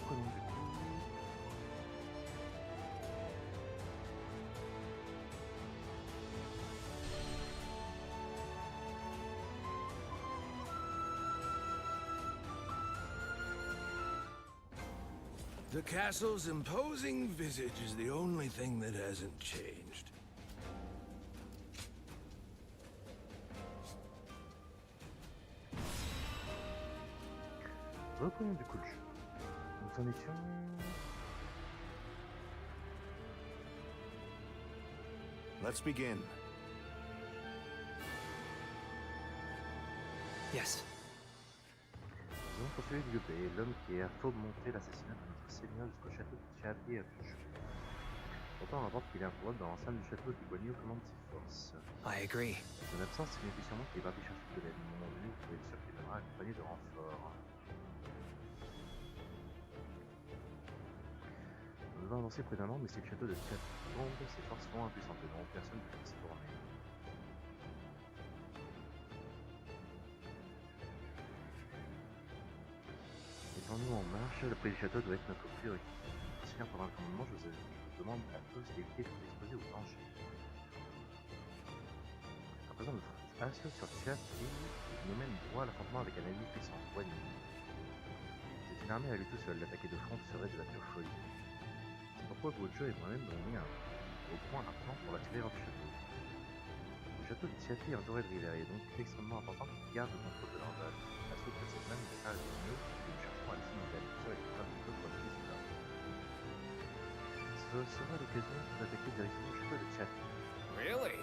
reprenons du coup. The castle's imposing visage is the only thing that hasn't changed. Reprenons du coup le jeu. Nous en étions... Let's begin. Yes. Nous avons poursuivi Liu Bei, l'homme qui a fomenté l'assassinat de notre seigneur jusqu'au château de Chiapi à Fushu. Pourtant, on rapporte qu'il est improbable dans l'enceinte du château que Guan Yu commande ses forces. I agree. Son absence signifie sûrement qu'il est parti chercher de l'aide. À un moment donné, vous pouvez être sûr qu'il viendra accompagné de renforts. Nous devons avancer prudemment, mais si le château de Chiapi tombe, ses forces seront impuissantes et n'auront personne pour s'y tourner. Mettons-nous en marche, le prix du château doit être notre priorité. Seigneur, pendant le commandement, je vous demande à tous d'éviter de vous exposer au danger. À présent, notre assaut sur Chiapi nous mène droit à l'affrontement avec un ennemi puissant, Guan Yu. C'est une armée à lui tout seul, l'attaquer de front serait de la pure folie. C'est pourquoi Gojo et moi-même avons mis au point un plan pour l'attirer hors du château. Le château de Chiapi est entouré de rivières et donc il est extrêmement important qu'il garde le contrôle de l'emballage. La soupe de cette même est à mieux et nous cherchons à laisser nos habitants et les femmes de d'autres prises là. Ce sera l'occasion d'attaquer directement le château de Chiapi. Really?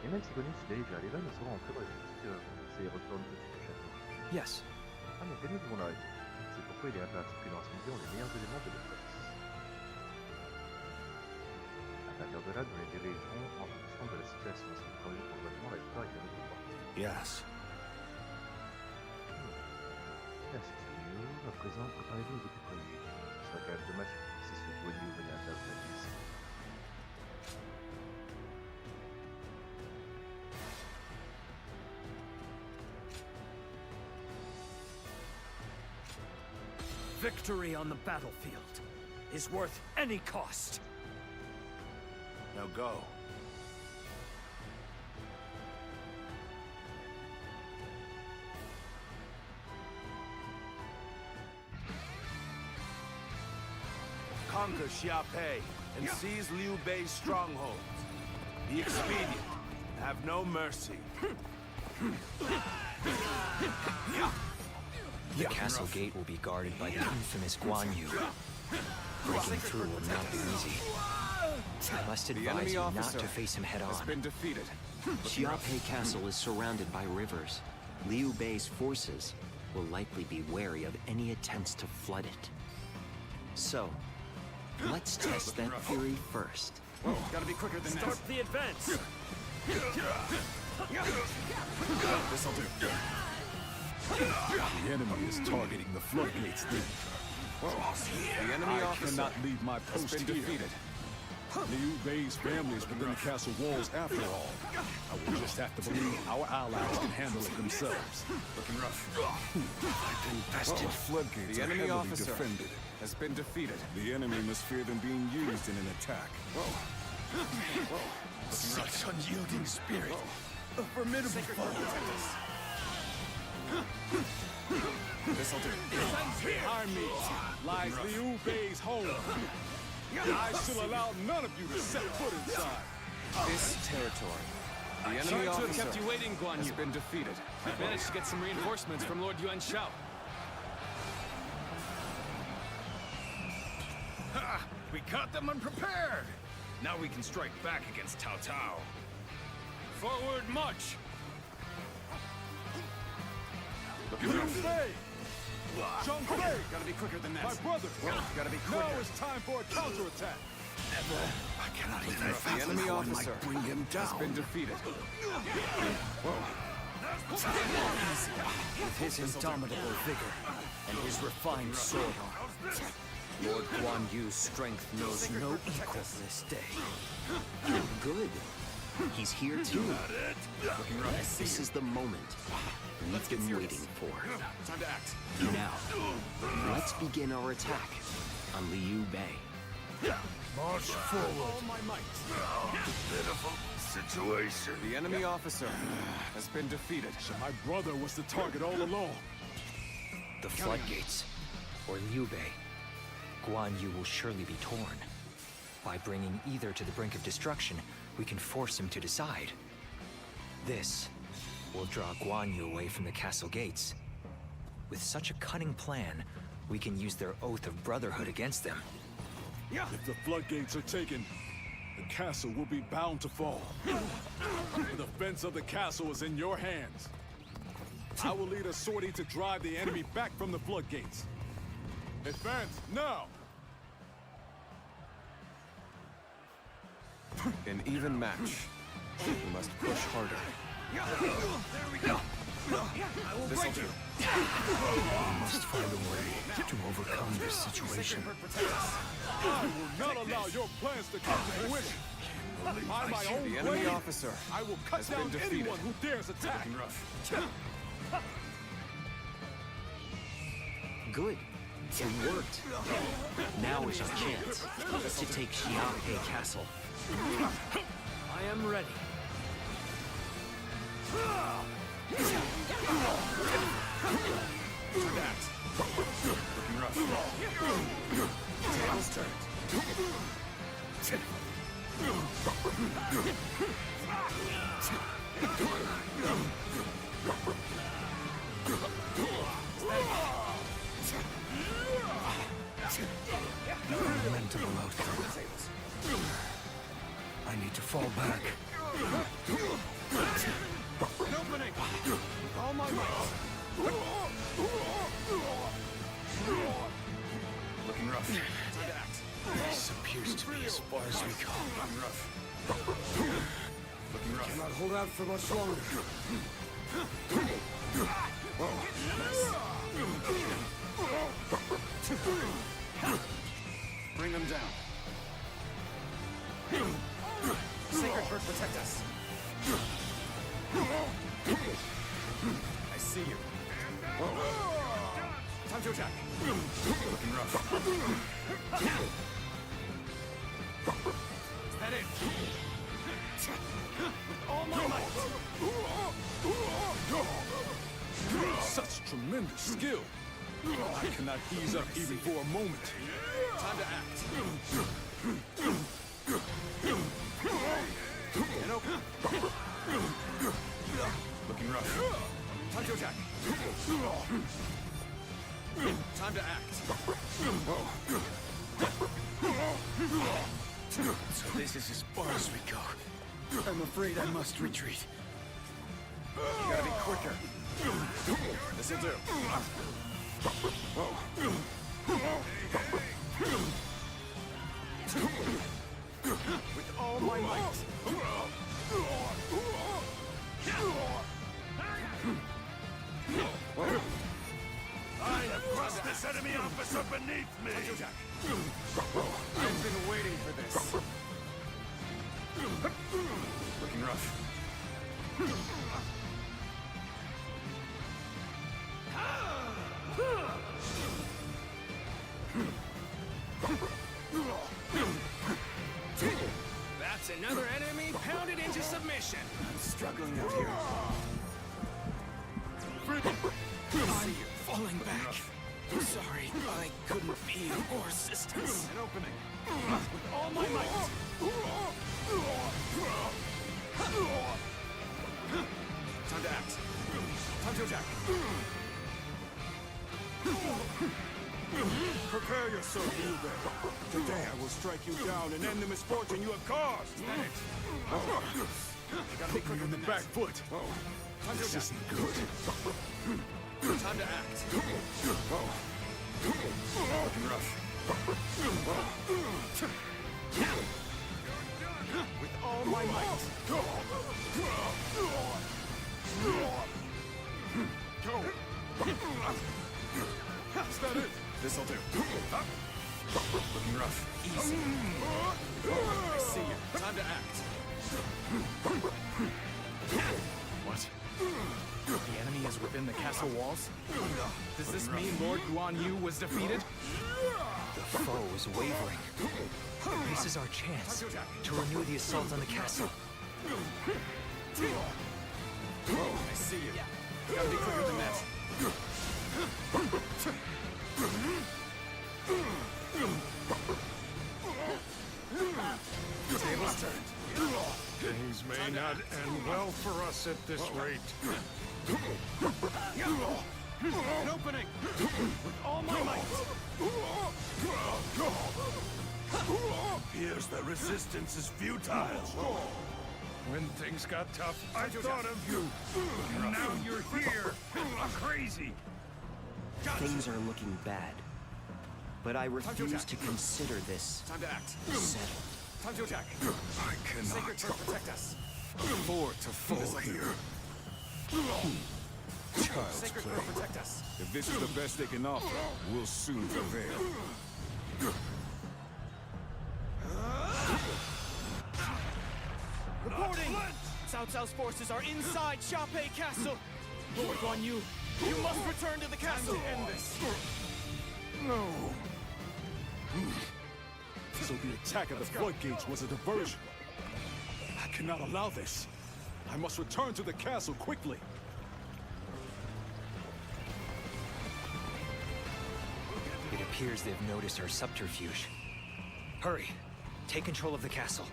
Et même si Gonus se dirige vers les vannes, nous serons en très bonne posture s'il retourne tout-dessus du château. Yes. Ah mais nous devons l'arrêter. C'est pourquoi il est impératif que nous rassembléons les meilleurs éléments de notre force. À partir de là, nous les dirigerons en fonction de la situation. Si nous travaillons pour le bâtiment, la victoire est à notre portée. Yes. Merci, Seigneur. À présent, préparez-vous au début premier. Ce serait quand même dommage si ce Guan Yu venait à perdre la vie. Victory on the battlefield is worth any cost. Now go. Conquer Xiaopei and seize Liu Bei's strongholds. Be expedient. Have no mercy. The castle gate will be guarded by the infamous Guan Yu. Breaking through will not be easy. I must advise you not to face him head on. Has been defeated. Xiaopei Castle is surrounded by rivers. Liu Bei's forces will likely be wary of any attempts to flood it. So, let's test that theory first. Whoa, gotta be quicker than that. Start the advance! This'll do. The enemy is targeting the floodgates there. The enemy officer cannot leave my has post been here. defeated. Liu Bei's family is within the castle walls after all. I will just have to believe our allies can handle it themselves. Looking rough. I've been bested. The floodgates The are enemy heavily officer defended. has been defeated. The enemy must fear them being used in an attack. Such unyielding spirit. A formidable foe. This'll do. Behind me lies Liu Bei's home. I shall allow none of you to set foot inside. This territory. The enemy officer kept you waiting, Guan has Yu. been defeated. I've managed to get some reinforcements from Lord Yuan Shao. Ha! We caught them unprepared! Now we can strike back against Cao Cao. Forward march! Liu Bei! Zhang Fei! Gotta be quicker than that. My brother! Gotta be Now quicker. it's time for a counterattack! I cannot even The fathom enemy how I officer might bring him has down. been defeated. With his indomitable vigor and his refined sword art, Lord Guan Yu's strength knows no equal this day. Good. He's here too. This is the moment we've been waiting for. Time to act. Now, let's begin our attack on Liu Bei. March forward. All my might. Pitiful situation. The enemy officer has been defeated. So my brother was the target all along. The floodgates, or Liu Bei. Guan Yu will surely be torn. By bringing either to the brink of destruction, we can force him to decide. This will draw Guan Yu away from the castle gates. With such a cunning plan, we can use their oath of brotherhood against them. If the floodgates are taken, the castle will be bound to fall. The defense of the castle is in your hands. I will lead a sortie to drive the enemy back from the floodgates. Advance now! An even match. We must push harder. This'll do. Must find a way to overcome this situation. I will not allow your plans to come to fruition. By my own The enemy blade, officer I will cut has been down defeated. anyone who dares attack. Good. It worked. Now is our chance to take Xiaopei Castle. I am ready. Looking rough. Tables turned. Mental outcome. I need to fall back. An opening! All my might. Looking rough. Time to act. This appears to be as far as we go. Looking rough. Looking rough. Cannot hold out for much longer. Bring them down. Sacred Bird, protect us. I see you. Time to attack. Looking rough. Is that it? With all my might. Such tremendous skill. I cannot ease up even for a moment. Time to act. And open. Looking rough. Time to attack. Time to act. So this is as far as we go. I'm afraid I must retreat. You gotta be quicker. This'll do. With all my might. I have crushed this enemy officer beneath me. I've been waiting for this. Looking rough. That's another enemy pounded into submission. I'm struggling out here. I'm falling back. Sorry, I couldn't be of more assistance. An opening. With all my might. Time to act. Time to attack. Prepare yourself, Liu Bei. Today I will strike you down and end the misfortune you have caused. Is that it? You gotta be Put quicker me on the than back that. foot. Time to This attack. isn't good. Time to act. Looking rough. With all my might. Is that it? This'll do. Looking rough. Easy. I see you. Time to act. What? The enemy is within the castle walls? Does this mean Lord Guan Yu was defeated? The foe is wavering. This is our chance to renew the assault on the castle. I see you. Gotta be quicker than that. Tables turned. Things may not end well for us at this rate. An opening! With all my might! Appears the resistance is futile. When things got tough, I thought of you. And now you're here. Crazy. Things are looking bad. But I refuse to consider this Time to act. settled. Time to attack. I Sacred cannot Turf, protect us. afford to fall here. Child's Sacred play. Turf, protect us. If this is the best they can offer, we'll soon prevail. Reporting! Cao Cao's forces are inside Xiaopei Castle. Lord Guan Yu, you must return to the castle. Time to end this. No. So the attack of the floodgates was a diversion. I cannot allow this. I must return to the castle quickly. It appears they've noticed our subterfuge. Hurry, take control of the castle.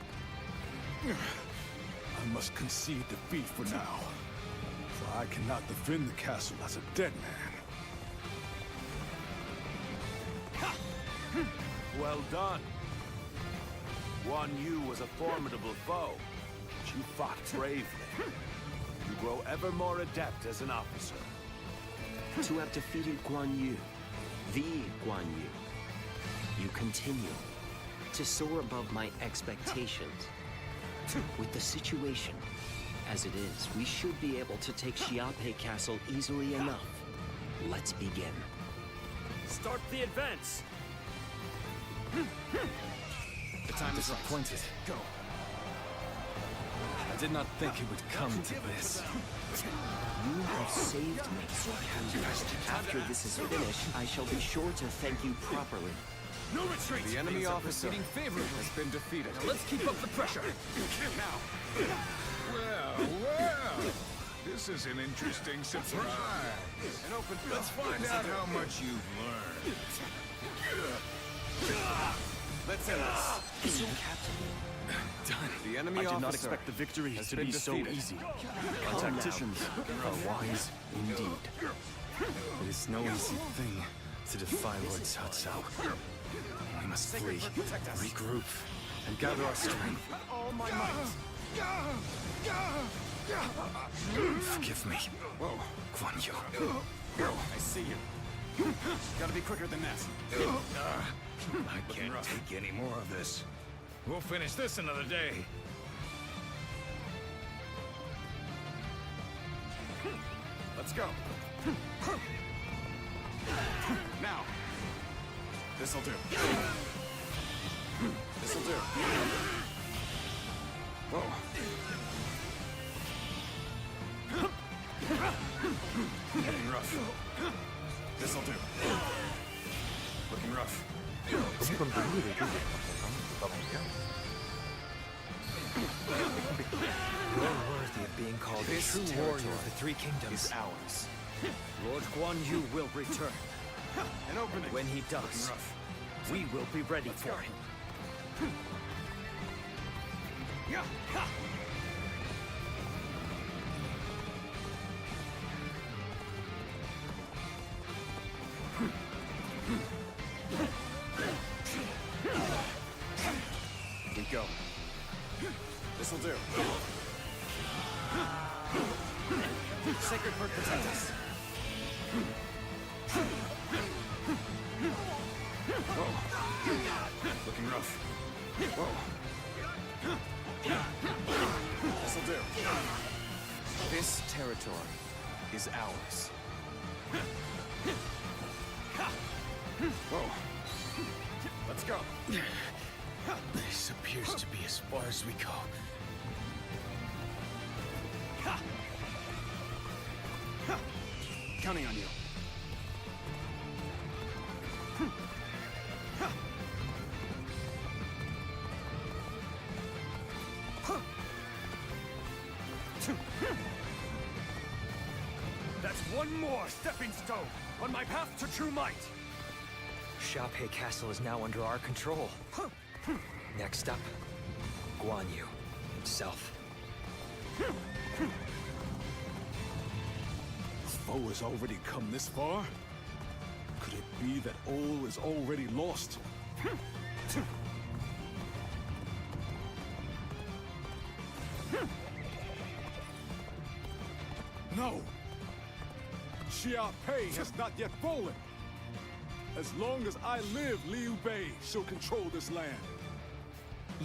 I must concede defeat for now. For I cannot defend the castle as a dead man. Well done. Guan Yu was a formidable foe, but you fought bravely. You grow ever more adept as an officer. To have defeated Guan Yu, the Guan Yu, you continue to soar above my expectations. With the situation as it is, we should be able to take Xiaopei Castle easily enough. Let's begin. Start the advance. The time is right. Disappointed. Go. I did not think it would come to this. You have saved me. After this is finished, I shall be sure to thank you properly. No retreat. The enemy officer proceeding favorably. has been defeated. Let's keep up the pressure. Now, Well. This is an interesting surprise. an open field. Let's find out how much you've learned. Let's end this. So, Captain, Done. The enemy I did officer not expect the victory has to been be so defeated. easy. My tacticians are wise indeed. It is no easy thing to defy Lord Cao Cao. We must flee, regroup, and gather our strength. All my might. Forgive me, Guan Yu. I see you. Gotta be quicker than that. I can't take any more of this. We'll finish this another day. Let's go. Now. This'll do. This'll do. Whoa. Getting rough. This'll do. Looking rough. Comme de nous, les deux, c'est pas mon cas. You're worthy of being called the This true territory warrior of the Three Kingdoms. is ours. Lord Guan Yu will return. An opening. When he does, Looking rough. we will be ready for him. Yeah. Ha. We go. This'll do. Sacred Bird, protect us. Whoa. Looking rough. Whoa. This'll do. This territory is ours. Whoa. Let's go. This appears to be as far as we go. counting on you. That's one more stepping stone on my path to true might. Xiaopei Castle is now under our control. Next up, Guan Yu himself. The foe has already come this far? Could it be that all is already lost? No! Xiaopei has not yet fallen! As long as I live, Liu Bei shall control this land.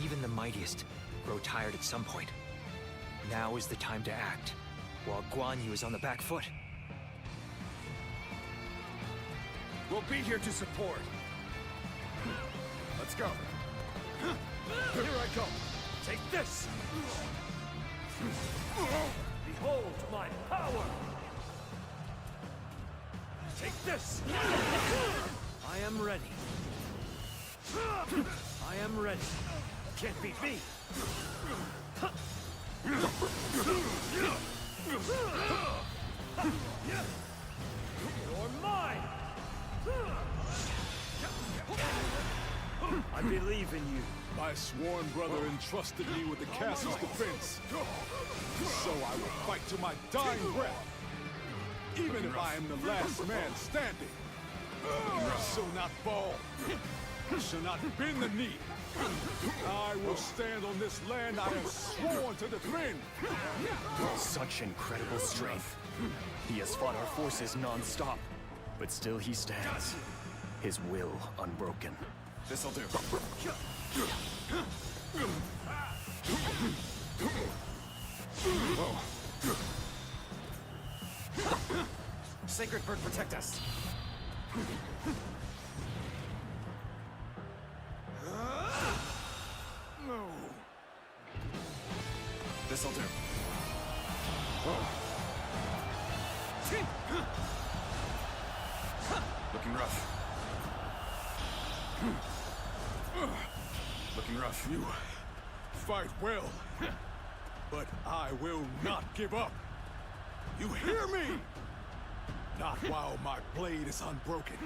Even the mightiest grow tired at some point. Now is the time to act, while Guan Yu is on the back foot. We'll be here to support. Let's go. Here I go. Take this. Behold my power. Take this. I am ready. I am ready. Can't beat me. You're mine. I believe in you. My sworn brother entrusted me with the castle's defense. So I will fight to my dying breath. Even if I am the last man standing. I shall not fall. I shall not bend the knee. I will stand on this land I have sworn to defend. Such incredible strength. He has fought our forces non-stop, but still he stands. His will unbroken. This'll do. Sacred Bird, protect us. No. This'll do. Looking rough. Looking rough. You fight well, but I will not give up. You hear me? Not while my blade is unbroken.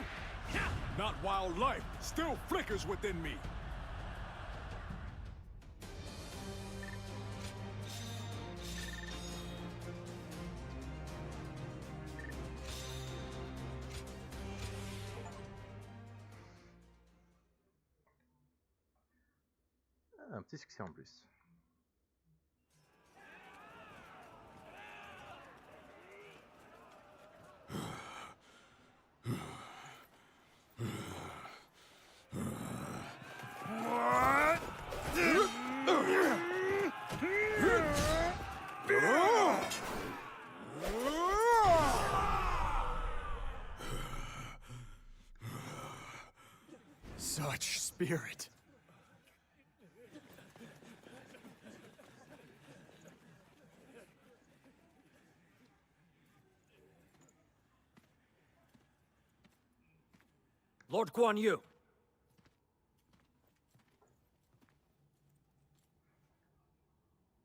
Not while life still flickers within me. Un petit succès en plus. Such spirit. Lord Guan Yu.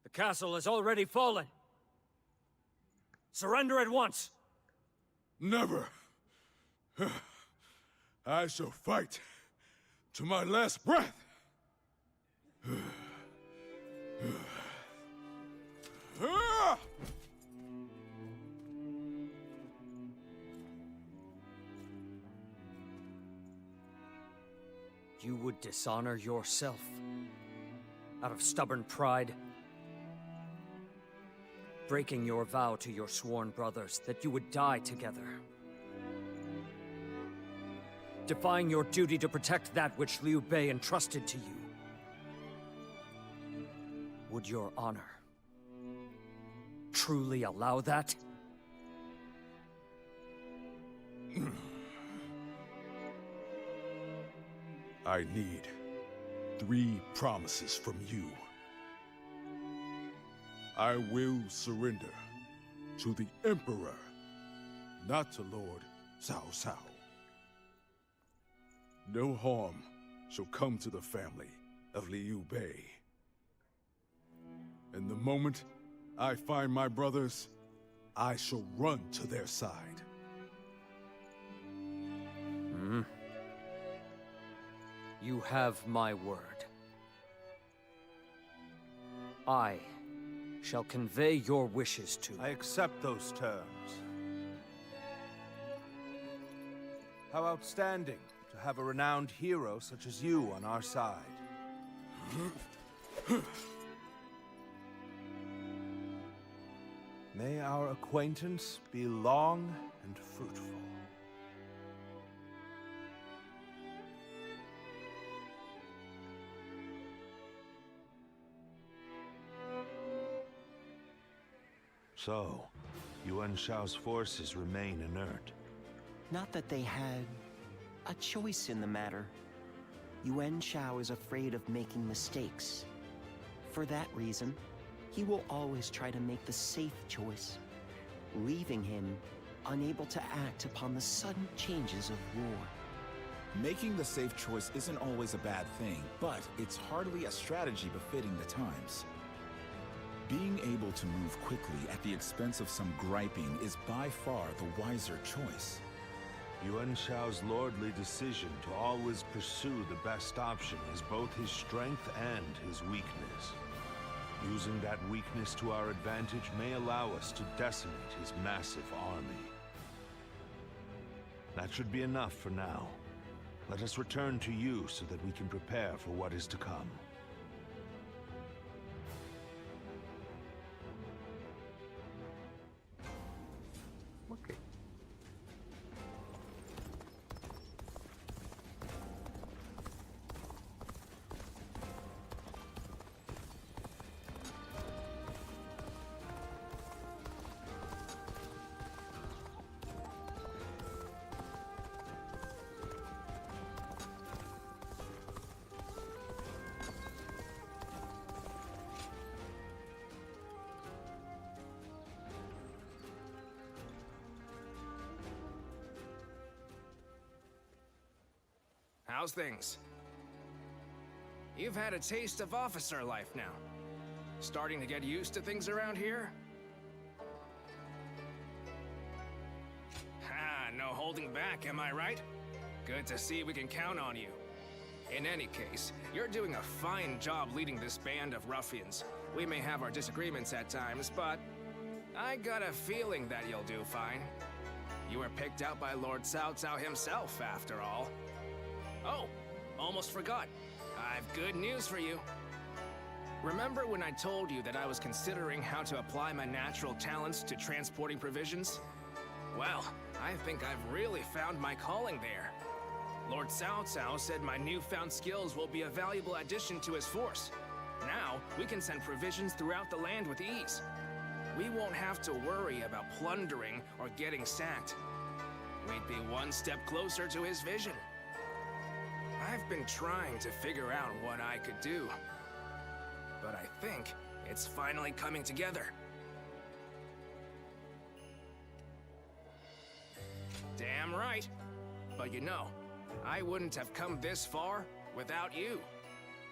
The castle has already fallen. Surrender at once. Never. I shall fight to my last breath. You would dishonor yourself out of stubborn pride, breaking your vow to your sworn brothers that you would die together, defying your duty to protect that which Liu Bei entrusted to you. Would your honor truly allow that? I need 3 promises from you. I will surrender to the Emperor, not to Lord Cao Cao. No harm shall come to the family of Liu Bei. And the moment I find my brothers, I shall run to their side. You have my word. I shall convey your wishes to... I accept those terms. How outstanding to have a renowned hero such as you on our side. May our acquaintance be long and fruitful. So, Yuan Shao's forces remain inert. Not that they had a choice in the matter. Yuan Shao is afraid of making mistakes. For that reason, he will always try to make the safe choice, leaving him unable to act upon the sudden changes of war. Making the safe choice isn't always a bad thing, but it's hardly a strategy befitting the times. Being able to move quickly at the expense of some griping is by far the wiser choice. Yuan Shao's lordly decision to always pursue the best option is both his strength and his weakness. Using that weakness to our advantage may allow us to decimate his massive army. That should be enough for now. Let us return to you so that we can prepare for what is to come. Ok. How's things? You've had a taste of officer life now. Starting to get used to things around here? Ha, no holding back, am I right? Good to see we can count on you. In any case, you're doing a fine job leading this band of ruffians. We may have our disagreements at times, but I got a feeling that you'll do fine. You were picked out by Lord Cao Cao himself, after all. Oh, almost forgot. I've good news for you. Remember when I told you that I was considering how to apply my natural talents to transporting provisions? Well, I think I've really found my calling there. Lord Cao Cao said my newfound skills will be a valuable addition to his force. Now, we can send provisions throughout the land with ease. We won't have to worry about plundering or getting sacked. We'd be one step closer to his vision. I've been trying to figure out what I could do, but I think it's finally coming together. Damn right. But you know, I wouldn't have come this far without you.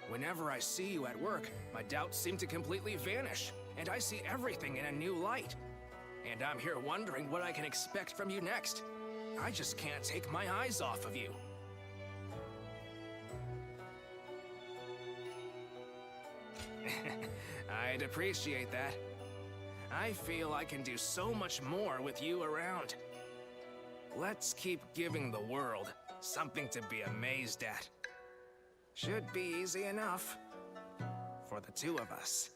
Whenever I see you at work, my doubts seem to completely vanish, and I see everything in a new light. And I'm here wondering what I can expect from you next. I just can't take my eyes off of you. I'd appreciate that. I feel I can do so much more with you around. Let's keep giving the world something to be amazed at. Should be easy enough for the two of us.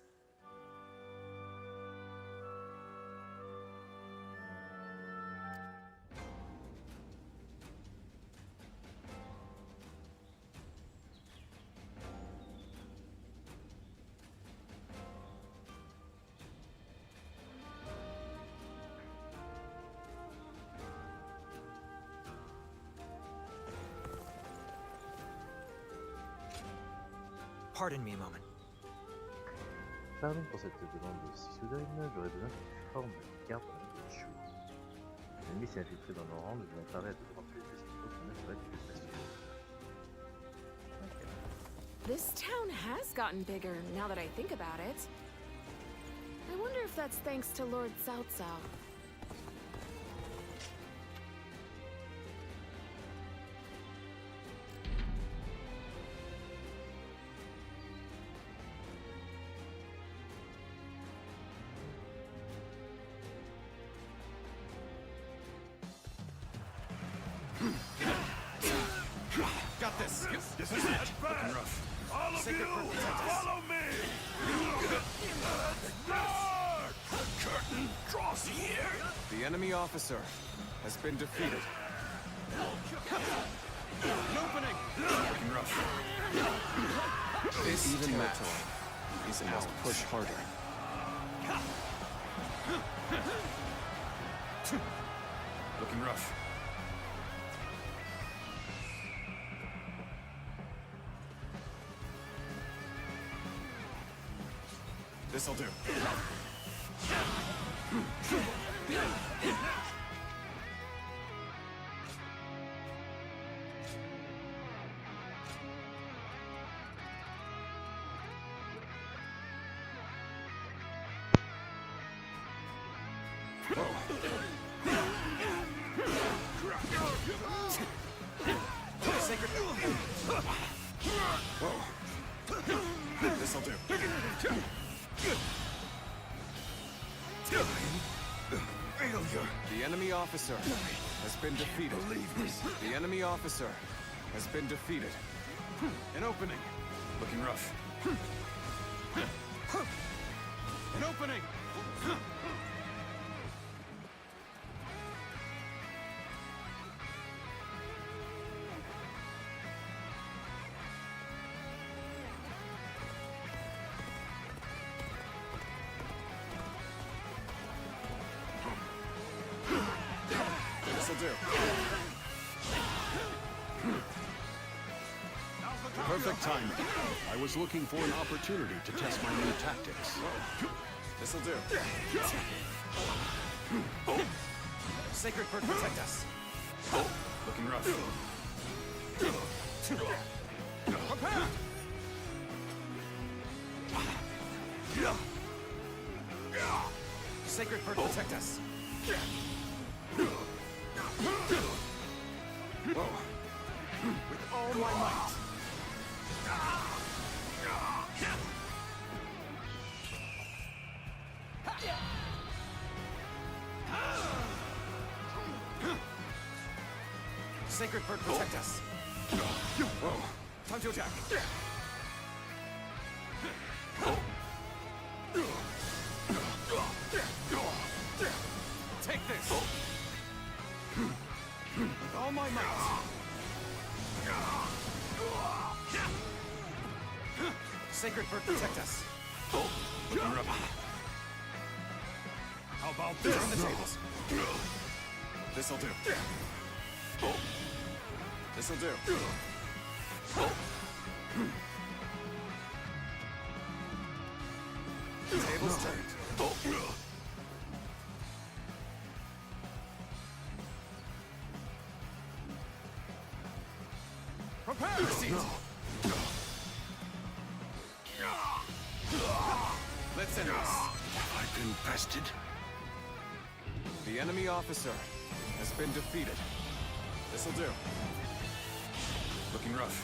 Pardon me a moment. Pardon pour cette demande si soudaine, j'aurais besoin que tu formes une carte en quelque chose. L'ennemi s'est infiltré dans nos rangs, nous devons apparaître de plus de ce qu'il faut pour mettre plus spacieux. Ok. This town has gotten bigger now that I think about it. I wonder if that's thanks to Lord Cao Cao. Got this. This is it. Looking rough. All of you, follow me. The curtain draws here. The enemy officer has been defeated. An opening! Looking rough. This even territory is must push harder. Looking rough. This'll do. Sacred. Whoa. This'll do. Failure. The enemy officer has been defeated. The enemy officer has been defeated. An opening. Looking rough. An opening. This'll do. Perfect timing. I was looking for an opportunity to test my new tactics. This'll do. Sacred Bird, protect us. Looking rough. Prepare! Sacred Bird, protect us. Whoa. With all my might. Sacred Bird, protect us. Whoa. Time to attack. Take this. With all my might. Sacred Bird, protect us. How about this? Turn the tables. This'll do. This'll do. Tables turned. Prepare the seat. Let's end this. Have I been bested? The enemy officer has been defeated. This'll do. Looking rough.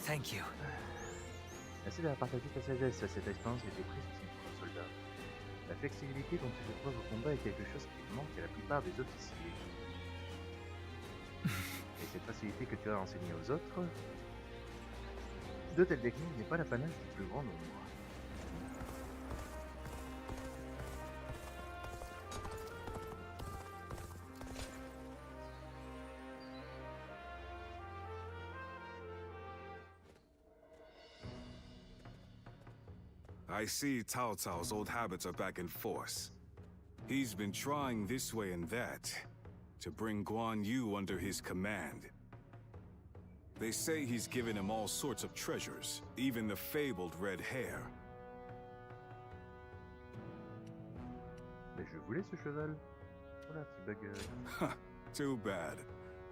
Thank you. Merci d'avoir partagé ta sagesse. Cette expérience était précieuse pour un soldat. La flexibilité dont tu fais preuve au combat est quelque chose qui manque à la plupart des officiers. Et cette facilité que tu as enseignée aux autres, de telles techniques n'est pas l'apanage du plus grand nombre. I see Cao Cao's old habits are back in force. He's been trying this way and that to bring Guan Yu under his command. They say he's given him all sorts of treasures, even the fabled red hair. Mais je voulais ce cheval. Voilà, petit bug. Too bad.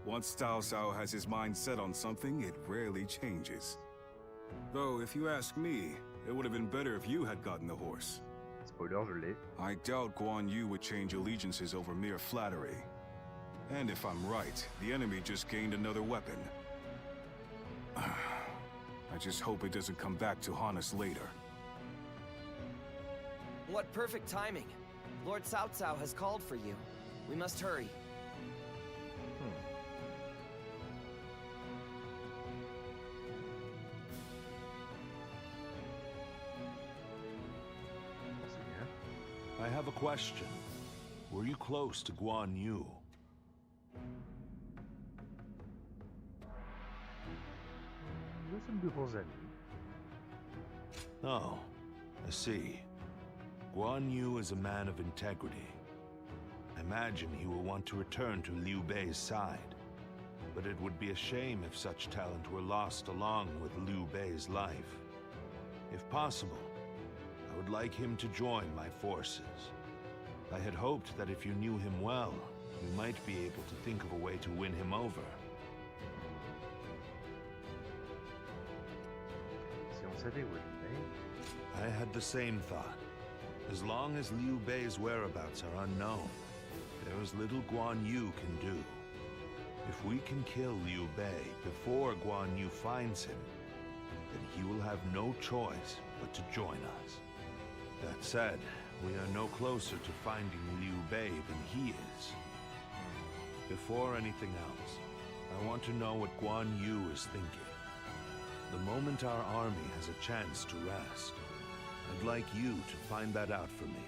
Once Cao Cao has his mind set on something, it rarely changes. Though, if you ask me, it would have been better if you had gotten the horse. Spoiler, je l'ai. I doubt Guan Yu would change allegiances over mere flattery. And if I'm right, the enemy just gained another weapon. I just hope it doesn't come back to haunt us later. What perfect timing. Lord Cao Cao has called for you. We must hurry. I have a question. Were you close to Guan Yu? Nous sommes de bons amis. Oh, I see. Guan Yu is a man of integrity. I imagine he will want to return to Liu Bei's side. But it would be a shame if such talent were lost along with Liu Bei's life. If possible, I would like him to join my forces. I had hoped that if you knew him well, you might be able to think of a way to win him over. Si on savait où il est. I had the same thought. As long as Liu Bei's whereabouts are unknown, there is little Guan Yu can do. If we can kill Liu Bei before Guan Yu finds him, then he will have no choice but to join us. That said, we are no closer to finding Liu Bei than he is. Before anything else, I want to know what Guan Yu is thinking. The moment our army has a chance to rest, I'd like you to find that out for me.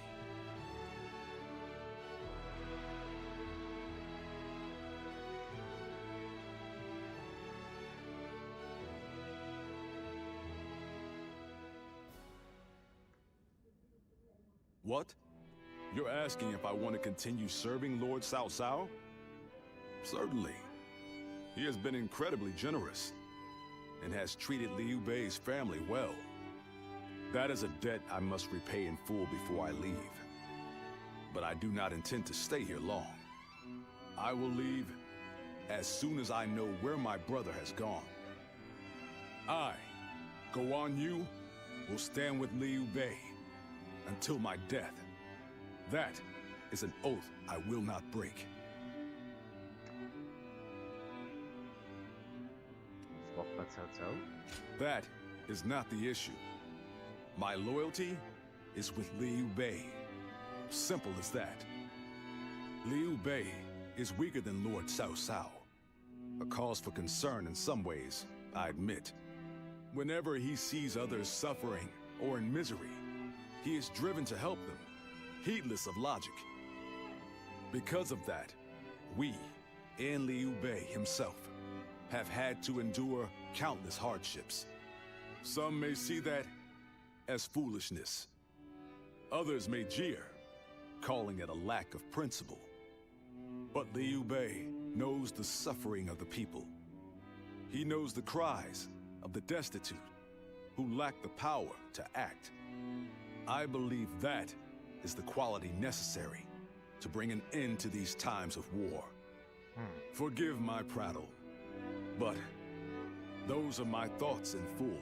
What? You're asking if I want to continue serving Lord Cao Cao? Certainly. He has been incredibly generous and has treated Liu Bei's family well. That is a debt I must repay in full before I leave. But I do not intend to stay here long. I will leave as soon as I know where my brother has gone. I, Guan Yu, will stand with Liu Bei until my death. That is an oath I will not break. That is not the issue. My loyalty is with Liu Bei. Simple as that. Liu Bei is weaker than Lord Cao Cao. A cause for concern in some ways, I admit. Whenever he sees others suffering or in misery, he is driven to help them, heedless of logic. Because of that, we, and Liu Bei himself, have had to endure countless hardships. Some may see that as foolishness. Others may jeer, calling it a lack of principle. But Liu Bei knows the suffering of the people. He knows the cries of the destitute, who lack the power to act. I believe that is the quality necessary to bring an end to these times of war. Forgive my prattle, but those are my thoughts in full.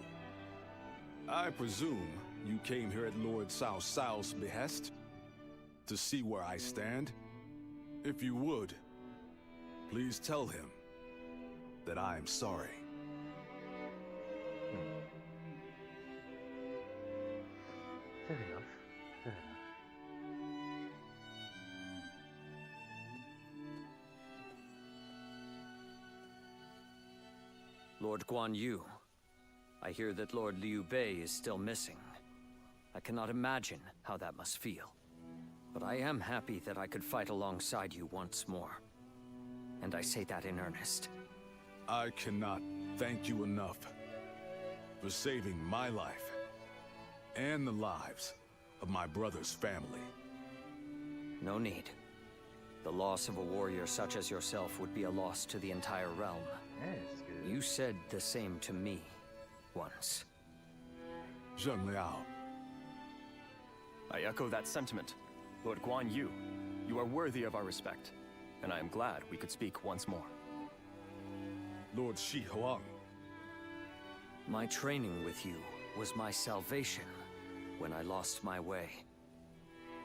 I presume you came here at Lord Cao Cao's behest to see where I stand. If you would, please tell him that I am sorry. Lord Guan Yu. I hear that Lord Liu Bei is still missing. I cannot imagine how that must feel. But I am happy that I could fight alongside you once more. And I say that in earnest. I cannot thank you enough for saving my life and the lives of my brother's family. No need. The loss of a warrior such as yourself would be a loss to the entire realm. You said the same to me once. Zheng Liao. I echo that sentiment. Lord Guan Yu, you are worthy of our respect, and I am glad we could speak once more. Lord Shi Huang. My training with you was my salvation when I lost my way.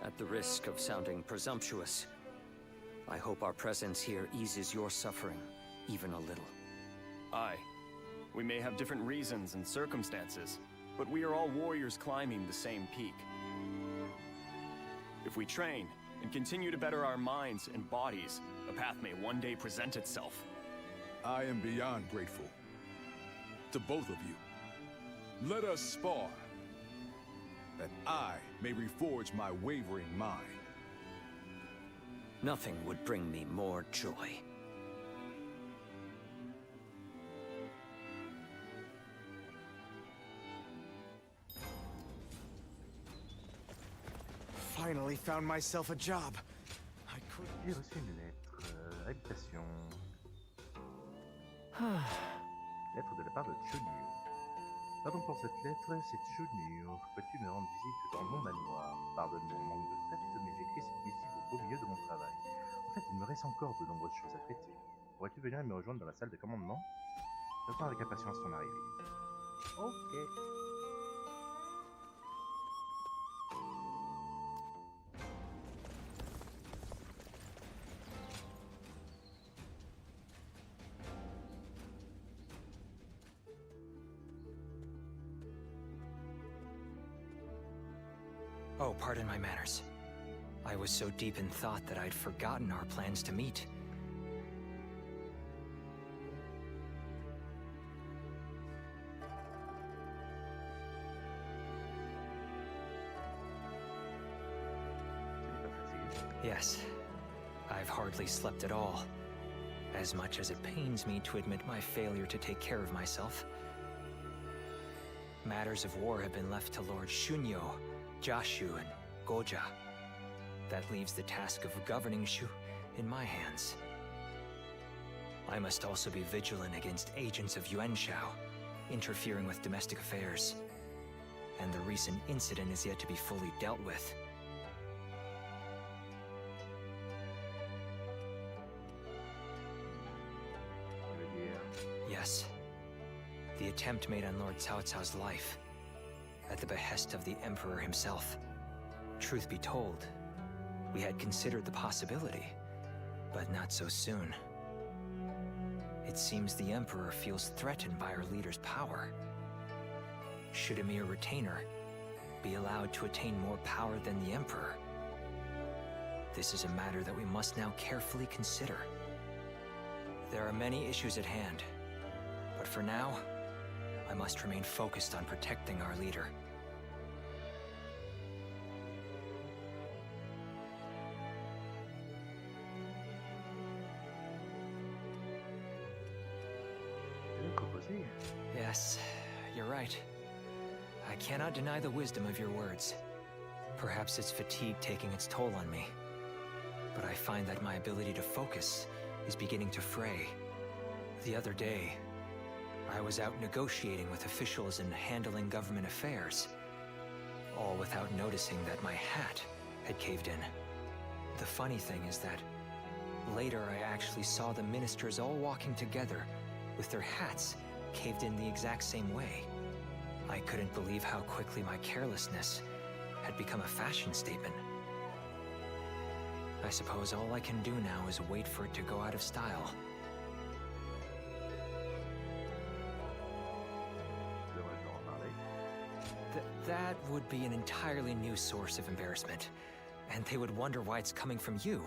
At the risk of sounding presumptuous, I hope our presence here eases your suffering even a little. Aye. We may have different reasons and circumstances, but we are all warriors climbing the same peak. If we train and continue to better our minds and bodies, a path may one day present itself. I am beyond grateful to both of you. Let us spar, that I may reforge my wavering mind. Nothing would bring me more joy. Finally found myself a job. I could. J'ai reçu une lettre. Habitation. Lettre de la part de Chunyu. Pardon pour cette lettre, c'est Chunyu. Peux-tu me rendre visite dans mon manoir? Pardonne mon manque de tact, mais j'écris cette missive au beau milieu de mon travail. En fait, il me reste encore de nombreuses choses à traiter. Pourrais-tu venir me rejoindre dans la salle de commandement? J'attends avec impatience ton arrivée. Ok. Oh, pardon my manners. I was so deep in thought that I'd forgotten our plans to meet. Yes, I've hardly slept at all. As much as it pains me to admit my failure to take care of myself. Matters of war have been left to Lord Shunyo, Jashu, and Goja. That leaves the task of governing Shu in my hands. I must also be vigilant against agents of Yuanshao, interfering with domestic affairs. And the recent incident is yet to be fully dealt with. Yes. The attempt made on Lord Cao Cao's life, at the behest of the Emperor himself. Truth be told, we had considered the possibility, but not so soon. It seems the Emperor feels threatened by our leader's power. Should a mere retainer be allowed to attain more power than the Emperor? This is a matter that we must now carefully consider. There are many issues at hand, but for now, I must remain focused on protecting our leader. Yes, you're right. I cannot deny the wisdom of your words. Perhaps it's fatigue taking its toll on me. But I find that my ability to focus is beginning to fray. The other day, I was out negotiating with officials and handling government affairs, all without noticing that my hat had caved in. The funny thing is that later I actually saw the ministers all walking together with their hats caved in the exact same way. I couldn't believe how quickly my carelessness had become a fashion statement. I suppose all I can do now is wait for it to go out of style. That would be an entirely new source of embarrassment, and they would wonder why it's coming from you.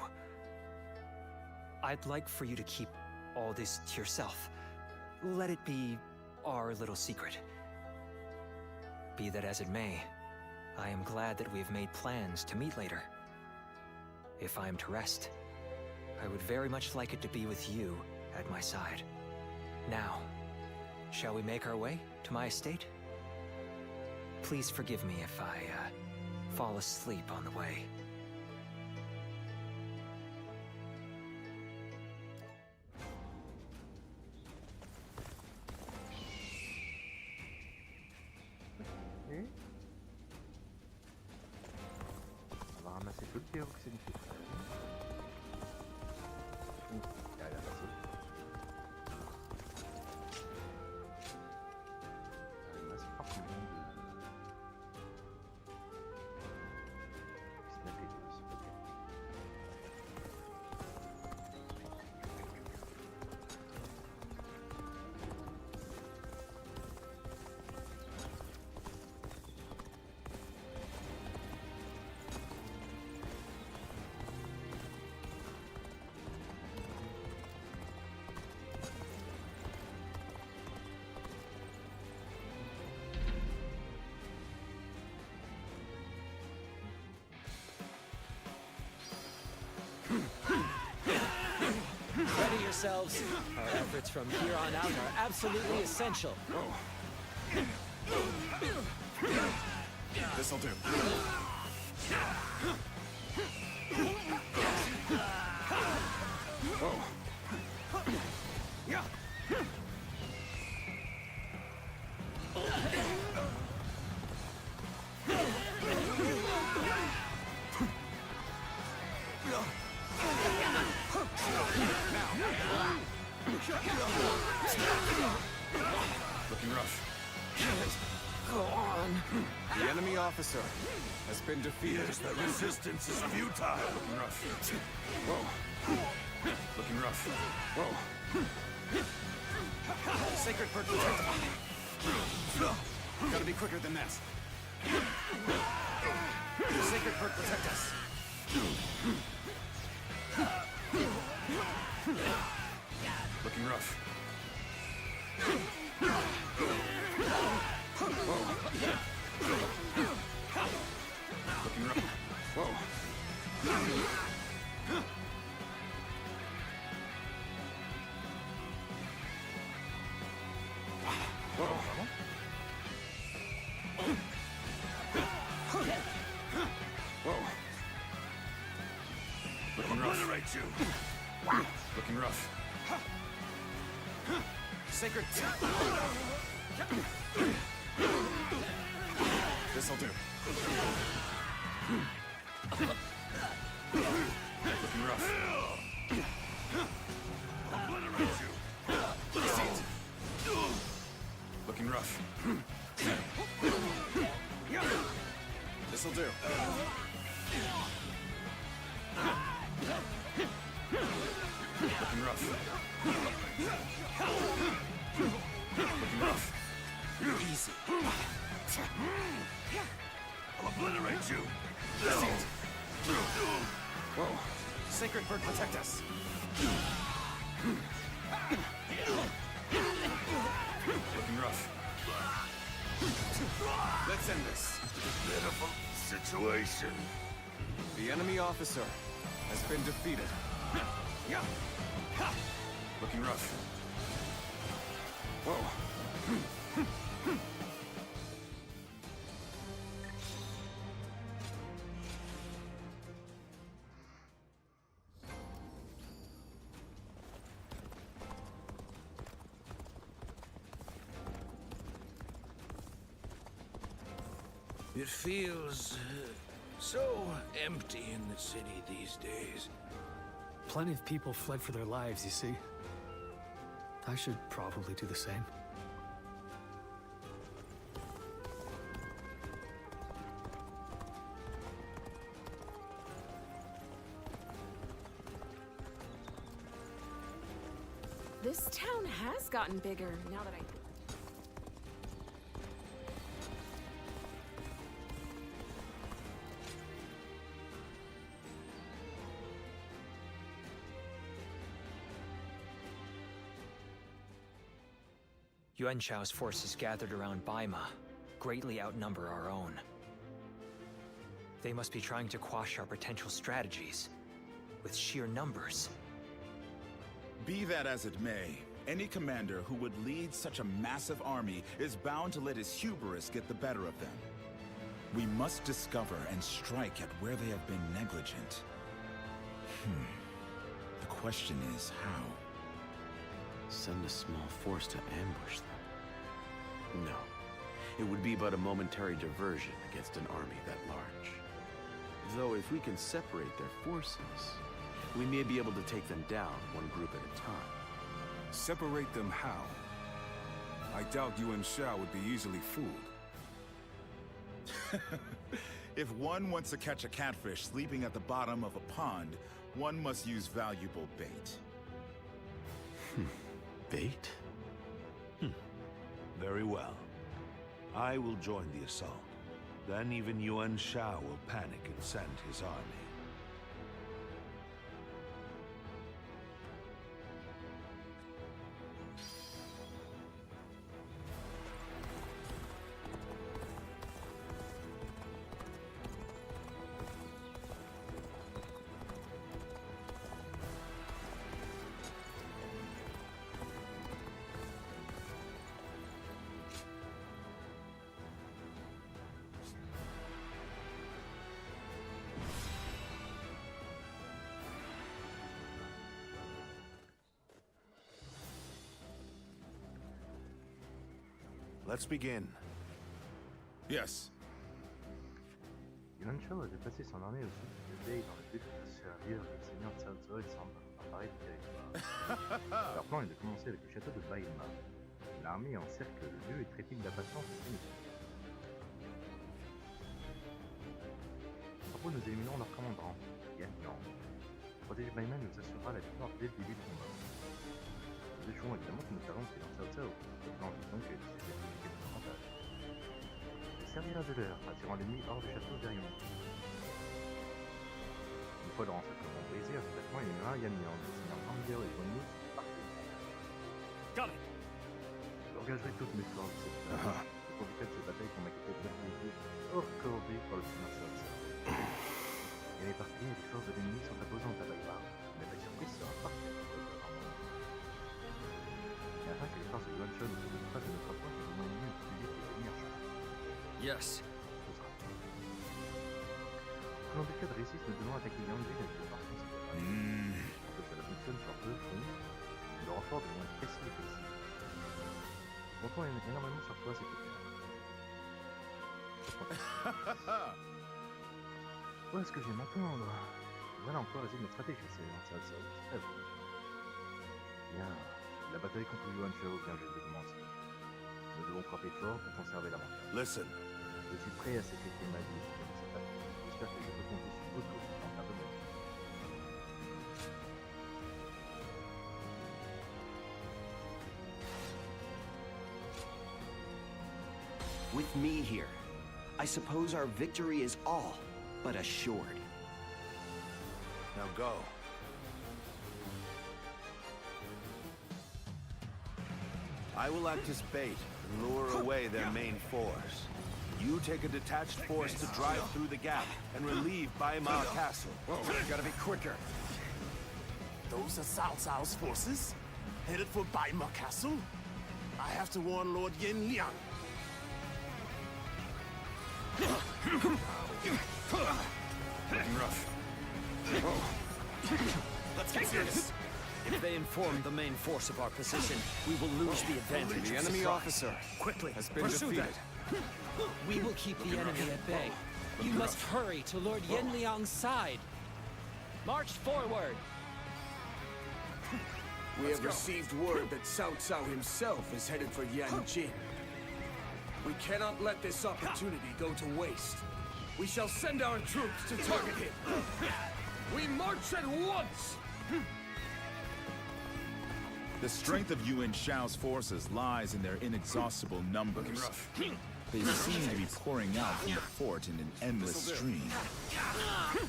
I'd like for you to keep all this to yourself. let it be our little secret. Be that as it may, I am glad that we have made plans to meet later. If I am to rest, I would very much like it to be with you at my side. Now, shall we make our way to my estate? Please forgive me if I, fall asleep on the way. Ok. On va ramasser tout le pyroxène qui traîne. Il a l'air facile. Il reste pas combien de... Snapper deux, s'il vous plaît. Ready yourselves. Our efforts from here on out are absolutely essential. This'll do. Looking rough. Go on. The enemy officer has been defeated. Yes, the resistance is futile. Looking rough. Whoa. Looking rough. Whoa. Sacred Bird protect. Gotta be quicker than that. Sacred Bird protect us. Looking rough. Whoa. Looking rough. Whoa. Whoa. Whoa. Looking rough. Obliterate you. Looking rough. Sacred. This'll do. Looking rough. Obliterate you. Looking rough. This'll do. Looking rough. Looking rough. Easy. I'll obliterate you. Whoa. Sacred Bird protect us. Looking rough. Let's end this. Pitiful situation. The enemy officer has been defeated. Looking rough. Whoa. It feels so empty in the city these days. Plenty of people fled for their lives, you see. I should probably do the same. This town has gotten bigger now that I... Yuan Shao's forces gathered around Baima greatly outnumber our own. They must be trying to quash our potential strategies with sheer numbers. Be that as it may, any commander who would lead such a massive army is bound to let his hubris get the better of them. We must discover and strike at where they have been negligent. The question is how? Send a small force to ambush them? No. It would be but a momentary diversion against an army that large. Though if we can separate their forces, we may be able to take them down one group at a time. Separate them how? I doubt Yuan Shao would be easily fooled. If one wants to catch a catfish sleeping at the bottom of a pond, one must use valuable bait. Bait? Very well. I will join the assault. Then even Yuan Shao will panic and send his army. Let's begin. Yes. Yuan Shao a déplacé son armée au sud de Bei dans le but de se servir le seigneur Cao Cao et de s'emparer du territoire. Leur plan est de commencer avec le château de Baima. L'armée encercle le lieu et trépigne d'impatience et d'initiative. Après, nous éliminerons leur commandant, Yan Yang. Protéger Baima nous assurera la victoire dès le début du combat. Nous échouons évidemment que nous perdons le seigneur Cao Cao, le plan de donc est quelques avantages. Il servira de l'heure, attirant l'ennemi hors du château derrière nous. Une fois leur encerclement brisé, un soulèvement éliminera Yan Yang, le seigneur Angel et Bonus partout. Got it. J'engagerai toutes mes forces de cette phase. Je profiterai de cette bataille pour m'acquitter de l'activité hors cordée par le seigneur Cao Cao. Et mes parties et les forces de l'ennemi sont imposantes à Baïma. L'attaque surprise sera parfaite pour le gouvernement. Et afin que les forces de Yuan Shao ne se trouvent pas de notre approche, nous devons éliminer au plus vite les ennemis archers. Yes. Pour l'embuscade réussisse, nous devons attaquer Yangji avec des forces considérables. Pour que cela fonctionne sur deux fronts, le renfort devient précis et flexible. Comptons énormément sur toi, c'est clair. Où est-ce que je vais m'entendre? Voilà encore réside notre stratégie, c'est très bon. Bien, la bataille contre Yuan Shao vient juste de commencer. Nous devons frapper fort pour conserver l'avantage. Listen. Je suis prêt à sacrifier ma vie pour gagner cette bataille. J'espère que je peux compter sur votre pour en faire de même. With me here, I suppose our victory is all but assured. Now go. I will act as bait and lure away their main force. You take a detached force to drive through the gap and relieve Baima Castle. Whoa, gotta be quicker. Those are Cao Cao's forces? Headed for Baima Castle? I have to warn Lord Yin Liang. Looking rough. Let's get serious. If they inform the main force of our position, we will lose the advantage. The enemy officer quickly has been pursue defeated. We will keep the enemy at bay. You must hurry to Lord Yin Liang's side. March forward. We have received word that Cao Cao himself is headed for Yanjin. We cannot let this opportunity go to waste. We shall send our troops to target him. We march at once! The strength of Yuan Shao's forces lies in their inexhaustible numbers. They seem to be pouring out from the fort in an endless stream.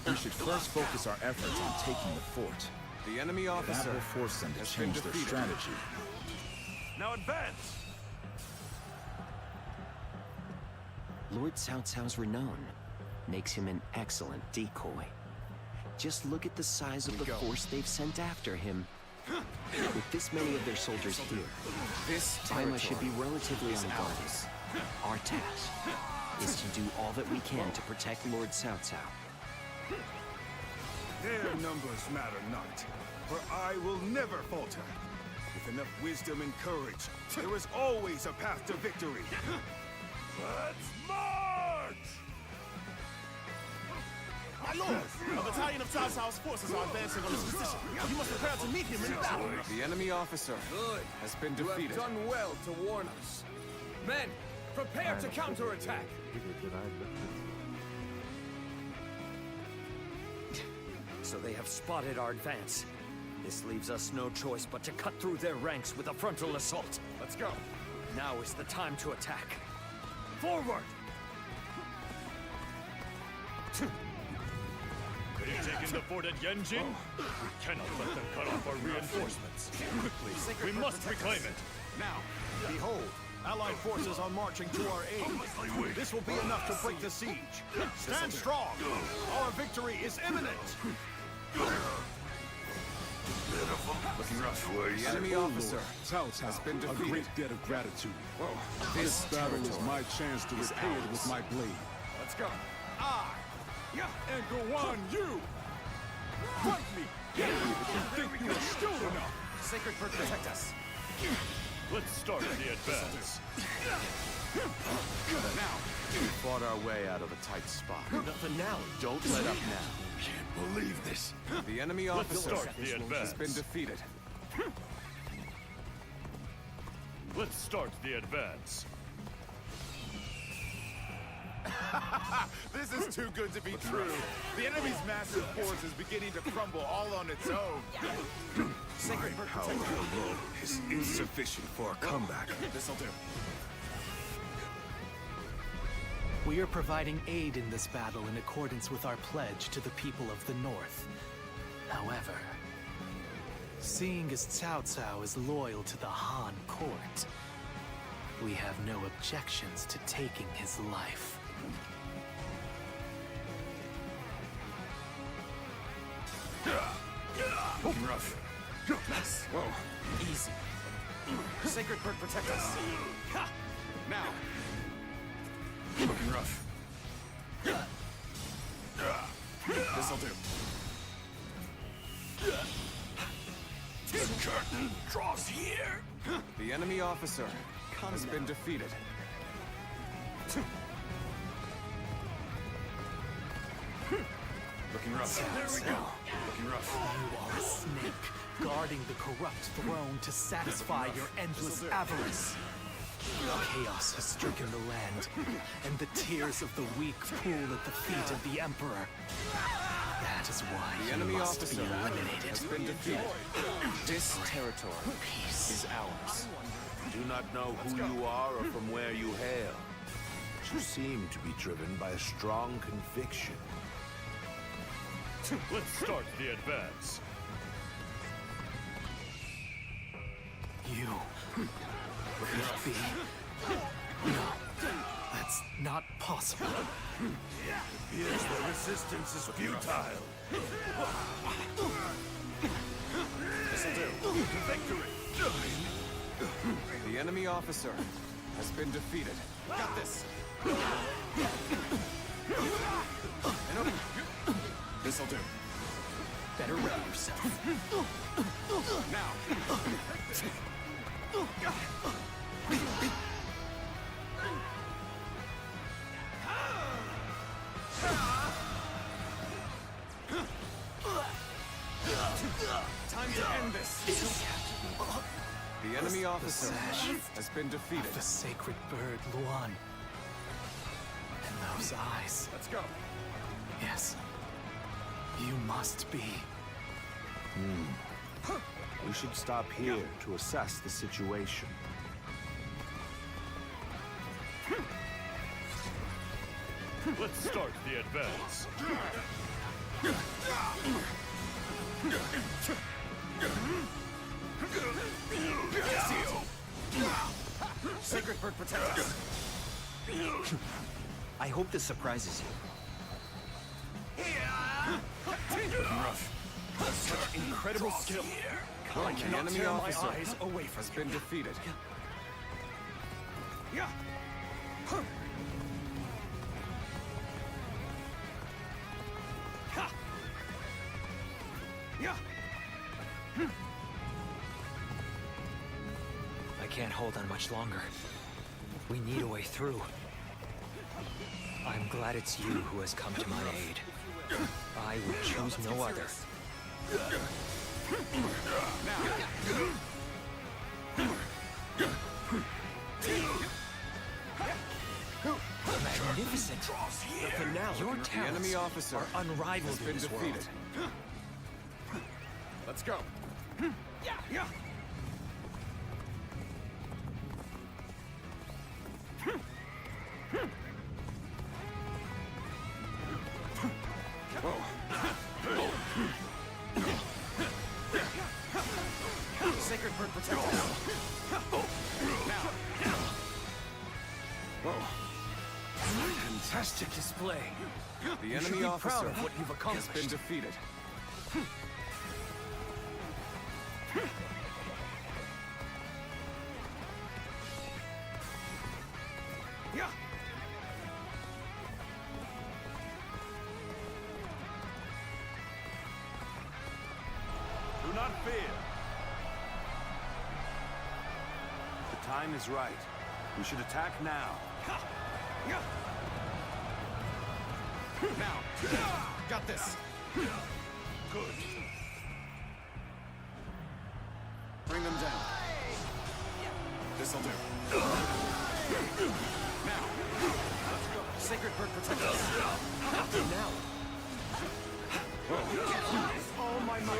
We should first focus our efforts on taking the fort. The enemy officer That will force them to change their strategy. Now advance! Lord Cao Cao's renown makes him an excellent decoy. Just look at the size of the force they've sent after him. With this many of their soldiers here, Paimon should be relatively unguarded. Our task is to do all that we can to protect Lord Cao Cao. Their numbers matter not, for I will never falter. With enough wisdom and courage, there is always a path to victory. Let's march! My lord, a battalion of Cao Cao's forces are advancing on his position. You must prepare to meet him in battle. The enemy officer has been defeated. You have done well to warn us. Men, prepare to counterattack! So they have spotted our advance. This leaves us no choice but to cut through their ranks with a frontal assault. Let's go. Now is the time to attack. Forward! They've taken the fort at Yanjin? We cannot let them cut off our reinforcements. Quickly, we must reclaim it. Now, behold, Allied forces are marching to our aid. This will be enough to break the siege. Stand strong. Our victory is imminent. Looking rough. The enemy officer Cao Cao, has been a defeated. great debt of gratitude. This battle is my chance to repay it with my blade. Let's go. And Guan Yu! Fight me! You think you are skilled enough? Sacred Bird, protect us. Let's start the advance. Now, We fought our way out of a tight spot. Nothing now. Don't let up now. Can't believe this. The enemy Let's officer start the has advance. been defeated. Let's start the advance. this is too good to be true. The enemy's massive force is beginning to crumble all on its own. Sacred Bird, Power protect us. alone is insufficient for a comeback. This'll do. We are providing aid in this battle in accordance with our pledge to the people of the North. However, seeing as Cao Cao is loyal to the Han court, we have no objections to taking his life. Looking rough. Whoa. Easy. Sacred Bird, protect us. Now. Looking rough. This'll do. The curtain draws here. The enemy officer has been defeated. Looking rough. There we go. Looking rough. You are a snake, guarding the corrupt throne to satisfy your endless avarice. Chaos has stricken the land, and the tears of the weak pool at the feet of the Emperor. That is why The he enemy must be officer eliminated. has been defeated. This territory is ours. Do not know who you are or from where you hail. But you seem to be driven by a strong conviction. Let's start the advance. You could be... No, that's not possible. Yes, the resistance is futile. This'll do. Victory! The enemy officer has been defeated. Got this. This'll do. Better ready yourself. Now. Time to end this. The enemy officer has been defeated. The sacred bird, Luan. And those eyes. Let's go. Yes. You must be. We should stop here to assess the situation. Let's start the advance. Sacred Bird, protect us. I hope this surprises you. Rough. Such incredible skill. I The cannot enemy tear my officer eyes away from has been defeated. Yeah. I can't hold on much longer. We need a way through. I'm glad it's you who has come to my aid. I would choose no other. Magnificent. The finale. Your The talents enemy officer are unrivaled has in been this defeated. world. Let's go. Yeah. Sacred bird protect us. Fantastic display. The You should enemy be officer proud of what you've has accomplished. been defeated. Yeah. Do not fear. The time is right. We should attack now. Now. Got this. Good. Bring them down. This'll do. Now. Let's go. Sacred bird protect us. Now. All my might.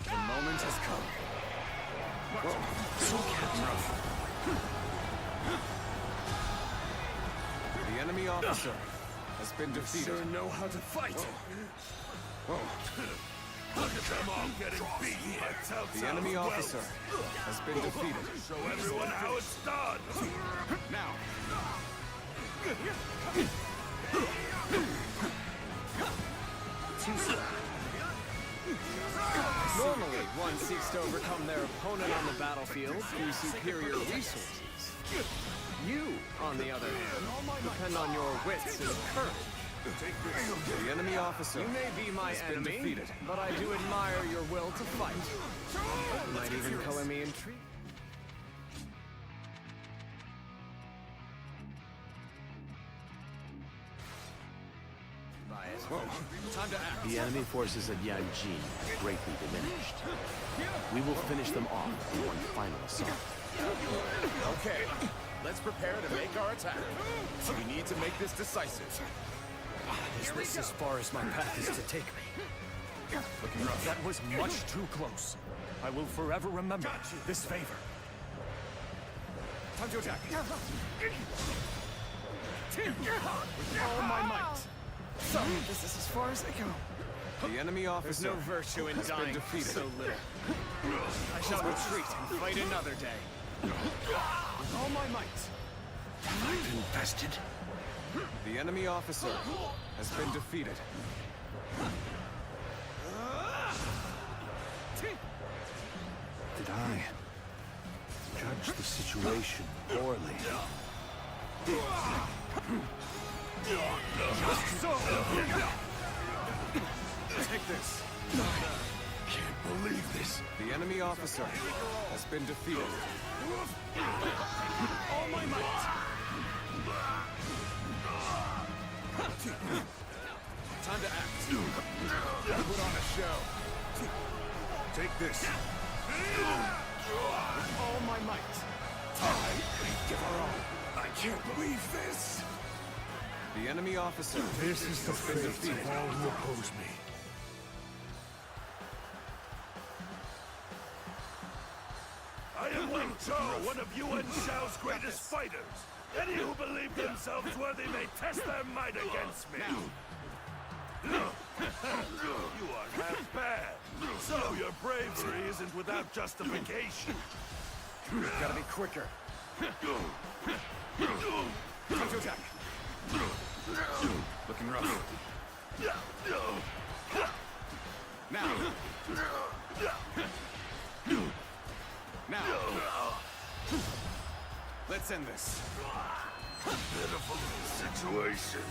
The moment has come. So The enemy officer has been defeated. Sure know how to fight. Look at them all getting beaten by Cao The Cao enemy as well. officer has been defeated. Show everyone how it's done. Now. Normally, one seeks to overcome their opponent on the battlefield through superior resources. You, on the other hand, depend on your wits and courage. The enemy officer You may be my has been enemy, defeated. but I do admire your will to fight. You might even color me intrigued. Time to act. The enemy forces at Yanjin have greatly diminished. We will finish them off in one final assault. Okay, let's prepare to make our attack. We need to make this decisive. Is this as far as my path is to take me? That was much too close. I will forever remember this favor. Time to attack. With all my might. So, this is as far as I go. The enemy officer There's no virtue in has been dying defeated. so little. I shall retreat and fight another day. With all my might. I've invested. The enemy officer has been defeated. Did I judge the situation poorly? Take this. Can't believe this. The enemy officer has been defeated. All my might. Time to act. Put on a show. Take this. With all my might. Give her all. I can't believe this. The enemy officer This is the has been fate defeated. of all who oppose me. I am Wen Chou, one of Yuan Shao's greatest fighters. Any who believe themselves worthy may test their might against me. You are half bad, so your bravery isn't without justification. Gotta be quicker. Time to attack. Looking rough. Now. Now. Let's end this. Pitiful situation.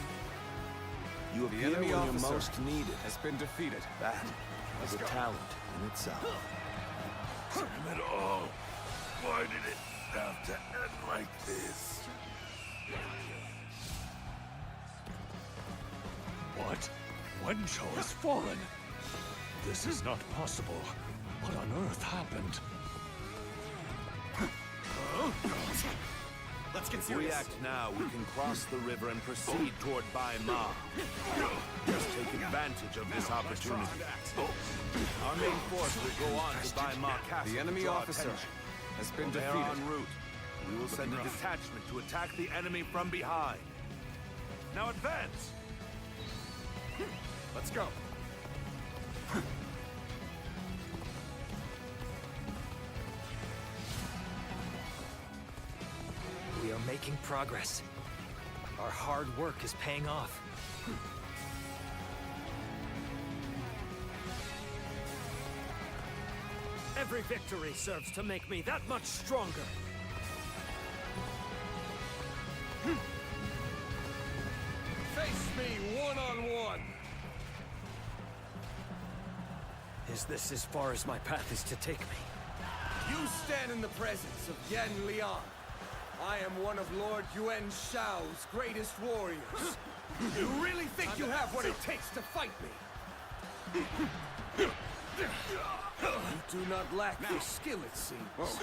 You The appear enemy when you're officer most needed. has been defeated. That is a talent in itself. Damn it all. Why did it have to end like this? What? Wenchou has fallen. This is not possible. What on earth happened? Let's get serious. If we act now, we can cross the river and proceed toward Bai Ma. Just take advantage of this opportunity. Our main force will go on to Bai Ma Castle. The enemy to draw officer attention. has been They're defeated. en route. We will send a detachment to attack the enemy from behind. Now advance! Let's go. We are making progress. Our hard work is paying off. Every victory serves to make me that much stronger. Face me one-on-one. Is this as far as my path is to take me? You stand in the presence of Yan Liang. I am one of Lord Yuan Shao's greatest warriors. You really think you have what it takes to fight me? You do not lack the skill, it seems.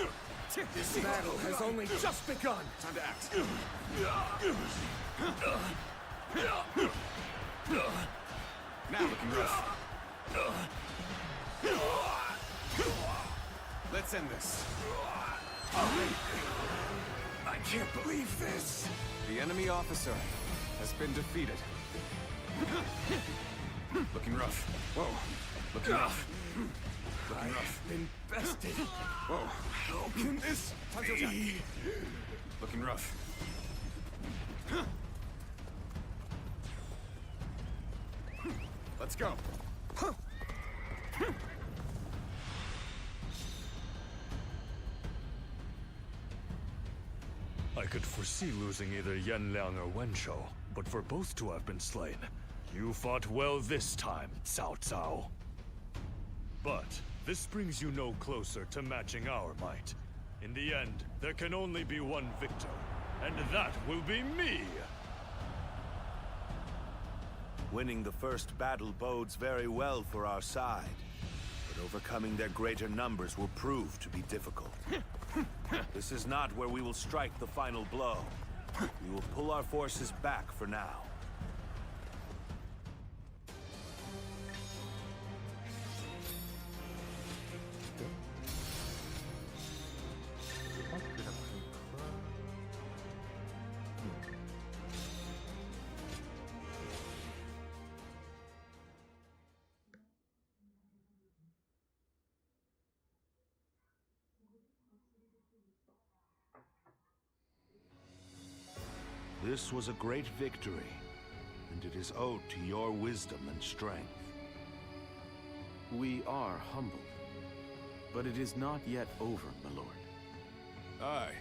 This battle has only just begun. Time to act. Now looking rough. Let's end this. I can't believe this. The enemy officer has been defeated. Looking rough. Whoa. Looking rough. Looking rough. Been bested. Whoa. How can this be? Looking rough. Let's go. I could foresee losing either Yanliang or Wenchou, but for both to have been slain, you fought well this time, Cao Cao. But this brings you no closer to matching our might. In the end, there can only be one victor, and that will be me! Winning the first battle bodes very well for our side, but overcoming their greater numbers will prove to be difficult. This is not where we will strike the final blow. We will pull our forces back for now. Je pense que la prochaine fois... This was a great victory, and it is owed to your wisdom and strength. We are humbled, but it is not yet over, my lord. Aye.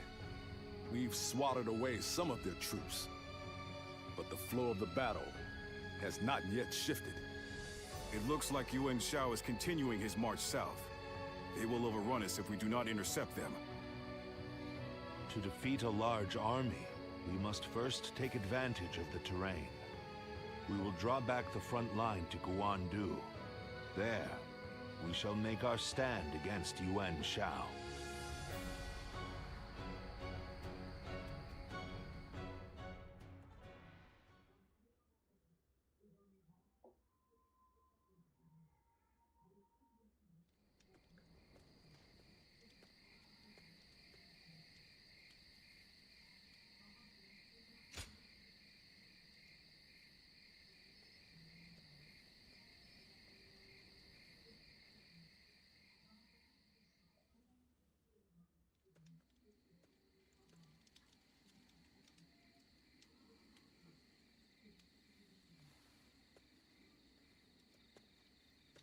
We've swatted away some of their troops. But the flow of the battle has not yet shifted. It looks like Yuan Shao is continuing his march south. They will overrun us if we do not intercept them. To defeat a large army, we must first take advantage of the terrain. We will draw back the front line to Guandu. There, we shall make our stand against Yuan Shao.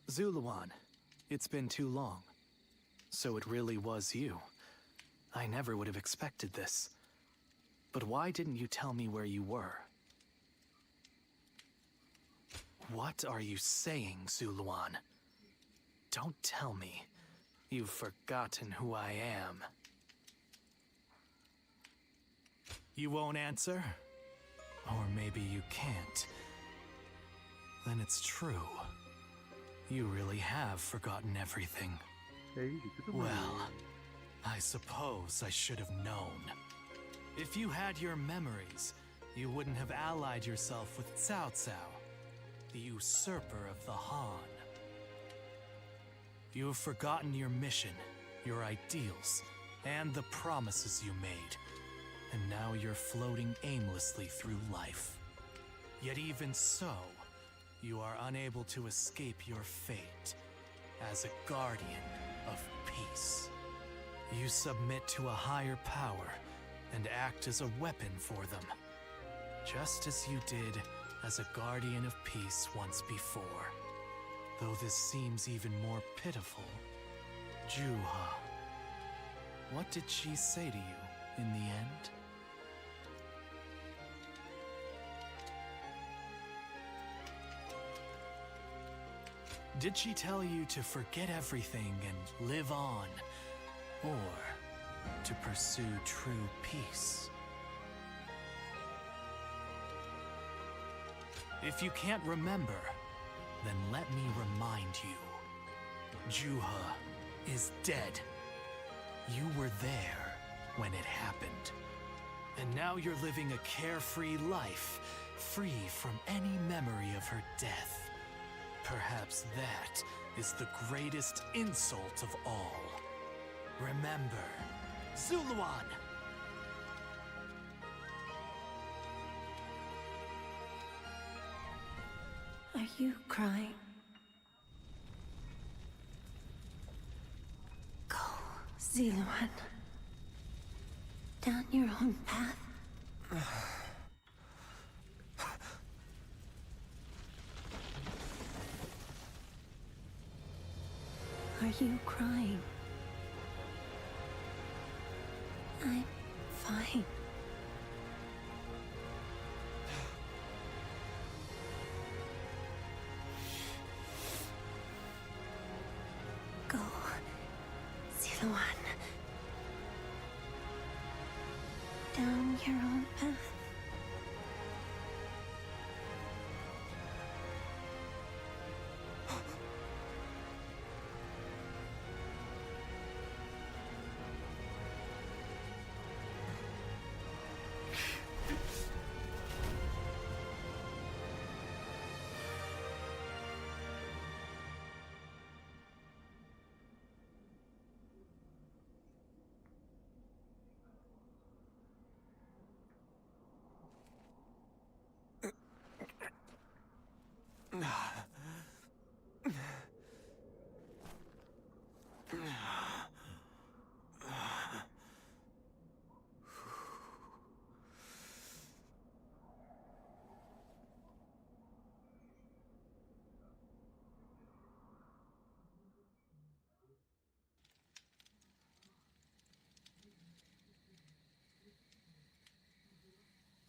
Zuluan, it's been too long. So it really was you. I never would have expected this. But why didn't you tell me where you were? What are you saying, Zuluan? Don't tell me you've forgotten who I am. You won't answer? Or maybe you can't. Then it's true. You really have forgotten everything. Well, I suppose I should have known. If you had your memories, you wouldn't have allied yourself with Cao Cao, the usurper of the Han. You have forgotten your mission, your ideals, and the promises you made. And now you're floating aimlessly through life. Yet even so, you are unable to escape your fate as a guardian of peace. You submit to a higher power and act as a weapon for them, just as you did as a guardian of peace once before. Though this seems even more pitiful, Juha, what did she say to you in the end? Did she tell you to forget everything and live on? Or to pursue true peace? If you can't remember, then let me remind you. Juha is dead. You were there when it happened. And now you're living a carefree life, free from any memory of her death. Perhaps that is the greatest insult of all. Remember, Zuluan! Are you crying? Go, Zuluan. Down your own path. Are you crying? I'm fine. Go, Zuluan. Down your own path.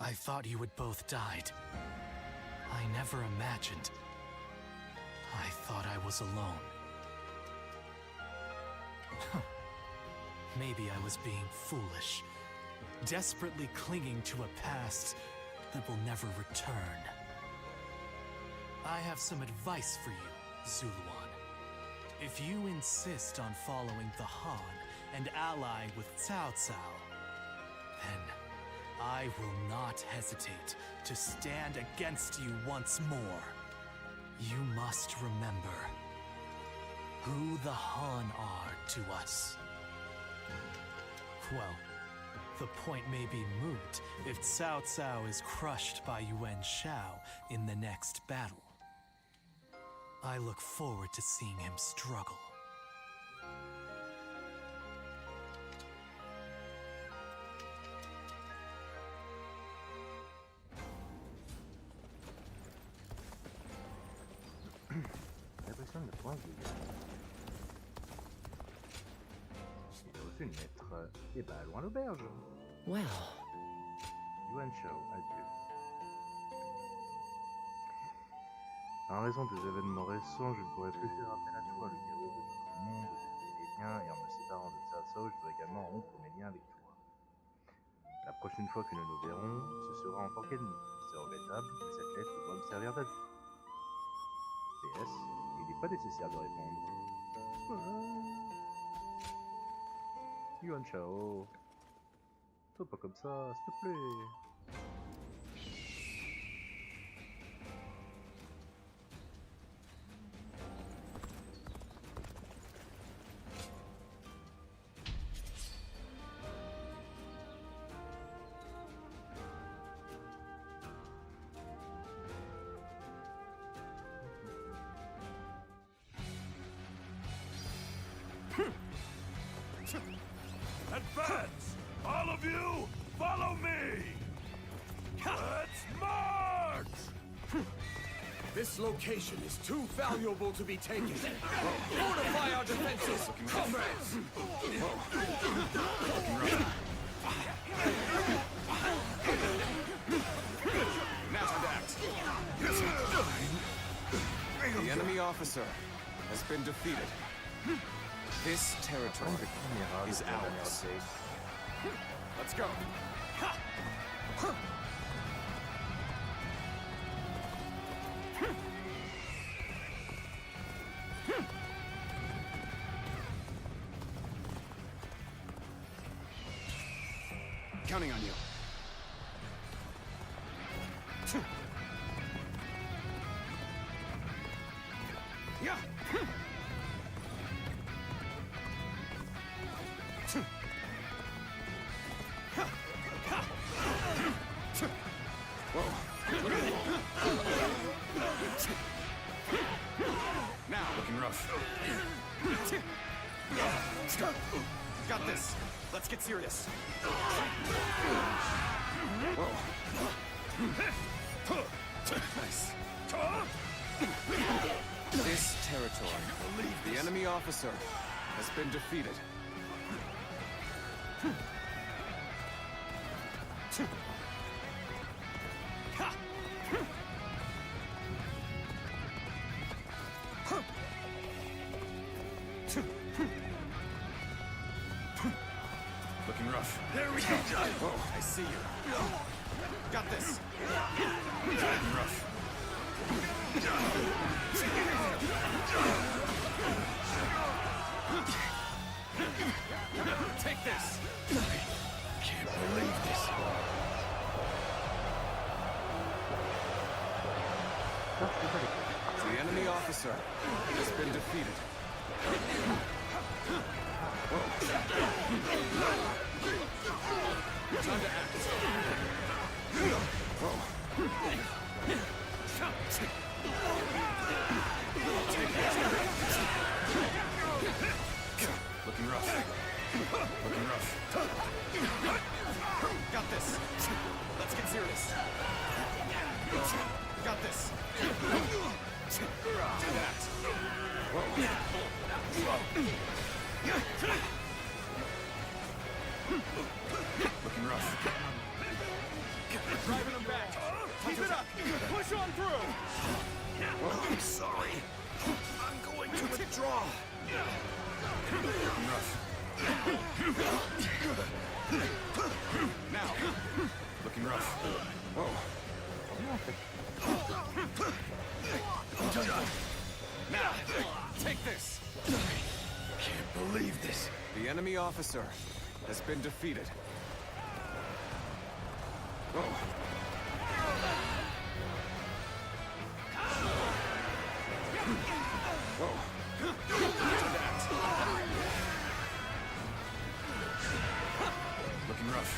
I thought you had both died. I never imagined. I thought I was alone. Maybe I was being foolish, desperately clinging to a past that will never return. I have some advice for you, Zuluan. If you insist on following the Han and allying with Cao Cao, then I will not hesitate to stand against you once more. You must remember who the Han are to us. Well, the point may be moot if Cao Cao is crushed by Yuan Shao in the next battle. I look forward to seeing him struggle. J'ai l'impression de un vieillard. Il a reçu une lettre. Et bah, loin l'auberge. Well. Yuan Shao, adieu. En raison des événements récents, je ne pourrai plus faire appel à toi, le héros de notre monde, et les liens, et en me séparant de Cao Cao, je dois également rompre mes liens avec toi. La prochaine fois que nous nous verrons, ce sera en tant qu'ennemi. C'est regrettable, mais cette lettre doit me servir d'avis. PS, il n'est pas nécessaire de répondre. Yuan Shao, sois pas comme ça, s'il te plaît. Advance! All of you, follow me! Let's march! This location is too valuable to be taken. Fortify our defenses, comrades! Now to act. The enemy officer has been defeated. This territory is ours. Let's go. Counting on you. Yeah. Now, looking rough. Got this. Let's get serious. Whoa. Nice. This territory, the enemy officer, has been defeated. Looking rough. There we go. Oh, I see you. Got this. Looking rough. Take this. I can't believe this. The enemy officer has been defeated. Time to act. Looking rough. Looking rough. Got this. Let's get serious. Got this. Time to act. Looking rough. Driving them back. Keep it up. Push on through. Oh, I'm sorry. I'm going to withdraw. Looking rough. Now. Looking rough. Whoa. Now. Take this. Can't believe this. The enemy officer has been defeated. Whoa. Whoa. Looking rough.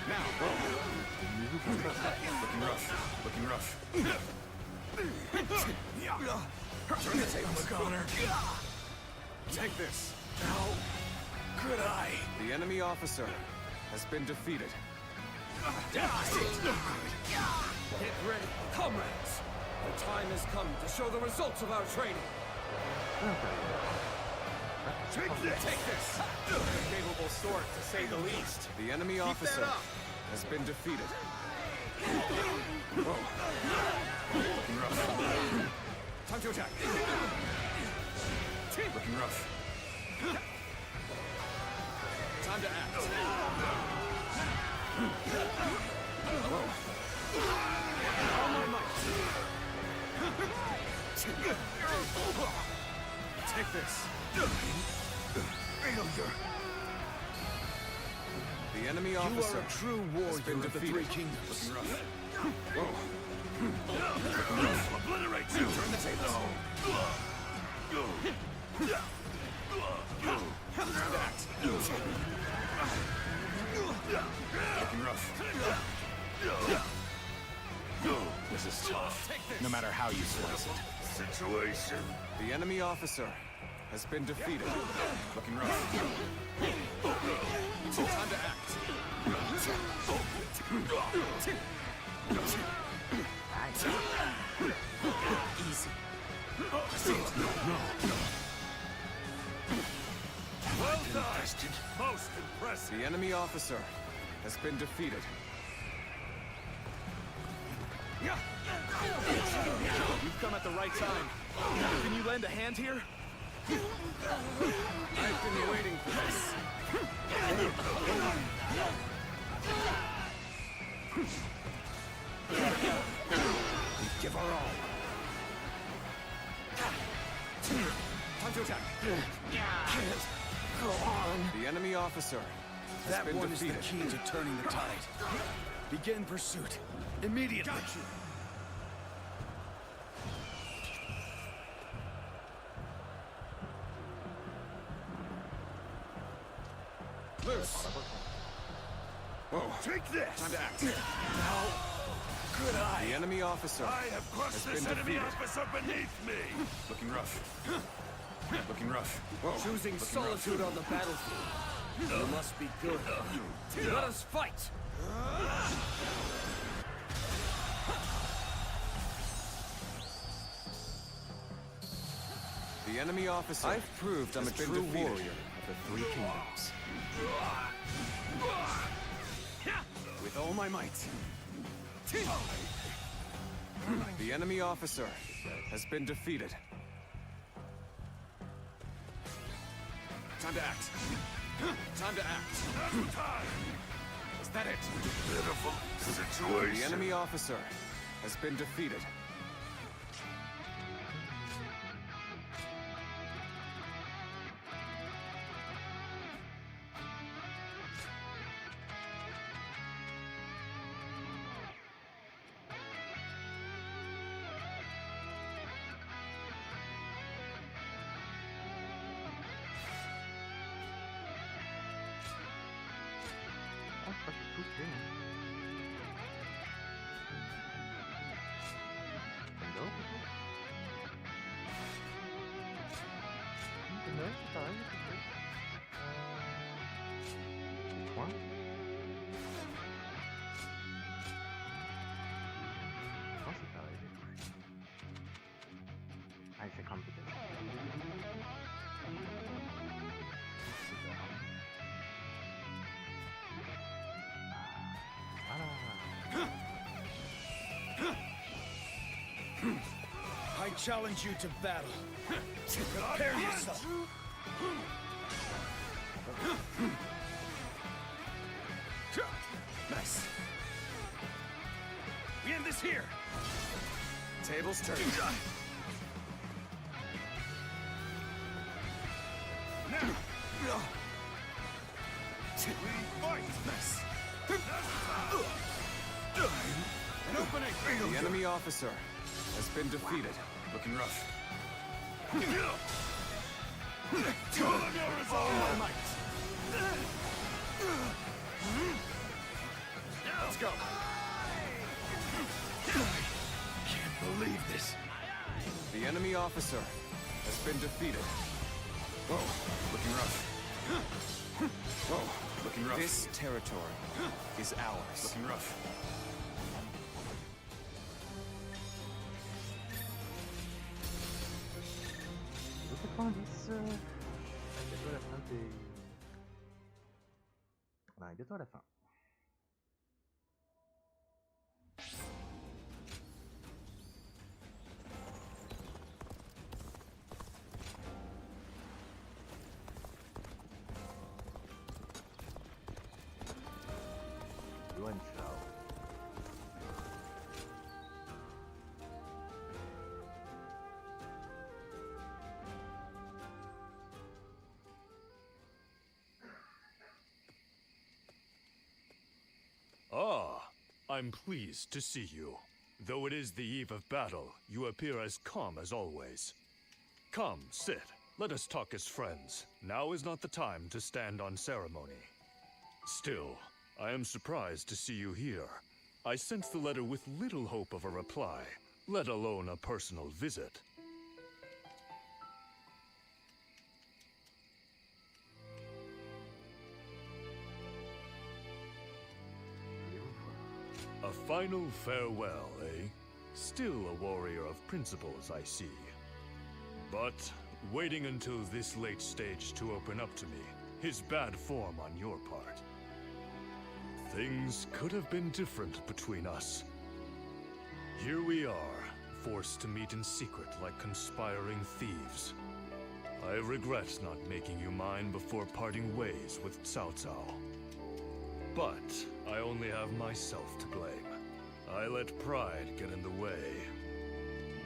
Now. Looking rough. Looking rough. Turn the tables, Connor. Take this. How could I? The enemy officer has been defeated. Get ready, comrades! The time has come to show the results of our training. Take this! Take this! A capable sword, to say the least. The enemy Keep officer that up. has been defeated. Whoa. Looking rough. Time to attack. Looking rough. Time to act. All my might. Take this. Failure. The enemy You officer are a true warrior has been of the defeated. Three Kingdoms. Obliterate you! Turn the tables. Time to act. Looking rough. This is tough. No matter how you slice it. Situation. The enemy officer has been defeated. Looking rough. Time to act. Easy. Well done. Most impressive. The enemy officer has been defeated. You've come at the right time. Can you lend a hand here? I've been waiting for this. We give our all. Time to attack. Go on. The enemy officer has That been one is the defeated. key to turning the tide. Begin pursuit. Immediately. Got you. Loose. Whoa. Take this! Time to act. Now, good eye. The enemy officer I have crushed has this been enemy defeated. officer beneath me! Looking rough. Looking rough. Choosing solitude on the battlefield. You must be good. Let us fight. The enemy officer I've proved I'm a has been true defeated. warrior of the Three Kingdoms. With all my might. The enemy officer has been defeated. Time to act. Time to act. Is that it? Pitiful situation. The enemy officer has been defeated. Oh, je crois que j'ai tout fait, moi. Hello? Ouais, c'est pareil, c'est tout. Point. Non, c'est pareil, j'ai tout fait. Ah, il fait crampe peut-être. I challenge you to battle. Prepare yourself. Nice. We end this here. Tables turned. Now. Fight! Nice. An opening. The enemy officer has been defeated. Looking rough. All my might. Let's go. Can't believe this. The enemy officer has been defeated. Whoa. Looking rough. Whoa. Looking rough. This territory is ours. Looking rough. 90. Bientôt à la fin des... On arrive bientôt à la fin. Yuan Shao. Ah, I'm pleased to see you. Though it is the eve of battle, you appear as calm as always. Come, sit. Let us talk as friends. Now is not the time to stand on ceremony. Still, I am surprised to see you here. I sent the letter with little hope of a reply, let alone a personal visit. A final farewell, eh? Still a warrior of principles, I see. But waiting until this late stage to open up to me is bad form on your part. Things could have been different between us. Here we are, forced to meet in secret like conspiring thieves. I regret not making you mine before parting ways with Cao Cao. But I only have myself to blame. I let pride get in the way.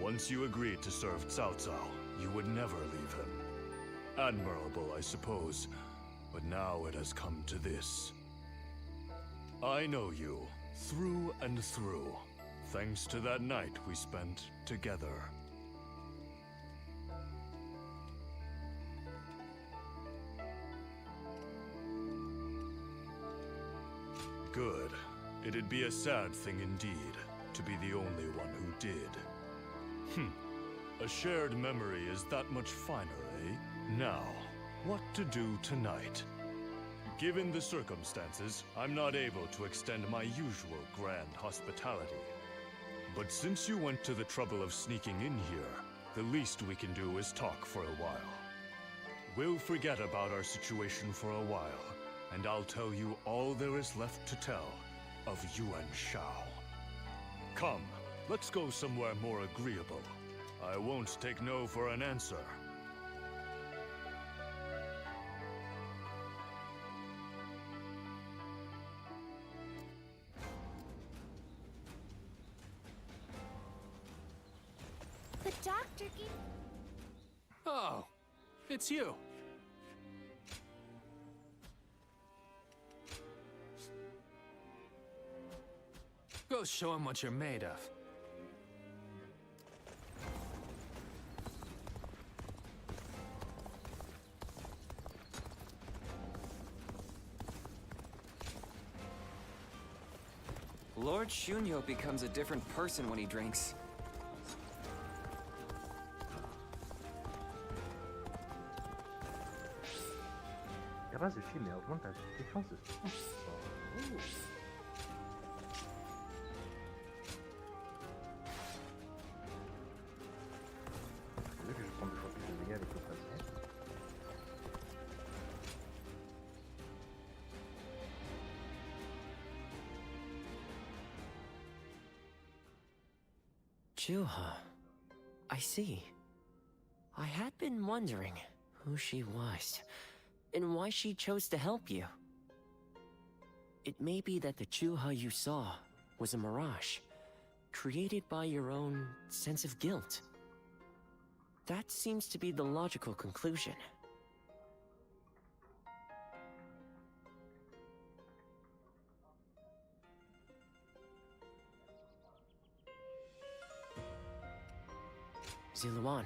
Once you agreed to serve Cao Cao, you would never leave him. Admirable, I suppose, but now it has come to this. I know you, through and through, thanks to that night we spent together. Good. It'd be a sad thing indeed, to be the only one who did. A shared memory is that much finer, eh? Now, what to do tonight? Given the circumstances, I'm not able to extend my usual grand hospitality. But since you went to the trouble of sneaking in here, the least we can do is talk for a while. We'll forget about our situation for a while, and I'll tell you all there is left to tell of Yuan Shao. Come, let's go somewhere more agreeable. I won't take no for an answer. The doctor gave... Oh, it's you. Go show him what you're made of. Lord Shunyo becomes a different person when he drinks. La race de film augmente la défense de son. C'est vrai que je prends 2 fois plus de dégâts avec le patient. Juha. I see. I had been wondering who she was, and why she chose to help you. It may be that the Juha you saw was a mirage, created by your own sense of guilt. That seems to be the logical conclusion. Ziluan,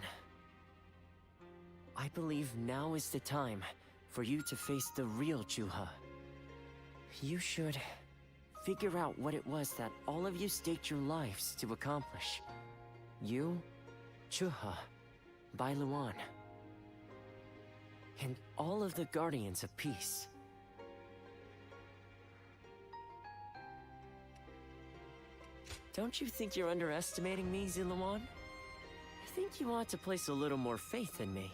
I believe now is the time for you to face the real Juha. You should figure out what it was that all of you staked your lives to accomplish. You, Juha, Bailuan, and all of the Guardians of Peace. Don't you think you're underestimating me, Ziluan? I think you ought to place a little more faith in me.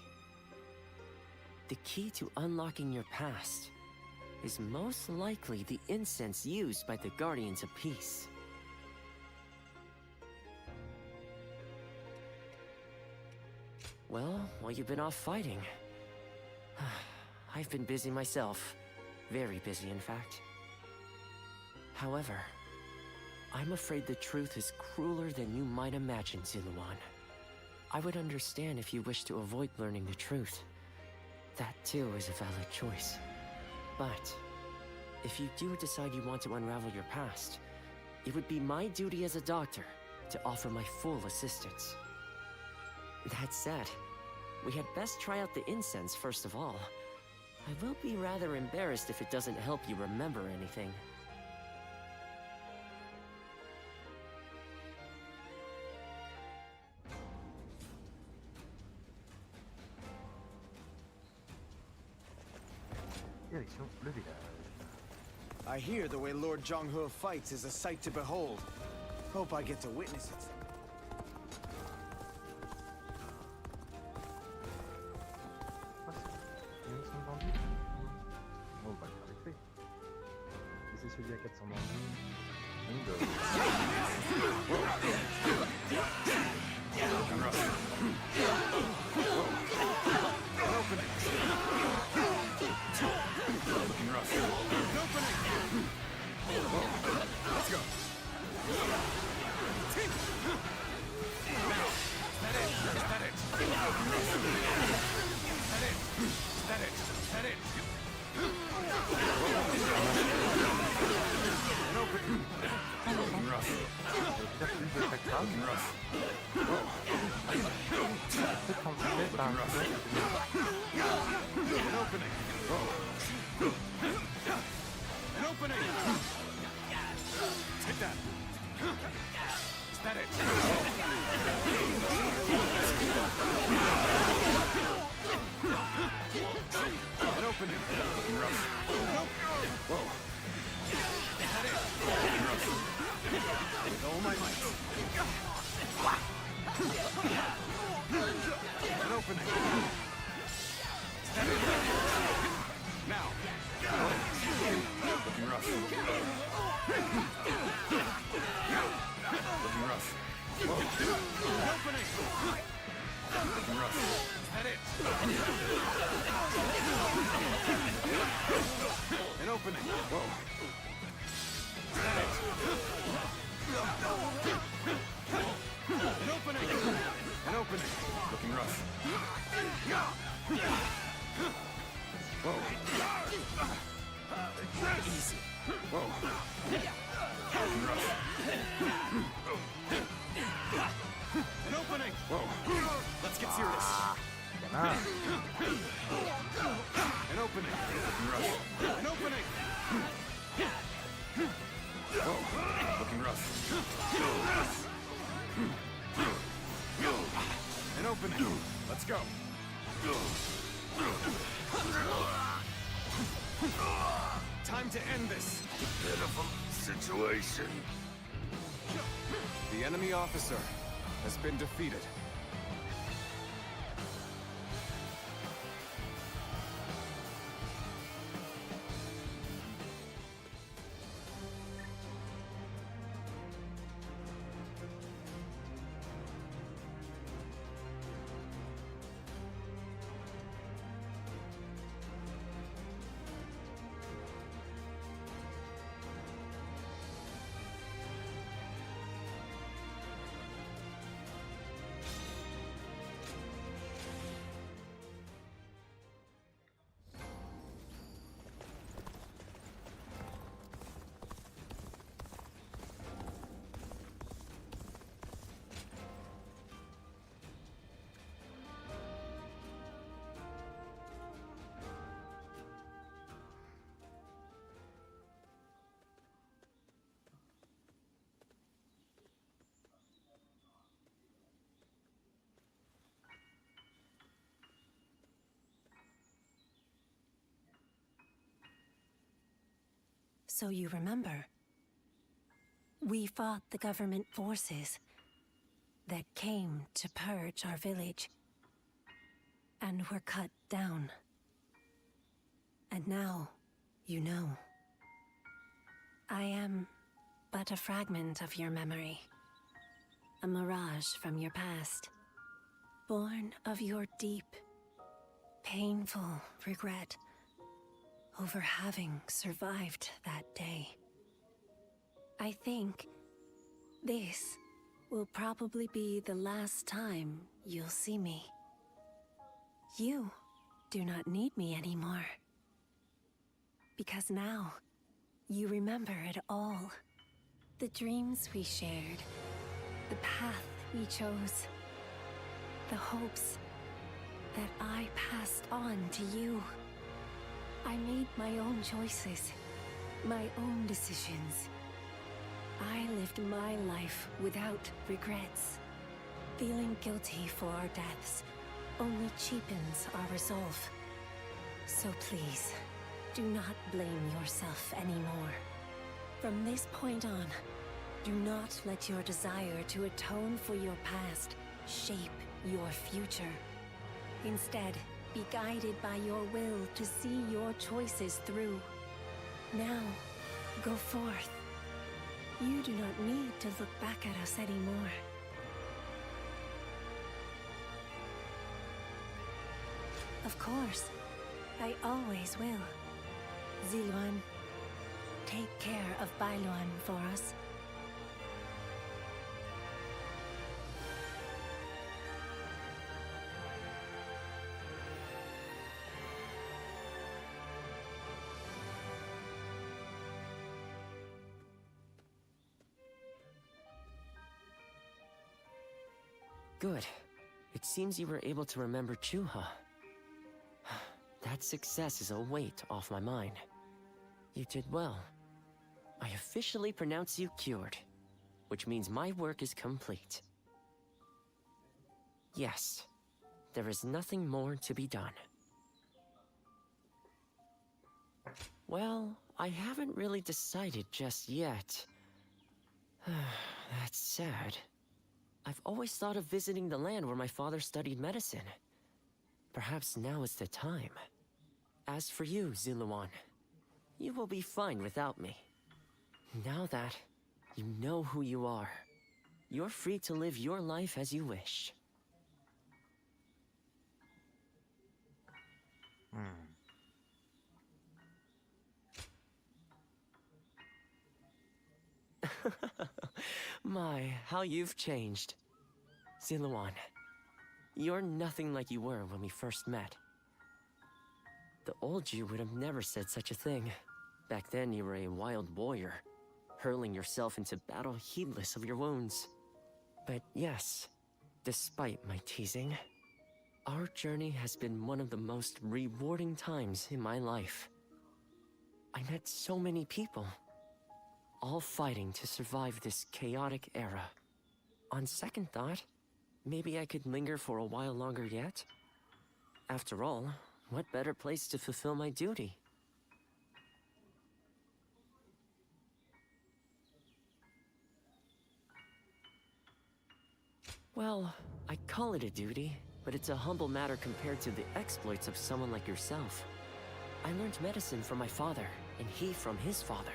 the key to unlocking your past is most likely the incense used by the Guardians of Peace. Well, while you've been off fighting, I've been busy myself. Very busy, in fact. However, I'm afraid the truth is crueler than you might imagine, Zuluan. I would understand if you wish to avoid learning the truth. That too is a valid choice. But if you do decide you want to unravel your past, it would be my duty as a doctor to offer my full assistance. That said, we had best try out the incense first of all. I will be rather embarrassed if it doesn't help you remember anything. Direction le village. I hear the way Lord Zhonghe fights is a sight to behold. Hope I get to witness it. On va le faire vite fait. Si c'est celui à 400 bandits, Let's go. An opening! Take that! Is that it? An opening! Looking rough. Nope. Whoa. Is that it? Looking rough. With all my might. An opening! Is that it? Now! Looking rough. Looking rough. Whoa. An opening! Looking rough. Is that it? An opening! Whoa. Is that it? An opening! An opening! Looking rough. Whoa. Easy. Whoa. Looking rough. An opening! Whoa. Let's get serious. An opening. Looking rough. An opening! Whoa. Looking rough. An opening. Let's go. Time to end this pitiful situation. The enemy officer has been defeated. So you remember, we fought the government forces that came to purge our village, and were cut down And now, you know. I am but a fragment of your memory. A mirage from your past. Born of your deep, painful regret over having survived that day. I think this will probably be the last time you'll see me. You do not need me anymore. Because now, you remember it all. The dreams we shared, the path we chose, the hopes that I passed on to you. I made my own choices, my own decisions. I lived my life without regrets. Feeling guilty for our deaths only cheapens our resolve. So please, do not blame yourself anymore. From this point on, do not let your desire to atone for your past shape your future. Instead, be guided by your will to see your choices through. Now, go forth. You do not need to look back at us anymore. Of course, I always will. Ziluan, take care of Bailuan for us. Good. It seems you were able to remember Chuha. That success is a weight off my mind. You did well. I officially pronounce you cured, which means my work is complete. Yes, there is nothing more to be done. Well, I haven't really decided just yet. That's sad. I've always thought of visiting the land where my father studied medicine. Perhaps now is the time. As for you, Ziluan, you will be fine without me. Now that you know who you are, you're free to live your life as you wish. My, how you've changed. Ziluan, you're nothing like you were when we first met. The old you would have never said such a thing. Back then you were a wild warrior, hurling yourself into battle heedless of your wounds. But yes, despite my teasing, our journey has been one of the most rewarding times in my life. I met so many people, all fighting to survive this chaotic era. On second thought, maybe I could linger for a while longer yet. After all, what better place to fulfill my duty? Well, I call it a duty, but it's a humble matter compared to the exploits of someone like yourself. I learned medicine from my father, and he from his father.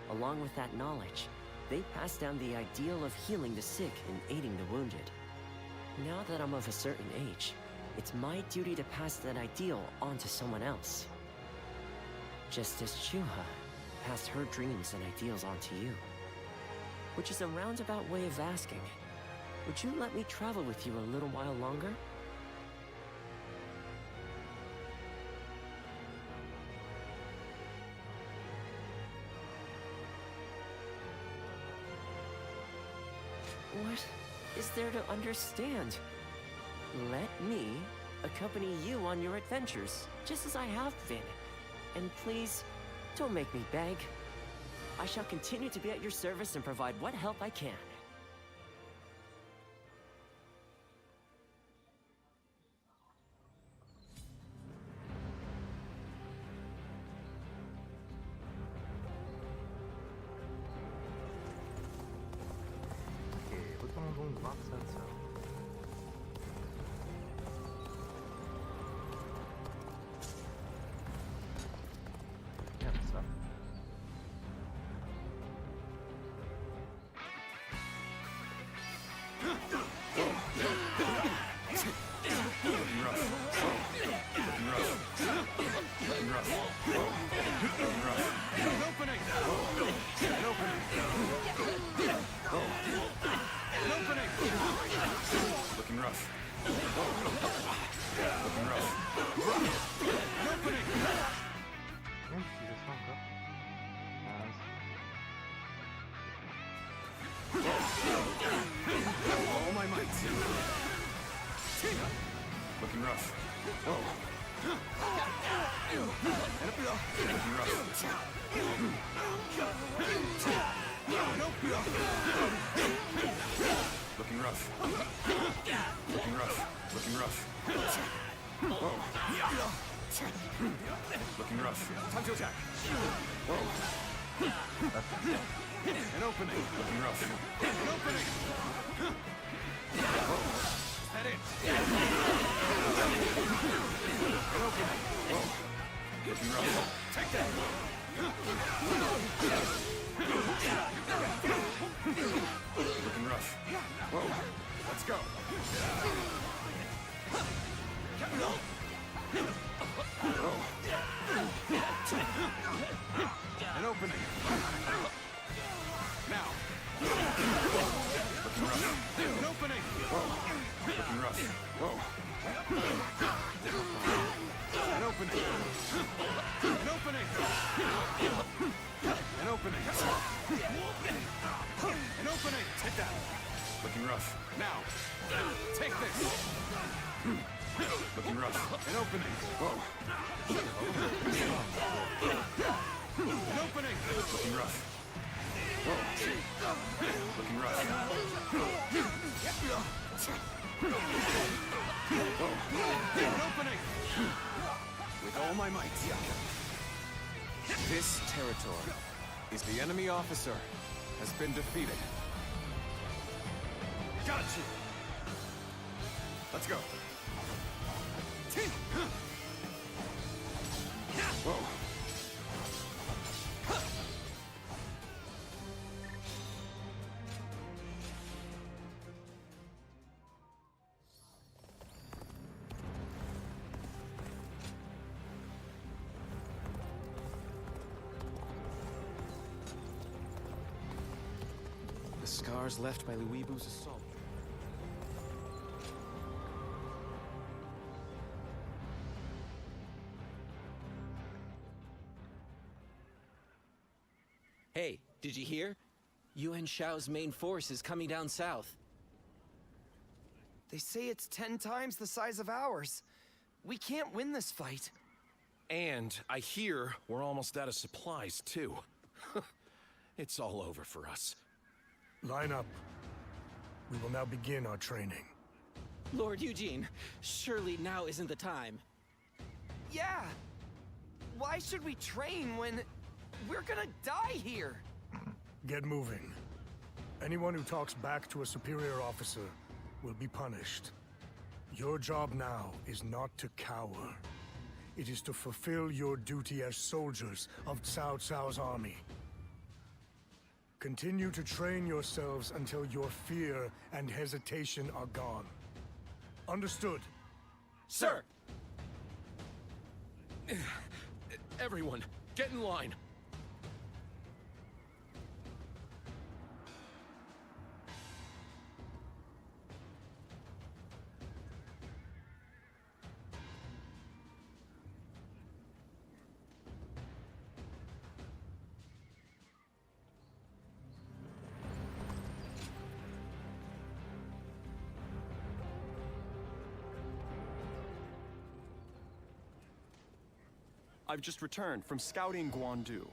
Along with that knowledge, they passed down the ideal of healing the sick and aiding the wounded. Now that I'm of a certain age, it's my duty to pass that ideal on to someone else. Just as Chuha passed her dreams and ideals on to you. Which is a roundabout way of asking, would you let me travel with you a little while longer? What is there to understand? Let me accompany you on your adventures, just as I have been. And please, don't make me beg. I shall continue to be at your service and provide what help I can. Ok, retournons donc voir ça. rough. Whoa. Looking rough. Looking rough. Looking rough. Looking rough. Whoa. Looking rough. Time to attack. Whoa. An opening. Looking rough. An opening. Whoa. Is that it? An opening. Whoa. Looking rough. Take that. Looking rough. Whoa. Let's go. Whoa. An opening. Now. Looking rough. An opening. Whoa. Looking rough. Whoa. An opening. An opening. An opening. An opening. Take that. Looking rough. Now. Take this. Looking rough. An opening. Whoa. An opening. Looking rough. Whoa. Looking rough. Whoa. An opening. With all my might. This territory is the enemy officer has been defeated. Got you. Let's go. Whoa. The scars left by Luibu's assault. Hey, did you hear? Yuan Shao's main force is coming down south. They say it's 10 times the size of ours. We can't win this fight. And I hear we're almost out of supplies, too. It's all over for us. Line up. We will now begin our training. Lord Eugene, surely now isn't the time. Yeah. Why should we train when we're gonna die here? Get moving. Anyone who talks back to a superior officer will be punished. Your job now is not to cower. It is to fulfill your duty as soldiers of Cao Cao's army. Continue to train yourselves until your fear and hesitation are gone. Understood? Sir! Everyone, get in line. I've just returned from scouting Guandu.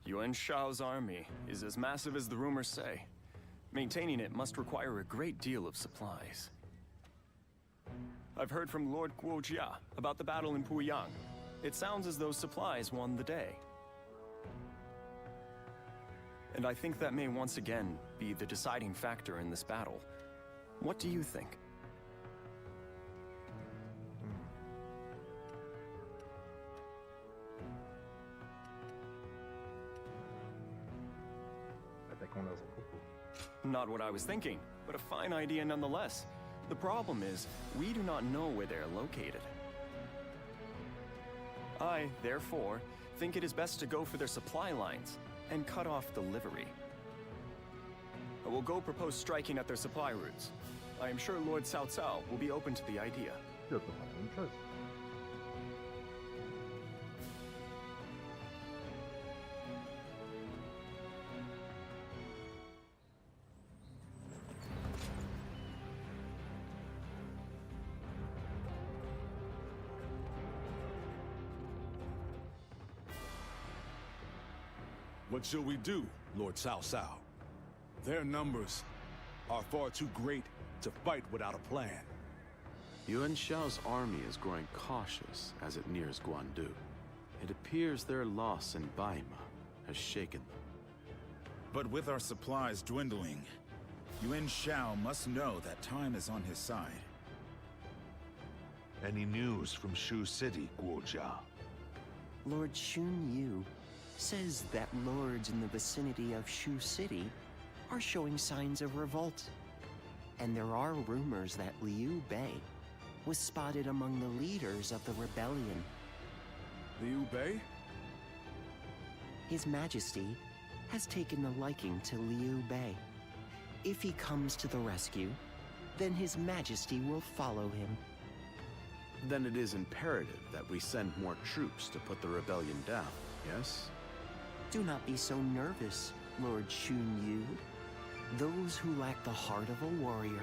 Yuan Shao's army is as massive as the rumors say. Maintaining it must require a great deal of supplies. I've heard from Lord Guojia about the battle in Puyang. It sounds as though supplies won the day. And I think that may once again be the deciding factor in this battle. What do you think? Not what I was thinking, but a fine idea nonetheless. The problem is, we do not know where they are located. I, therefore, think it is best to go for their supply lines and cut off the livery. I will go propose striking at their supply routes. I am sure Lord Cao Cao will be open to the idea. What shall we do, Lord Cao Cao? Their numbers are far too great to fight without a plan. Yuan Shao's army is growing cautious as it nears Guandu. It appears their loss in Baima has shaken them. But with our supplies dwindling, Yuan Shao must know that time is on his side. Any news from Shu City, Guojia? Lord Xun Yu says that lords in the vicinity of Shu City are showing signs of revolt. And there are rumors that Liu Bei was spotted among the leaders of the rebellion. Liu Bei? His Majesty has taken a liking to Liu Bei. If he comes to the rescue, then His Majesty will follow him. Then it is imperative that we send more troops to put the rebellion down, yes? Do not be so nervous, Lord Xun Yu. Those who lack the heart of a warrior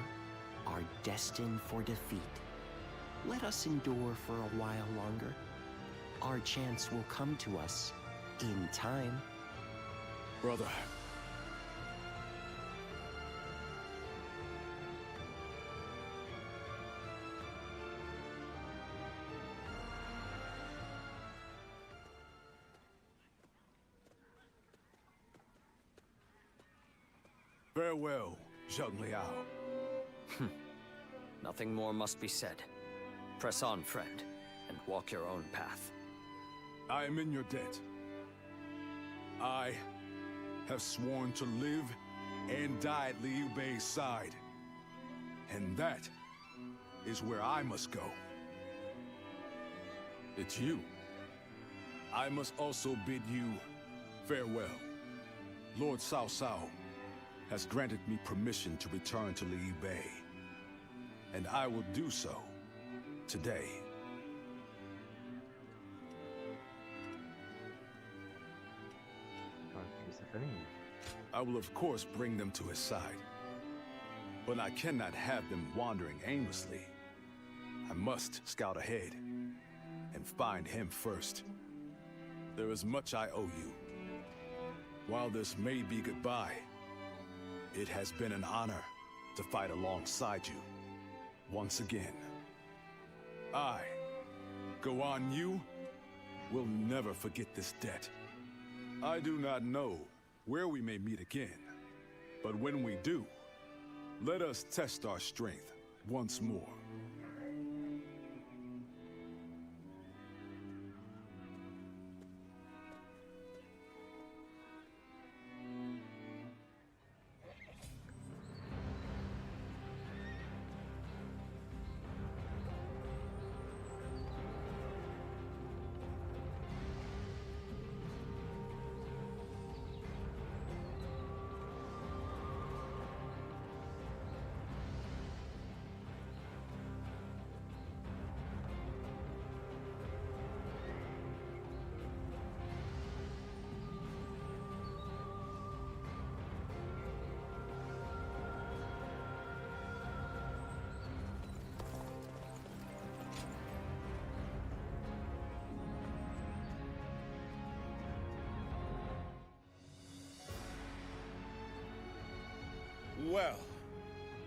are destined for defeat. Let us endure for a while longer. Our chance will come to us in time. Brother. Farewell, Zheng Liao. Nothing more must be said. Press on, friend, and walk your own path. I am in your debt. I have sworn to live and die at Liu Bei's side. And that is where I must go. It's you. I must also bid you farewell. Lord Cao Cao has granted me permission to return to Liu Bei. And I will do so today. I will of course bring them to his side. But I cannot have them wandering aimlessly. I must scout ahead and find him first. There is much I owe you. While this may be goodbye, it has been an honor to fight alongside you once again. I, Guan Yu, will never forget this debt. I do not know where we may meet again, but when we do, let us test our strength once more. Well,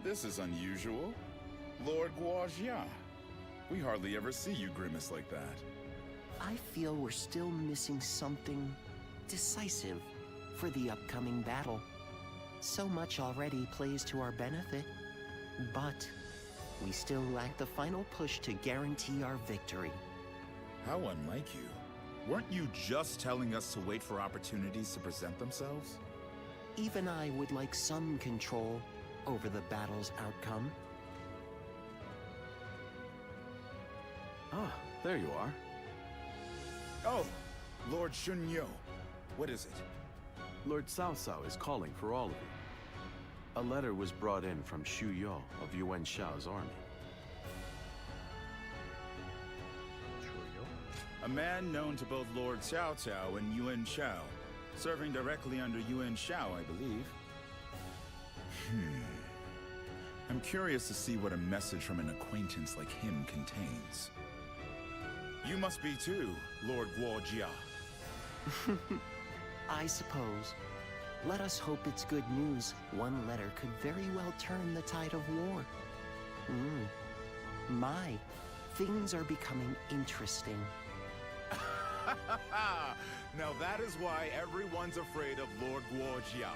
this is unusual. Lord Guojia. We hardly ever see you grimace like that. I feel we're still missing something decisive for the upcoming battle. So much already plays to our benefit, but we still lack the final push to guarantee our victory. How unlike you. Weren't you just telling us to wait for opportunities to present themselves? Even I would like some control over the battle's outcome. Ah, there you are. Oh, Lord Shunyo. What is it? Lord Cao Cao is calling for all of you. A letter was brought in from Xu Yo of Yuan Shao's army. A man known to both Lord Cao Cao and Yuan Shao, serving directly under Yuan Shao, I believe. I'm curious to see what a message from an acquaintance like him contains. You must be too, Lord Guojia. I suppose. Let us hope it's good news. One letter could very well turn the tide of war. My, things are becoming interesting. Now that is why everyone's afraid of Lord Guojia.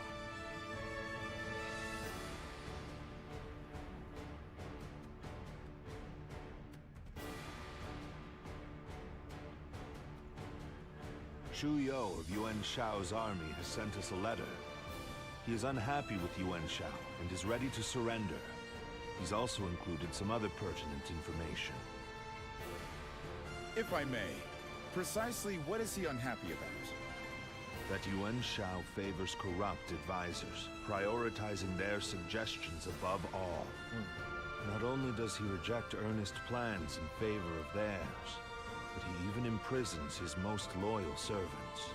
Shu Yo of Yuan Shao's army has sent us a letter. He is unhappy with Yuan Shao and is ready to surrender. He's also included some other pertinent information. If I may, precisely what is he unhappy about? That Yuan Shao favors corrupt advisors, prioritizing their suggestions above all. Not only does he reject earnest plans in favor of theirs, but he even imprisons his most loyal servants.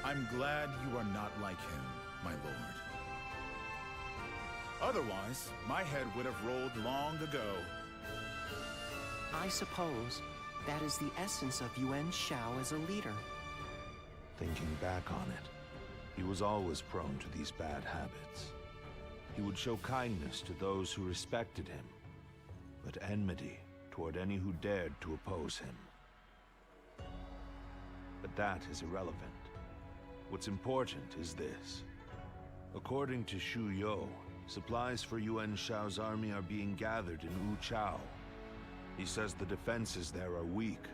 I'm glad you are not like him, my lord. Otherwise, my head would have rolled long ago. I suppose that is the essence of Yuan Shao as a leader. Thinking back on it, he was always prone to these bad habits. He would show kindness to those who respected him, but enmity toward any who dared to oppose him. But that is irrelevant. What's important is this. According to Shu Yo, supplies for Yuan Shao's army are being gathered in Wu Chao. He says the defenses there are weak,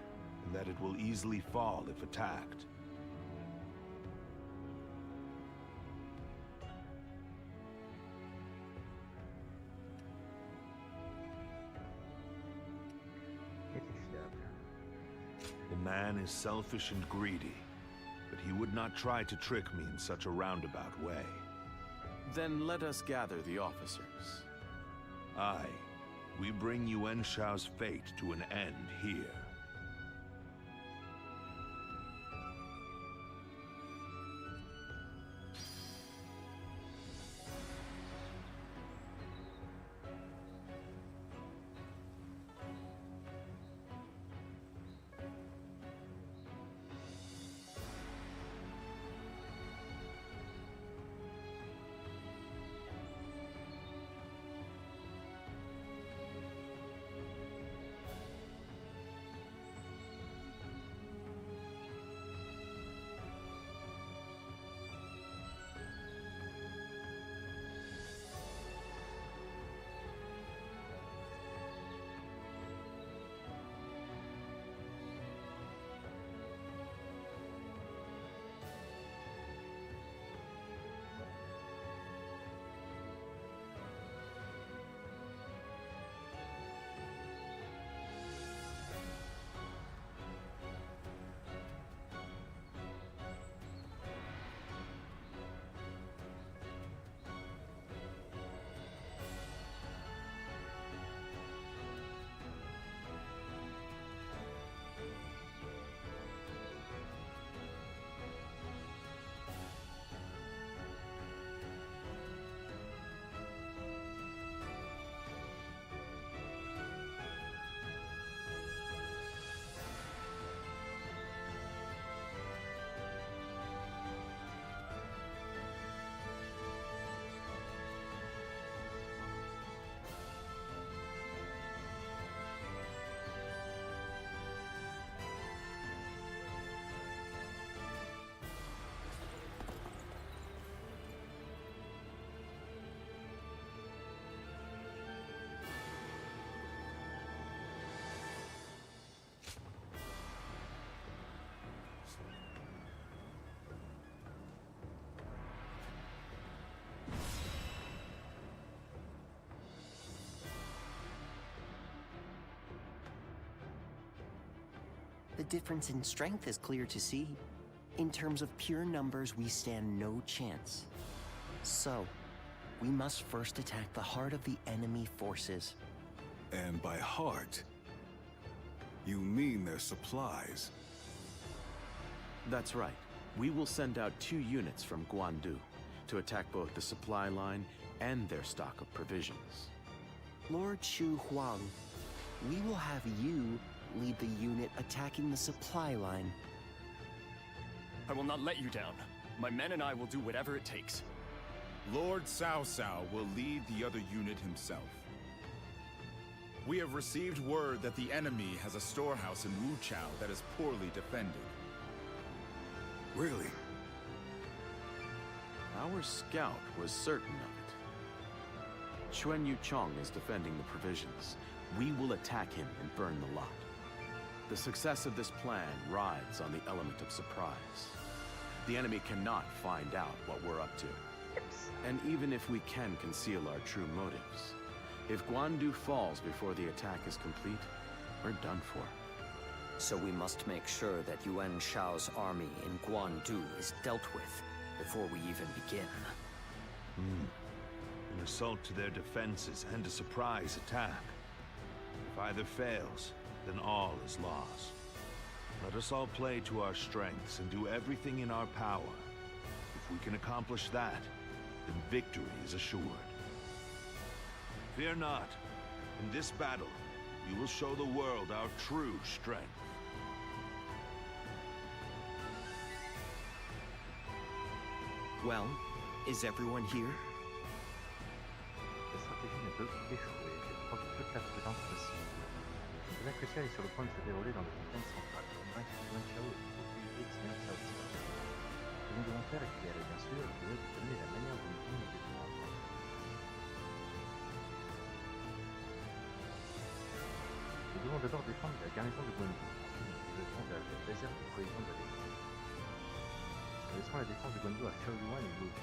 and that it will easily fall if attacked. The man is selfish and greedy, but he would not try to trick me in such a roundabout way. Then let us gather the officers. Aye, we bring Yuan Shao's fate to an end here. The difference in strength is clear to see. In terms of pure numbers, we stand no chance. So, we must first attack the heart of the enemy forces. And by heart, you mean their supplies? That's right. We will send out 2 units from Guandu to attack both the supply line and their stock of provisions. Lord Shu Huang, we will have you lead the unit attacking the supply line. I will not let you down. My men and I will do whatever it takes. Lord Cao Cao will lead the other unit himself. We have received word that the enemy has a storehouse in Wuchao that is poorly defended. Really? Our scout was certain of it. Xuan Yuchong is defending the provisions. We will attack him and burn the lot. The success of this plan rides on the element of surprise. The enemy cannot find out what we're up to. And even if we can conceal our true motives, if Guandu falls before the attack is complete, we're done for. So we must make sure that Yuan Shao's army in Guandu is dealt with before we even begin. An assault to their defenses and a surprise attack. If either fails, then all is lost. Let us all play to our strengths and do everything in our power. If we can accomplish that, then victory is assured. Fear not. In this battle, we will show the world our true strength. Well, is everyone here? La stratégie ne peut qu'échouer, j'ai preuve de toute la prudence possible. Le lac crucial est sur le point de se dérouler dans le montagne centrale, convaincre Yuan Shao et le propriété du Seigneur Cao Cao. Ce que nous devons faire est clair et bien sûr, il doit déterminer la manière dont nous devons nous défendre. Nous devons d'abord défendre la garnison de Guandu, ensuite nous dirigons vers la réserve de provisions de la défense. Nous laisserons la défense de Guandu à Xiao Yuan et Luo.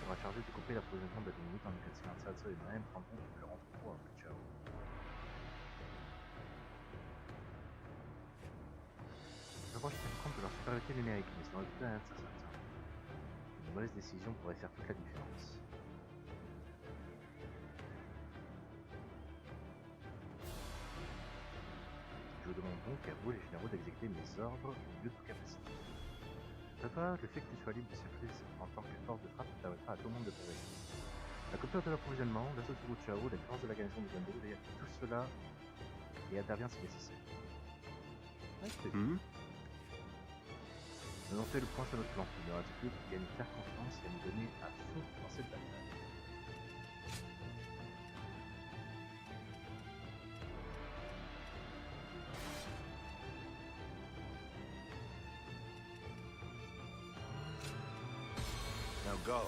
Sera chargé de couper l'approvisionnement de l'ennemi tandis que le Seigneur Cao Cao et moi-même prendrons leur entrepôt à Wuchao. Je crois que je tiens compte de leur supériorité numérique, mais c'est résultat incertain. Une mauvaise décision pourrait faire toute la différence. Je vous demande donc à vous, les généraux, d'exécuter mes ordres au mieux de vos capacités. Toutefois, le fait que tu sois libre de circuler en tant que force de frappe permettra à tout le monde de progresser. La coupure de l'approvisionnement, l'assaut sur Wuchao, la défense de la garnison de Guandu, d'ailleurs tout cela et intervient si nécessaire. Nous avons fait le point sur notre plan. Il ne reste plus qu'à nous faire confiance et à nous donner à fond dans cette bataille. Now go.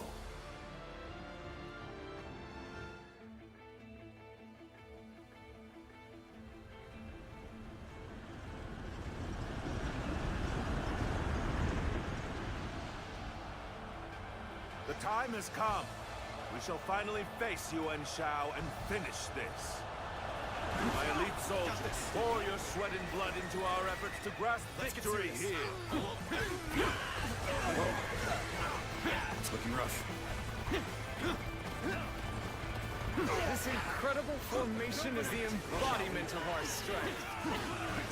The time has come. We shall finally face Yuan Shao and finish this. My elite soldiers, pour your sweat and blood into our efforts to grasp victory here. It's looking rough. This incredible formation is the embodiment of our strength.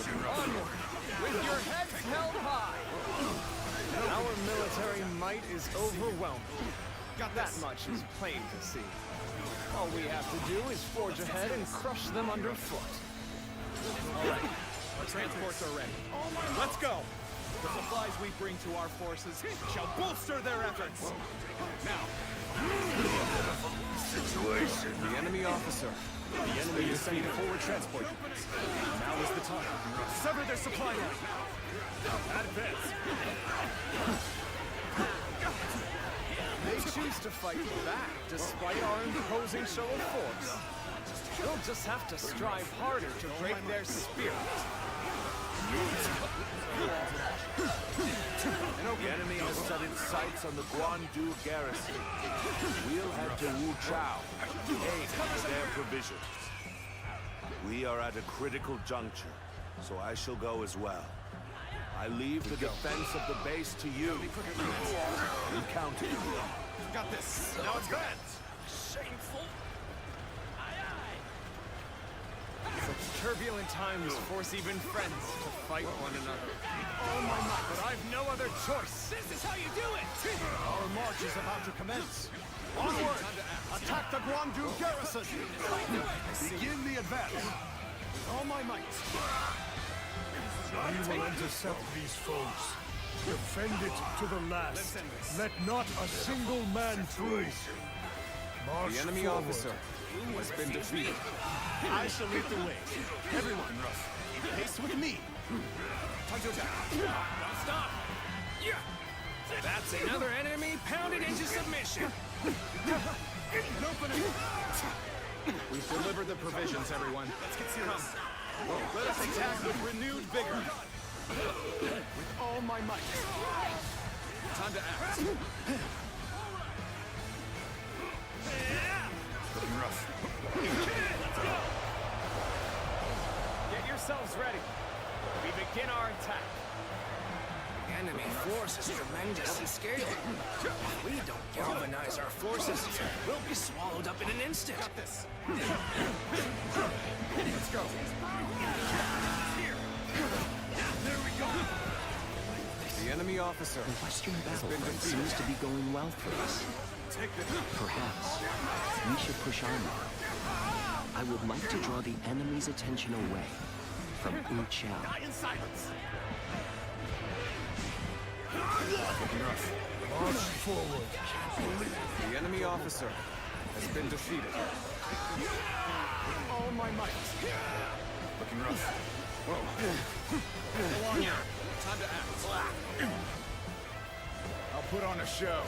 Onward, with your heads held high. Our military might is overwhelming. That much is plain to see. All we have to do is forge ahead and crush them underfoot. All right, our transports are ready. Let's go! The supplies we bring to our forces shall bolster their efforts. Now, Situation. The enemy officer. The enemy is sending forward transport. Now is the time. sever their supply line. Advance. They choose to fight back despite our imposing show of force. They'll just have to strive harder to break their spirit. The enemy has set its sights on the Guandu garrison. We'll head to Wuchao to aid for their provisions. We are at a critical juncture, so I shall go as well. I leave the defense of the base to you. You count it. Got this. Now advance. Shameful. Such Turbulent times force even friends to fight one another. Oh my might, but I've no other choice. This is how you do it! Our march is about to commence. Onward! Attack the Guandu garrison! Begin the advance! With all my might. We will intercept these foes. Defend it to the last. Let not a single man through. March The enemy forward. officer has been defeated. I shall lead the way. Everyone, keep pace with me. Time to attack. Don't stop. Yeah. That's another enemy pounded into submission. We've delivered the provisions, everyone. Let's get serious. Let us attack with renewed vigor. With all my might. Time to act. Looking rough. Let's go. Get yourselves ready. We begin our attack. The enemy force is tremendous in scale. If we don't galvanize our forces, we'll be swallowed up in an instant. Got this. Let's go. Here. There we go. The enemy officer The Western has been battlefront defeated. seems to be going well for us. Perhaps we should push on now. I would like to draw the enemy's attention away from Wu Chao. Die in silence. March forward. The enemy officer has been defeated. With all my might. Looking rough. Go on now. Time to act. I'll put on a show.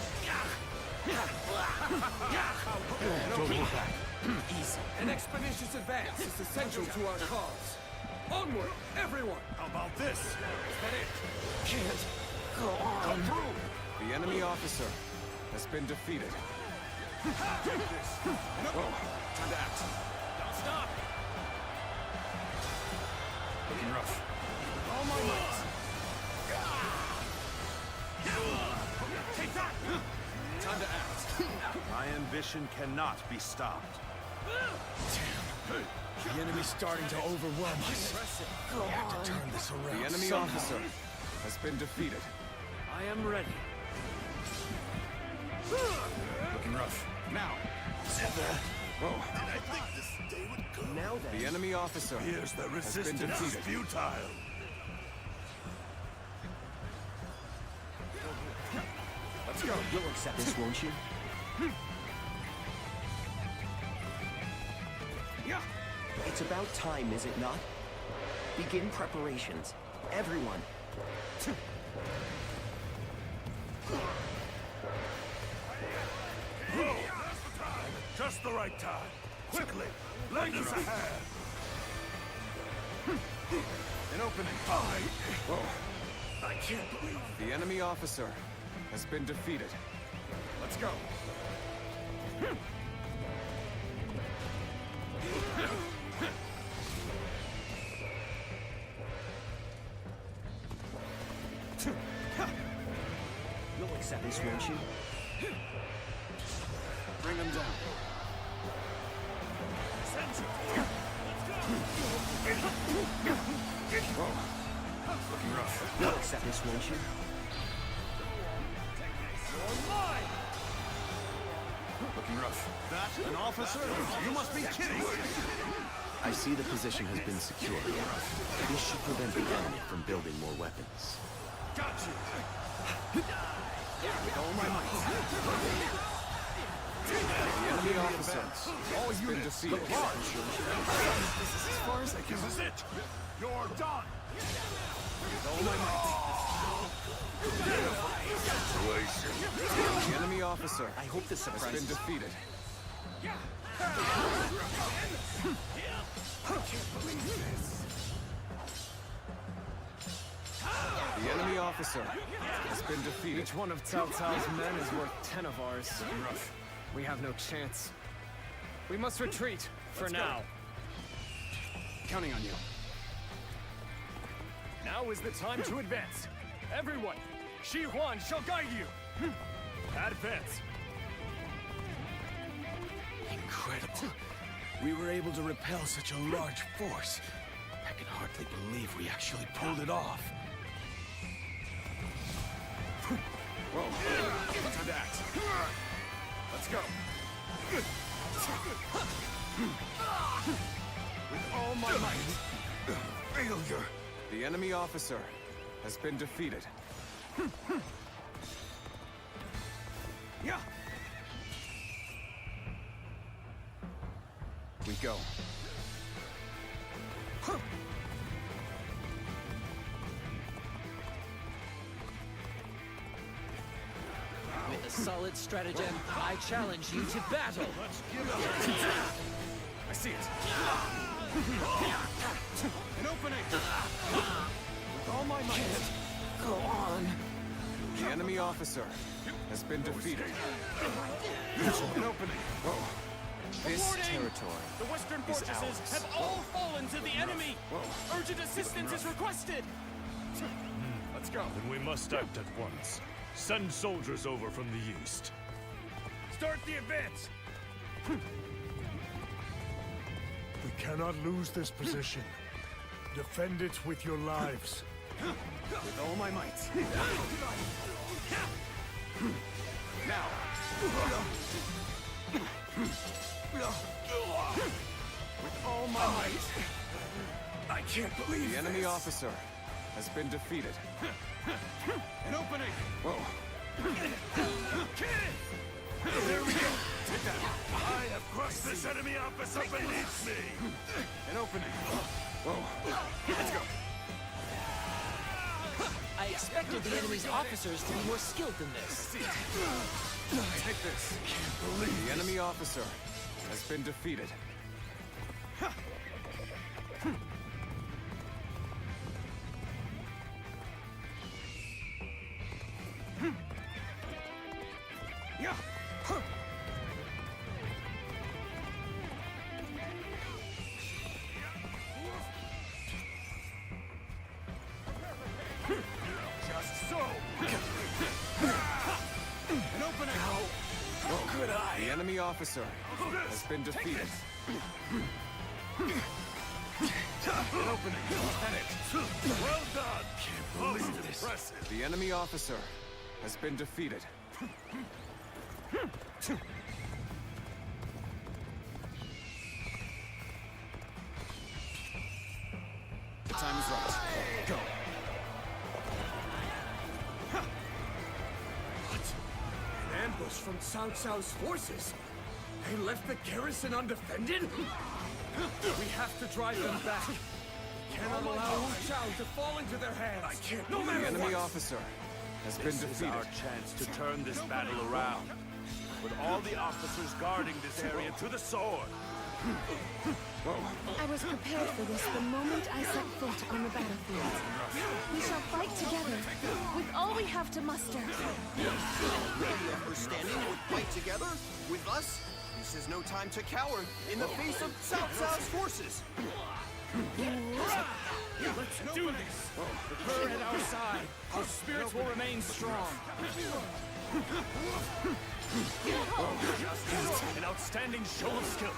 Don't hold back. Easy. An expeditious advance is essential to our cause. Onward, everyone! How about this? Is that it? Can't go on. Come through! The enemy officer has been defeated. Time to act. Don't stop. Looking rough. All my might. Take that. Time to act. My ambition cannot be stopped. The enemy's starting to overwhelm us. We have to turn this around. The enemy somehow. officer has been defeated. I am ready. Looking rough. Now. I think this day would come. Now then. The enemy officer Here's the has been resistance is defeated. futile. Let's go. You'll accept this, won't you? Yeah. It's about time, is it not? Begin preparations. Everyone. Just the right time. Quickly, lend us a hand. An opening. I can't believe. The enemy officer has been defeated. Let's go. You'll accept this, won't you? Bring him down. Looking rough. You'll accept this, won't you? Looking rough. That an officer? You must be kidding. I see the position has been secured. This should prevent the enemy from building more weapons. Got you. With all my might. The enemy officer All has been units, defeated. This is as far as I can. This is it. You're done. With all my might. The enemy officer I hope this has been surprises. defeated. The enemy officer has been defeated. Each one of Cao Cao's men is worth 10 of ours. Rough. We have no chance. We must retreat, for now. Counting on you. Now is the time to advance. Everyone, Shi Huan shall guide you. Advance. Incredible. We were able to repel such a large force. I can hardly believe we actually pulled it off. Whoa. Time to act. Let's go. With all my might. Failure. The enemy officer has been defeated. Yeah. We go. With a solid stratagem, I challenge you to battle. Let's give it. I see it. An opening. With all my might. Go on. The enemy officer has been defeated. An opening. Whoa. This Reporting! territory The western is fortresses ours. have all fallen to the enemy. Whoa. Urgent assistance is requested. Let's go. Then we must act at once. Send soldiers over from the east. Start the advance. We cannot lose this position. Defend it with your lives. With all my might. Now. With all my might. I can't believe The enemy this. officer has been defeated. An opening. Whoa. There we go. Take that. I have crushed this enemy officer beneath me! An opening. Whoa. Let's go. I expected the enemy's officers to be more skilled than this. Take this. The enemy officer has been defeated. Yeah. Just so. An opening. How could I? The enemy officer has been defeated. An opening. Lieutenant. Well done! Can't believe this. Impressive. The enemy officer has been defeated. The time is right. Go. An ambush from Cao Cao's forces. They left the garrison undefended? We have to drive them back. Cannot allow Wu Chao to fall into their hands. I can't. No matter The enemy what. officer has been This is defeated. our chance to turn this battle around. Put all the officers guarding this area to the sword. I was prepared for this the moment I set foot on the battlefield. We shall fight together, with all we have to muster. Ready of her standing would fight together with us? This is no time to cower in the face of Cao Cao's forces. Let's do this. With her at our side, our spirits will remain strong. An outstanding show of skill.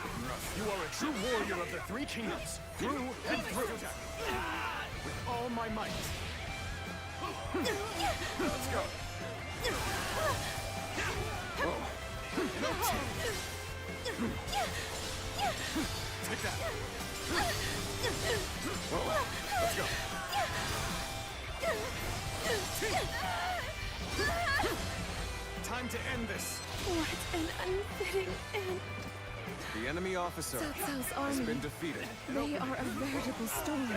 You are a true warrior of the Three Kingdoms, through and through. With all my might. Let's go. Take that. Let's go. Time to end this. What an unfitting end. The enemy officer Cao Cao's has army. been defeated. They are a veritable storm,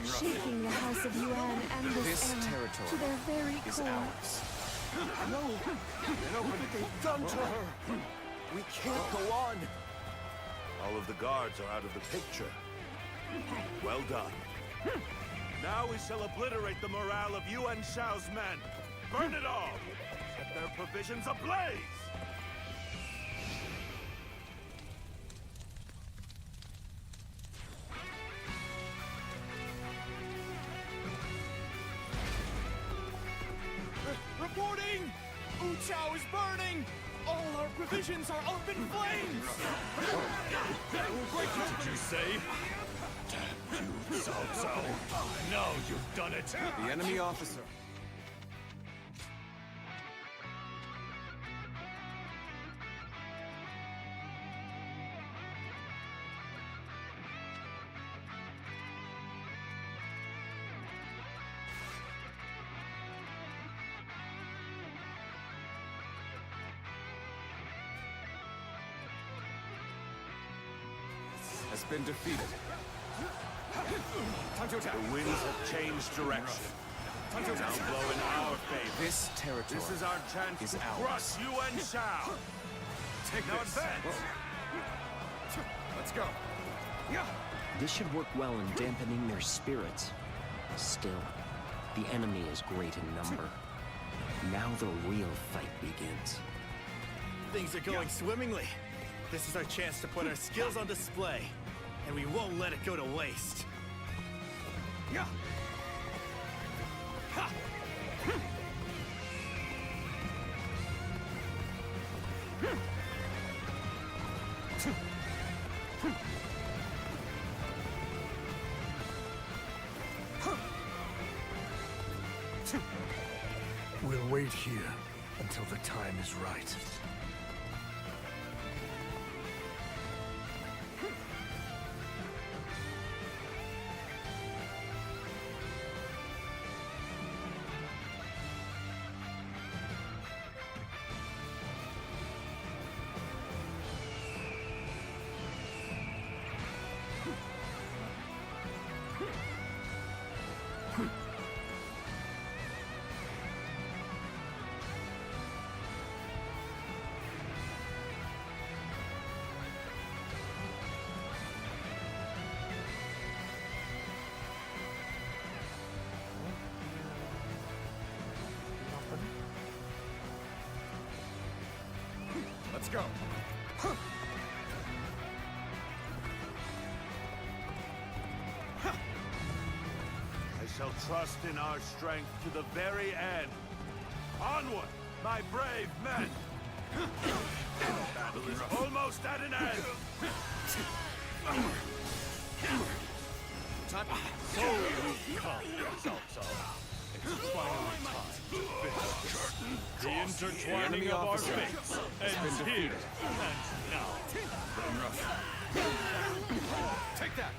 shaking the House of Yuan and This this era territory to their very is core. ours. No. What have they done to her? We can't go on. All of the guards are out of the picture. Well done. Now we shall obliterate the morale of Yuan Shao's men. Burn it all! Set their provisions ablaze! Reporting! Wu Chao is burning! All our provisions are up in flames! What did you say? Damn you, So, now you've done it. The enemy officer. Has been defeated. Time to attack. The winds have changed direction. Time to attack. Now blow in our favor. This territory This is our chance is to ours. crush Yuan Shao. Take now this. advance. Let's go. Yeah. This should work well in dampening their spirits. Still, the enemy is great in number. Now the real fight begins. Things are going swimmingly. This is our chance to put our skills on display, and we won't let it go to waste. Yeah. Ha. We'll wait here until the time is right. Let's go. I shall trust in our strength to the very end. Onward, my brave men! The battle is almost at an end! So you come, Cao. It's finally time to finish the intertwining of our fates ends here and now. Take that!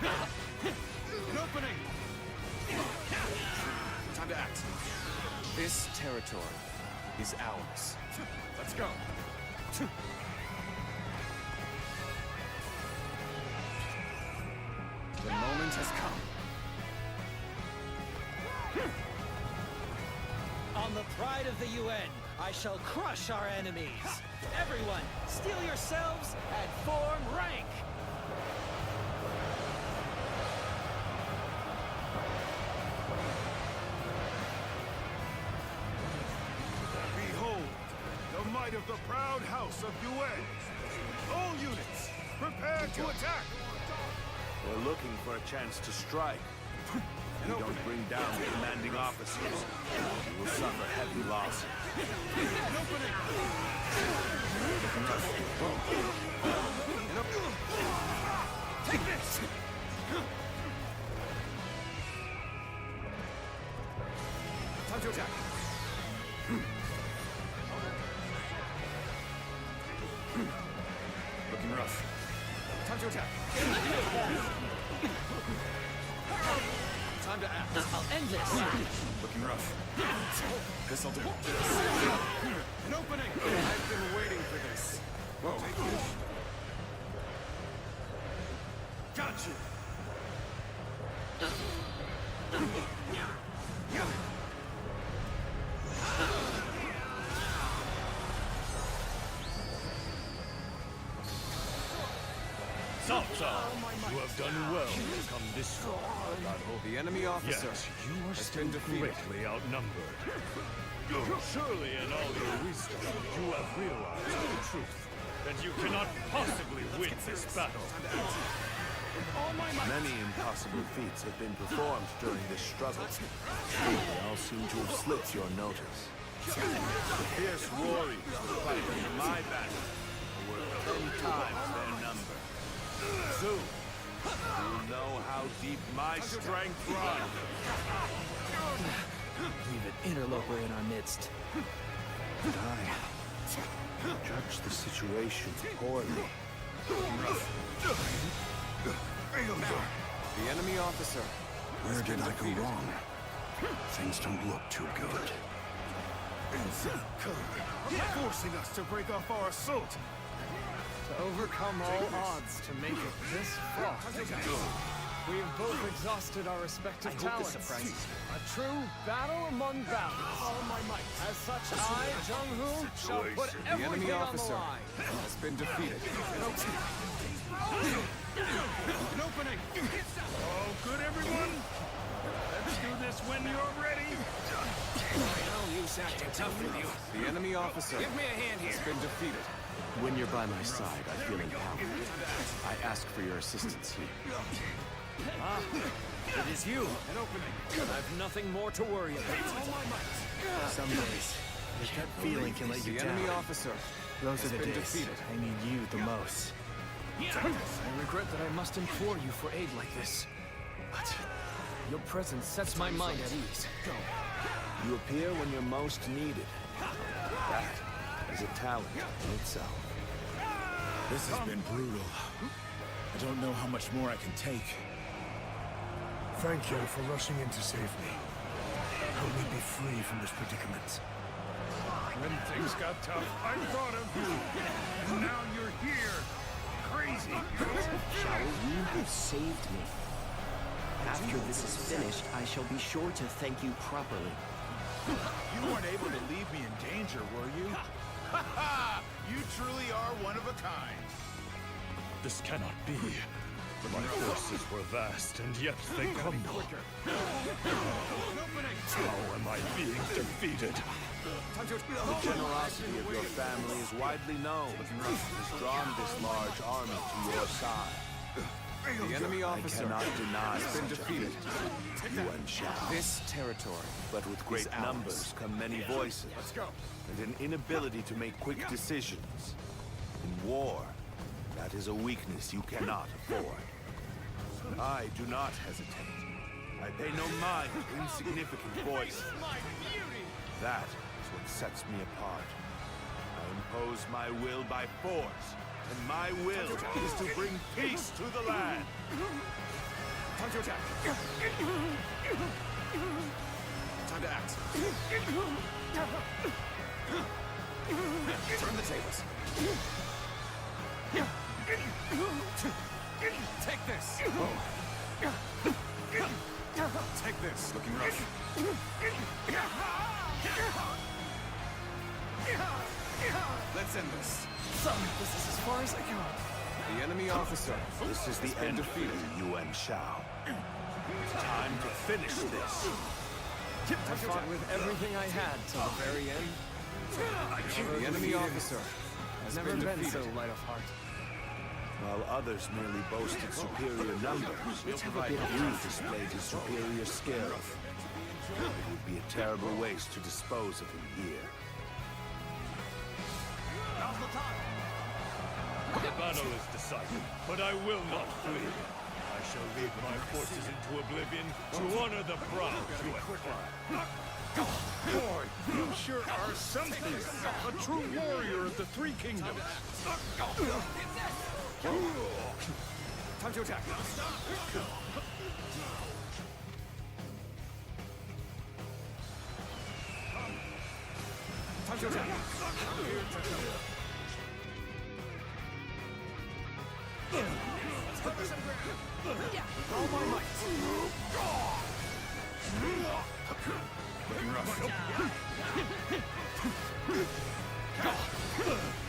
An opening! Time to act. This territory is ours. Let's go. The moment has come. On the pride of the UN, I shall crush our enemies. Everyone, steel yourselves and form rank. Behold, the might of the proud house of Yuan! All units, prepare to attack! We're looking for a chance to strike. If we don't bring down the commanding officers, we will suffer heavy loss. Take this! Time to attack. Looking rough. Time to attack. Time to act. I'll end this. Looking rough. This'll do. An opening! I've been waiting for this. Whoa. Got you! Cao, you have done well to come this far. The enemy officer Yes, you are has still been defeated. greatly outnumbered. Surely in all your wisdom, you have realized the truth that you cannot possibly win this battle. Many impossible feats have been performed during this struggle. They all seem to have slipped your notice. The fierce warriors who fight in my battle are worth 10 times their number. Soon, you'll know how deep my strength runs. Leave an interloper in our midst. And I judge the situation poorly. The enemy officer. Where did I go wrong? Things don't look too good. Forcing us to break off our assault. To overcome all odds to make it this far. We have both exhausted our respective talents. A true battle among battles. All my might. As such, I, Jung-Hoo, shall put The enemy everything on the officer line. has been defeated. An opening! All good, everyone? Let's do this when you're ready. No use acting tough with you. The enemy officer Give me a hand here. has been defeated. When you're by my side, I feel empowered. I ask for your assistance here. Ah, it is you. An opening. I've nothing more to worry about. Some days, your gut feeling can let you The down. enemy officer Those are has the been days defeated. I need you the most. I regret that I must implore you for aid like this. But your presence sets my mind at ease. Go. You appear when you're most needed. That is a talent in itself. This has been brutal. I don't know how much more I can take. Thank you for rushing in to save me. Help me be free from this predicament. When things got tough, I thought of you. And now you're here. Crazy. Shao, you have saved me. After this is finished, I shall be sure to thank you properly. You weren't able to leave me in danger, were you? Ha ha! You truly are one of a kind. This cannot be. My forces were vast, and yet they crumble. How am I being defeated? The generosity of your family is widely known. Has drawn this large army to your side. The enemy officer I cannot deny has been defeated. Yuan Shao. This territory, But with great numbers come many voices. Let's go. And an inability to make quick decisions. In war, that is a weakness you cannot afford. I do not hesitate. I pay no mind to insignificant voices. That is what sets me apart. I impose my will by force, and my will is to bring peace to the land. Time to attack. Time to act. Turn the tables. Take this. Take this. Looking rough. Let's end this. Son, this is as far as I go. The enemy officer. This is the end for you, Yuan Shao. Time to finish this. I fought with everything I had till the very end. The enemy officer has Never been been so defeated. light of heart. While others merely boasted superior numbers, you displayed his superior skill. It would be a terrible waste to dispose of him here. The battle is decided, but I will not flee. I shall lead my forces into oblivion to honor the proud Yuan. Boy, you sure are something. A true warrior of the Three Kingdoms. Time to attack. Time to attack. All my might. Looking rough.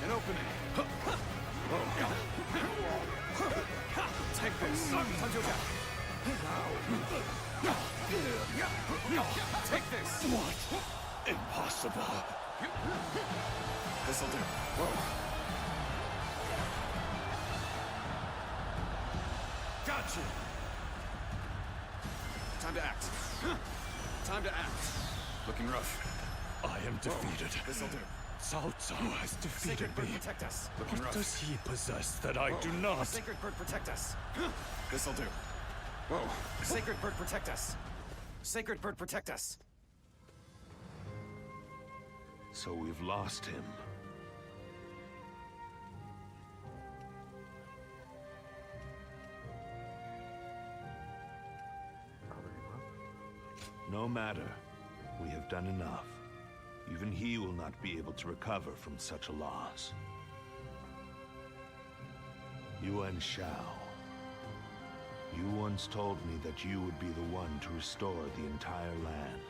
An opening. Take this. Time to attack. Take this. What? Impossible. This'll do. Whoa. Gotcha. Time to act. Time to act. Looking rough. I am defeated. This'll do. Cao Cao has defeated Sacred Bird, me. protect us. What does he possess that I do not? Sacred Bird, protect us. This'll do. Whoa. Sacred Bird, protect us. Sacred Bird, protect us. So we've lost him. No matter. We have done enough. Even he will not be able to recover from such a loss. Yuan Shao. You once told me that you would be the one to restore the entire land.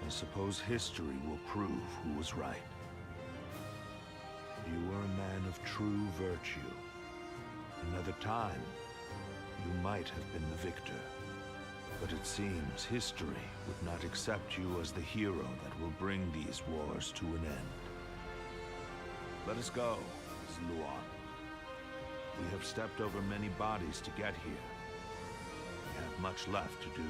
I suppose history will prove who was right. You were a man of true virtue. Another time, you might have been the victor. But it seems history would not accept you as the hero that will bring these wars to an end. Let us go, Luan. We have stepped over many bodies to get here. We have much left to do.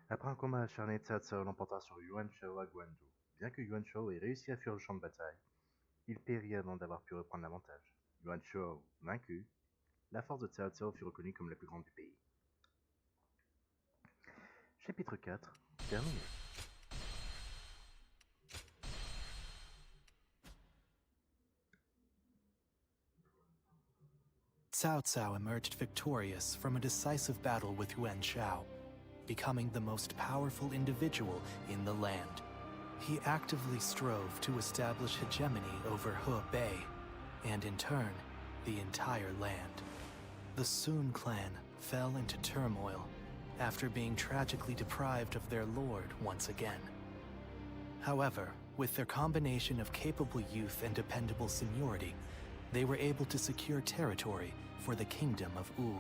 Après un combat acharné, Cao Cao l'emporta sur Yuan Shao à Guanzhou. Bien que Yuan Shao ait réussi à fuir le champ de bataille, il périt avant d'avoir pu reprendre l'avantage. Yuan Shao vaincu, la force de Cao Cao fut reconnue comme la plus grande du pays. Chapitre 4, terminé. Cao Cao emerged victorious from a decisive battle with Yuan Shao, becoming the most powerful individual in the land. He actively strove to establish hegemony over Hebei, and in turn, the entire land. The Sun clan fell into turmoil after being tragically deprived of their lord once again. However, with their combination of capable youth and dependable seniority, they were able to secure territory for the kingdom of Wu.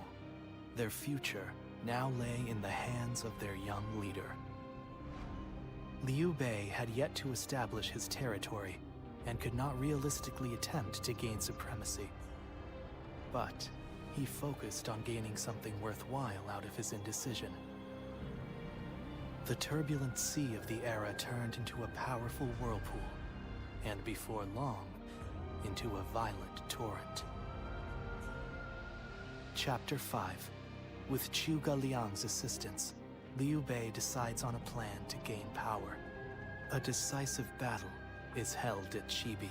Their future now lay in the hands of their young leader. Liu Bei had yet to establish his territory and could not realistically attempt to gain supremacy. But he focused on gaining something worthwhile out of his indecision. The turbulent sea of the era turned into a powerful whirlpool, and before long, into a violent torrent. Chapter 5. With Zhuge Liang's assistance, Liu Bei decides on a plan to gain power. A decisive battle is held at Chibi.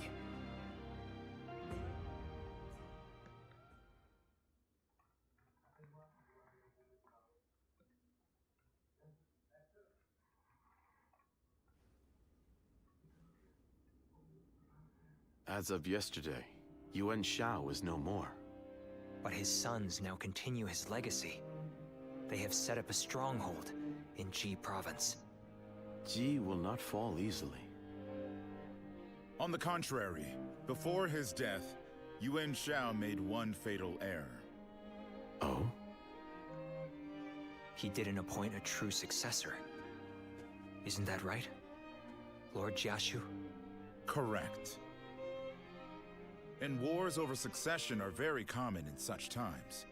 As of yesterday, Yuan Shao is no more. But his sons now continue his legacy. They have set up a stronghold in Ji province. Ji will not fall easily. On the contrary, before his death, Yuan Shao made one fatal error. Oh? He didn't appoint a true successor. Isn't that right, Lord Jiashu? Correct. And wars over succession are very common in such times.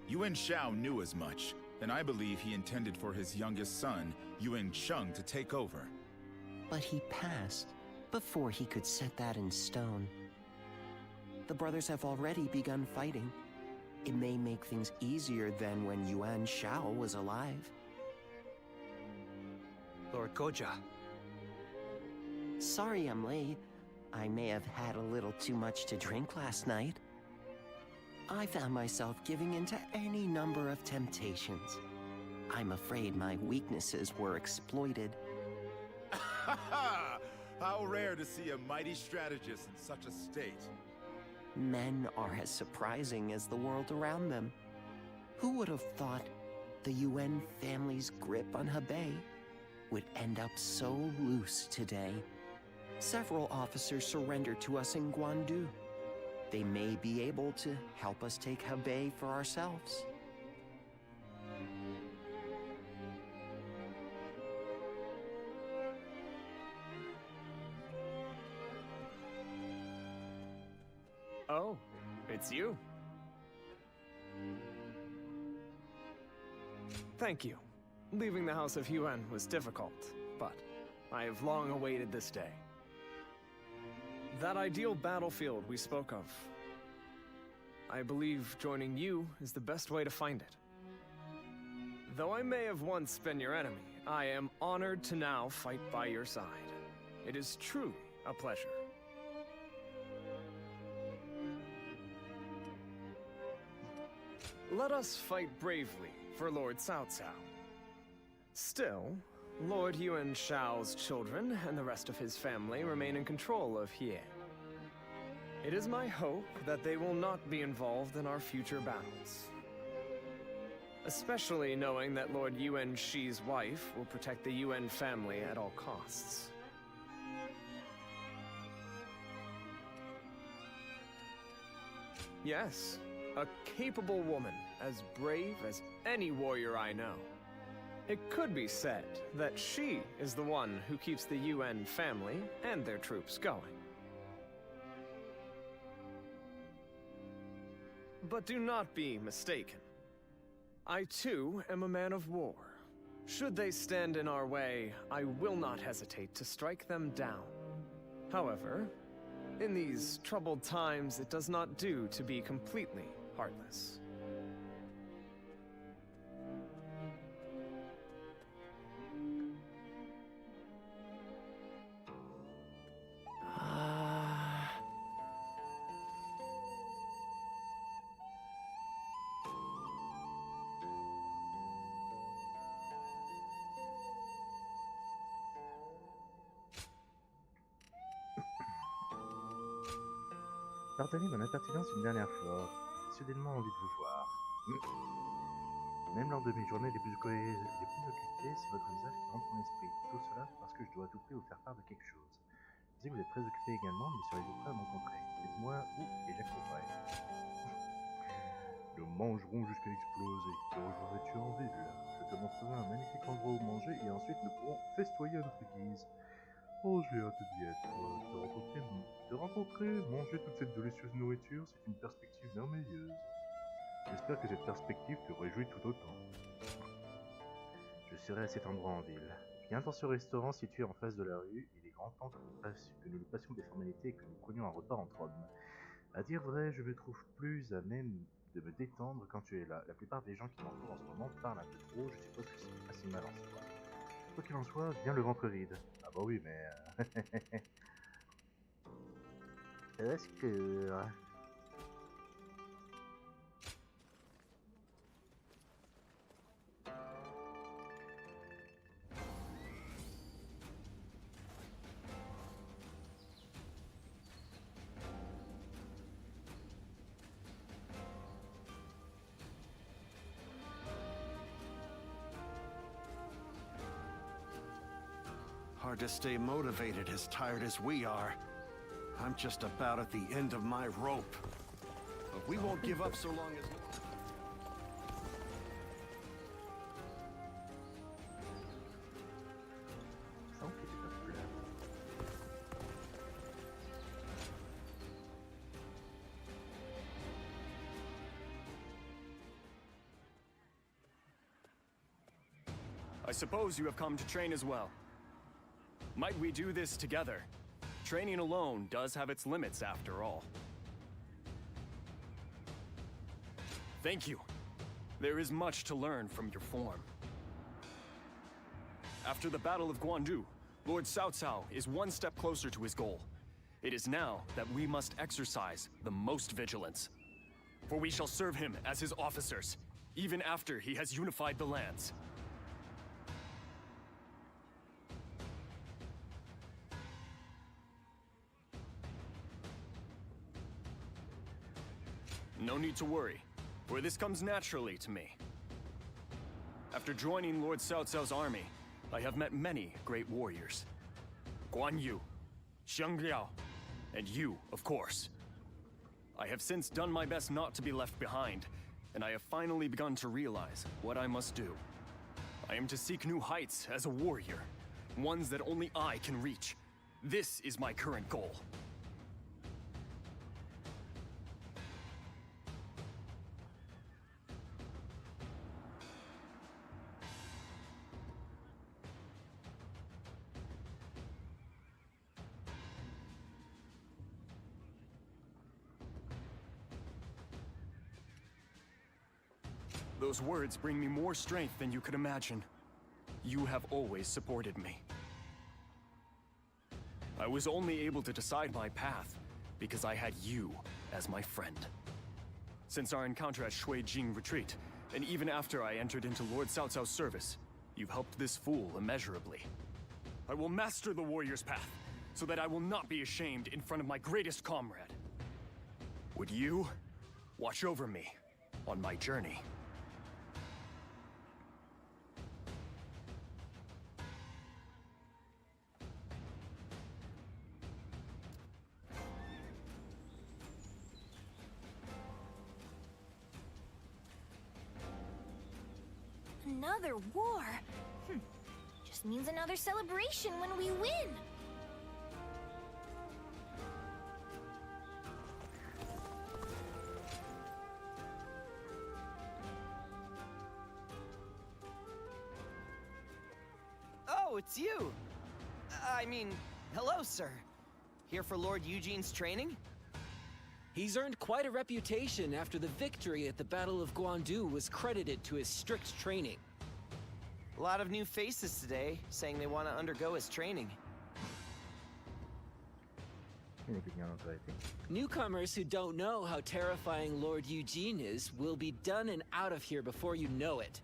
Yuan Shao knew as much, and I believe he intended for his youngest son, Yuan Sheng, to take over. But he passed before he could set that in stone. The brothers have already begun fighting. It may make things easier than when Yuan Shao was alive. Lord Goja. Sorry I'm late. I may have had a little too much to drink last night. I found myself giving in to any number of temptations. I'm afraid my weaknesses were exploited. How rare to see a mighty strategist in such a state. Men are as surprising as the world around them. Who would have thought the Yuan family's grip on Hebei would end up so loose today? Several officers surrendered to us in Guandu. They may be able to help us take Hebei for ourselves. Oh, it's you. Thank you. Leaving the House of Yuan was difficult, but I have long awaited this day. That ideal battlefield we spoke of. I believe joining you is the best way to find it. Though I may have once been your enemy, I am honored to now fight by your side. It is truly a pleasure. Let us fight bravely for Lord Cao Cao. Still, Lord Yuan Shao's children and the rest of his family remain in control of Hie. It is my hope that they will not be involved in our future battles. Especially knowing that Lord Yuan Shi's wife will protect the Yuan family at all costs. Yes, a capable woman, as brave as any warrior I know. It could be said that she is the one who keeps the Yuan family and their troops going. But do not be mistaken. I too am a man of war. Should they stand in our way, I will not hesitate to strike them down. However, in these troubled times, it does not do to be completely heartless. Pardonnez mon impertinence une dernière fois. J'ai soudainement envie de vous voir. Même lors de mes journées les plus occupées, c'est votre visage qui rentre mon esprit. Tout cela parce que je dois à tout prix vous faire part de quelque chose. Je sais que vous êtes très occupé également, mais serez-vous prêt à me rencontrer? Dites-moi où et j'accouperai. Nous mangerons jusqu'à exploser. Te rejoindrais-tu en ville? Je te montrerai un magnifique endroit où manger et ensuite nous pourrons festoyer à notre guise. Oh, j'ai hâte d'y être. Te rencontrer, manger toute cette délicieuse nourriture, c'est une perspective merveilleuse. J'espère que cette perspective te réjouit tout autant. Je serai à cet endroit en ville. Viens dans ce restaurant situé en face de la rue. Il est grand temps que nous passions des formalités et que nous prenions un repas entre hommes. À dire vrai, je me trouve plus à même de me détendre quand tu es là. La plupart des gens qui m'entourent en ce moment parlent un peu trop. Je suppose que c'est pas si mal en soi. Quoi qu'il en soit, viens le ventre vide. Ah bah oui, mais... Est-ce que... Hard to stay motivated as tired as we are. I'm just about at the end of my rope. But we won't give up so long as... I suppose you have come to train as well. Might we do this together? Training alone does have its limits after all. Thank you. There is much to learn from your form. After the Battle of Guandu, Lord Cao Cao is one step closer to his goal. It is now that we must exercise the most vigilance. For we shall serve him as his officers, even after he has unified the lands. No need to worry, for this comes naturally to me. After joining Lord Cao Cao's army, I have met many great warriors. Guan Yu, Xiang Liao, and you, of course. I have since done my best not to be left behind, and I have finally begun to realize what I must do. I am to seek new heights as a warrior, ones that only I can reach. This is my current goal. Those words bring me more strength than you could imagine. You have always supported me. I was only able to decide my path because I had you as my friend. Since our encounter at Shui-Jing Retreat, and even after I entered into Lord Cao Cao's service, you've helped this fool immeasurably. I will master the warrior's path, so that I will not be ashamed in front of my greatest comrade. Would you watch over me on my journey? Another war? Just means another celebration when we win. Oh, it's you! I mean, hello, sir. Here for Lord Eugene's training? He's earned quite a reputation after the victory at the Battle of Guandu was credited to his strict training. A lot of new faces today, saying they want to undergo his training. Newcomers who don't know how terrifying Lord Eugene is will be done and out of here before you know it.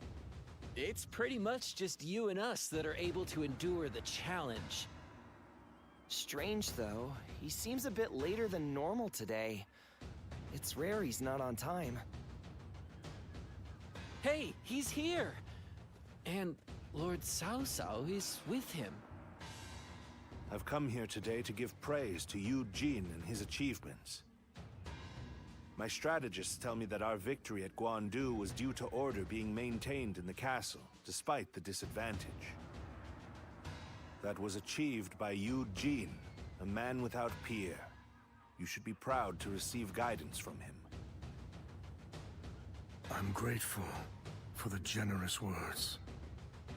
It's pretty much just you and us that are able to endure the challenge. Strange, though. He seems a bit later than normal today. It's rare he's not on time. Hey, he's here! And Lord Cao Cao is with him. I've come here today to give praise to Eugene and his achievements. My strategists tell me that our victory at Guandu was due to order being maintained in the castle, despite the disadvantage. That was achieved by Eugene, a man without peer. You should be proud to receive guidance from him. I'm grateful for the generous words.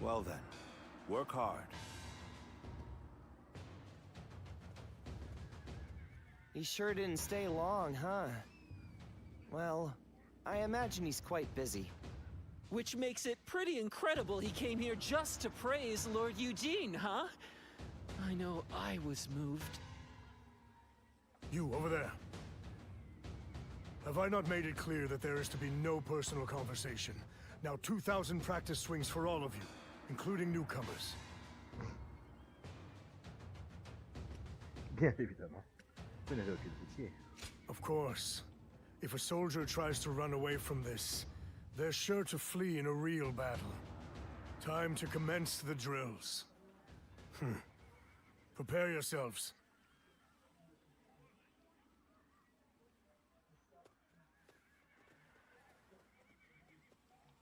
Well then, work hard. He sure didn't stay long, huh? Well, I imagine he's quite busy. Which makes it pretty incredible he came here just to praise Lord Eugene, huh? I know I was moved. You, over there. Have I not made it clear that there is to be no personal conversation? Now 2,000 practice swings for all of you, including newcomers. Bien évidemment. Vous n'avez aucune pitié. Of course. If a soldier tries to run away from this, they're sure to flee in a real battle. Time to commence the drills. Prepare yourselves.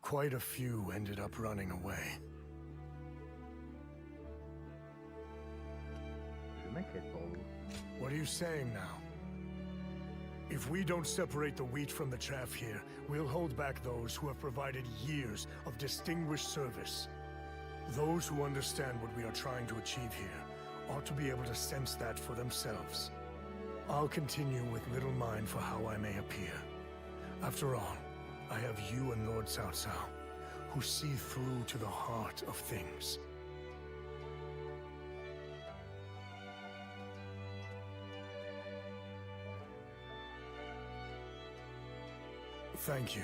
Quite a few ended up running away. Je m'inquiète pour vous. What are you saying now? If we don't separate the wheat from the chaff here, we'll hold back those who have provided years of distinguished service. Those who understand what we are trying to achieve here ought to be able to sense that for themselves. I'll continue with little mind for how I may appear. After all, I have you and Lord Cao Cao, who see through to the heart of things. Thank you.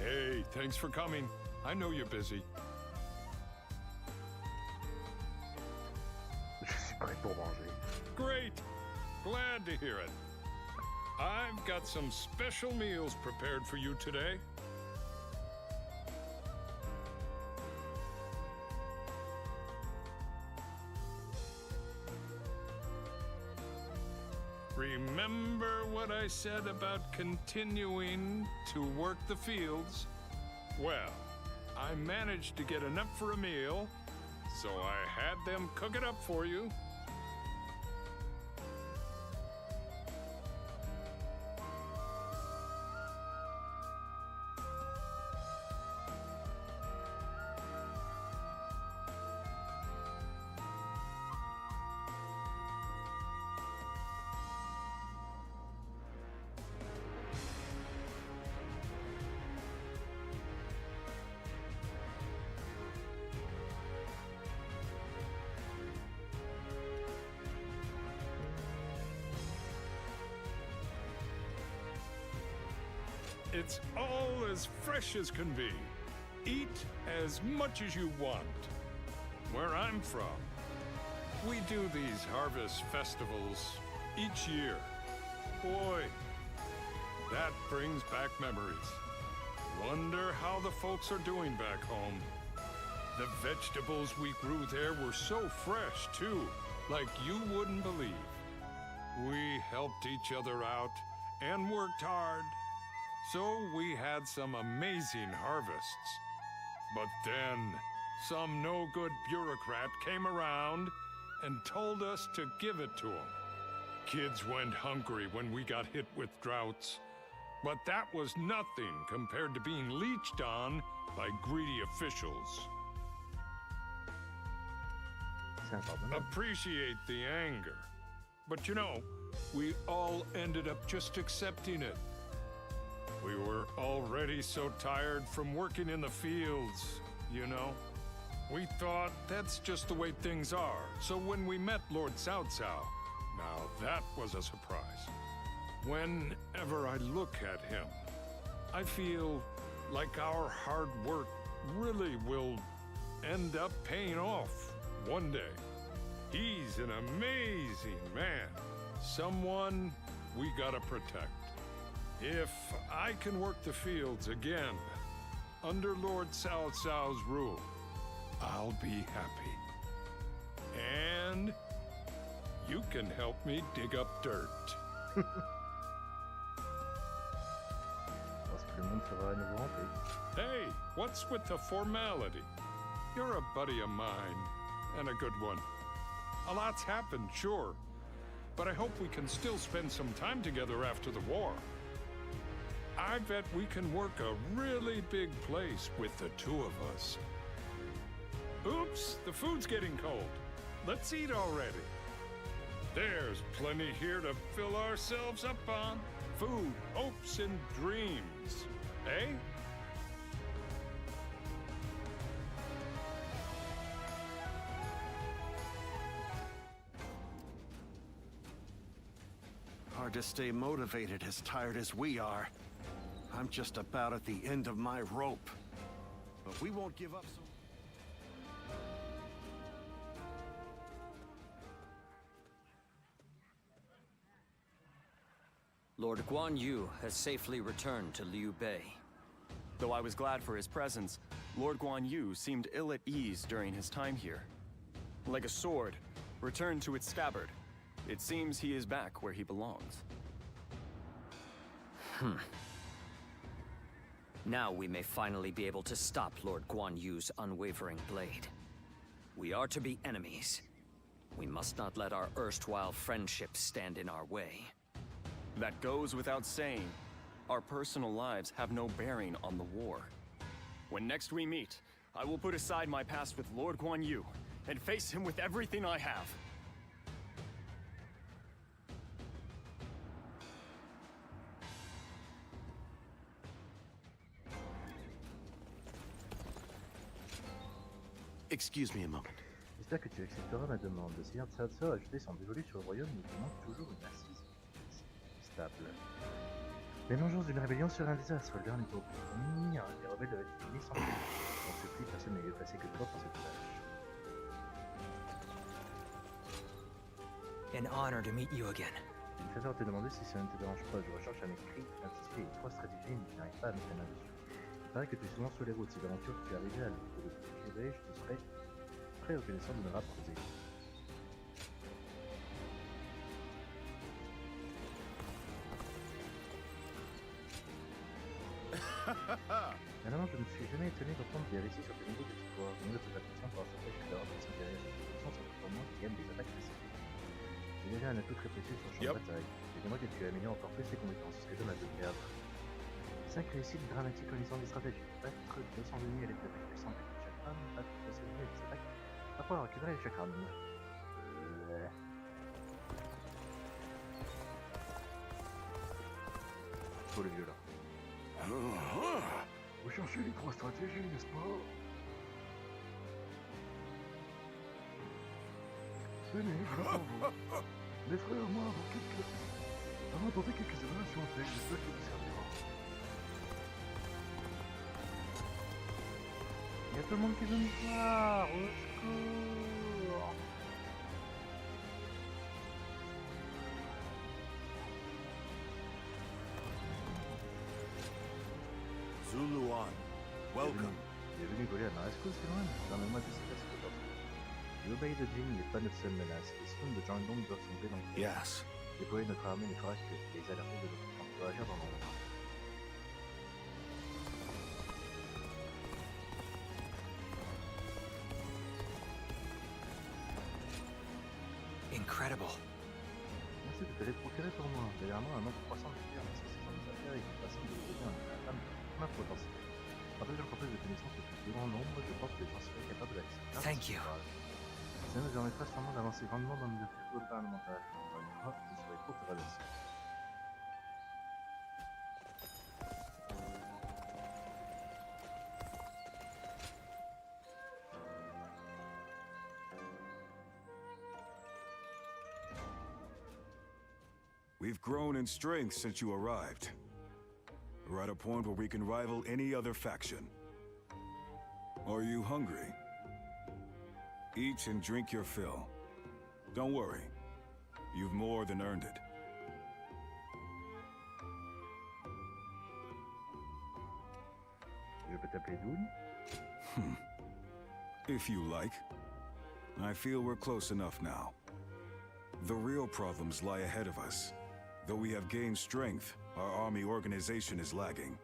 Hey, thanks for coming. I know you're busy. Je suis prêt pour manger. Great! Glad to hear it. I've got some special meals prepared for you today. Remember what I said about continuing to work the fields? Well, I managed to get enough for a meal, so I had them cook it up for you. It's all as fresh as can be. Eat as much as you want. Where I'm from, we do these harvest festivals each year. Boy, that brings back memories. Wonder how the folks are doing back home. The vegetables we grew there were so fresh, too, like you wouldn't believe. We helped each other out and worked hard. So we had some amazing harvests. But then, some no-good bureaucrat came around and told us to give it to him. Kids went hungry when we got hit with droughts. But that was nothing compared to being leeched on by greedy officials. Appreciate the anger. But you know, we all ended up just accepting it. We were already so tired from working in the fields, you know. We thought that's just the way things are. So when we met Lord Cao Cao, now that was a surprise. Whenever I look at him, I feel like our hard work really will end up paying off one day. He's an amazing man, someone we gotta protect. If I can work the fields again, under Lord Cao Cao's rule, I'll be happy. And you can help me dig up dirt. Hey, what's with the formality? You're a buddy of mine, and a good one. A lot's happened, sure, but I hope we can still spend some time together after the war. I bet we can work a really big place with the two of us. Oops, the food's getting cold. Let's eat already. There's plenty here to fill ourselves up on. Food, hopes, and dreams. Eh? Hard to stay motivated as tired as we are. I'm just about at the end of my rope. But we won't give up so... Lord Guan Yu has safely returned to Liu Bei. Though I was glad for his presence, Lord Guan Yu seemed ill at ease during his time here. Like a sword, returned to its scabbard, it seems he is back where he belongs. Now we may finally be able to stop Lord Guan Yu's unwavering blade. We are to be enemies. We must not let our erstwhile friendships stand in our way. That goes without saying. Our personal lives have no bearing on the war. When next we meet, I will put aside my past with Lord Guan Yu and face him with everything I have. Excuse me a moment. J'espère que tu accepteras ma demande. Le Seigneur Cao Cao a ajouté son dévolu sur le royaume, mais il manque toujours une assise stable. L'émergence d'une rébellion serait un désastre. Le dernier tour pour ennemi, les rebelles doivent être finis sans plus. On supplie, personne n'est mieux placé que toi pour cette tâche. An honor to meet you again. J'ai une faveur à te demander si ça ne te dérange pas. Je recherche un écrit intitulé Les 3 stratégies, mais je n'arrive pas à mettre la main dessus. Il paraît que tu es souvent sur les routes. Si d'aventure tu es arrivé à le procurer, je te serais très reconnaissant de me rapporter. Alors, je ne me suis jamais étonné d'entendre des récits sur tes niveaux d'exploit. Au niveau de tes affections pour un certain que d'avoir des intérêts à cette position, c'est pour moi qui gagne des attaques spécifiques. J'ai déjà un atout très précieux sur le champ de bataille. Dis-moi que tu améliores encore plus tes compétences, ce serait dommage de le perdre. 5 réussites dramatiques en lisant des stratégies. Battre 200 ennemis à l'aide d'attaques puissantes avec les chakrams, battre 200 ennemis avec des attaques, pas pouvoir récupérer les chakrams. Oh le vieux là. Vous cherchez les 3 stratégies, n'est-ce pas? Tenez, je vous envoie. Les frères, moi, avant tenter quelques évaluations avec, j'espère que vous servira. Il y a tout le monde qui veut me voir, au secours. Zuluan, welcome. Il est venu voler à ma rescousse, c'est loin. Permets-moi de citer ce que t'as. L'obéi de Jin n'est pas notre seule menace. Les sons de Jangdong doivent sombrer dans le Yes. Déployer notre armée ne fera que les alerter de notre camp. On doit agir dans l'ombre. Incredible. Merci de te les procurer pour moi. Dernièrement, un nombre croissant de clients nécessitant des affaires et une façon de développer un femme de plein potentiel. Après que j'entreprise de connaissances le plus grand nombre, je pense que j'en serai capable d'accepter. Thank you. Ça nous permettra sûrement d'avancer grandement dans nos objectifs gouvernementaux. Je serai courte à traverser. We've grown in strength since you arrived. We're at a point where we can rival any other faction. Are you hungry? Eat and drink your fill. Don't worry. You've more than earned it. Je peux t'appeler Doon? If you like. I feel we're close enough now. The real problems lie ahead of us. Though we have gained strength, our army organization is lagging.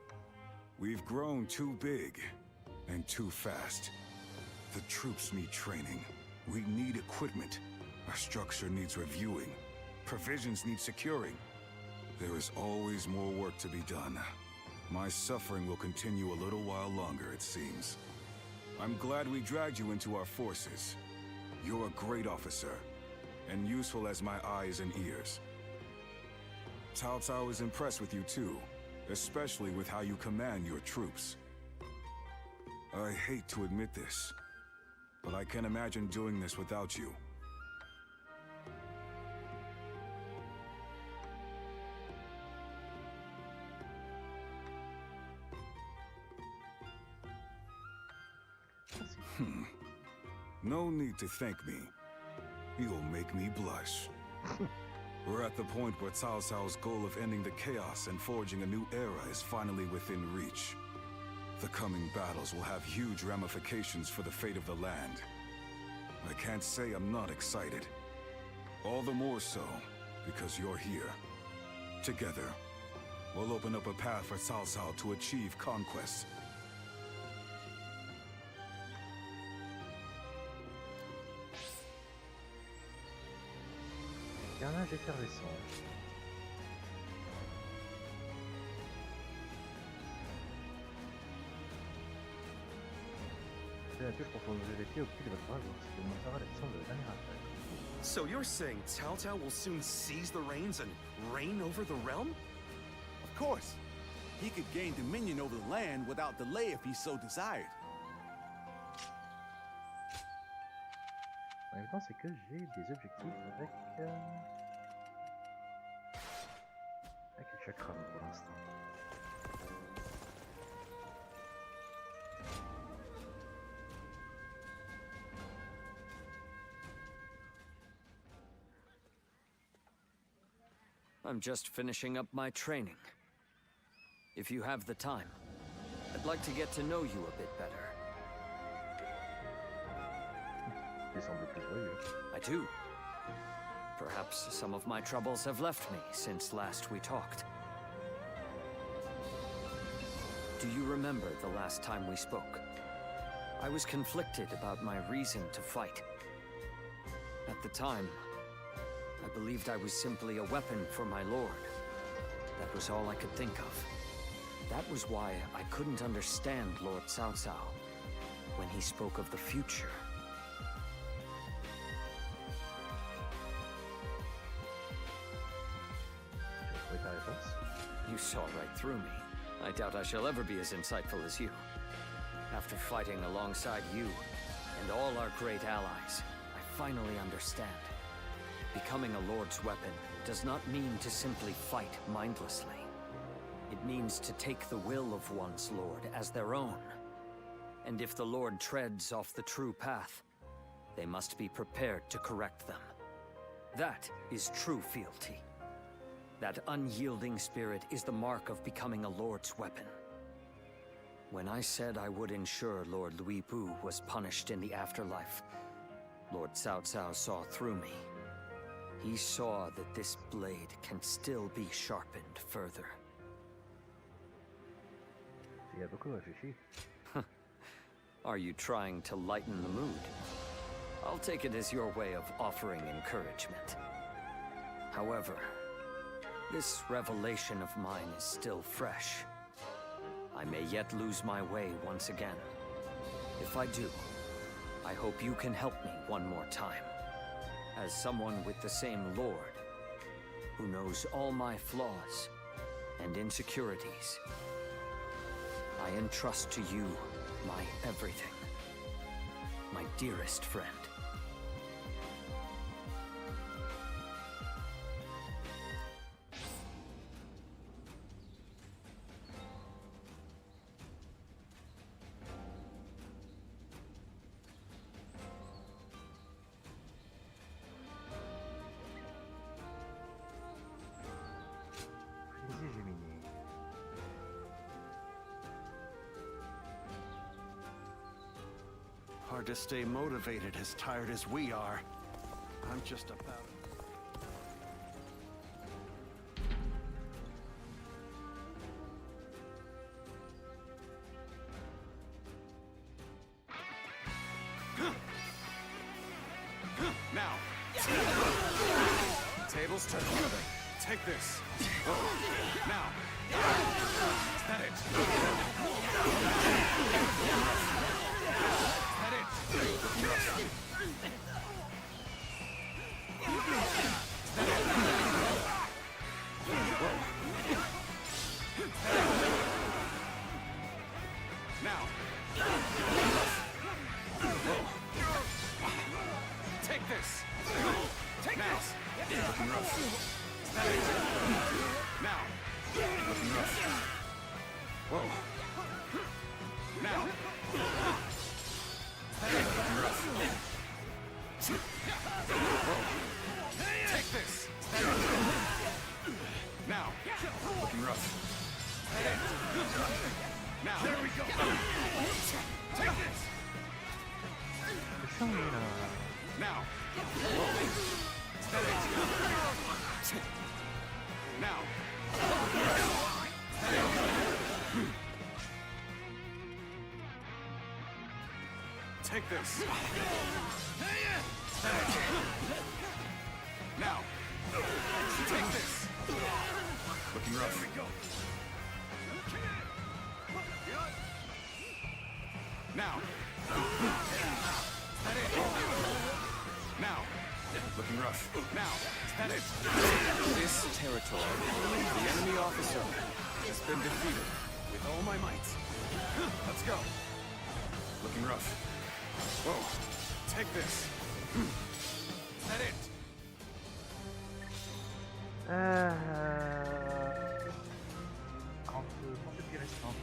We've grown too big and too fast. The troops need training. We need equipment. Our structure needs reviewing. Provisions need securing. There is always more work to be done. My suffering will continue a little while longer, it seems. I'm glad we dragged you into our forces. You're a great officer, and useful as my eyes and ears. Cao Cao is impressed with you too, especially with how you command your troops. I hate to admit this, but I can't imagine doing this without you. No need to thank me. You'll make me blush. We're at the point where Cao Cao's goal of ending the chaos and forging a new era is finally within reach. The coming battles will have huge ramifications for the fate of the land. I can't say I'm not excited. All the more so, because you're here. Together, we'll open up a path for Cao Cao to achieve conquest. Carnage effervescent. C'est la touche pour plonger les pieds au pied de votre bras, ce qui augmentera la puissance de la dernière attaque. So you're saying Cao Cao will soon seize the reins and reign over the realm? Of course. He could gain dominion over the land without delay if he so desired. En même temps, c'est que j'ai des objectifs avec les chakras pour l'instant. I'm just finishing up my training. If you have the time, I'd like to get to know you a bit better. Il semble plus joyeux. I do. Perhaps some of my troubles have left me since last we talked. Do you remember the last time we spoke? I was conflicted about my reason to fight. At the time, I believed I was simply a weapon for my lord. That was all I could think of. That was why I couldn't understand Lord Cao Cao when he spoke of the future. You saw right through me. I doubt I shall ever be as insightful as you. After fighting alongside you and all our great allies, I finally understand. Becoming a Lord's weapon does not mean to simply fight mindlessly. It means to take the will of one's Lord as their own. And if the Lord treads off the true path, they must be prepared to correct them. That is true fealty. That unyielding spirit is the mark of becoming a Lord's weapon. When I said I would ensure Lord Louis Bu was punished in the afterlife, Lord Cao Cao saw through me. He saw that this blade can still be sharpened further. Il a beaucoup réfléchi. Are you trying to lighten the mood? I'll take it as your way of offering encouragement. However, this revelation of mine is still fresh. I may yet lose my way once again. If I do, I hope you can help me one more time. As someone with the same Lord, who knows all my flaws and insecurities, I entrust to you my everything, my dearest friend. Hard to stay motivated as tired as we are. I'm just about... Now! Tables turn. Take this. Now! Is that it? Now. Take this. Take this. Looking rough. Now. Looking rough. Whoa. Now. Looking rough. Whoa. Take this. Now. Looking rough. Now. There we go. Take this. Now. Now. Take this. Now. Take this. Looking rough. Now. Now. Looking rough. Now. Is that it? This territory, the enemy officer, has been defeated with all my might. Let's go. Looking rough. Whoa. Take this. Is that it? Quand c'est restant.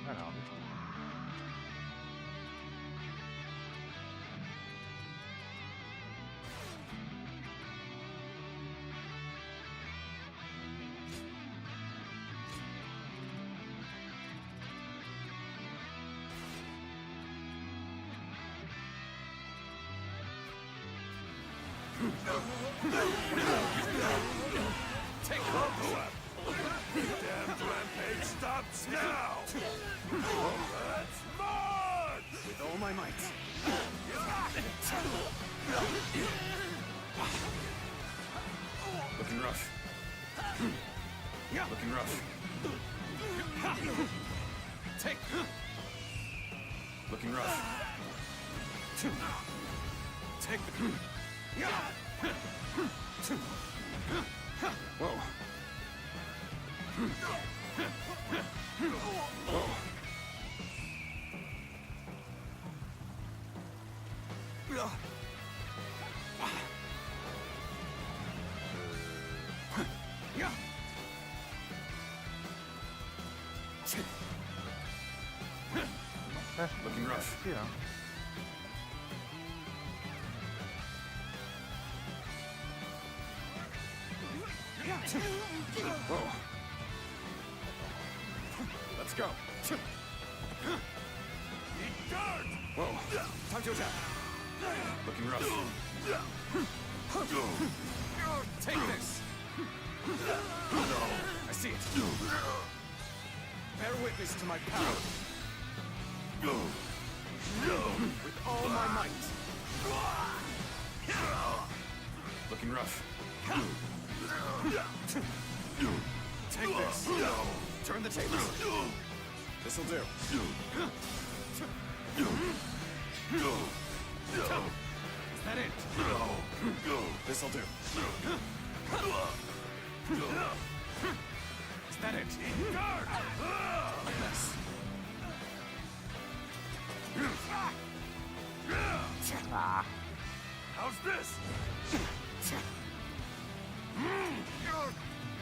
Alors, du coup. Take off! Damn rampage stops now! Let's march! With all my might. Looking rough. Looking rough. Take. Looking rough. Take the. Whoa. Whoa. Looking rough. Yeah. Whoa. Let's go. Whoa. Time to attack. Looking rough. Take this. I see it. Bear witness to my power. With all my might. Looking rough. Take this. Turn the tables. This'll do. Is that it? This'll do. Is that it? Like this. How's this?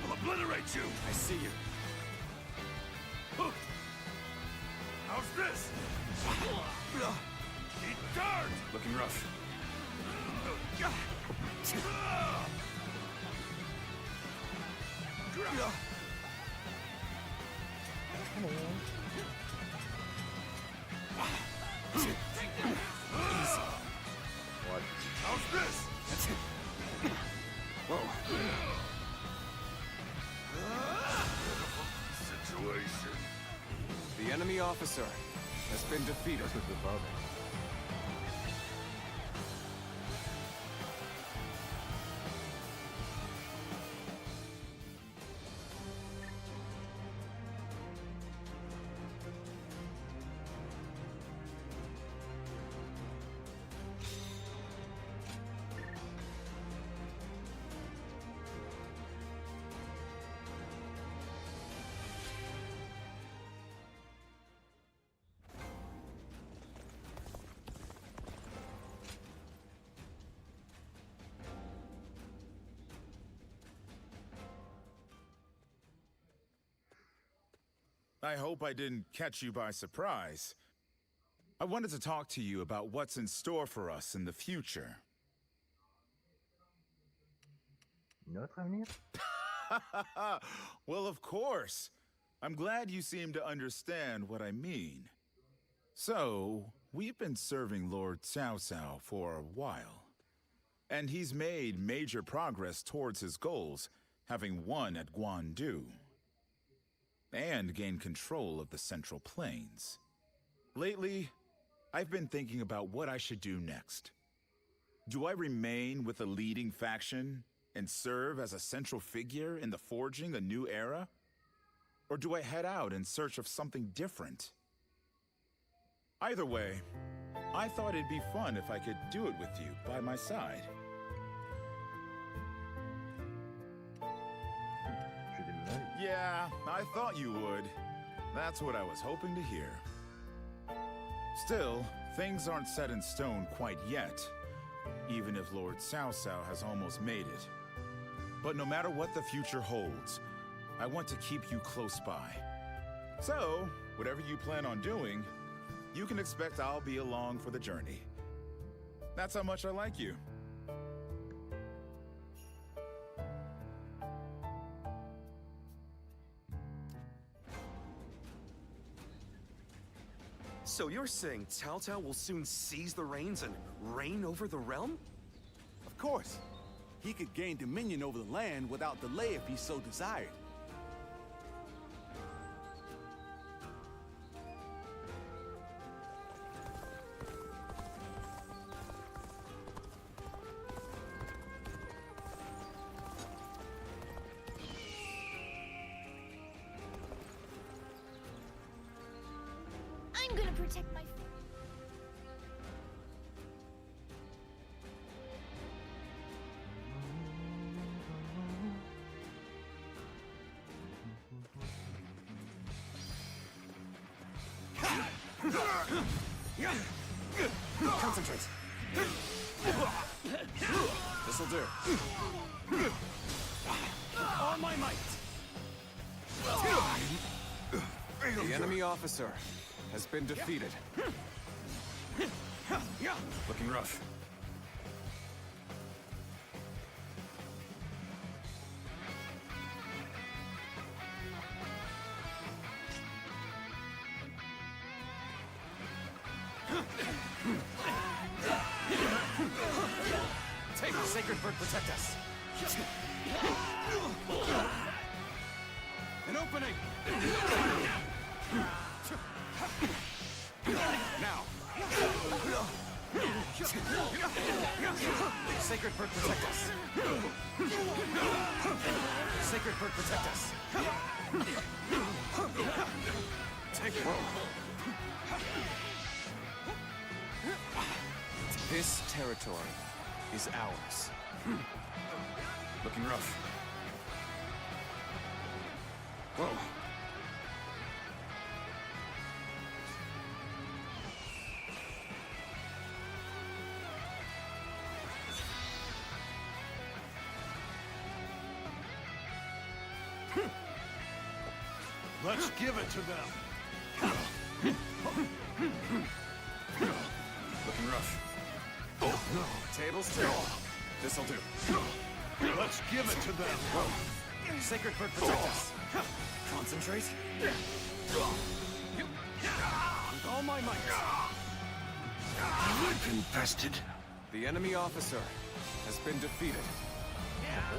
I'll obliterate you! I see you. How's this? Eat dirt! Looking rough. Come on. Easy. What? How's this? That's it. Whoa. Situation. The enemy officer has been defeated. This is above it. I hope I didn't catch you by surprise. I wanted to talk to you about what's in store for us in the future. Notre avenir? Well, of course. I'm glad you seem to understand what I mean. So, we've been serving Lord Cao Cao for a while. And he's made major progress towards his goals, having won at Guandu. And gained control of the Central Plains. Lately, I've been thinking about what I should do next. Do I remain with the leading faction and serve as a central figure in the forging a new era? Or do I head out in search of something different? Either way, I thought it'd be fun if I could do it with you by my side. Yeah, I thought you would. That's what I was hoping to hear. Still, things aren't set in stone quite yet, even if Lord Cao Cao has almost made it. But no matter what the future holds, I want to keep you close by. So, whatever you plan on doing, you can expect I'll be along for the journey. That's how much I like you. So you're saying Cao Cao will soon seize the reins and reign over the realm? Of course. He could gain dominion over the land without delay if he so desired. I'm gonna protect my... Concentrate. This'll do. All my might. The enemy officer has been defeated. Looking rough. Take the sacred bird, protect us. An opening. Now. Sacred bird, protect us. Sacred bird, protect us. Take it. This territory is ours. Looking rough. Whoa. Let's give it to them. Looking rough. Oh, no. Tables turn. This'll do. Let's give it to them. Whoa. Sacred bird, protect us. Concentrate. With all my might. I've infested. The enemy officer has been defeated.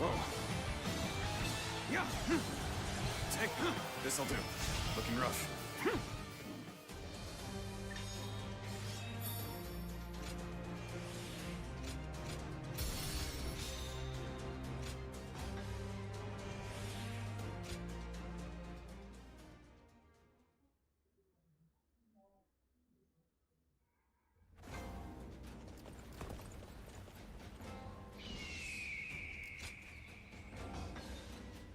Whoa. Take. This'll do. Looking rough.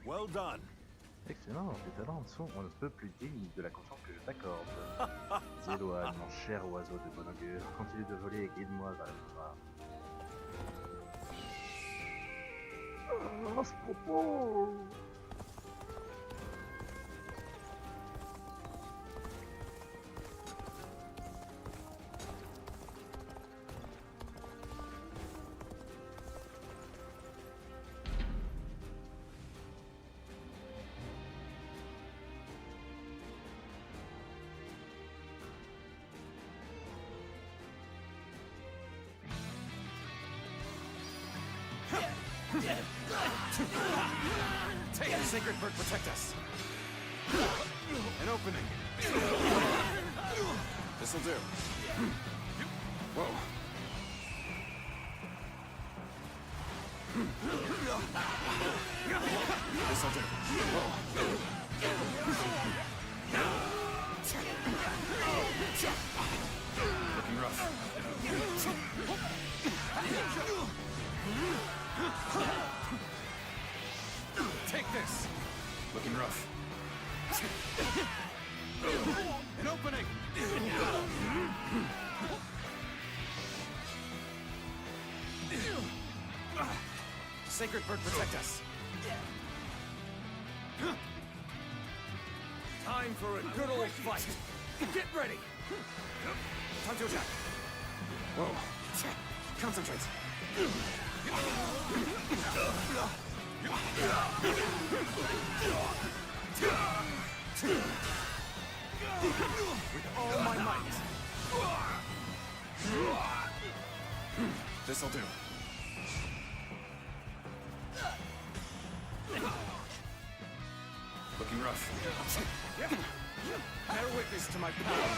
Well done. Excellent, tes talents sont on ne peut plus dignes de la confiance que je t'accorde. Zéloane, mon cher oiseau de bon augure, continue de voler et guide-moi vers la victoire. À ce propos... Take the sacred bird, protect us. An opening. This'll do. Whoa. This'll do. Whoa. Looking rough. Take this! Looking rough. An opening! Sacred bird, protect us. Time time for a good old fight. Get ready. Time to attack. Whoa. Concentrate. With all my might. This'll do. Looking rough. Bear witness to my power.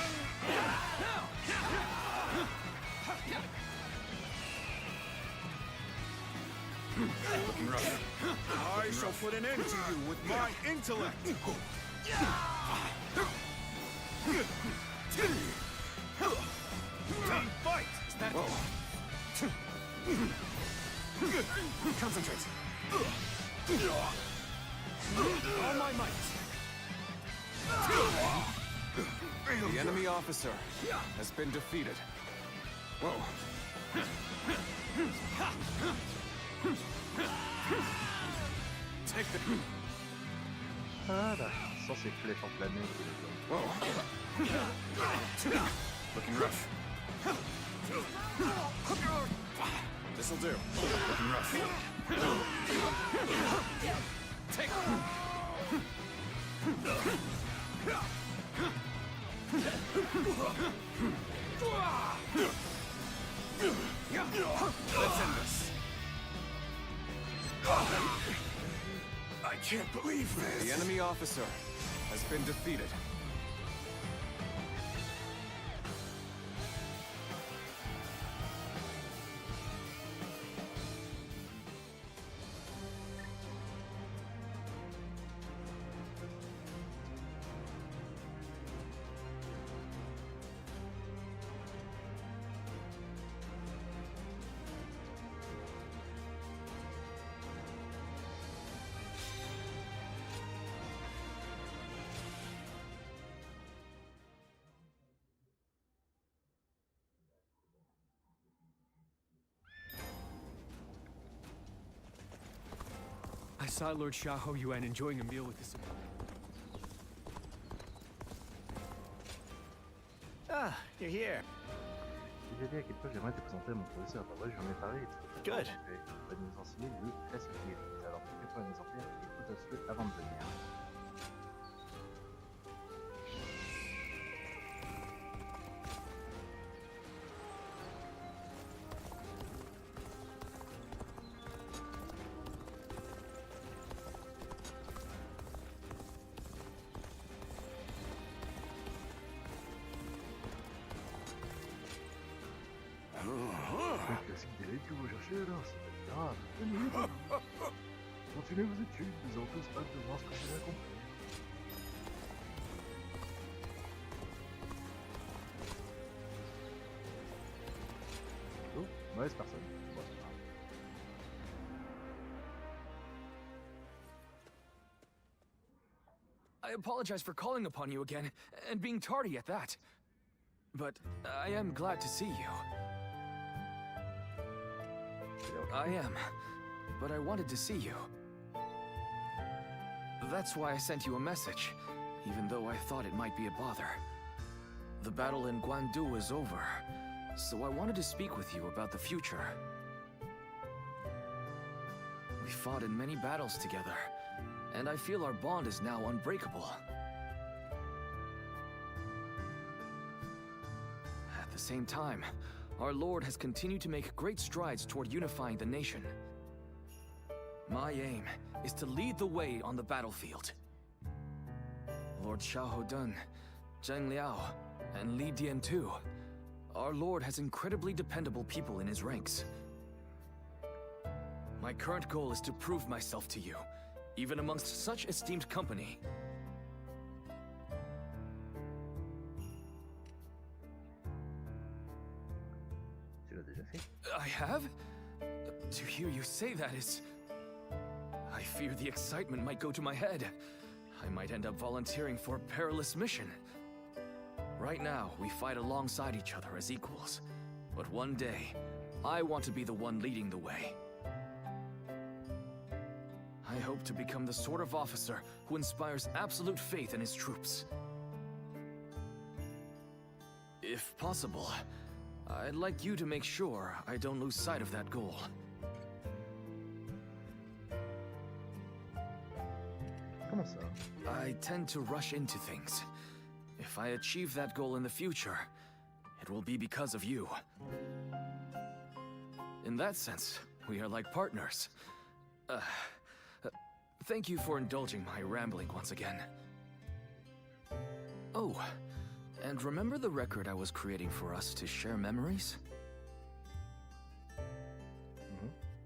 Looking rough. I shall put an end to you with my intellect. Team fight! Whoa. Concentrate. All my might. The enemy officer has been defeated. Whoa. Take the... Ah là, sans ces flèches enflammées. Whoa. Looking rough. This'll do. Looking rough. Take Let's end this. I can't believe this. The enemy officer has been defeated. I saw Lord Xiahou Yuan enjoying a meal with his... Ah, you're here. J'ai dit à quel point j'aimerais te présenter à mon professeur. Bah ouais, j'en ai parlé. Good. Il va nous enseigner le classifier. Alors, prépare un exemplaire et écoute-le avant de venir. Le classique des livres que vous cherchez là, c'est pas grave. Tenez. Continuez vos études, nous avons tous hâte de voir ce que vous allez accomplir. Oh, mauvaise personne. Bon, c'est pas grave. I apologize for calling upon you again, and being tardy at that. But I am glad to see you. I am, but I wanted to see you. That's why I sent you a message, even though I thought it might be a bother. The battle in Guandu is over, so I wanted to speak with you about the future. We fought in many battles together, and I feel our bond is now unbreakable. At the same time, our Lord has continued to make great strides toward unifying the nation. My aim is to lead the way on the battlefield. Lord Xiahou Dun, Zheng Liao, and Li Dian too. Our Lord has incredibly dependable people in his ranks. My current goal is to prove myself to you, even amongst such esteemed company. Tu l'as déjà fait? I have? To hear you say that is... I fear the excitement might go to my head. I might end up volunteering for a perilous mission. Right now, we fight alongside each other as equals. But one day, I want to be the one leading the way. I hope to become the sort of officer who inspires absolute faith in his troops. If possible, I'd like you to make sure I don't lose sight of that goal. Comment ça? I tend to rush into things. If I achieve that goal in the future, it will be because of you. In that sense, we are like partners. Thank you for indulging my rambling once again. Oh, and remember the record I was creating for us to share memories?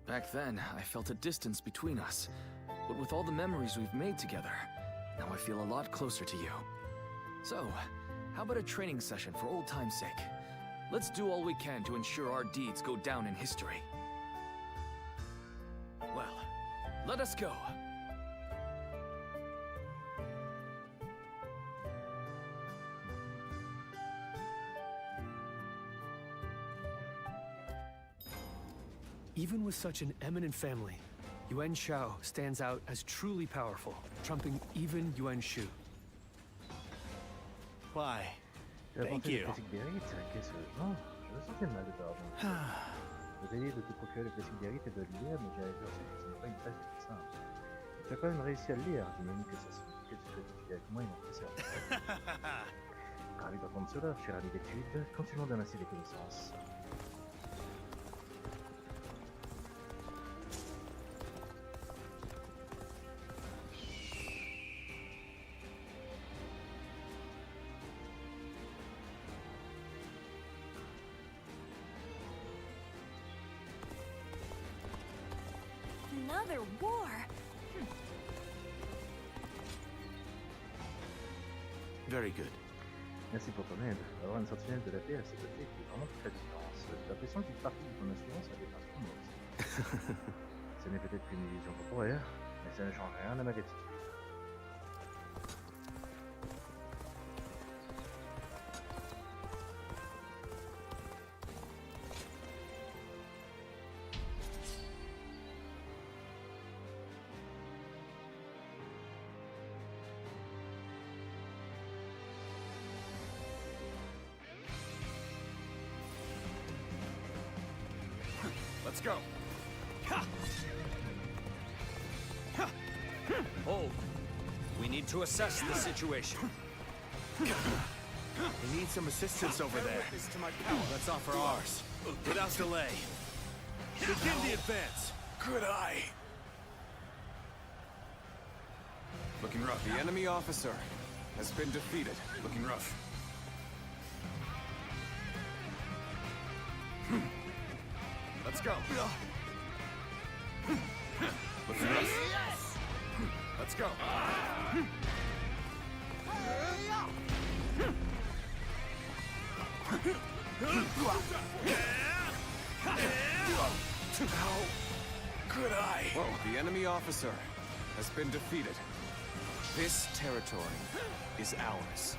Back then, I felt a distance between us. But with all the memories we've made together, now I feel a lot closer to you. So, how about a training session for old time's sake? Let's do all we can to ensure our deeds go down in history. Well, let us go. Even with such an eminent family, Yuan Shao stands out as truly powerful, trumping even Yuan Shu. Why? Thank you. Le sentais mal de pardon. Vous essayez de te procurer le classique d'Eric et de le lire, mais j'avais peur que ce n'est pas une tâche si simple. Tu as quand même réussi à le lire, j'imagine que ça signifie que tu souhaites étudier avec moi et mon professeur. Ravi d'entendre cela, cher ami d'études, continuons d'amasser les connaissances. Another war? Very good. Merci pour ton aide. Avoir une sentinelle de la paix à ses côtés fait vraiment toute la différence. J'ai l'impression qu'une partie de ton assurance a des pinceaux moi aussi. Ce n'est peut-être qu'une illusion temporaire, mais ça ne change rien à ma gratitude. Let's go. Hold. We need to assess the situation. We need some assistance over there. Let's offer ours. Without delay. Begin the advance. Good eye. Looking rough. The enemy officer has been defeated. Looking rough. Let's go. Looking rough. Let's go. How could I? Whoa, the enemy officer has been defeated. This territory is ours.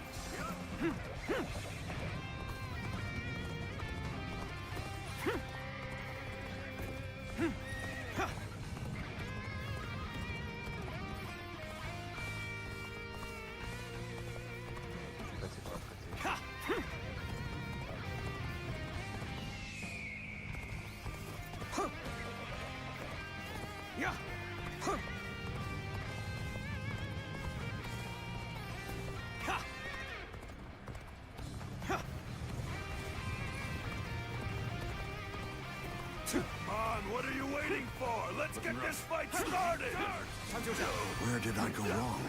What are you waiting for? Let's get this fight started! Where did I go wrong?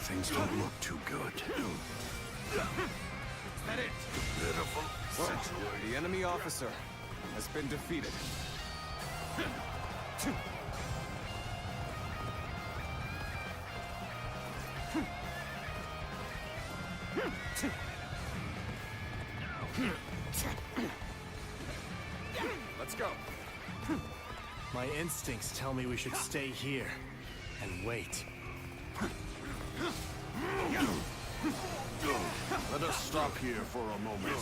Things don't look too good. Is that it? Pitiful situation. The enemy officer has been defeated. Let's go. My instincts tell me we should stay here and wait. Let us stop here for a moment.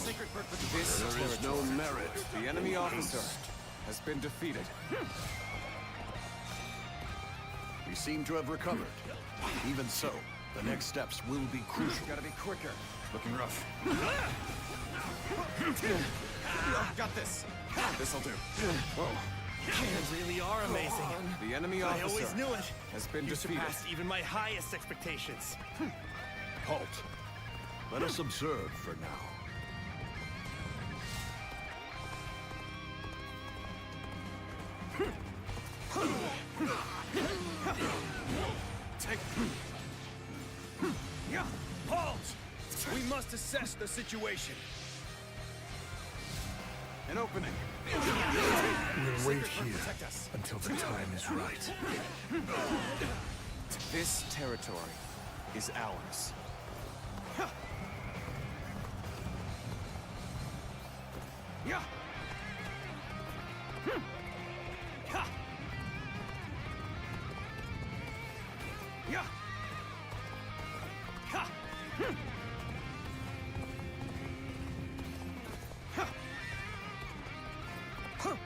There is no merit. The enemy officer has been defeated. You seem to have recovered. Even so, the next steps will be crucial. Gotta be quicker. Looking rough. Got this. This'll do. Whoa. You really are amazing. The enemy I officer always knew it. has been You defeated. surpassed even my highest expectations. Halt. Let us observe for now. Take. Yeah. Halt! We must assess the situation. An opening. We'll wait here until the time is right. This territory is ours. Yeah. Ha. Yeah. Ha. Ha. Huh.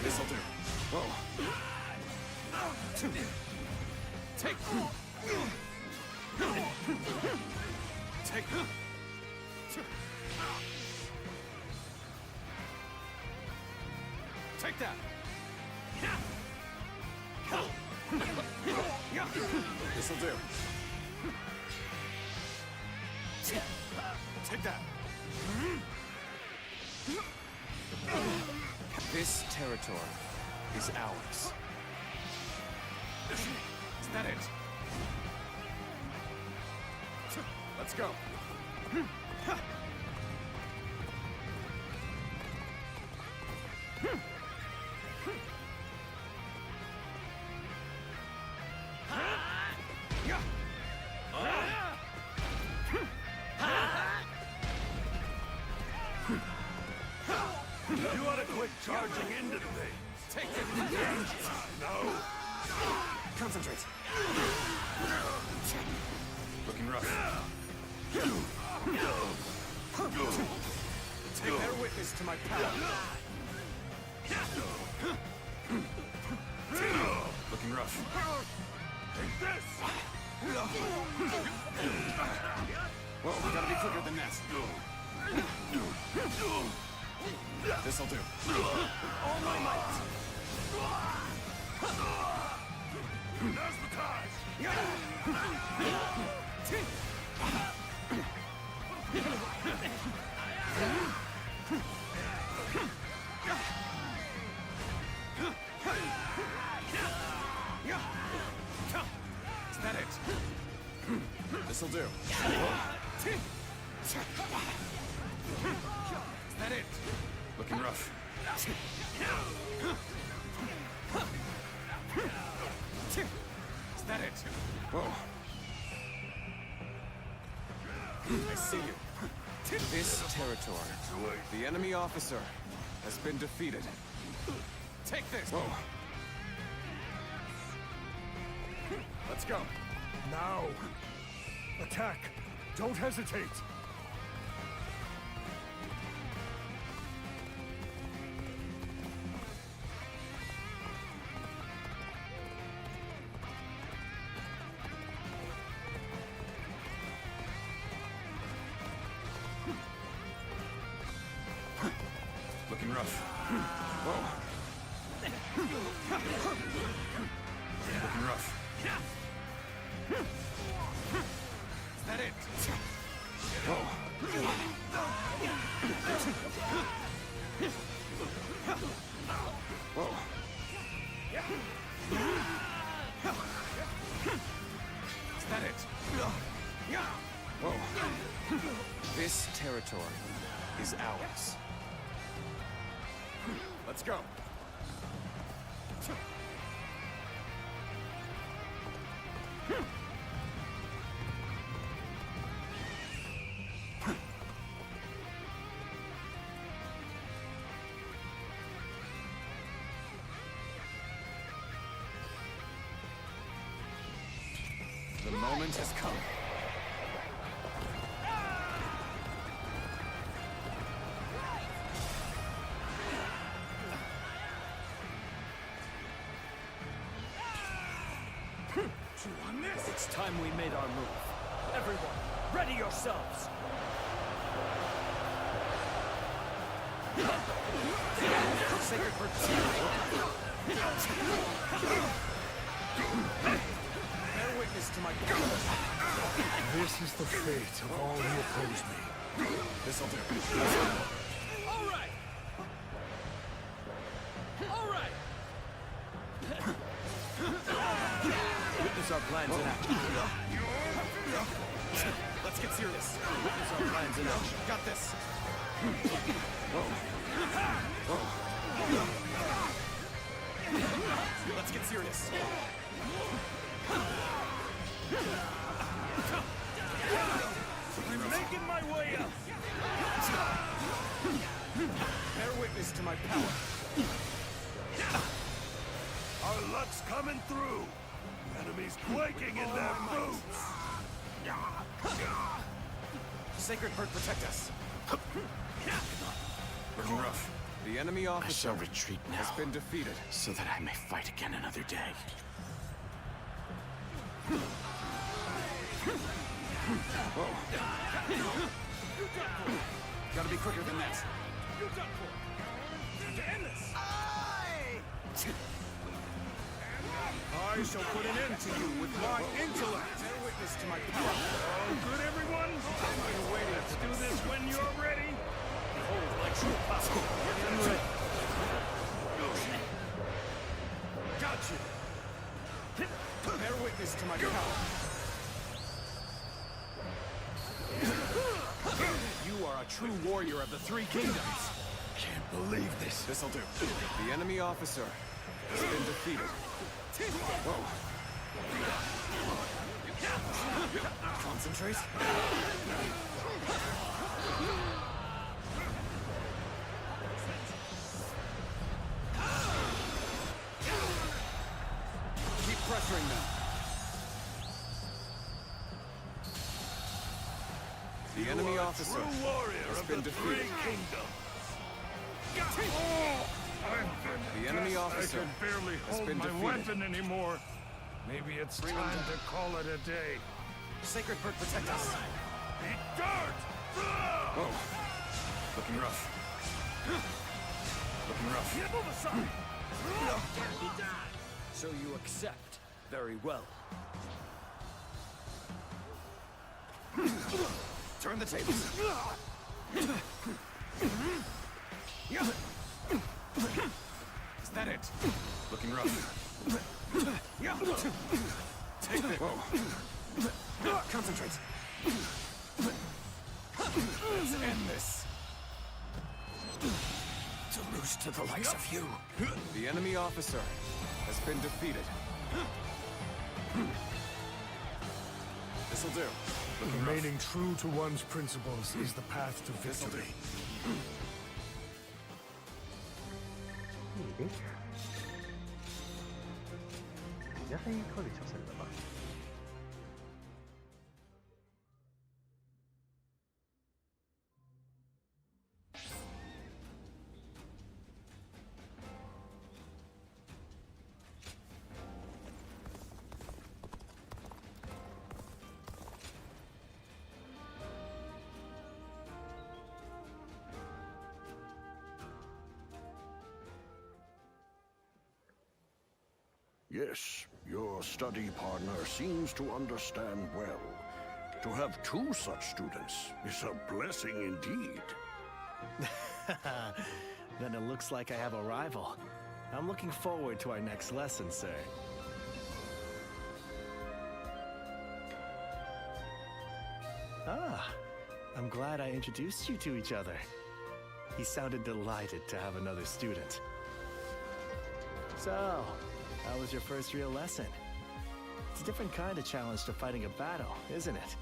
This'll do. Whoa. Take. Take. Take that. This'll do. Take that. This territory is ours. Is that it? Let's go. You ought to quit charging into the thing. Take it. No. Concentrate. Looking rough. Bear witness to my power. Looking rough. Take this. Whoa, we gotta be quicker than that. This'll do. All my might. Now's the time. Is that it? This'll do. Is that it? Looking rough. Is that it? Whoa. I see you. This territory, the enemy officer, has been defeated. Take this! Whoa. Let's go. Now! Attack! Don't hesitate! Looking rough. Whoa. Looking rough. Is that it? Whoa. Whoa. Is that it? Whoa. This territory is ours. Let's go. The moment has come. It's time we made our move. Everyone, ready yourselves! Sacred Bear witness to my power. This is the fate of all who oppose me. This'll do. All right! All right! Witness our plans in action. Let's get serious. Witness our plans in action. Got this. Let's get serious. I'm making my way up! Bear witness to my power. Our luck's coming through. Enemies quaking in their boots. Sacred Bird, protect us. Looking rough. The enemy officer I shall retreat now, has been defeated, so that I may fight again another day. Gotta be quicker than that. You're done for! To end this! I shall put an end to you with my intellect. Bear witness to my power. All good, everyone? Let's do this when you're ready. Behold my true power. I'm ready. Got you. Bear witness to my power. You are a true warrior of the Three Kingdoms. Can't believe this. This'll do. The enemy officer has been defeated. Concentrate. Keep pressuring them. The enemy officer True warrior has of been the Three defeated. Kingdoms. The enemy officer I can barely has hold been my defeated. weapon anymore. Maybe it's time to call it a day. Sacred Bird, protect us. Guard! Oh, looking rough. Looking rough. Move aside! So you accept. Very well. Turn the tables. Is that it? Looking rough. Take it. Whoa. Concentrate. Let's end this. To lose to the likes of you. The enemy officer has been defeated. This'll do. Remaining true to one's principles is the path to victory. Bien failli crever sur celle-là. Par contre. Yes, your study partner seems to understand well. To have two such students is a blessing indeed. Then it looks like I have a rival. I'm looking forward to our next lesson, sir. Ah, I'm glad I introduced you to each other. He sounded delighted to have another student. So, how was your first real lesson? It's a different kind of challenge to fighting a battle, isn't it?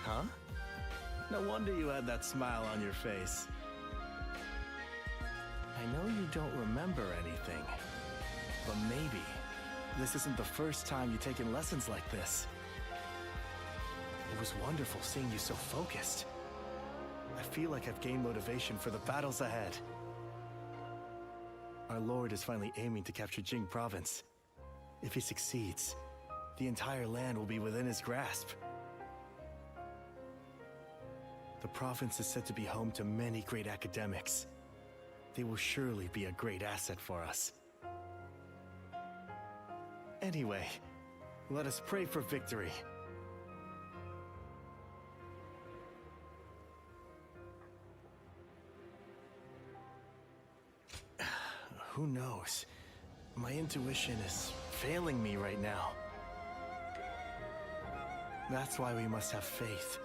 Huh? No wonder you had that smile on your face. I know you don't remember anything, but maybe this isn't the first time you've taken lessons like this. It was wonderful seeing you so focused. I feel like I've gained motivation for the battles ahead. Our Lord is finally aiming to capture Jing Province. If he succeeds, the entire land will be within his grasp. The province is said to be home to many great academics. They will surely be a great asset for us. Anyway, let us pray for victory. Who knows? My intuition is failing me right now. That's why we must have faith.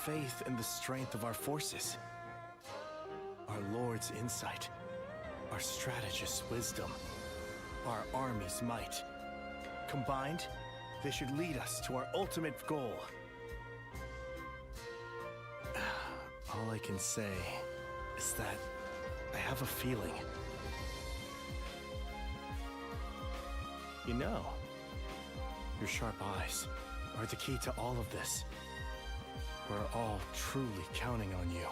Faith in the strength of our forces. Our Lord's insight. Our strategist's wisdom. Our army's might. Combined, they should lead us to our ultimate goal. All I can say is that I have a feeling. You know, your sharp eyes are the key to all of this. We're all truly counting on you.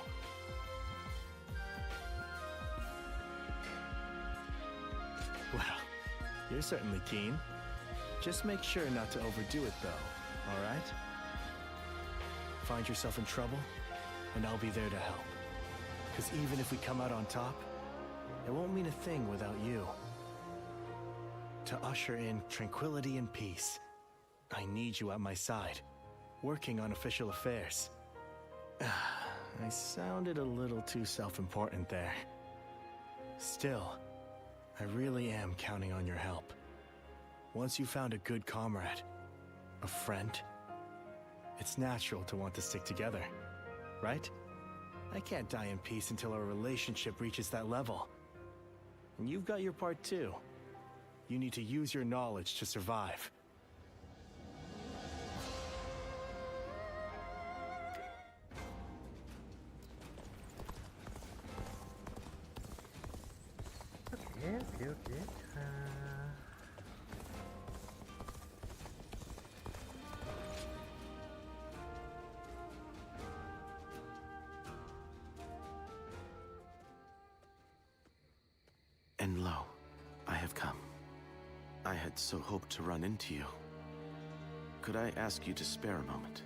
Well, you're certainly keen. Just make sure not to overdo it, though, all right? Find yourself in trouble, and I'll be there to help. Because even if we come out on top, it won't mean a thing without you. To usher in tranquility and peace, I need you at my side, working on official affairs. I sounded a little too self-important there. Still, I really am counting on your help. Once you found a good comrade, a friend, it's natural to want to stick together, right? I can't die in peace until our relationship reaches that level. And you've got your part too. You need to use your knowledge to survive. Ok. And lo, I have come. I had so hoped to run into you. Could I ask you to spare a moment?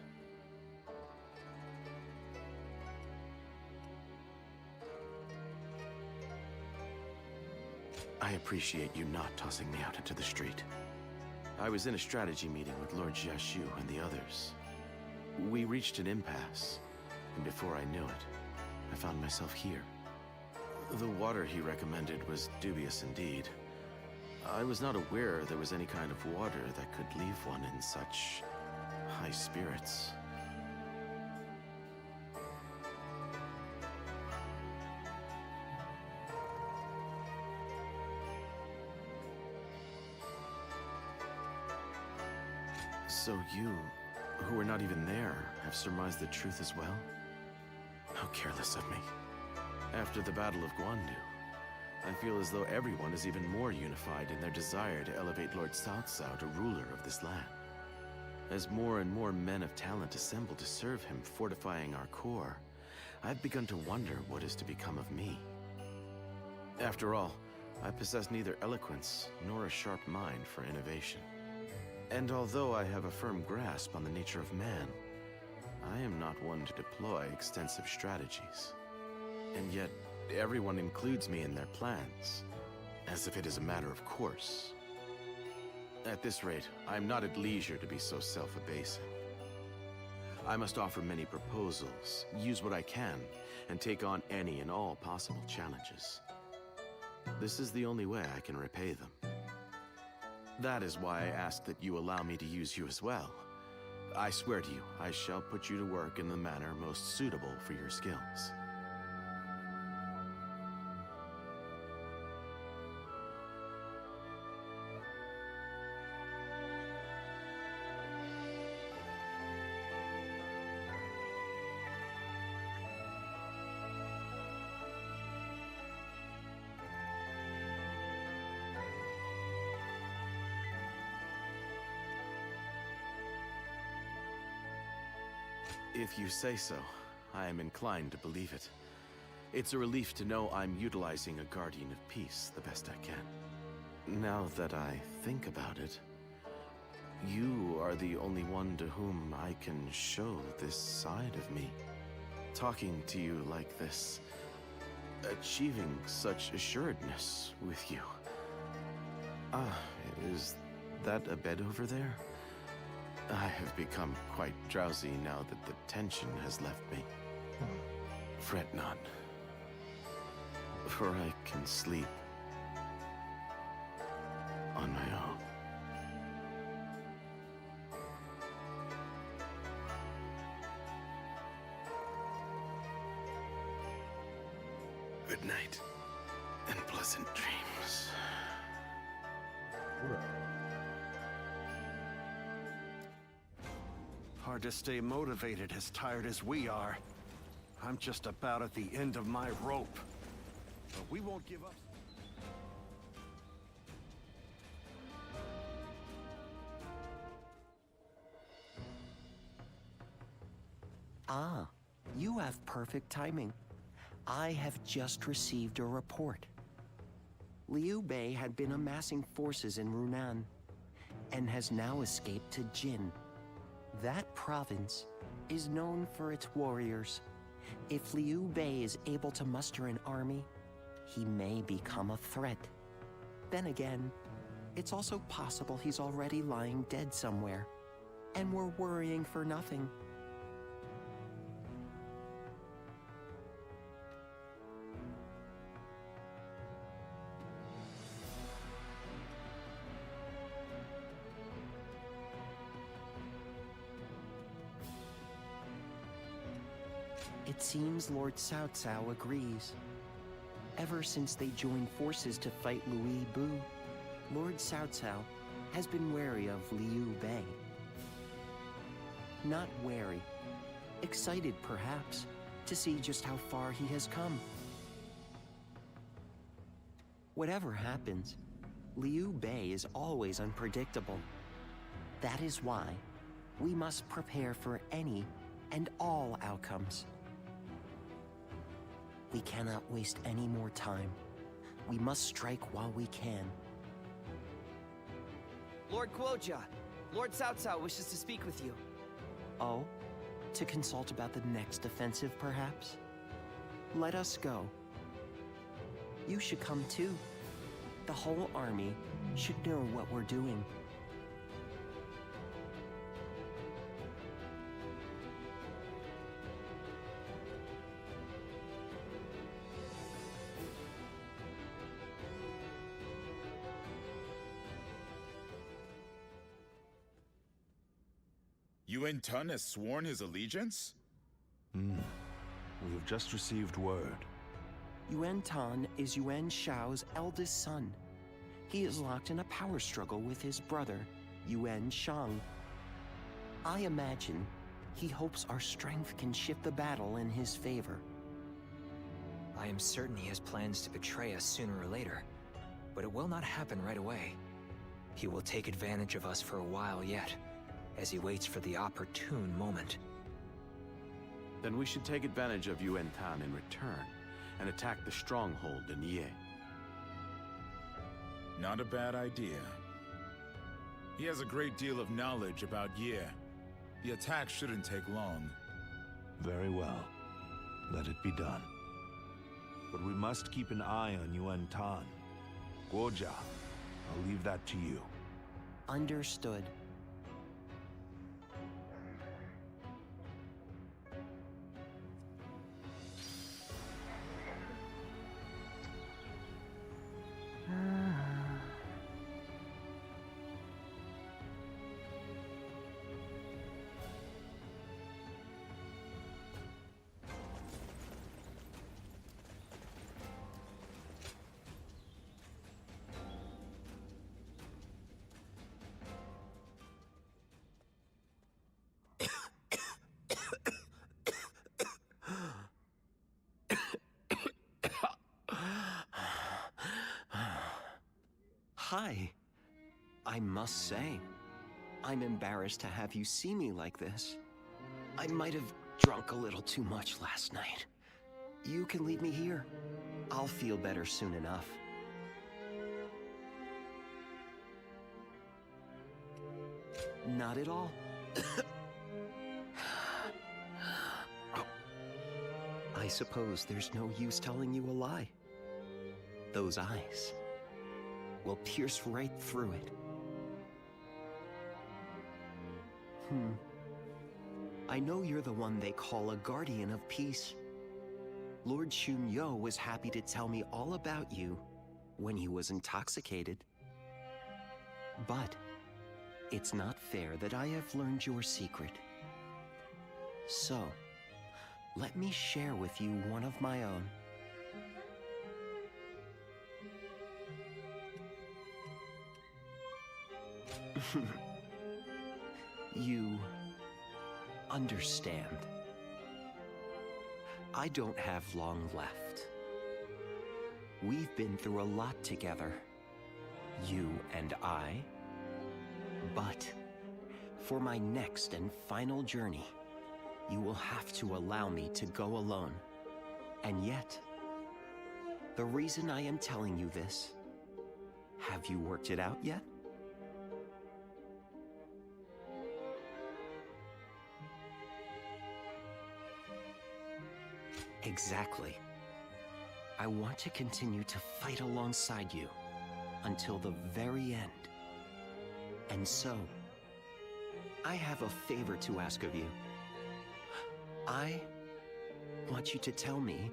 I appreciate you not tossing me out into the street. I was in a strategy meeting with Lord Jiashu and the others. We reached an impasse, and before I knew it, I found myself here. The water he recommended was dubious indeed. I was not aware there was any kind of water that could leave one in such high spirits. So you, who were not even there, have surmised the truth as well? How careless of me. After the Battle of Guandu, I feel as though everyone is even more unified in their desire to elevate Lord Cao Cao to ruler of this land. As more and more men of talent assemble to serve him, fortifying our core, I've begun to wonder what is to become of me. After all, I possess neither eloquence nor a sharp mind for innovation. And although I have a firm grasp on the nature of man, I am not one to deploy extensive strategies. And yet, everyone includes me in their plans, as if it is a matter of course. At this rate, I am not at leisure to be so self-abasing. I must offer many proposals, use what I can, and take on any and all possible challenges. This is the only way I can repay them. That is why I ask that you allow me to use you as well. I swear to you, I shall put you to work in the manner most suitable for your skills. If you say so, I am inclined to believe it. It's a relief to know I'm utilizing a Guardian of Peace the best I can. Now that I think about it, you are the only one to whom I can show this side of me. Talking to you like this, achieving such assuredness with you. Ah, is that a bed over there? I have become quite drowsy now that the tension has left me. Fret not, for I can sleep on my own. Good night, and pleasant dreams. Hard to stay motivated as tired as we are. I'm just about at the end of my rope. But we won't give up. Ah, you have perfect timing. I have just received a report. Liu Bei had been amassing forces in Runan, and has now escaped to Jin. That province is known for its warriors. If Liu Bei is able to muster an army, he may become a threat. Then again, it's also possible he's already lying dead somewhere, and we're worrying for nothing. It seems Lord Cao Cao agrees. Ever since they joined forces to fight Louis Bu, Lord Cao Cao has been wary of Liu Bei. Not wary, excited perhaps, to see just how far he has come. Whatever happens, Liu Bei is always unpredictable. That is why we must prepare for any and all outcomes. We cannot waste any more time. We must strike while we can. Lord Guoja, Lord Cao Cao wishes to speak with you. Oh? To consult about the next offensive, perhaps? Let us go. You should come too. The whole army should know what we're doing. Yuan Tun has sworn his allegiance? We have just received word. Yuan Tan is Yuan Shao's eldest son. He is locked in a power struggle with his brother, Yuan Shang. I imagine he hopes our strength can shift the battle in his favor. I am certain he has plans to betray us sooner or later, but it will not happen right away. He will take advantage of us for a while yet, as he waits for the opportune moment. Then we should take advantage of Yuan Tan in return, and attack the stronghold in Ye. Not a bad idea. He has a great deal of knowledge about Ye. The attack shouldn't take long. Very well. Let it be done. But we must keep an eye on Yuan Tan. Guoja, I'll leave that to you. Understood. Hi. I must say, I'm embarrassed to have you see me like this. I might have drunk a little too much last night. You can leave me here. I'll feel better soon enough. Not at all. I suppose there's no use telling you a lie. Those eyes will pierce right through it. I know you're the one they call a guardian of peace. Lord Shunyo was happy to tell me all about you when he was intoxicated. But it's not fair that I have learned your secret. So, let me share with you one of my own. You understand. I don't have long left. We've been through a lot together, you and I. But for my next and final journey, you will have to allow me to go alone. And yet, the reason I am telling you this, have you worked it out yet? Exactly. I want to continue to fight alongside you until the very end. And so, I have a favor to ask of you. I want you to tell me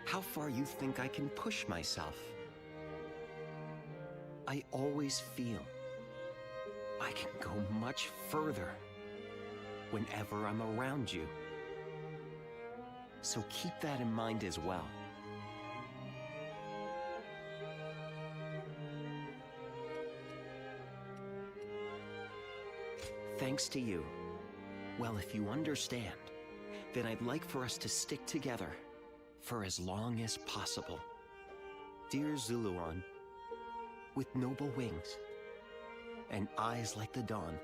how far you think I can push myself. I always feel I can go much further whenever I'm around you. So keep that in mind as well. Thanks to you. Well, if you understand, then I'd like for us to stick together for as long as possible. Dear Zuluan, with noble wings and eyes like the dawn,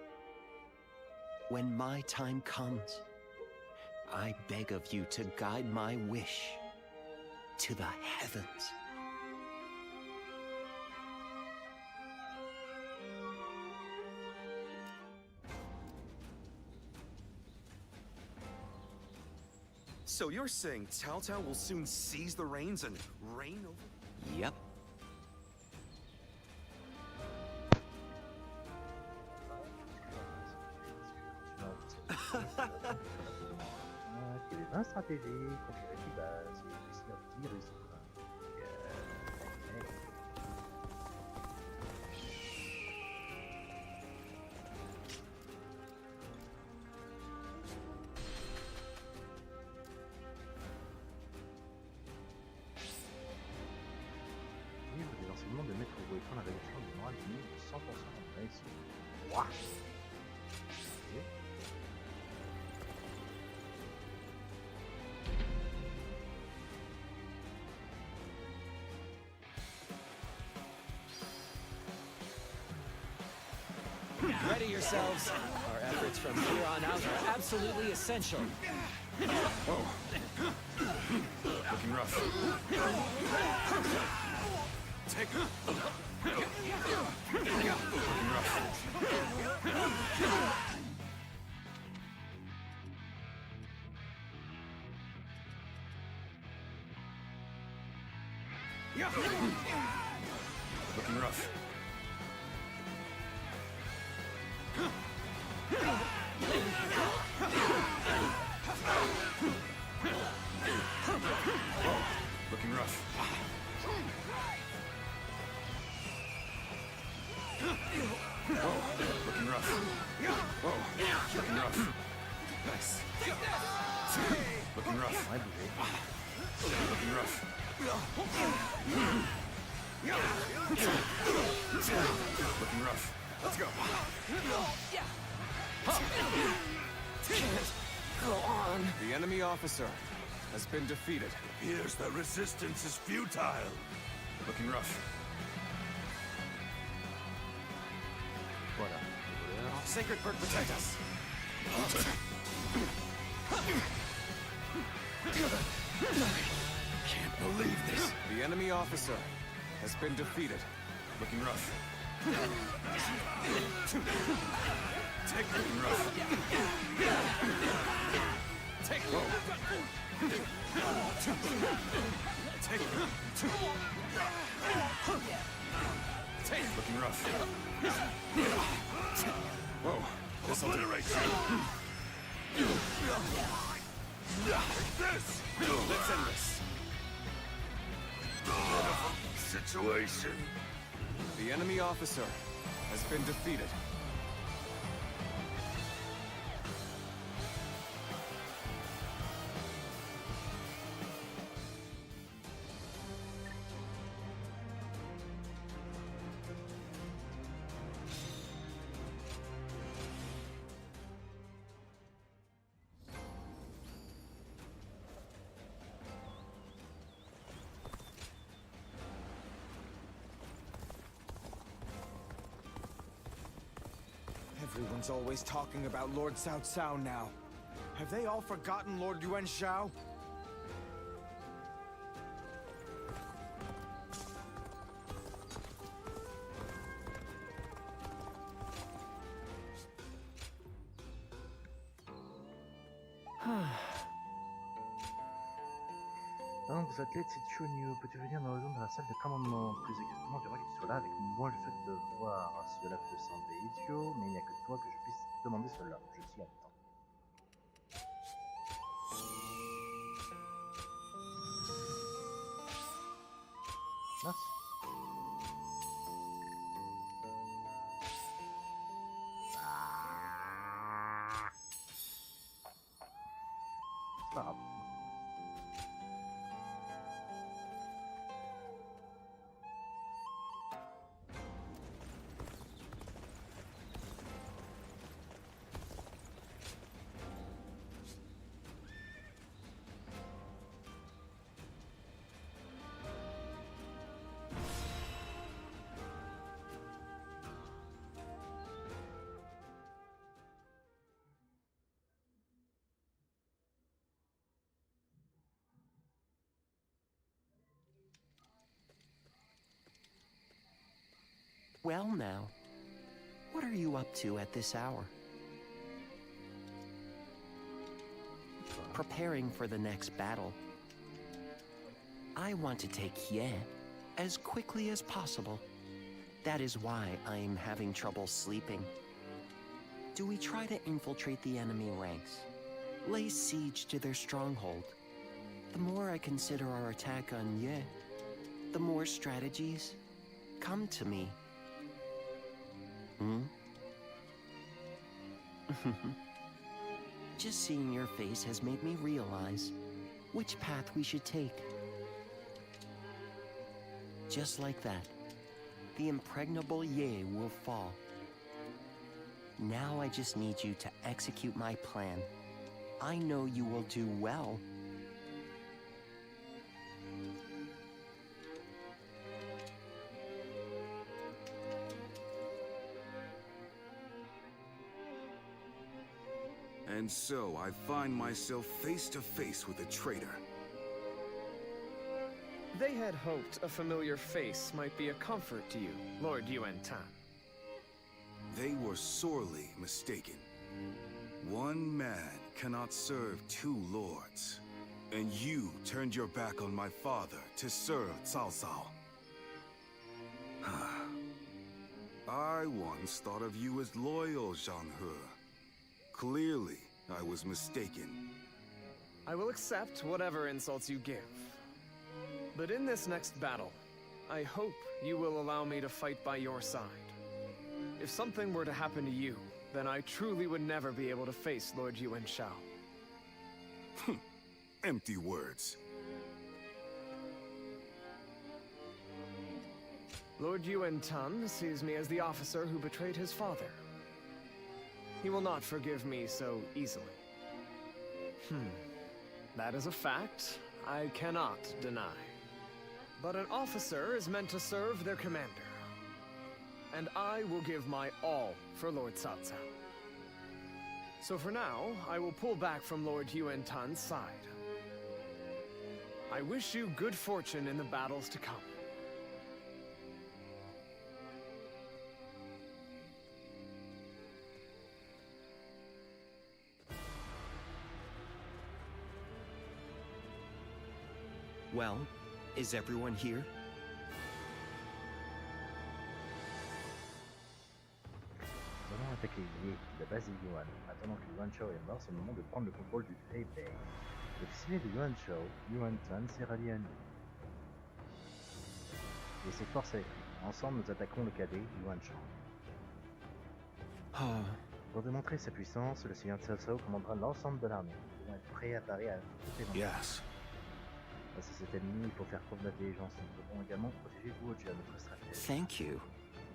when my time comes, I beg of you to guide my wish to the heavens. So you're saying Cao Cao will soon seize the reins and reign over... Yep. Il y avait 20 stratégies, configurer qui base, et aussi un petit réseau. Livre des enseignements de Maître Wu étant la réduction du moral du livre de 100% en réussite. Waouh! Ready yourselves. Our efforts from here on out are absolutely essential. Oh. Looking rough. Take Looking rough. Looking rough. Looking rough. Whoa, looking rough. Whoa, looking rough. Nice. Looking rough. Looking rough. Looking rough. Let's go. Can't go on. The enemy officer has been defeated. Appears that resistance is futile. Looking rough. Voilà. Sacred Bird, protect us. Can't believe this. The enemy officer has been defeated. Looking rough. Looking rough. Take low. Take looking rough. Whoa. This'll do. This! Let's end this. Situation. The enemy officer has been defeated. Everyone's always talking about Lord Cao Cao now. Have they all forgotten Lord Yuan Shao? Donc, vous athlètes, c'est Chonyu. Peux-tu venir dans la zone de la salle de commandement? Plus exactement, j'aimerais que tu sois là avec moi. Je souhaite te voir. Cela peut sembler idiot, mais il n'y a que toi que je puisse demander cela. Je t'y attends. Merci. C'est pas grave. Well now, what are you up to at this hour? Preparing for the next battle. I want to take Ye as quickly as possible. That is why I am having trouble sleeping. Do we try to infiltrate the enemy ranks? Lay siege to their stronghold? The more I consider our attack on Ye, the more strategies come to me. Just seeing your face has made me realize which path we should take. Just like that, the impregnable Ye will fall. Now I just need you to execute my plan. I know you will do well. And so I find myself face to face with a traitor. They had hoped a familiar face might be a comfort to you, Lord Yuan Tan. They were sorely mistaken. One man cannot serve two lords. And you turned your back on my father to serve Cao Cao. I once thought of you as loyal, Zhang He. Clearly, I was mistaken. I will accept whatever insults you give. But in this next battle, I hope you will allow me to fight by your side. If something were to happen to you, then I truly would never be able to face Lord Yuan Shao. Empty words. Lord Yuan Tan sees me as the officer who betrayed his father. He will not forgive me so easily. That is a fact I cannot deny. But an officer is meant to serve their commander. And I will give my all for Lord Cao Cao. So for now, I will pull back from Lord Yuan Tan's side. I wish you good fortune in the battles to come. Well, is everyone here? Nous allons attaquer Yi, la base de Yuan. Attendant que Yuan Shao est mort, c'est le moment de prendre le contrôle du Hebei. L'officier de Yuan Shao, Yuan Tan, s'est rallié à nous. Et ses forces avec lui. Ensemble, nous attaquerons le cadet, Yuan Shao. Pour démontrer sa puissance, le seigneur Cao Cao commandera l'ensemble de l'armée. Nous devons être prêts à parer à toute éventualité. Yes. Face à cet ennemi, il faut faire preuve d'intelligence. Nous devons également protéger Guoja, notre stratège. Thank you.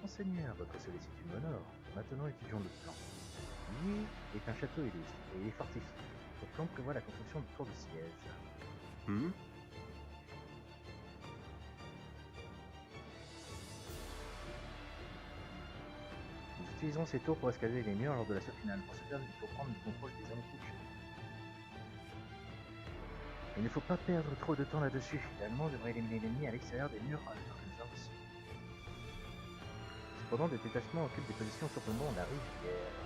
Monseigneur, votre sollicitude m'honore. Maintenant, étudions le plan. Yi est un château illustre et il est fortifié. Notre plan prévoit la construction de tours de siège. Hmm? Nous utilisons ces tours pour escalader les murs lors de l'assaut finale. Pour ce faire, il faut prendre le contrôle des zones touchées. Il ne faut pas perdre trop de temps là-dessus. Finalement, on devrait éliminer l'ennemi à l'extérieur des murs en même temps que nous avons. Cependant, des détachements occupent des positions sur le mont de la rivière.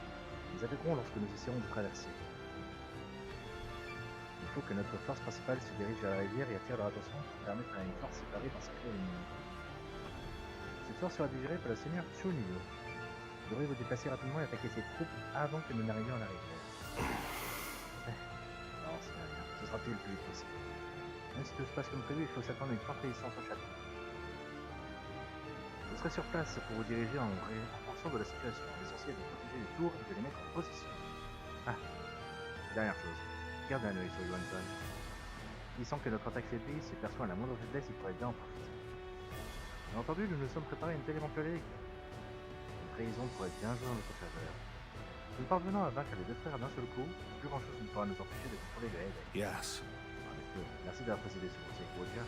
Nous attaquerons lorsque nous essaierons de traverser. Il faut que notre force principale se dirige vers la rivière et attire leur attention pour permettre à une force séparée d'encercler l'ennemi. Cette force sera dirigée par le seigneur Chunyu. Vous devrez vous déplacer rapidement et attaquer ses troupes avant que nous n'arrivions à la rivière. Non, c'est rien. Ce sera fait le plus vite possible. Même si tout se passe comme prévu, il faut s'attendre à une forte résistance au château. Vous serez sur place pour vous diriger en fonction de la situation. L'essentiel est de protéger les tours et de les mettre en position. Ah, dernière chose. Gardez un œil sur Yuan Tan. Il sent que notre attaque faiblit, s'il perçoit la moindre faiblesse, il pourrait bien en profiter. Bien entendu, nous nous sommes préparés à une telle éventualité. Une trahison pourrait bien jouer en notre faveur. Si nous parvenons à vaincre les deux frères d'un seul coup, plus grand chose ne pourra nous empêcher de contrôler le Hebei. Yes. En effet, merci d'avoir précédé ce conseil, Guoja.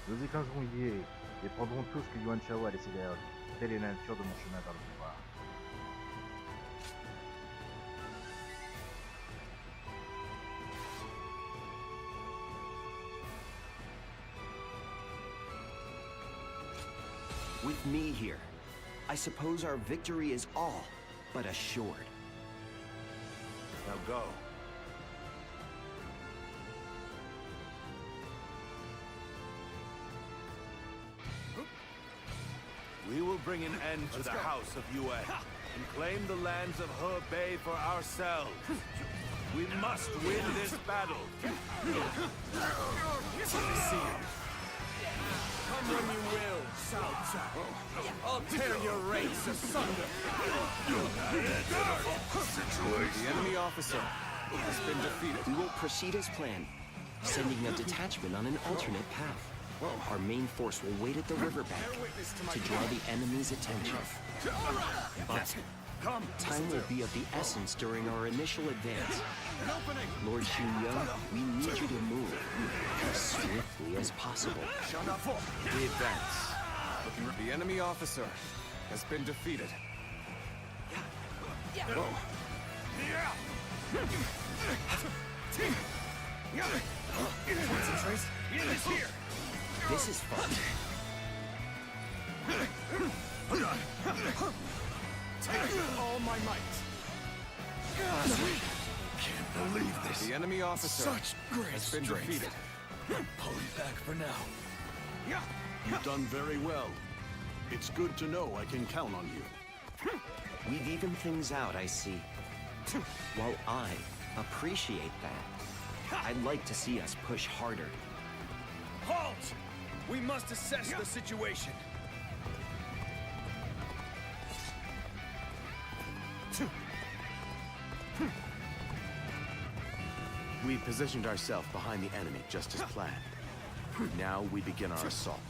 Nous écraserons Yi et prendrons tout ce que Yuan Shao a laissé derrière lui. Telle est la nature de mon chemin vers le pouvoir. With me here, I suppose our victory is all but assured. Now go. We will bring an end to the House of Yuan and claim the lands of Hebei for ourselves. We must win this battle. See you. Come when you will, Cao Cao. I'll tear your race asunder. The enemy officer has been defeated. We will proceed as planned, sending a detachment on an alternate path. Our main force will wait at the riverbank to draw the enemy's attention. But time will be of the essence during our initial advance. Lord Xunyo, we need you to move as swiftly as possible. We advance. The enemy officer has been defeated. Concentrate. It is here. This is fun. Take all my might. Can't believe this. The enemy officer Such great has been strength. defeated. Pulling back for now. You've done very well. It's good to know I can count on you. We've evened things out, I see. While I appreciate that, I'd like to see us push harder. Halt! We must assess the situation. We positioned ourselves behind the enemy just as planned. Now we begin our assault.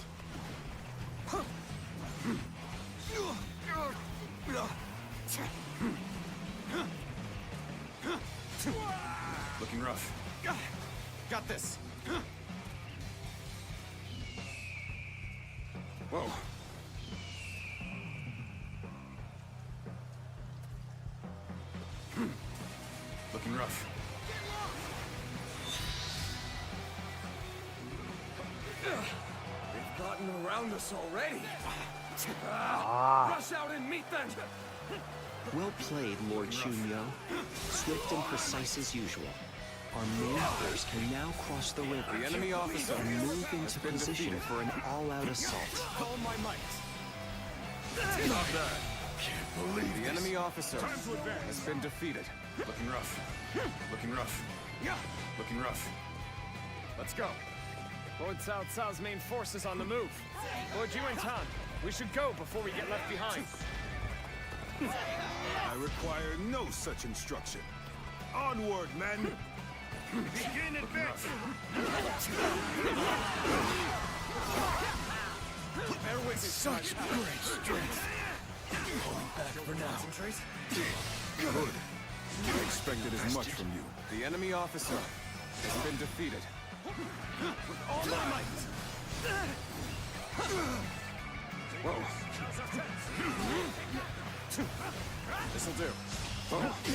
Looking rough. Got this. Whoa. Looking rough. They've gotten around us already. Rush out and meet them. Well played, Lord Chunyo. Swift and precise as usual. Our main force can now cross the river. The enemy officer and move into position for an all-out assault. All my might. Not bad. Can't believe the enemy officer has been defeated. Looking rough. Looking rough. Looking rough. Let's go. Lord Cao Cao's main force is on the move. Lord Yuan Tan, we should go before we get left behind. I require no such instruction. Onward, men! Begin advancing! Bear with me. Such great strength! Pulling back for now. Good. I expected as much from you. The enemy officer has been defeated. With all my might! Whoa. This'll do.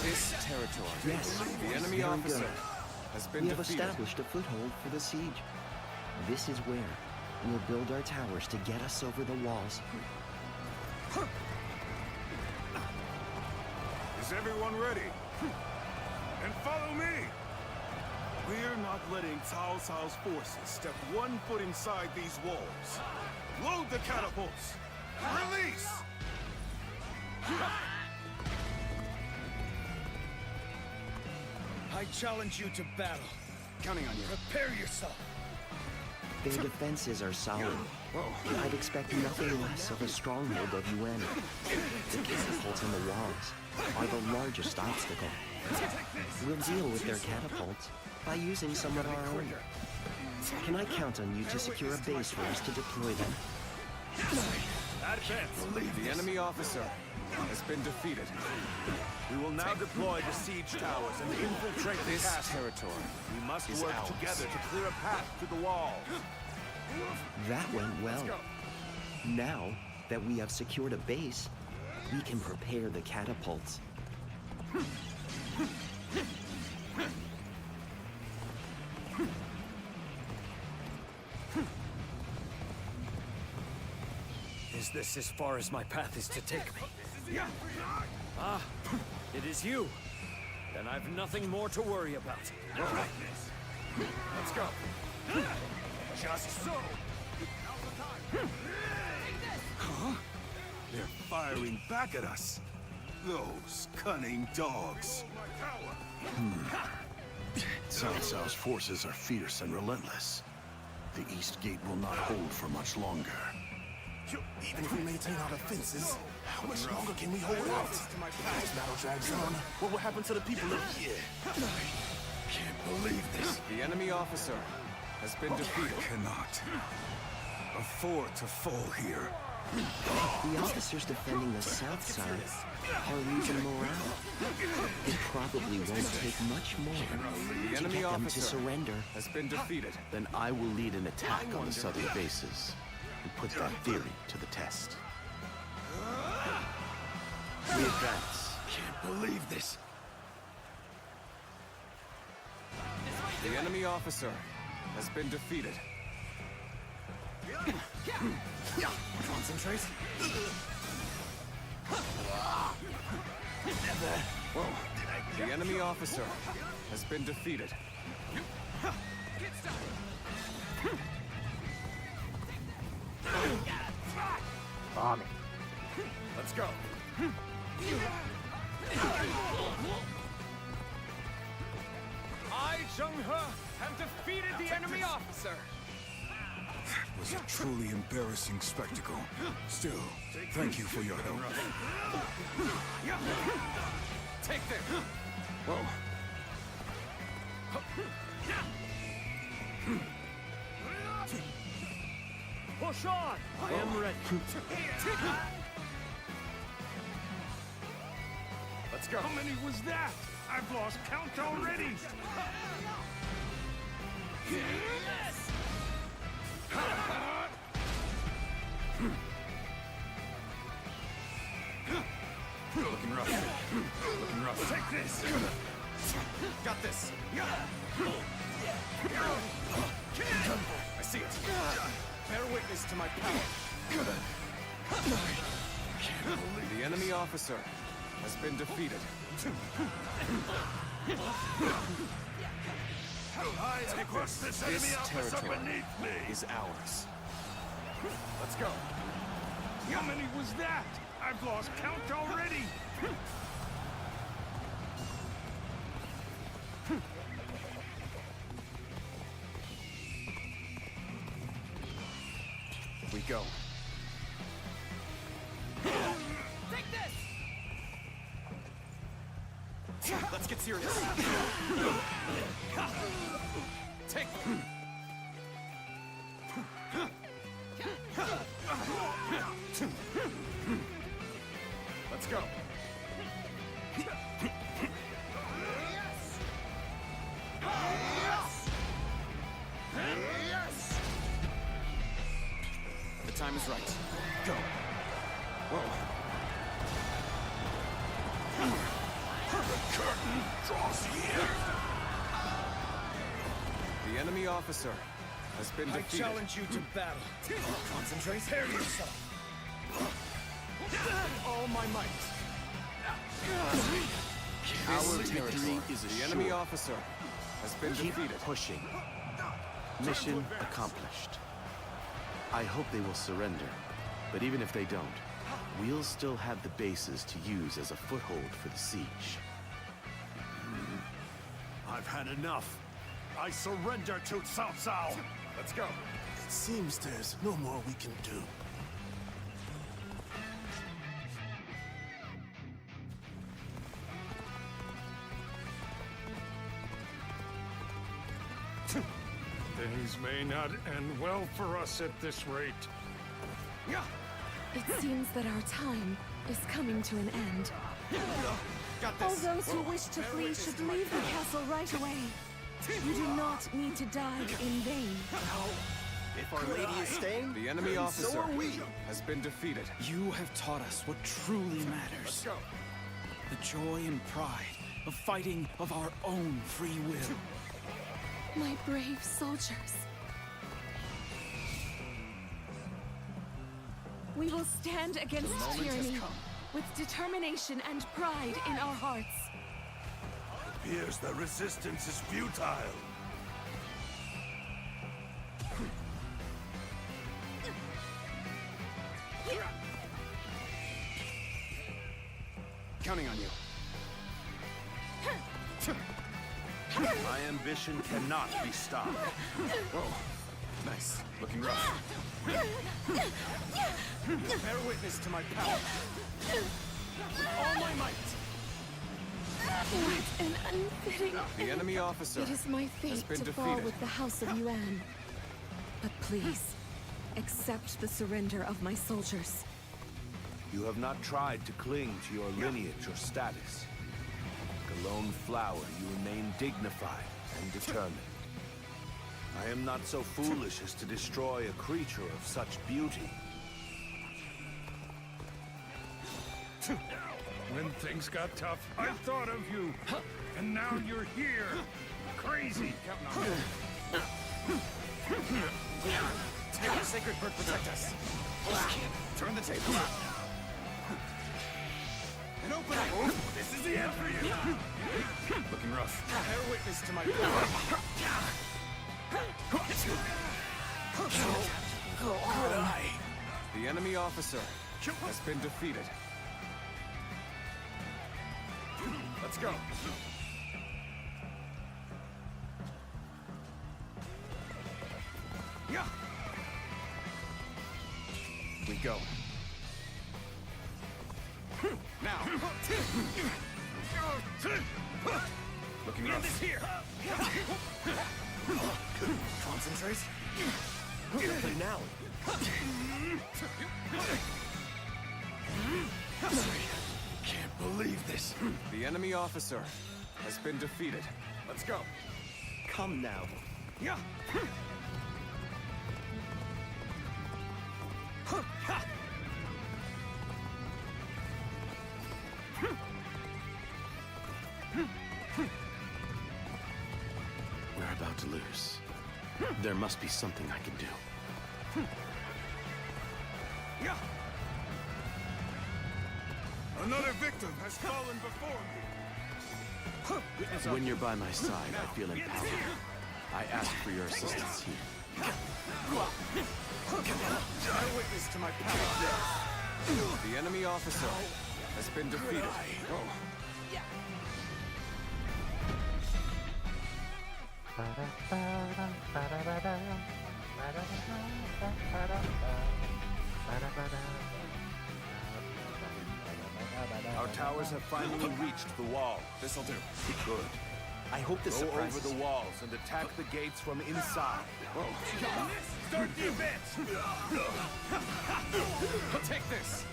This territory. Yes, the enemy very officer good. has been We have defeated. established a foothold for the siege. This is where we'll build our towers to get us over the walls. Is everyone ready? And follow me! We're not letting Cao Cao's forces step 1 foot inside these walls. Load the catapults! Release! I challenge you to battle. Counting on you. Prepare yourself. Their defenses are solid. I'd expect nothing less of a stronghold of Yuan. The catapults in the walls are the largest obstacle. We'll deal with their catapults by using some of our own. Can I count on you to secure a base for us to deploy them? The enemy officer has been defeated. We will now deploy the siege towers and infiltrate this the castle. territory. We must is work ours. together to clear a path to the wall. That went well. Now that we have secured a base, we can prepare the catapults. Is this as far as my path is to take me? Ah, it is you. Then I've nothing more to worry about. Let's go. Just so. Huh? They're firing back at us. Those cunning dogs. Cao Cao's forces are fierce and relentless. The East Gate will not hold for much longer. Even if we maintain our defenses, how much longer can we hold out? If this battle drags on, what will happen to the people of here? Can't believe this. The enemy officer has been defeated. I cannot afford to fall here. The officers defending the south side are losing morale. It probably won't take much more The to enemy get them to officer surrender. has been defeated. Then I will lead an attack on the southern bases and put that theory to the test. We advance. Can't believe this. The enemy officer has been defeated. Concentrate. Whoa. The enemy officer has been defeated. Bombing. Let's go. I, Zheng-He, have defeated the enemy officer. That was a truly embarrassing spectacle. Still, thank you for your help. Take this. Whoa. Push on. I am ready. Let's go. How many was that? I've lost count already. Looking rough. Looking rough. Take this. Got this. I see it. Bear witness to my power. The enemy officer has been defeated. I have crushed this enemy officer territory beneath me. is ours. Let's go. How many was that? I've lost count already. We go. Take this! Let's get serious. Take. Let's go. The time is right. Go. Whoa. The curtain draws here. The enemy officer has been I defeated. challenge you to battle. Concentrate. Prepare yourself. All my might. Our victory is assured. The enemy officer has been Keep defeated. pushing. Mission accomplished. I hope they will surrender, but even if they don't, we'll still have the bases to use as a foothold for the siege. I've had enough. I surrender to Cao Cao. Let's go. It seems there's no more we can do. Things may not end well for us at this rate. It seems that our time is coming to an end. Got All this. those who wish to flee should leave the castle right away. You do not need to die in vain. If Our Lady is staying, The enemy then officer so are we. has been defeated. You have taught us what truly matters. Let's go. The joy and pride of fighting of our own free will. My brave soldiers. We will stand against The moment has tyranny come. with determination and pride in our hearts. Appears the resistance is futile. Counting on you. My ambition cannot be stopped. Whoa. Nice. Looking rough. Bear witness to my power. With all my might. What an unfitting The enemy officer It is my has fate been to fall defeated. with the House of Yuan. But please, accept the surrender of my soldiers. You have not tried to cling to your lineage or status. Like a lone flower, you remain dignified and determined. I am not so foolish as to destroy a creature of such beauty. When things got tough, I thought of you. And now you're here. Crazy. Take the sacred bird, protect us. Turn the table. And open up. This is the end for you. Looking rough. Bear witness to my power. Good eye. The enemy officer has been defeated. Let's go. Yeah. We go. Now. Looking rough. Here. Concentrate. But now, Can't believe this. The enemy officer has been defeated. Let's go. come now. Yeah. There must be something I can do. Another victim has fallen before me. When you're by my side, I feel empowered. I ask for your assistance here. Bear witness to my power. The enemy officer has been defeated. Our towers have finally reached the wall. This'll do. Good. I hope this Go surprises over the walls and attack the gates from inside. Start the advance! Take this!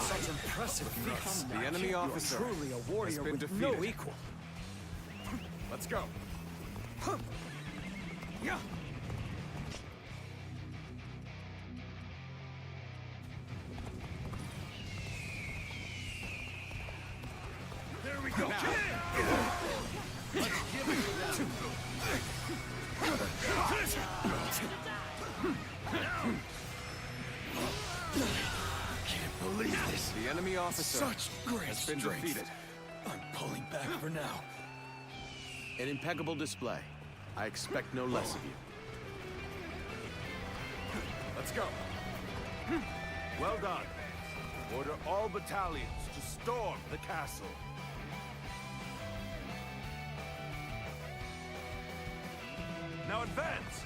Such impressive feats. The enemy officer Truly a has warrior been with defeated. no equal. Let's go. Yeah. There we go. Now. Let's give it Can't believe this. The enemy officer Such great has been strength. defeated. I'm pulling back for now. An impeccable display. I expect no less of you. Let's go. Well done. Order all battalions to storm the castle. Now advance!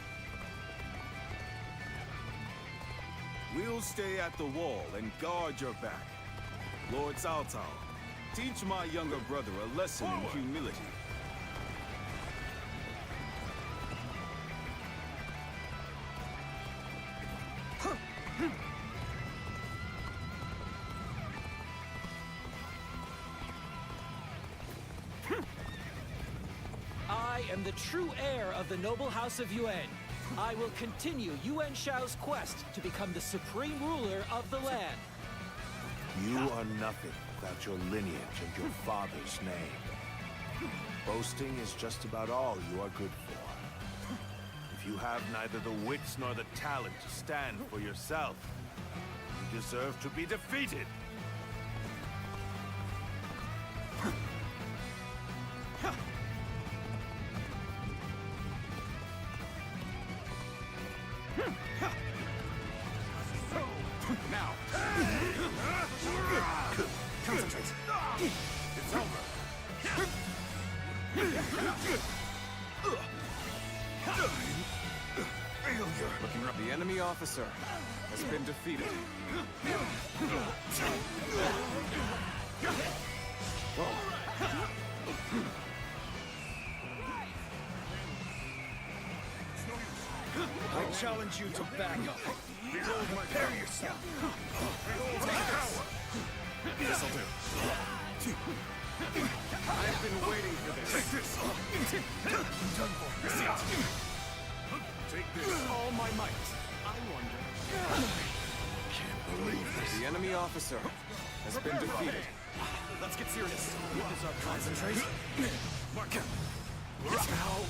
We'll stay at the wall and guard your back. Lord Cao Cao, teach my younger brother a lesson in humility. I am the true heir of the noble house of Yuan. I will continue Yuan Shao's quest to become the supreme ruler of the land. You are nothing without your lineage and your father's name. Boasting is just about all you are good for. If you have neither the wits nor the talent to stand for yourself, you deserve to be defeated. Now. Concentrate. It's over. Looking rough. The enemy officer has been defeated. I challenge you to back up. Prepare yourself. This'll do. I've been waiting for this. Take this. Done for. Take this. All my might. I wonder. Can't believe this. The enemy officer has been defeated. Let's get serious. Concentrate. Mark out. How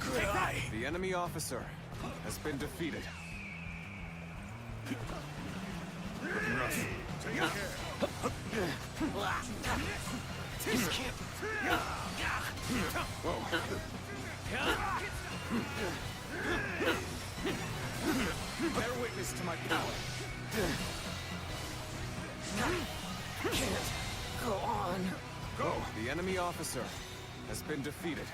could I? The enemy officer has been defeated. Looking rough. Take care. This can't. Bear witness to my power. Can't go on. Go. The enemy officer has been defeated.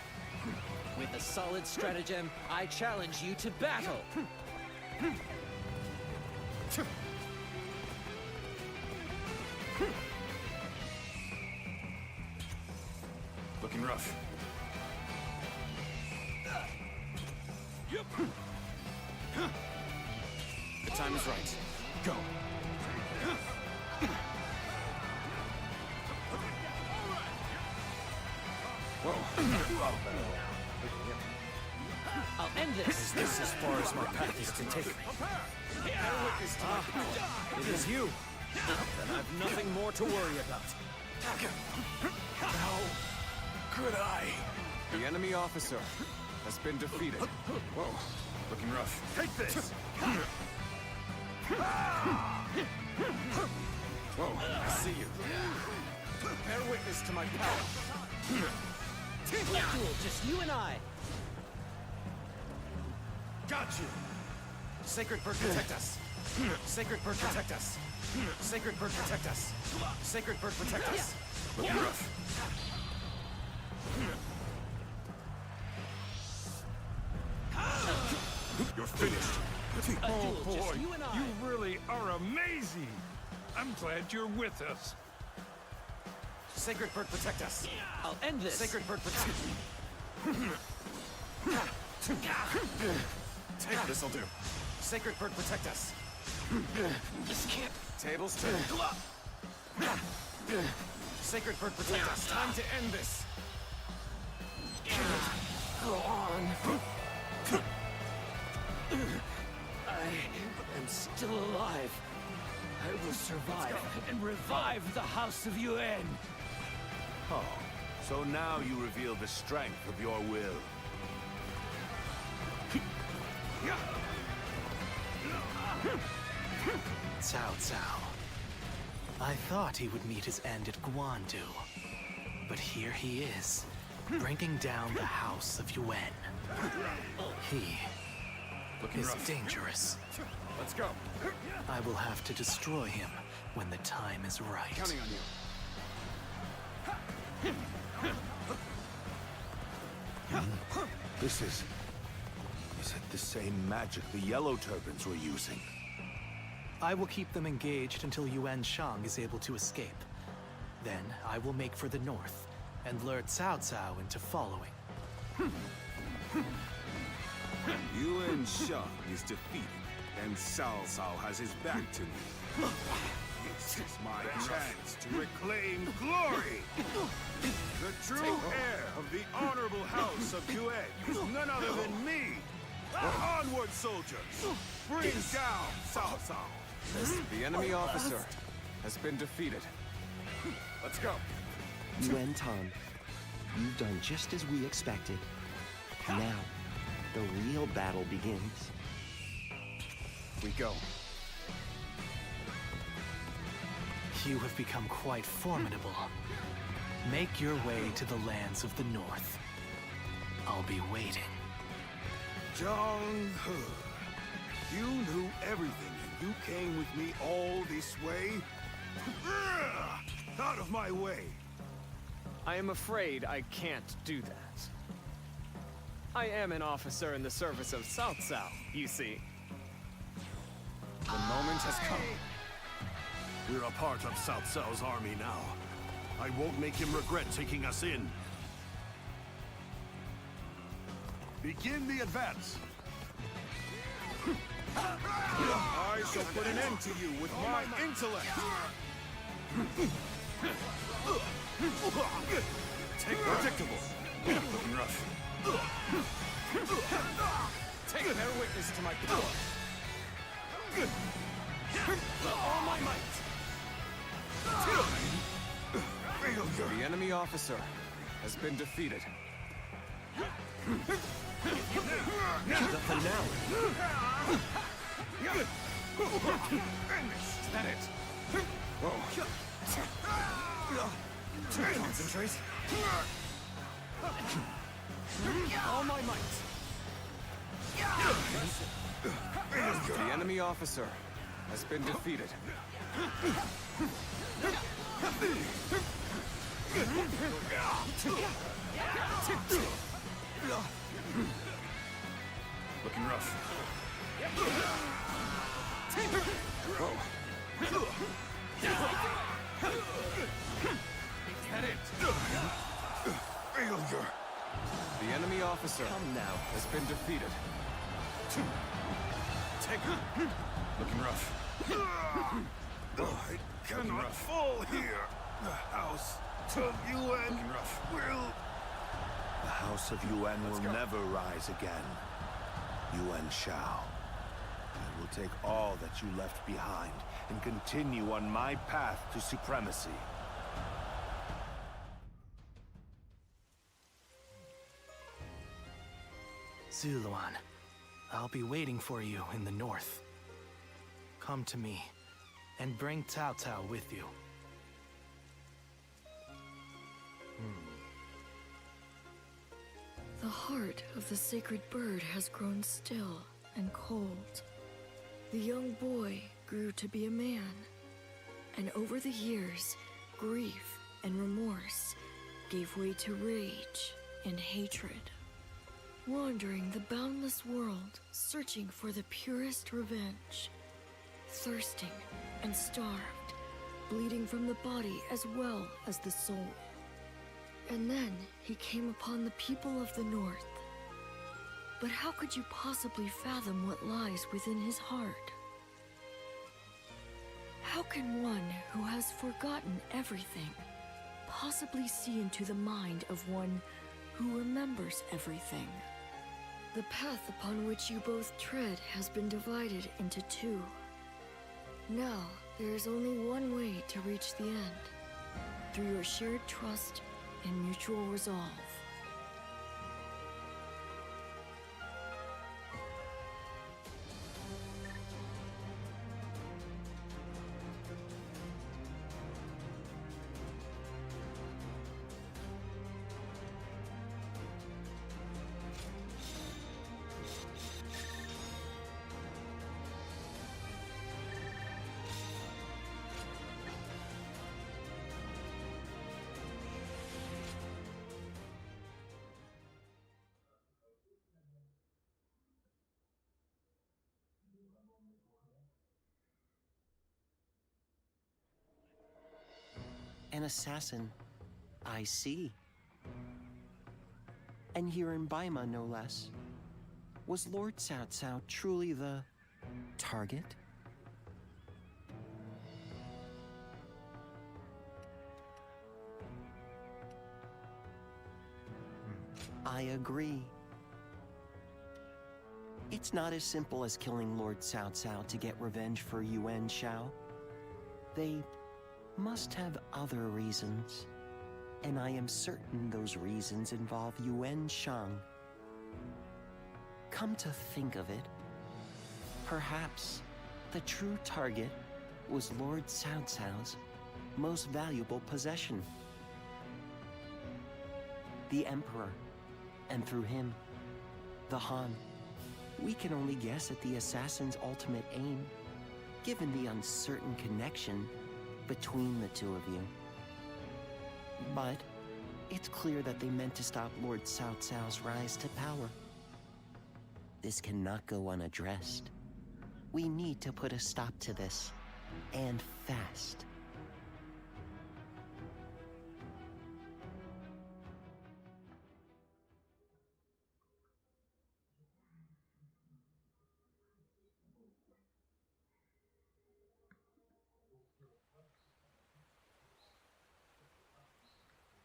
With a solid stratagem, I challenge you to battle. Looking rough. The time is right. Go. I'll end this. Is this as far as my path is to take me? It is you. Then I've nothing more to worry about. How could I? The enemy officer has been defeated. Whoa, looking rough. Take this! Whoa, I see you. Bear witness to my power. Quick duel, just you and I. Got you! Sacred bird, protect us. Sacred bird, protect us. Sacred bird, protect us. Sacred bird, protect us. Looking rough. You're finished. Oh duel, just boy, you and I. you really are amazing. I'm glad you're with us. Sacred bird, protect us. I'll end this. Sacred bird, protect us. This'll do. Sacred bird, protect us. This can't. Tables turn. Sacred bird, protect us. Time to end this. Go on. I am still alive. I will survive and revive the House of Yuan. Oh, so now you reveal the strength of your will. Cao Cao. I thought he would meet his end at Guandu. But here he is, bringing down the House of Yuan. He is dangerous. Let's go. I will have to destroy him when the time is right. Counting on you. This is it the same magic the Yellow Turbans were using? I will keep them engaged until Yuan Shang is able to escape. Then I will make for the north and lure Cao Cao into following. Yuan Shang is defeated, and Cao Cao has his back to me. This is my chance to reclaim glory! The true heir of the honorable house of Yuan is none other than me! Onward, soldiers! Bring down Cao Cao! The enemy officer has been defeated. Let's go. Yuan Tan, you've done just as we expected. Now, the real battle begins. We go. You have become quite formidable. Make your way to the lands of the north. I'll be waiting. Zhang He, you knew everything and you came with me all this way? Out of my way! I am afraid I can't do that. I am an officer in the service of Cao Cao, you see. The moment has come. We're a part of Cao Cao's army now. I won't make him regret taking us in. Begin the advance. I shall put an end to you with my intellect! Take predictable. Looking rough. Take bear witness to my power. All my might. The enemy officer has been defeated. The finale. Is that it? Whoa. Concentrate. All my might. The enemy officer has been defeated. Looking rough. Whoa. Is that it? Failure. The enemy officer has been defeated. Take it. Looking rough. I cannot fall here. The house of Yuan will... The House of Yuan will never rise again. Yuan Shao. I will take all that you left behind and continue on my path to supremacy. Zuluan. I'll be waiting for you in the north. Come to me, and bring Cao Cao with you. The heart of the sacred bird has grown still and cold. The young boy grew to be a man, and over the years, grief and remorse gave way to rage and hatred. Wandering the boundless world, searching for the purest revenge. Thirsting and starved, bleeding from the body as well as the soul. And then he came upon the people of the North. But how could you possibly fathom what lies within his heart? How can one who has forgotten everything possibly see into the mind of one who remembers everything? The path upon which you both tread has been divided into two. Now, there is only one way to reach the end, through your shared trust and mutual resolve. An assassin, I see. And here in Baima, no less. Was Lord Cao Cao truly the target? I agree. It's not as simple as killing Lord Cao Cao to get revenge for Yuan Shao. They must have other reasons, and I am certain those reasons involve Yuan Shang. Come to think of it, perhaps the true target was Lord Cao Cao's most valuable possession. The Emperor, and through him, the Han. We can only guess at the assassin's ultimate aim, given the uncertain connection between the two of you. But it's clear that they meant to stop Lord Cao Cao's rise to power. This cannot go unaddressed. We need to put a stop to this, and fast.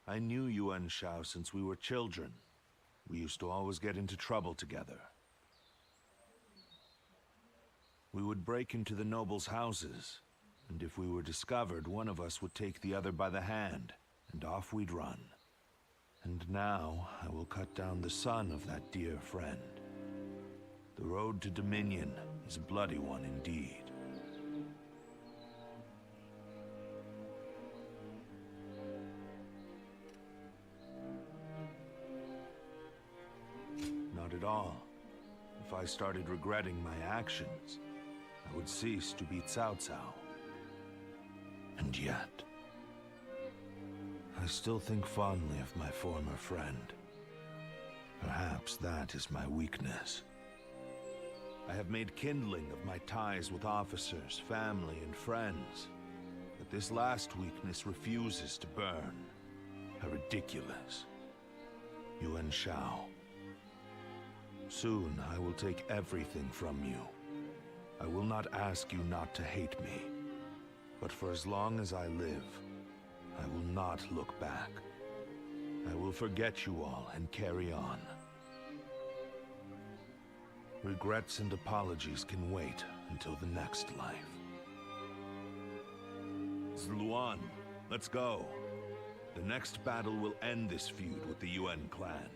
I knew Yuan Shao since we were children. We used to always get into trouble together. We would break into the nobles' houses, and if we were discovered, one of us would take the other by the hand, and off we'd run. And now, I will cut down the son of that dear friend. The road to Dominion is a bloody one indeed. Not at all. If I started regretting my actions, I would cease to be Cao Cao. And yet, I still think fondly of my former friend. Perhaps that is my weakness. I have made kindling of my ties with officers, family, and friends. But this last weakness refuses to burn. How ridiculous. Yuan Shao. Soon I will take everything from you. I will not ask you not to hate me. But for as long as I live, I will not look back. I will forget you all and carry on. Regrets and apologies can wait until the next life. Zluan, let's go. The next battle will end this feud with the Yuan clan.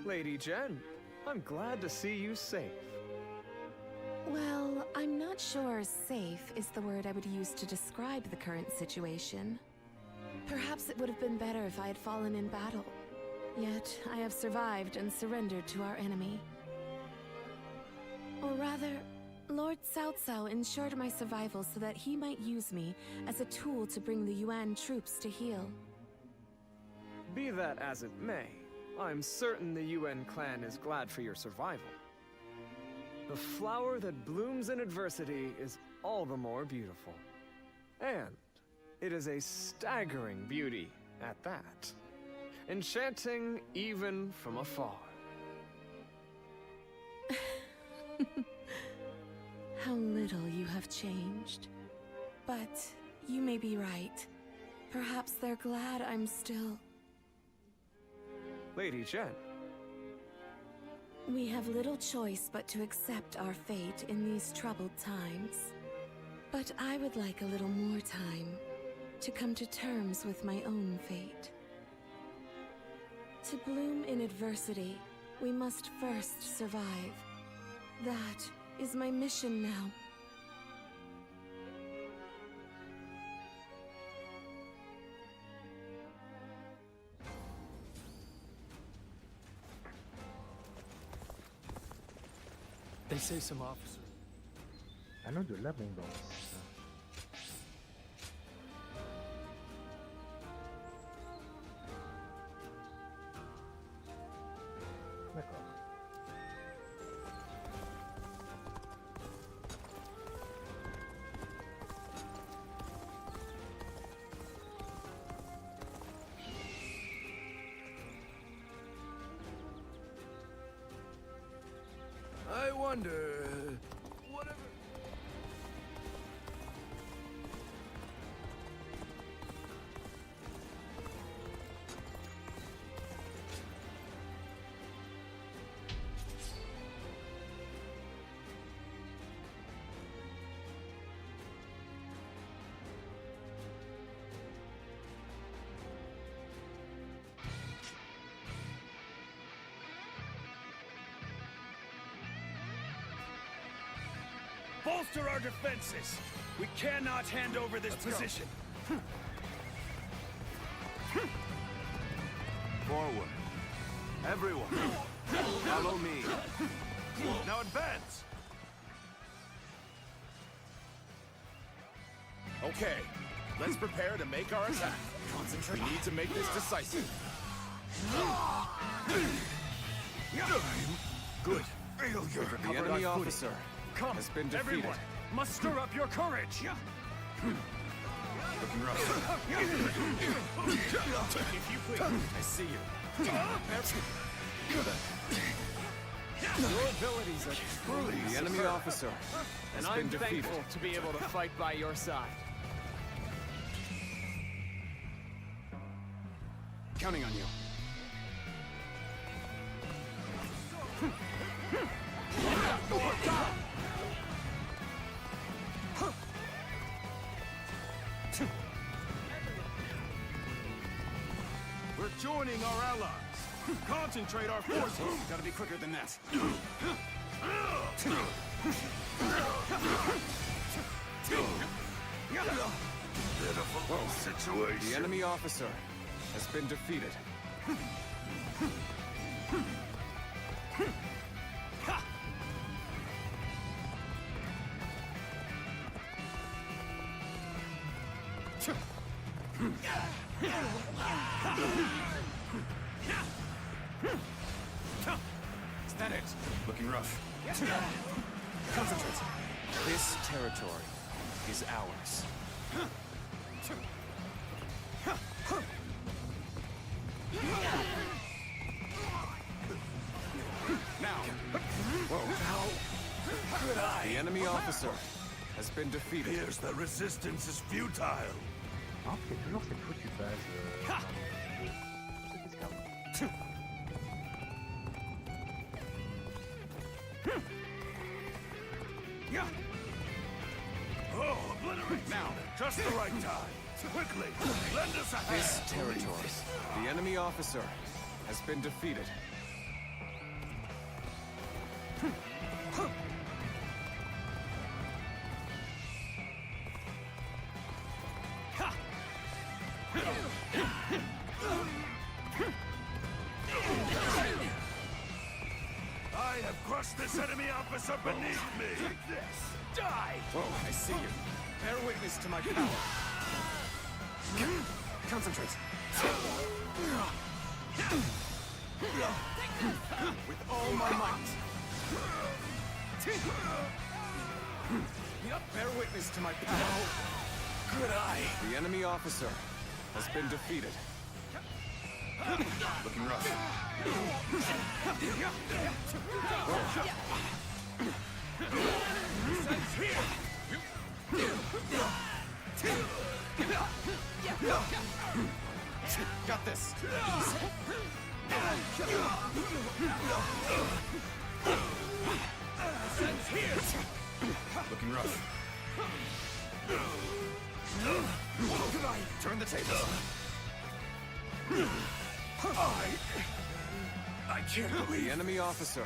Lady Jen, I'm glad to see you safe. Well, I'm not sure safe is the word I would use to describe the current situation. Perhaps it would have been better if I had fallen in battle. Yet, I have survived and surrendered to our enemy. Or rather, Lord Cao Cao ensured my survival so that he might use me as a tool to bring the Yuan troops to heel. Be that as it may, I'm certain the Yuan clan is glad for your survival. The flower that blooms in adversity is all the more beautiful. And it is a staggering beauty at that. Enchanting even from afar. How little you have changed. But you may be right. Perhaps they're glad I'm still... Lady Jen. We have little choice but to accept our fate in these troubled times. But I would like a little more time to come to terms with my own fate. To bloom in adversity, we must first survive. That is my mission now. They say some officers. Anneau de l'abondance. D'accord. I wonder... whatever... Bolster our defenses! We cannot hand over this position! Forward. Everyone, follow me. Now advance! Okay, let's prepare to make our attack. We need to make this decisive. Good. The enemy officer Come, has been defeated. everyone, muster up your courage! Looking rough. If you please, I see you. Your abilities are truly The enemy superb. officer has And I'm been defeated. thankful to be able to fight by your side. Counting on you. we're joining our allies. Concentrate our forces. Gotta be quicker than that. Pitiful situation. The enemy officer has been defeated. Is that it? Looking rough. Concentrate. This territory is ours. Now. Whoa. The enemy officer has been defeated. Here's the resistance is futile. Hein, c'est toujours cette foutue base dans le jeu. C'est escargot. Oh, obliterate! Now, just the right time. Quickly, lend us a hand. This territory. The enemy officer has been defeated. I have crushed this enemy officer beneath me! Take this! Die! Whoa, I see you. Bear witness to my power. Concentrate. With all my might. Bear witness to my power. Good eye. The enemy officer has been defeated. Looking rough. Got this. Looking rough. Turn the tables. I can't believe the enemy officer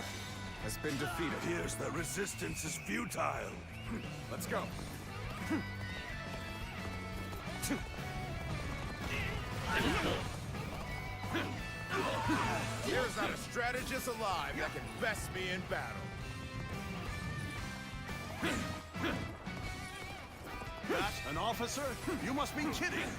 has been defeated. Appears that resistance is futile. Let's go. There's not a strategist alive that can best me in battle. That an officer? You must be kidding!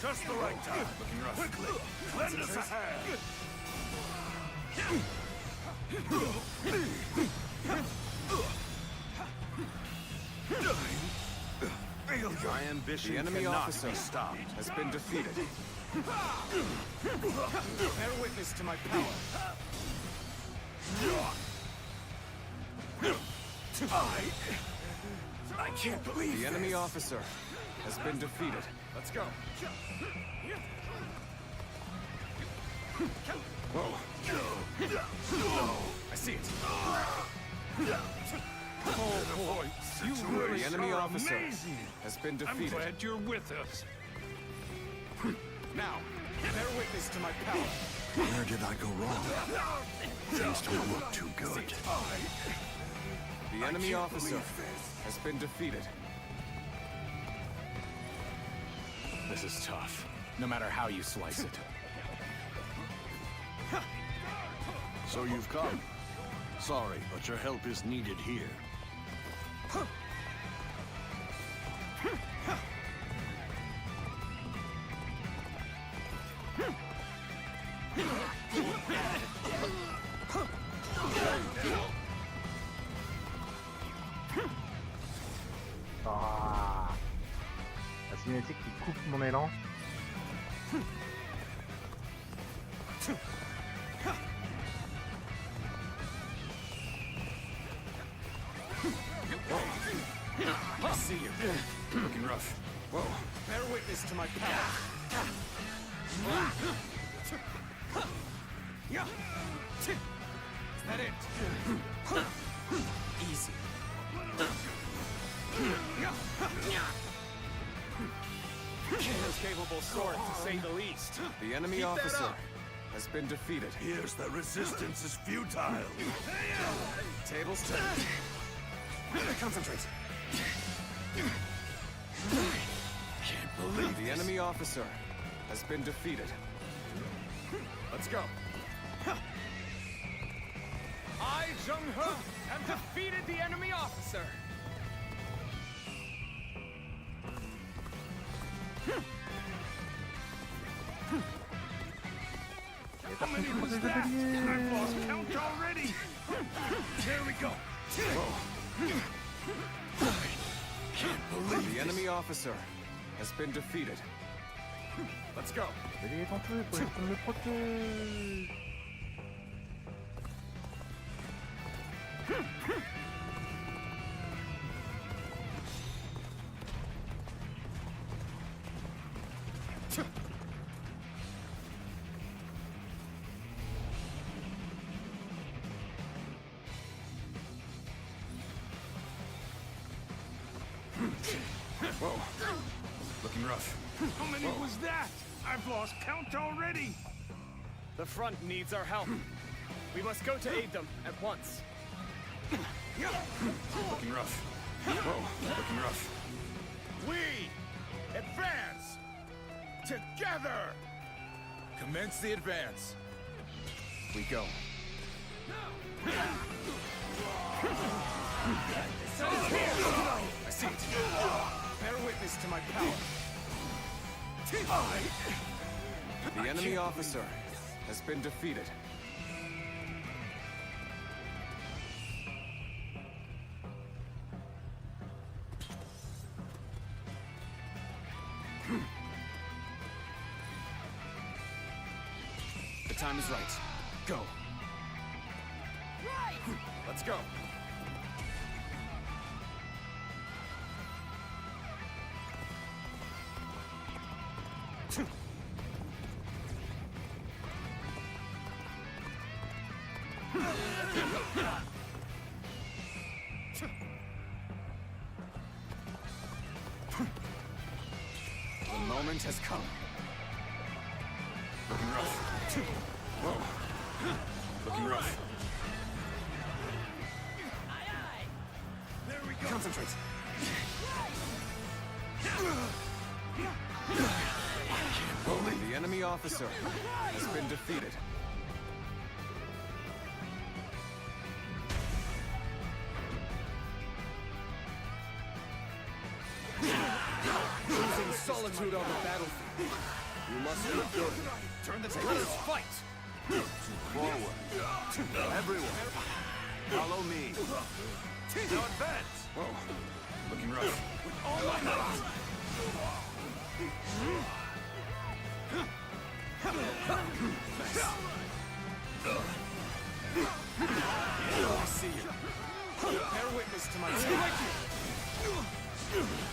Just the right time. Looking rough. Quickly, lend us a hand. My ambition, the enemy officer has been defeated. Bear witness to my power. I can't believe the enemy officer has been defeated. Let's go. Whoa. I see it. Oh boy, you really the enemy are officer amazing. has been I'm defeated. glad you're with us. Now, bear witness to my power. Where did I go wrong? Things don't look too good. The enemy officer has been defeated. This is tough, no matter how you slice it. So you've come. Sorry, but your help is needed here. Ah, la cinématique qui coupe mon élan. I see you. Looking rough. Whoa. Bear witness to my power. Is that it? Easy. Inescapable sword, to say the least. The enemy officer has been defeated. Here's that resistance is futile. Tables turned. Concentrate. Can't believe the enemy officer has been defeated. Let's go. I, Jung-Ho, have defeated the enemy officer. How many was that? I've lost count already. There we go. Can't believe the enemy officer has been defeated. Let's go. Il est entré pour me protéger. Whoa. Looking rough. How many was that? I've lost count already. The front needs our help. We must go to aid them at once. Looking rough. Whoa, looking rough. We advance together. Commence the advance. We go. I see it. Bear witness to my power. The enemy officer has been defeated. The time is right. Go. Let's go. The moment has come. Looking rough. Whoa. Looking rough. There we go. Concentrate. The enemy officer has been defeated. Losing solitude on the battlefield. You must be good. Turn the tables. Let us fight. Forward. Everyone. Follow me. Now advance. Whoa. Looking rough. With all my might. I see you. Bear witness to my power.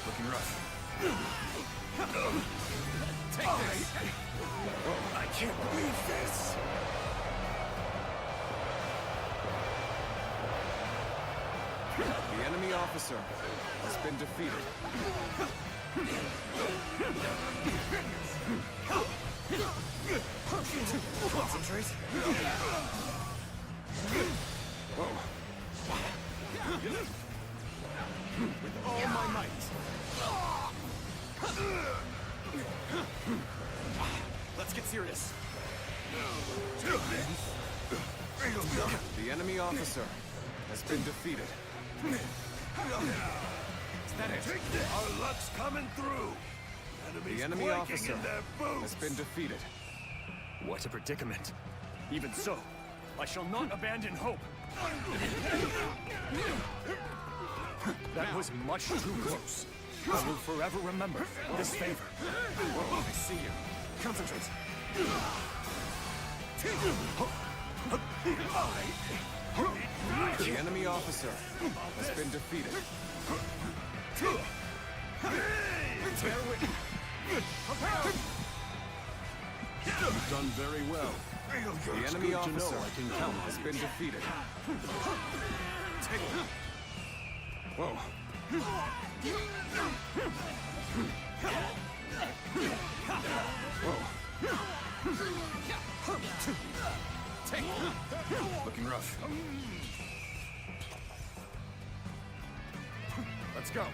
Looking rough. Take this. I can't believe this. The enemy officer has been defeated. Concentrate. Whoa. With all my might. Let's get serious. The enemy officer has been defeated. Is that it? Our luck's coming through. The enemy officer has been defeated. What a predicament. Even so, I shall not abandon hope. That was much too close. I will forever remember this favor. Whoa, I see you. Concentrate. The enemy officer has been defeated. Bear witness. You've done very well. The enemy officer has been defeated. Take it. Whoa. Whoa. Take it. Looking rough. Let's go.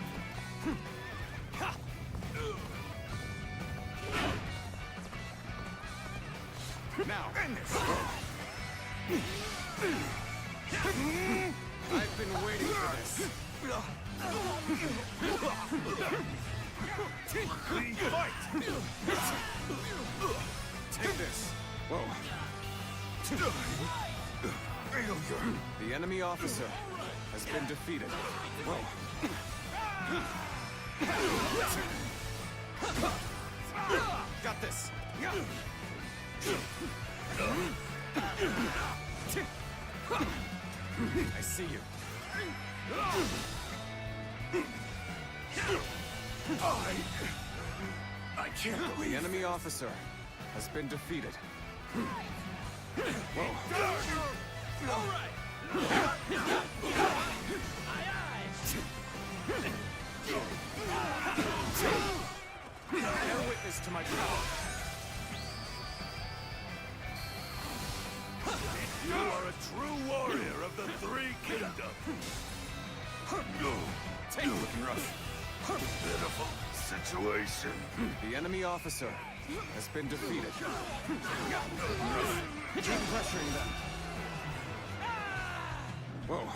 Now, end this. I've been waiting for this. We fight. Take this. Whoa. The enemy officer has been defeated. Whoa. Got this. I see you. I can't believe the enemy officer has been defeated. Whoa. All right. Bear witness to my power. You are a true warrior of the Three Kingdoms. Looking rough. Pitiful situation. The enemy officer has been defeated. Keep pressuring them. Whoa.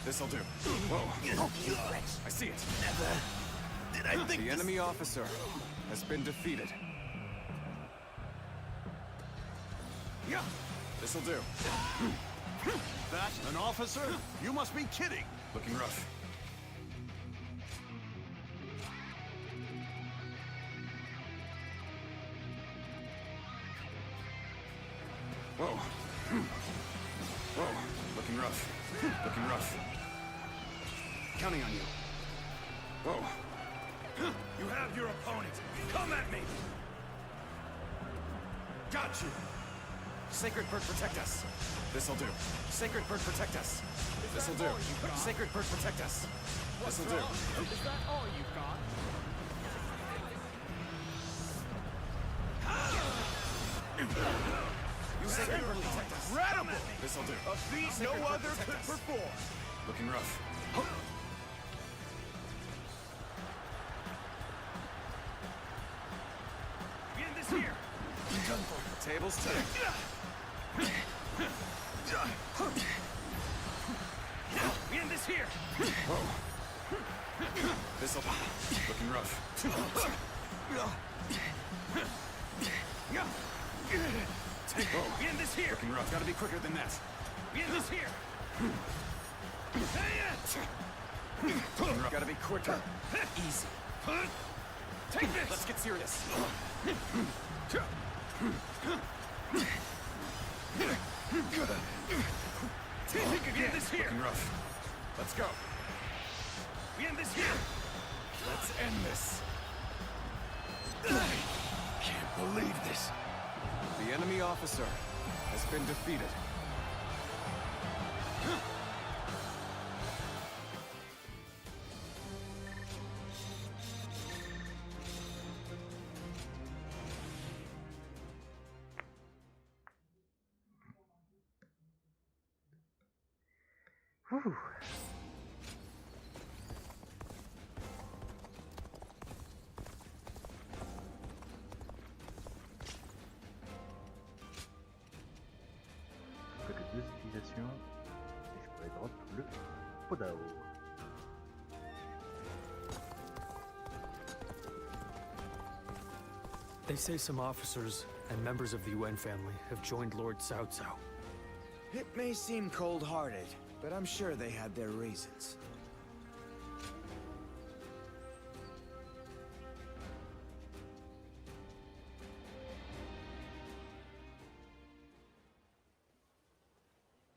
This'll do. Whoa. I see it. Never did I think the enemy officer has been defeated. Yeah. This'll do. That an officer? You must be kidding. Looking rough. Whoa. Whoa. Looking rough. Looking rough. Counting on you. Whoa. You have your opponent. Come at me. Got you. Sacred Bird, protect us. This'll do. Sacred Bird, protect us. This'll do. Sacred Bird, protect us. This'll do. Is that all you've got? You Sacred Bird, protect us. Incredible! This'll do. A feat Sacred no Bird, other protect could us. perform. Looking rough. We end this here. Done for. Tables turn. We end this here. Whoa. This'll. Looking rough. Whoa. We end this here. Looking rough. Gotta be quicker than that. We end this here. Gotta be quicker. Easy. Take this. Let's get serious. We end this here. Looking rough. Let's go. We end this here. Let's end this. Can't believe this. The enemy officer has been defeated. Whew. Plus que 2 utilisations et je pourrais drop le Podao. They say some officers and members of the UN family have joined Lord Cao Cao. It may seem cold-hearted, but I'm sure they had their reasons.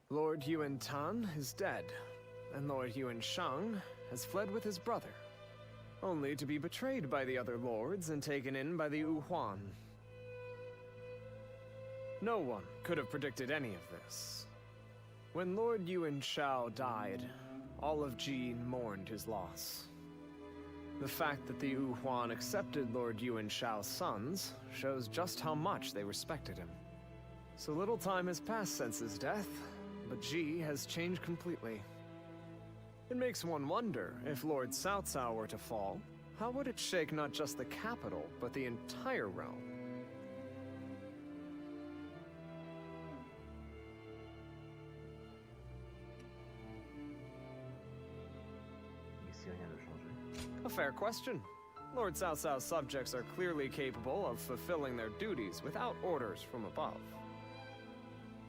Lord Yuan Tan is dead, and Lord Yuan Shang has fled with his brother, only to be betrayed by the other lords and taken in by the Yuhuan. No one could have predicted any of this. When Lord Yuan Shao died, all of Ji mourned his loss. The fact that the Yuhuan accepted Lord Yuan Shao's sons shows just how much they respected him. So little time has passed since his death, but Ji has changed completely. It makes one wonder, if Lord Cao Cao were to fall, how would it shake not just the capital, but the entire realm? Mais si rien ne changeait. A fair question. Lord Cao Cao's subjects are clearly capable of fulfilling their duties without orders from above.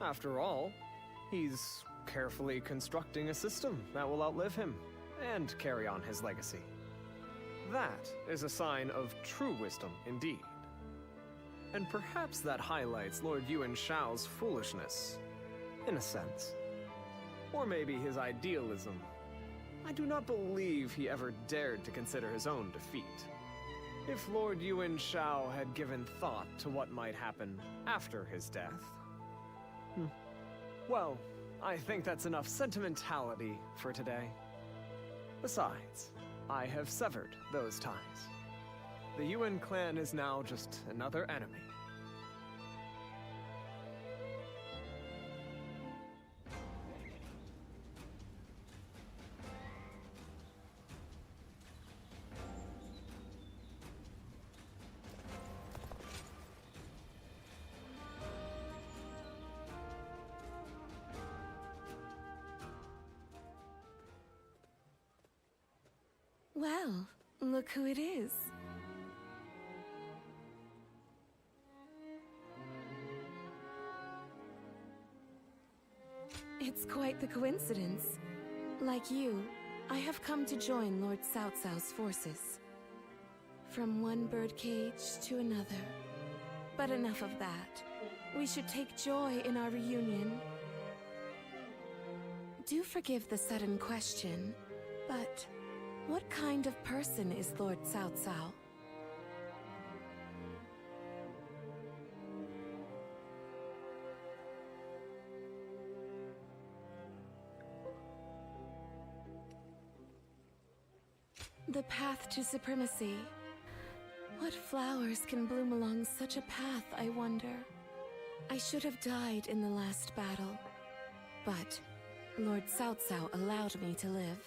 After all, he's carefully constructing a system that will outlive him and carry on his legacy. That is a sign of true wisdom indeed. And perhaps that highlights Lord Yuan Shao's foolishness, in a sense. Or maybe his idealism. I do not believe he ever dared to consider his own defeat. If Lord Yuan Shao had given thought to what might happen after his death... Well, I think that's enough sentimentality for today. Besides, I have severed those ties. The Yuan clan is now just another enemy. Well, look who it is. It's quite the coincidence. Like you, I have come to join Lord Cao Cao's forces. From one birdcage to another. But enough of that. We should take joy in our reunion. Do forgive the sudden question, but what kind of person is Lord Cao Cao? The path to supremacy. What flowers can bloom along such a path, I wonder? I should have died in the last battle, but Lord Cao Cao allowed me to live.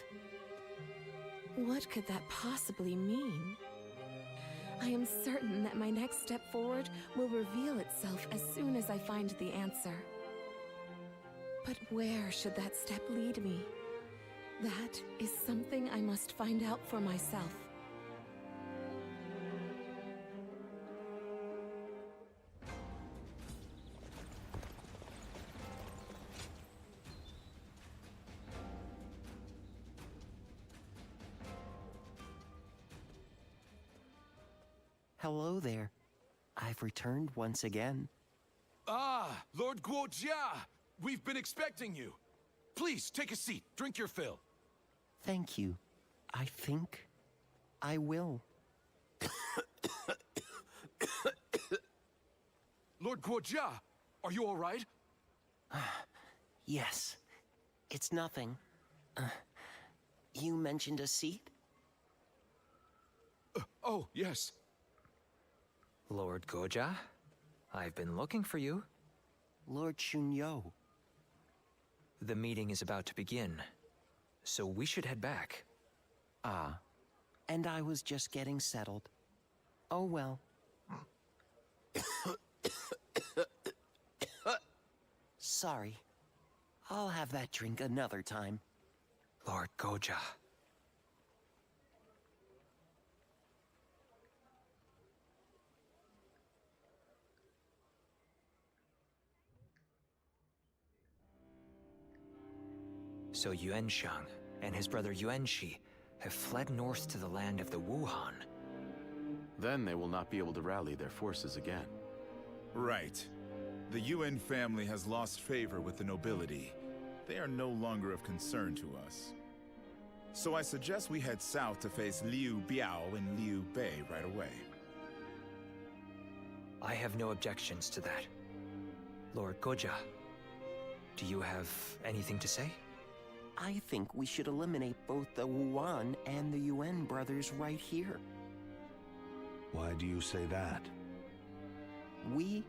What could that possibly mean? I am certain that my next step forward will reveal itself as soon as I find the answer. But where should that step lead me? That is something I must find out for myself. Hello there. I've returned once again. Ah, Lord Guojia! We've been expecting you. Please, take a seat. Drink your fill. Thank you. I think I will. Lord Guojia, are you all right? Yes. It's nothing. You mentioned a seat? Oh, yes. Lord Guojia, I've been looking for you. Lord Shunyo. The meeting is about to begin, so we should head back. Ah, and I was just getting settled. Oh well. Sorry. I'll have that drink another time. Lord Guojia. So Yuanshang and his brother Yuanshi have fled north to the land of the Wuhan. Then they will not be able to rally their forces again. Right. The Yuan family has lost favor with the nobility. They are no longer of concern to us. So I suggest we head south to face Liu Biao and Liu Bei right away. I have no objections to that. Lord Guojia, do you have anything to say? I think we should eliminate both the Wuan and the Yuan brothers right here. Why do you say that? We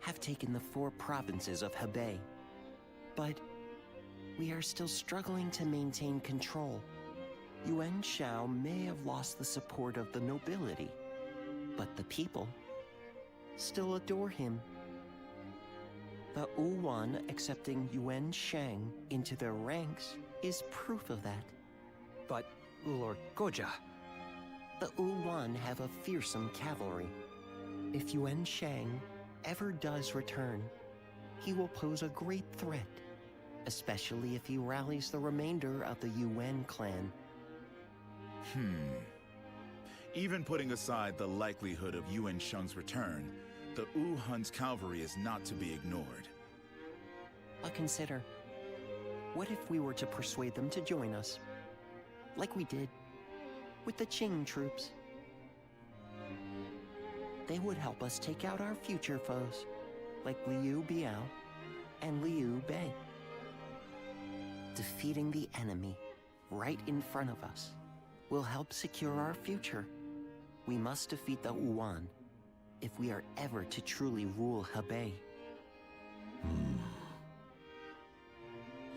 have taken the 4 provinces of Hebei, but we are still struggling to maintain control. Yuan Shao may have lost the support of the nobility, but the people still adore him. The Wuan accepting Yuan Shang into their ranks is proof of that. But, Lord Guojia... The Wuan have a fearsome cavalry. If Yuan Shang ever does return, he will pose a great threat, especially if he rallies the remainder of the Yuan clan. Even putting aside the likelihood of Yuan Shang's return, the Wu Hun's cavalry is not to be ignored. But consider, what if we were to persuade them to join us? Like we did with the Qing troops. They would help us take out our future foes, like Liu Biao and Liu Bei. Defeating the enemy right in front of us will help secure our future. We must defeat the Wuan if we are ever to truly rule Hebei.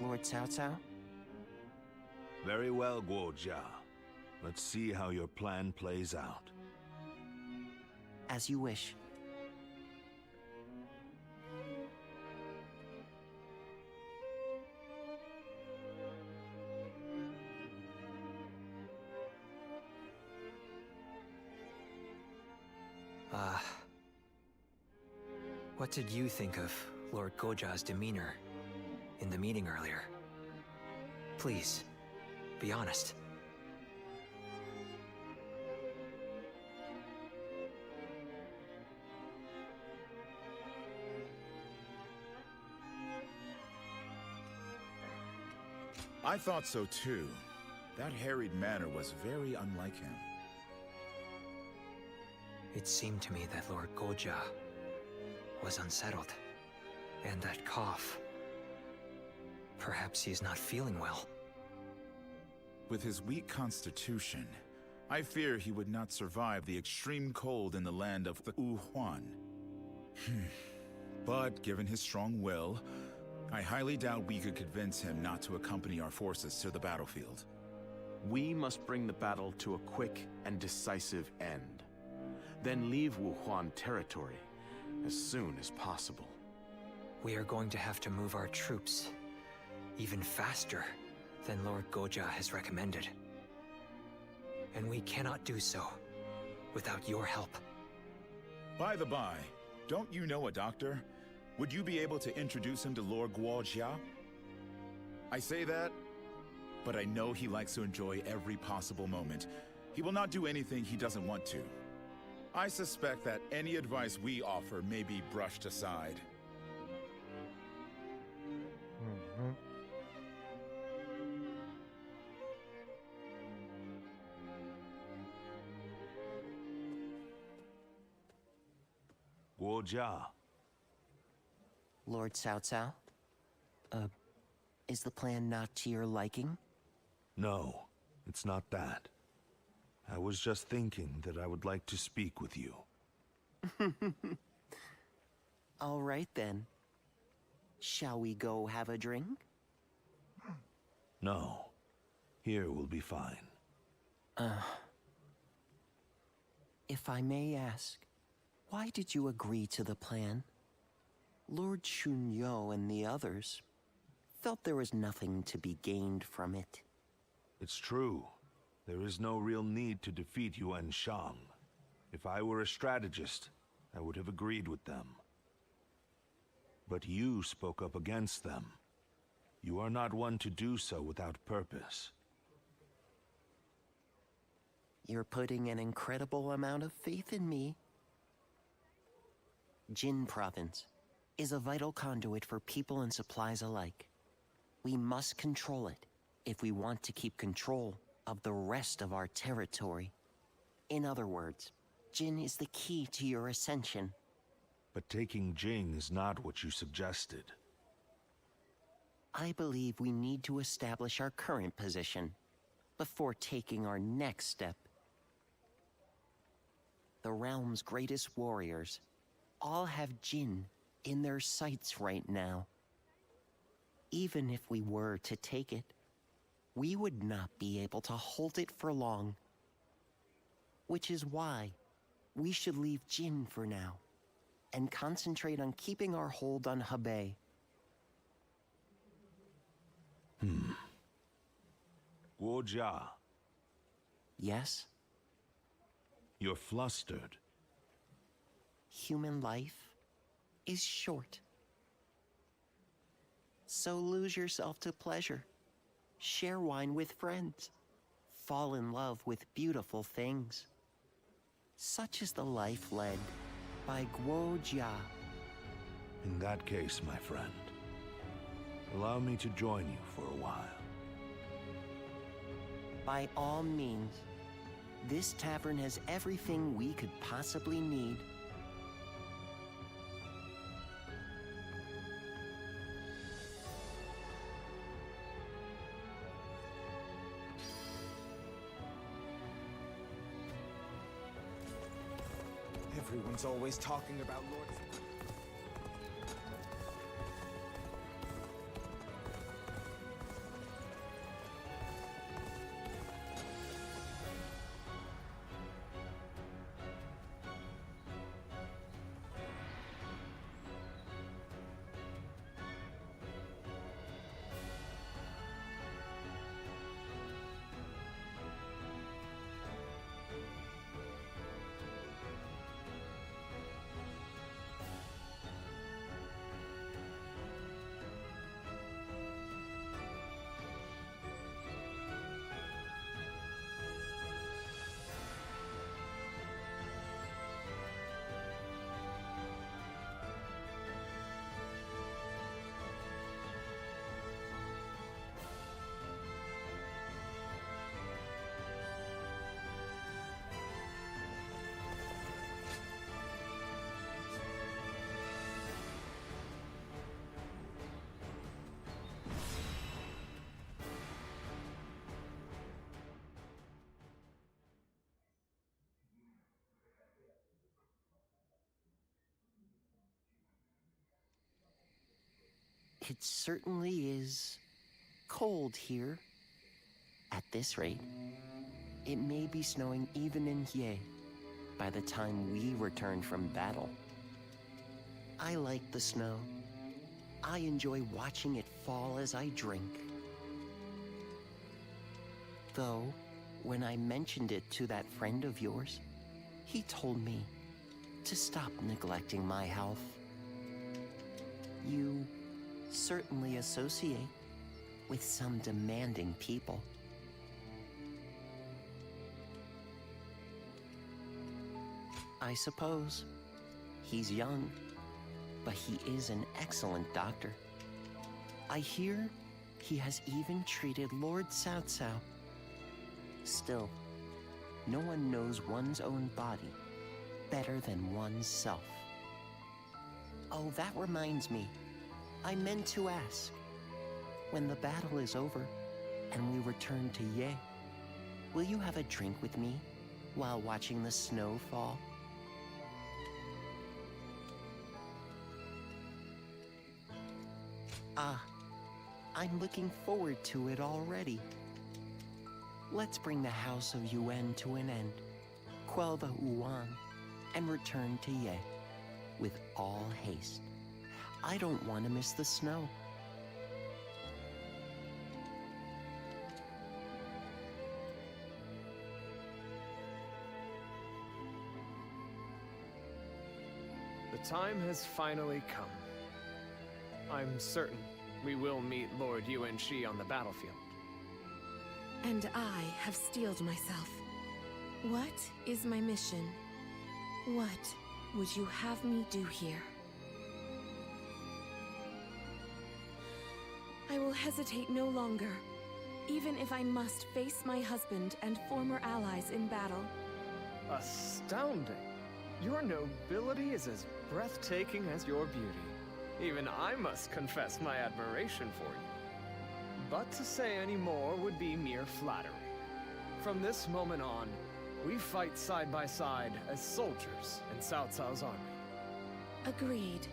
Lord Cao Cao? Very well, Guojia. Let's see how your plan plays out. As you wish. What did you think of Lord Goja's demeanor in the meeting earlier? Please, be honest. I thought so too. That harried manner was very unlike him. It seemed to me that Lord Goja was unsettled. And that cough. Perhaps he is not feeling well. With his weak constitution, I fear he would not survive the extreme cold in the land of the Wuhuan. But given his strong will, I highly doubt we could convince him not to accompany our forces to the battlefield. We must bring the battle to a quick and decisive end. Then leave Wuhuan territory as soon as possible. We are going to have to move our troops even faster than Lord Goja has recommended. And we cannot do so without your help. By the by, don't you know a doctor? Would you be able to introduce him to Lord Guojia? I say that, but I know he likes to enjoy every possible moment. He will not do anything he doesn't want to. I suspect that any advice we offer may be brushed aside. Guojia. Lord Cao Cao? Is the plan not to your liking? No, it's not that. I was just thinking that I would like to speak with you. All right then. Shall we go have a drink? No. Here will be fine. If I may ask, why did you agree to the plan? Lord Shunyo and the others felt there was nothing to be gained from it. It's true. There is no real need to defeat Yuan Shang. If I were a strategist, I would have agreed with them. But you spoke up against them. You are not one to do so without purpose. You're putting an incredible amount of faith in me. Jin Province is a vital conduit for people and supplies alike. We must control it if we want to keep control of the rest of our territory. In other words, Jin is the key to your ascension. But taking Jing is not what you suggested. I believe we need to establish our current position before taking our next step. The realm's greatest warriors all have Jin in their sights right now. Even if we were to take it, we would not be able to hold it for long. Which is why we should leave Jin for now and concentrate on keeping our hold on Hebei. Guojia. Yes? You're flustered. Human life is short. So lose yourself to pleasure. Share wine with friends. Fall in love with beautiful things. Such is the life led by Guojia. In that case, my friend, allow me to join you for a while. By all means, this tavern has everything we could possibly need. Everyone's always talking about Lord... It certainly is cold here. At this rate, it may be snowing even in Ye by the time we return from battle. I like the snow. I enjoy watching it fall as I drink. Though, when I mentioned it to that friend of yours, he told me to stop neglecting my health. You certainly associate with some demanding people. I suppose. He's young, but he is an excellent doctor. I hear he has even treated Lord Cao Cao. Still, no one knows one's own body better than oneself. Oh, that reminds me. I meant to ask. When the battle is over and we return to Ye, will you have a drink with me while watching the snow fall? Ah, I'm looking forward to it already. Let's bring the House of Yuan to an end, quell the Yuan, and return to Ye with all haste. I don't want to miss the snow. The time has finally come. I'm certain we will meet Lord Yuan Shi on the battlefield. And I have steeled myself. What is my mission? What would you have me do here? I will hesitate no longer, even if I must face my husband and former allies in battle. Astounding! Your nobility is as breathtaking as your beauty. Even I must confess my admiration for you. But to say any more would be mere flattery. From this moment on, we fight side by side as soldiers in Cao Cao's army. Agreed.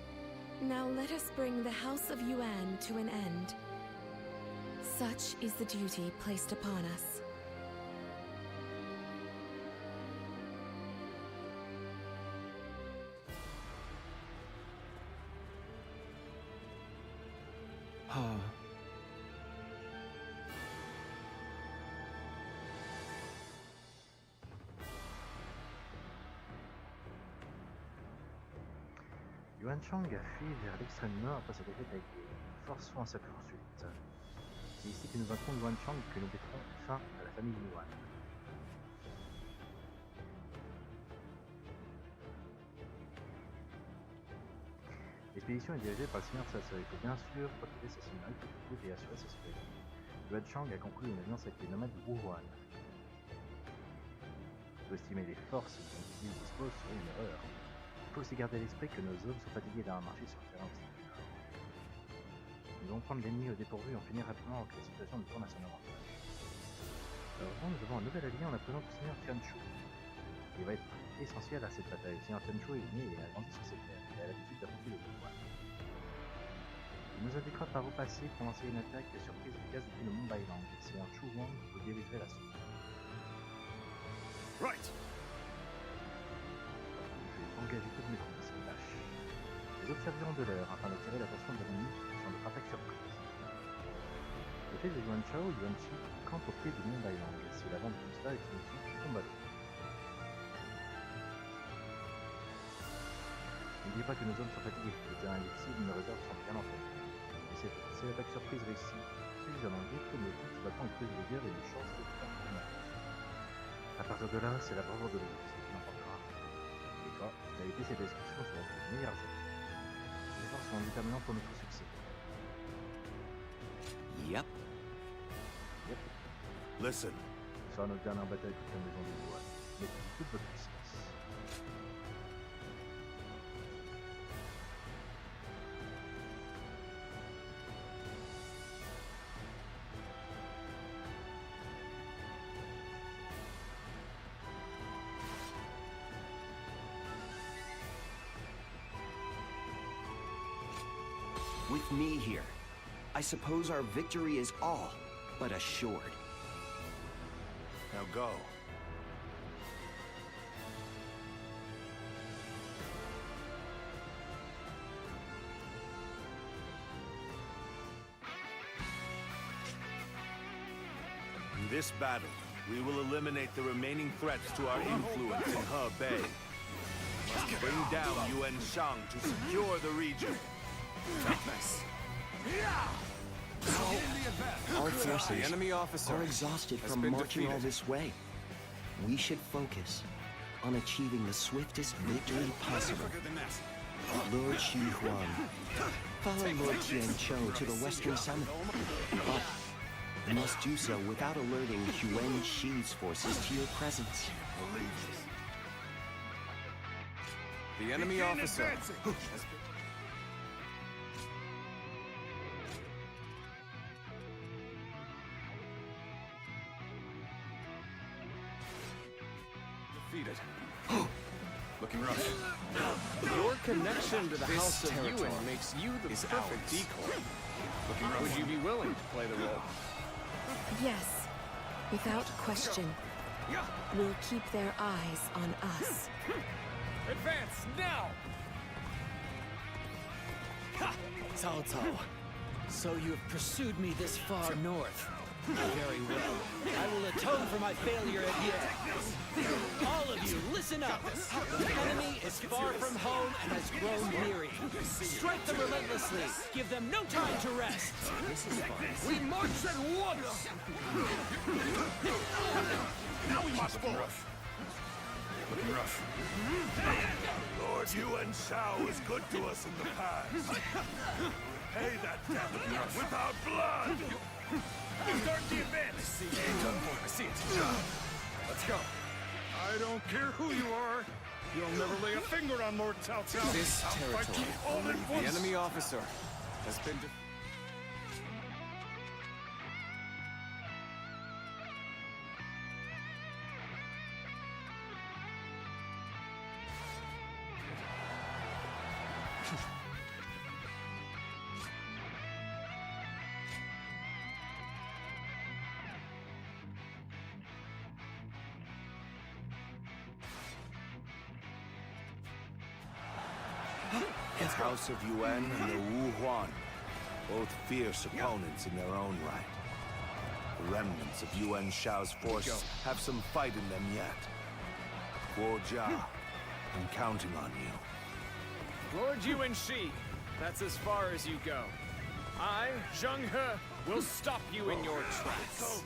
Now let us bring the House of Yuan to an end. Such is the duty placed upon us. Yuan Chang a fui vers l'extrême nord après sa défaite avec les forçons à sa poursuite. C'est ici que nous vaincrons Yuan Chang et que nous mettrons fin à la famille Yuan. L'expédition est dirigée par le seigneur Cao Cao. Il faut bien sûr protéger sa seigneurie et assurer sa sécurité. Yuan Chang a conclu une alliance avec les nomades de Wuhan. Sous-estimer les forces dont il dispose serait une erreur. Il faut aussi garder à l'esprit que nos hommes sont fatigués d'avoir marché sur le terrain aussi. Nous devons prendre l'ennemi au dépourvu et en finir rapidement avant que la situation ne tourne à son avantage. Heureusement, nous avons un nouvel allié en la présence du seigneur Tianchu. Il va être essentiel à cette bataille. Le seigneur Tianchu est né et a grandi sur ces terres. Il a l'habitude d'affronter le pouvoir. Il nous indiquera par où passer pour lancer une attaque de surprise efficace depuis le mont Bailang. Le seigneur Chu Wang vous dirigerait l'assaut. Right. Engager toutes mes troupes à cette tâche. Nous observerons de l'heure afin d'attirer l'attention de l'ennemi sur notre attaque surprise. Le fils de Yuan Shao, Yuan Shi, campe au pied du mont Bailang. Si l'avant de tout cela est une mission, tombe à l'eau. N'oubliez pas que nos hommes sont fatigués. Le terrain est difficile, nos réserves sont bien entendues. Et si l'attaque surprise réussit suffisamment vite, nos troupes se battront avec plus de vigueur et de chance de faire tourner. À partir de là, c'est la bravoure de l'autre qui l'emportera. En réalité, ces descriptions seront les meilleures aides. Les efforts seront déterminants pour notre succès. Yep. Listen. Ce sera notre dernière bataille contre la maison des Yuan. Mettez toute votre puissance. With me here, I suppose our victory is all but assured. Now go. In this battle, we will eliminate the remaining threats to our influence in He Bay. We must bring down Yuan Shang to secure the region. Nice. Our forces The enemy officer are exhausted has from been marching all defeated. this way. We should focus on achieving the swiftest victory possible. Lord Xu Huang, follow Lord Tian Cho to the Western Summit. But you must do so without alerting Yuan Shi's forces to your presence. The enemy officer has been... defeated. Looking rough. Your connection to the This House of territory Yuan makes you the is perfect ours. decoy. Looking rough. Would you be willing to play the role? Yes, without question. We'll keep their eyes on us. Advance now! Cao Cao, so you have pursued me this far north. Very well. I will atone for my failure at Ye. All of you, listen up. The enemy is far from home and has grown weary. Strike them relentlessly. Give them no time to rest. This is fun. We march at once! Now we must move! Looking rough. Lord Yuan Shao was good to us in the past. Pay that debt without blood! Start the advance! I see it. Let's go. I don't care who you are. You'll never lay a finger on Lord Cao Cao. This I'll fight territory. you all at The once. enemy officer has been defeated. The House of Yuan and the Wu Huan, both fierce opponents in their own right. The remnants of Yuan Shao's force have some fight in them yet. Guo Jia, I'm counting on you. Lord Yuan Shi, that's as far as you go. I, Zheng He, will stop you in your tracks.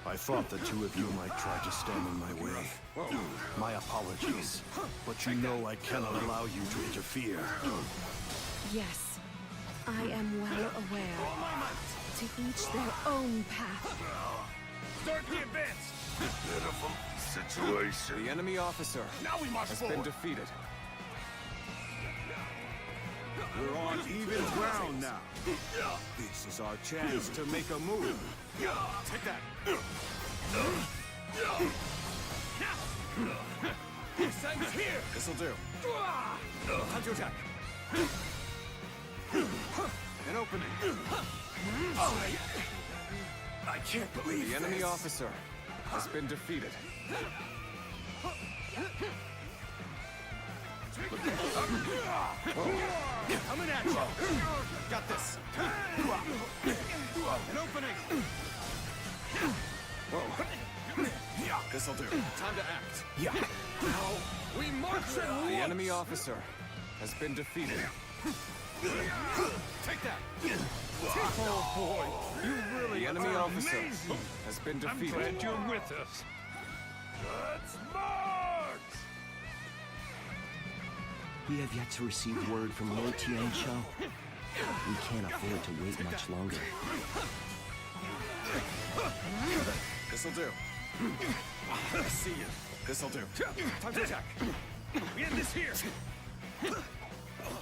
I thought the two of you might try to stand in my way. My apologies, but you know I cannot allow you to interfere. Yes, I am well aware. To each their own path. Start the advance! Pitiful situation. The enemy officer Now we march has forward. been defeated. We're on even ground now. This is our chance to make a move. Take that. Sang's here! This'll do. Time to attack. An opening. I can't believe The enemy this. officer has been defeated. Coming at you! Got this. An opening! This'll do. Time to act. Yeah. Now, we march at once! The enemy officer has been defeated. Take that! Oh boy, you really The enemy are officer amazing. has been I'm defeated. glad you're with us. Let's march! We have yet to receive word from Lord Tian Cho. We can't afford to wait much longer. This'll do. I see you. This'll do. Time to attack. We end this here.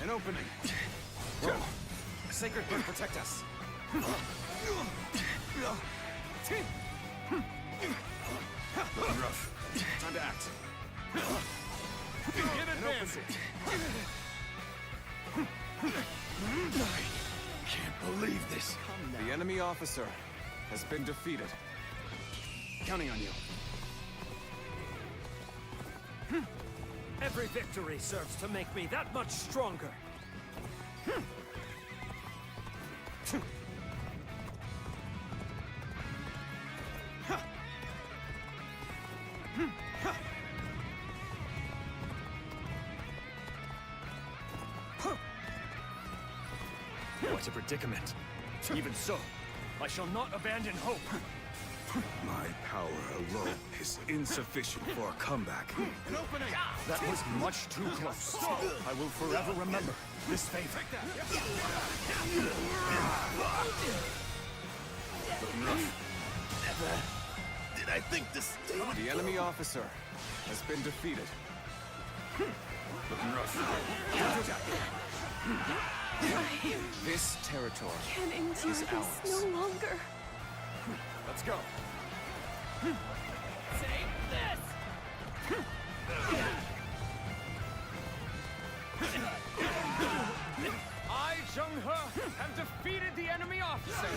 An opening. Sacred Bird, protect us. Looking rough. Time to act. Get advancing. I can't believe this. The enemy officer has been defeated. Counting on you. Every victory serves to make me that much stronger. What a predicament. Even so, I shall not abandon hope. My power alone is insufficient for a comeback. An opening! That was much too close. I will forever remember this favor. Looking rough. Never did I think this day would The enemy officer has been defeated. Looking rough. This territory Can't endure is this ours. no longer. Let's go. Take this! I, Zheng-He, have defeated the enemy officer!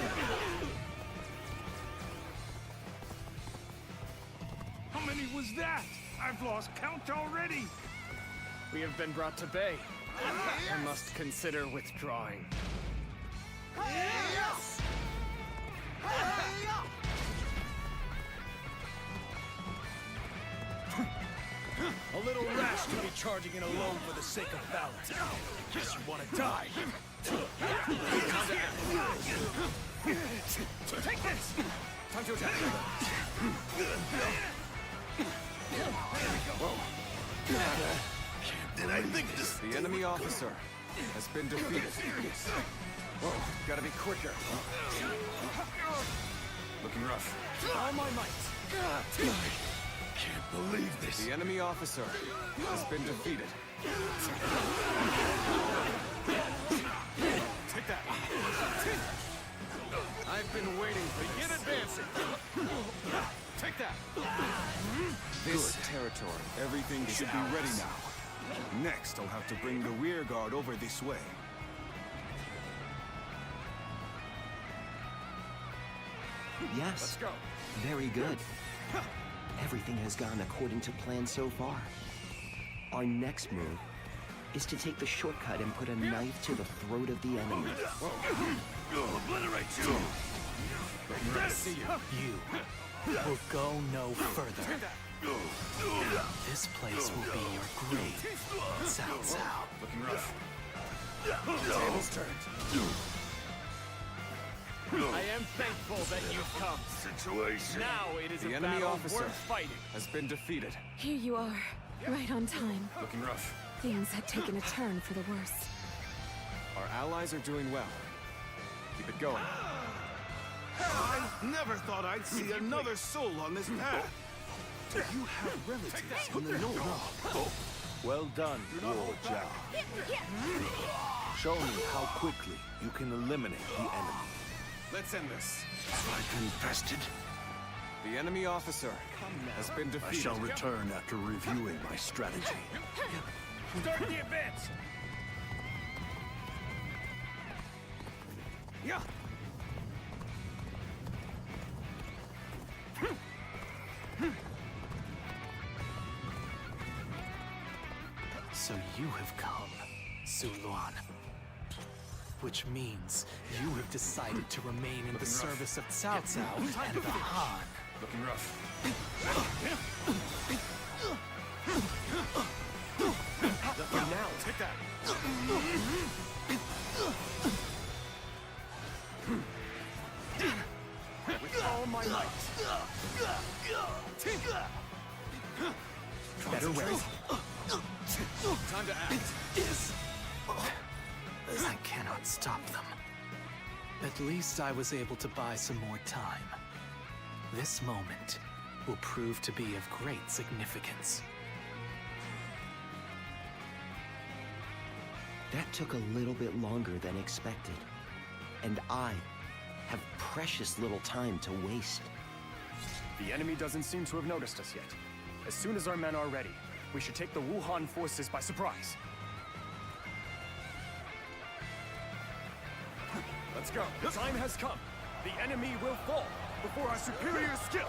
How many was that? I've lost count already. We have been brought to bay. I must consider withdrawing. A little rash to be charging in alone for the sake of balance. Guess you want to die. Take this! Time to attack. Did I think this? The enemy officer has been defeated. Whoa, gotta be quicker. Looking rough. All my might. Can't believe this. The enemy officer has been defeated. Take that. I've been waiting for Begin this. advancing. Take that. This territory. Everything should be ready now. Next, I'll have to bring the rear guard over this way. Yes. Let's go. Very good. Everything has gone according to plan so far. Our next move is to take the shortcut and put a knife to the throat of the enemy. Obliterate you! Ready to see you. You will go no further. This place will be your grave, Cao Cao. Looking rough. Tables turned. I am thankful that you've come. Situation. Now it is The a enemy battle officer worth fighting. has been defeated. Here you are, right on time. Looking rough. Things had taken a turn for the worse. Our allies are doing well. Keep it going. I never thought I'd see another soul on this path. Do you have relatives in the north? Well done, Guo Jia. Show me how quickly you can eliminate the enemy. Let's end this. I've infested. The enemy officer has been I defeated. shall return after reviewing my strategy. Start the advance! Yeah. So you have come, Su Luan. Which means you have decided to remain in the service of Cao Cao and the Han. Looking rough. Now, take that. With all my might. Better rest. Time to act. I cannot stop them. At least I was able to buy some more time. This moment will prove to be of great significance. That took a little bit longer than expected. And I have precious little time to waste. The enemy doesn't seem to have noticed us yet. As soon as our men are ready, we should take the Wuhan forces by surprise. Let's go. The time has come. The enemy will fall before our superior skill.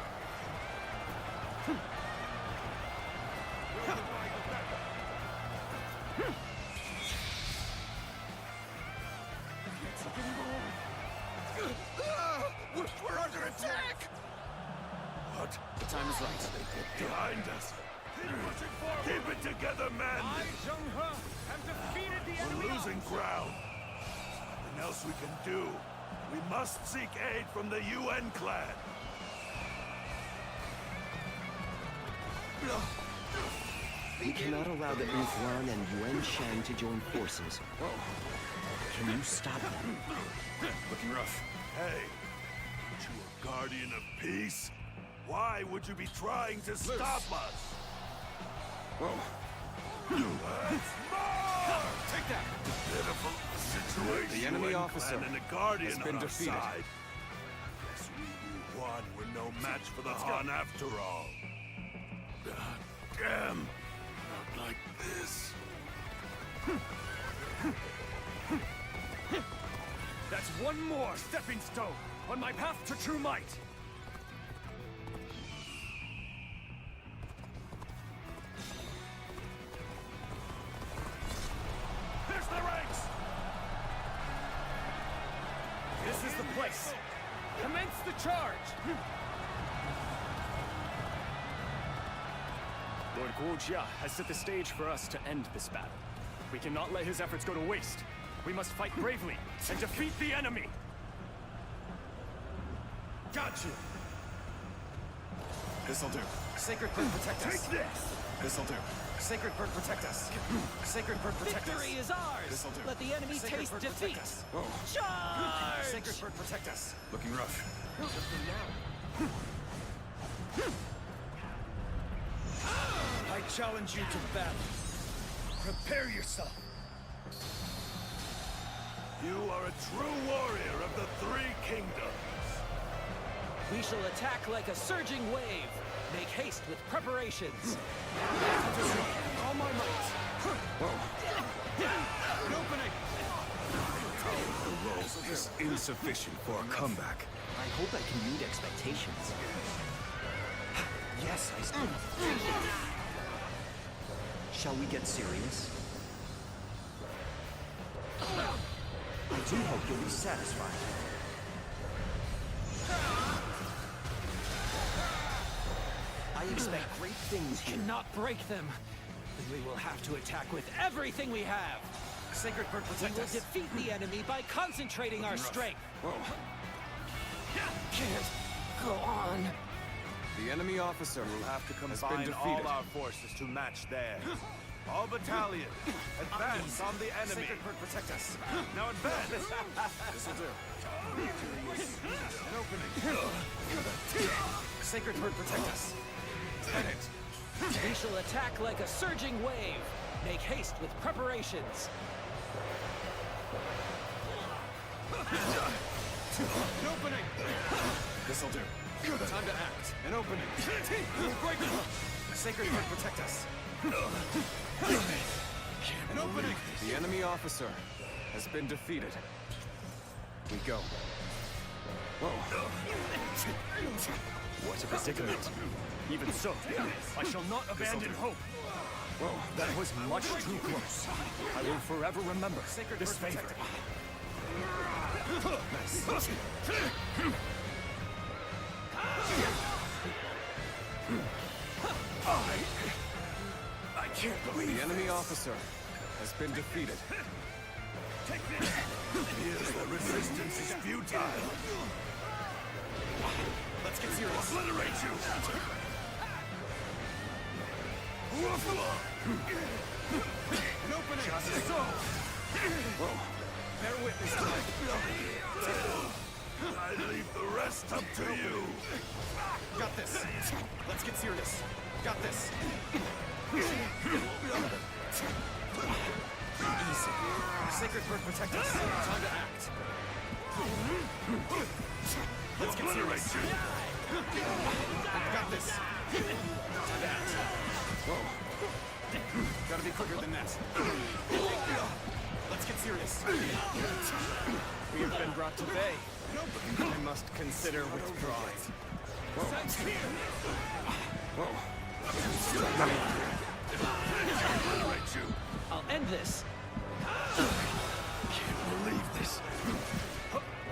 We're under attack! What? The time is right. Behind us! Keep it together, men! I, Zheng-He, have defeated the enemy! We're losing ground. Nothing else we can do. We must seek aid from the UN clan. We cannot allow the Uflan and Yuan Shan to join forces. Can you stop them? Looking rough. Hey, aren't you a guardian of peace? Why would you be trying to stop us? Take that! Pitiful situation. The enemy UN officer clan and the guardian has been on our defeated. side. Guess we Yuan were no match for the Han after all. God damn! Not like this. That's one more stepping stone on my path to true might. There's the ranks! This is the place. Commence the charge! Lord Guojia has set the stage for us to end this battle. We cannot let his efforts go to waste. We must fight bravely and defeat the enemy! Got you! This'll do. Sacred Bird, protect us. Take this! This'll do. Sacred Bird, protect us. Sacred Bird, protect us. Victory is ours! This'll do. Let the enemy Sacred taste Bird, defeat! protect us. Charge! Sacred Bird, protect us. Looking rough. I challenge you to battle. Prepare yourself. You are a true warrior of the Three Kingdoms. We shall attack like a surging wave. Make haste with preparations. All my might. An opening. The roll is insufficient for a comeback. I hope I can meet expectations. Yes, I still. Shall we get serious? I do hope you'll be satisfied. I expect great things here. Cannot break them. Then we will have to attack with everything we have. Sacred Bird, We protect will us. defeat the enemy by concentrating our strength. Can't go on. The enemy officer We'll have to has been combine defeated. all our forces to match theirs. All battalions, advance on the enemy. Sacred Bird, protect us. Now advance. This'll do. An opening. Sacred Bird, protect us. Hit it. We shall attack like a surging wave. Make haste with preparations. An opening. This'll do. Time to act. An opening. Break it. Sacred Bird, protect us. An opening. The enemy officer has been defeated. We go. What a predicament. Even so, I shall not abandon hope. That was much too close. I will forever remember this favor. I can't believe The enemy officer has been defeated. Here's the resistance is futile. Let's get serious. Obliterate you. An opening. Just so. Bear witness to I leave the rest up to you. Got this. Let's get serious. Got this. Easy. Sacred Bird, protect us. Time to act. Let's get serious. Got this. Time to act. Gotta be quicker than that. Let's get serious. We have been brought to bay. I must consider withdrawing. I'll end this. Can't believe this.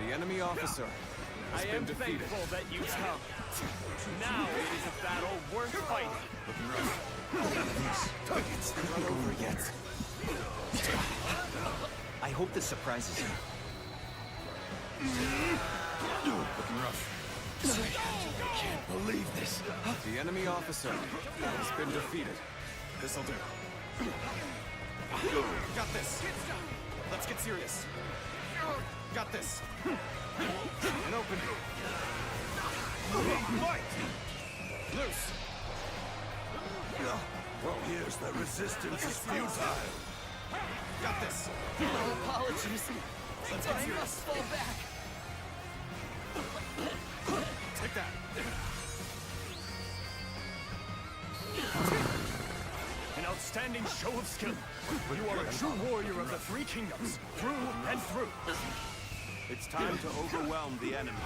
The enemy officer has I been am defeated. thankful that you come. Now it is a battle worth fighting. Looking rough. None of these targets not over yet. I hope this surprises you. Looking rough. I can't believe this. The enemy officer has been defeated. This'll do. Got this. Let's get serious. Got this. An opening. Fight! Loose. Here's the resistance is futile. Got this. Apologies. Let's get I serious. must fall back. Take that. An outstanding show of skill. You are a true warrior of the Three Kingdoms, through and through. It's time to overwhelm the enemy.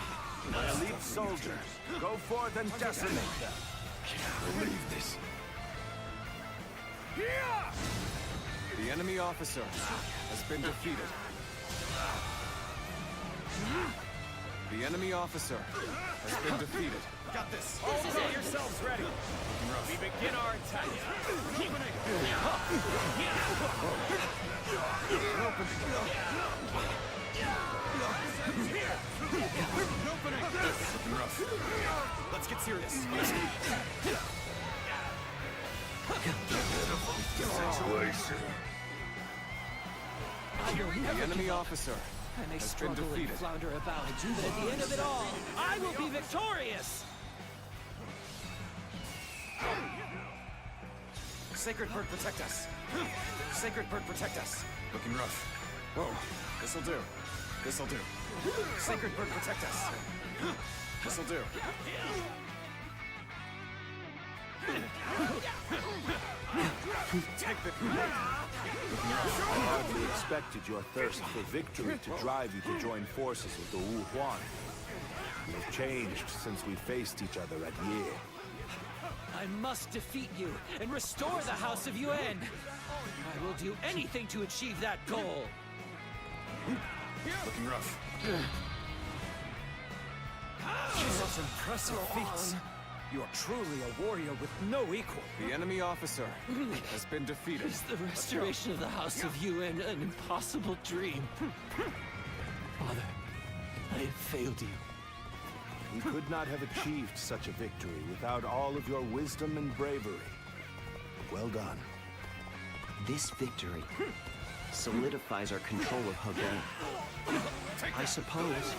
My elite soldiers, go forth and decimate them. Can't believe this. The enemy officer has been defeated. The enemy officer has been defeated. Got this. All get yourselves ready. We begin our attack. Let's get serious. Situation. The enemy officer I may has been struggle and defeated. flounder about, but at the end of it all, I will be victorious! Sacred Bird, protect us. Sacred Bird, protect us. Looking rough. Whoa. This'll do. This'll do. Sacred Bird, protect us. This'll do. Take the... I hardly expected your thirst for victory to drive you to join forces with the Wu Huan. You have changed since we faced each other at Ye. I must defeat you and restore the House of Yuan. I will do anything to achieve that goal. Looking rough. Such impressive feats. You are truly a warrior with no equal. The enemy officer has been defeated. Is the restoration of the House of Yuan an impossible dream? Father, I have failed you. We could not have achieved such a victory without all of your wisdom and bravery. Well done. This victory solidifies our control of Hagong. I suppose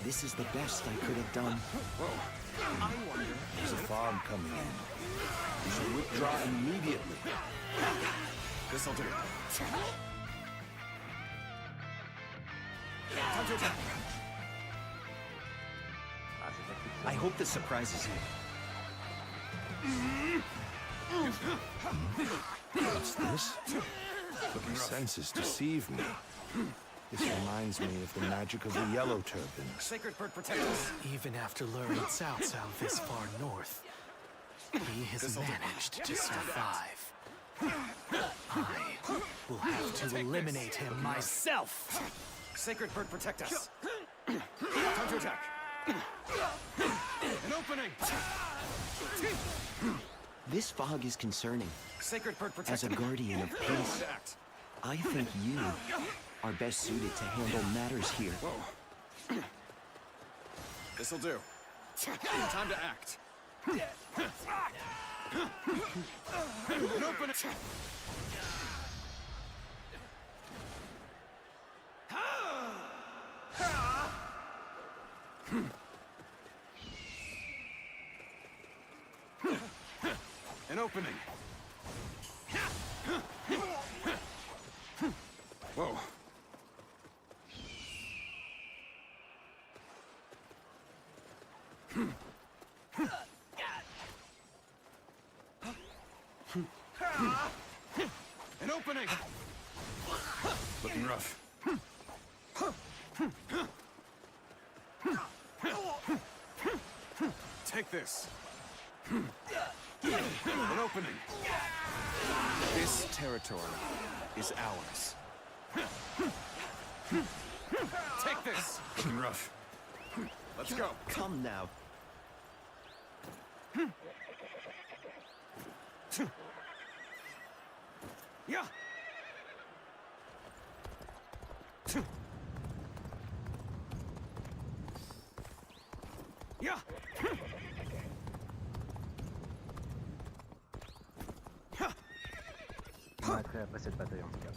this is the best I could have done. I wonder. There's a fog coming in. You should withdraw immediately. This'll do. Time to attack. I hope this surprises you. What's this? My senses deceive me. This reminds me of the magic of the Yellow Turban. Sacred Bird, protect us. Even after luring Cao Cao this far north, he has managed to survive. I will have to eliminate him myself. Sacred Bird, protect us. Time to attack. An opening. This fog is concerning. Sacred Bird, protect As a guardian of peace, act. I think you are best suited to handle matters here. Whoa. This'll do. Time to act. An opening. An opening. Whoa. An opening. Looking rough. Take this. An opening. This territory is ours. Take this. Looking rough. Let's go. Come now. Yeah. Yeah. On m'arrêterait après cette bataille en tout cas.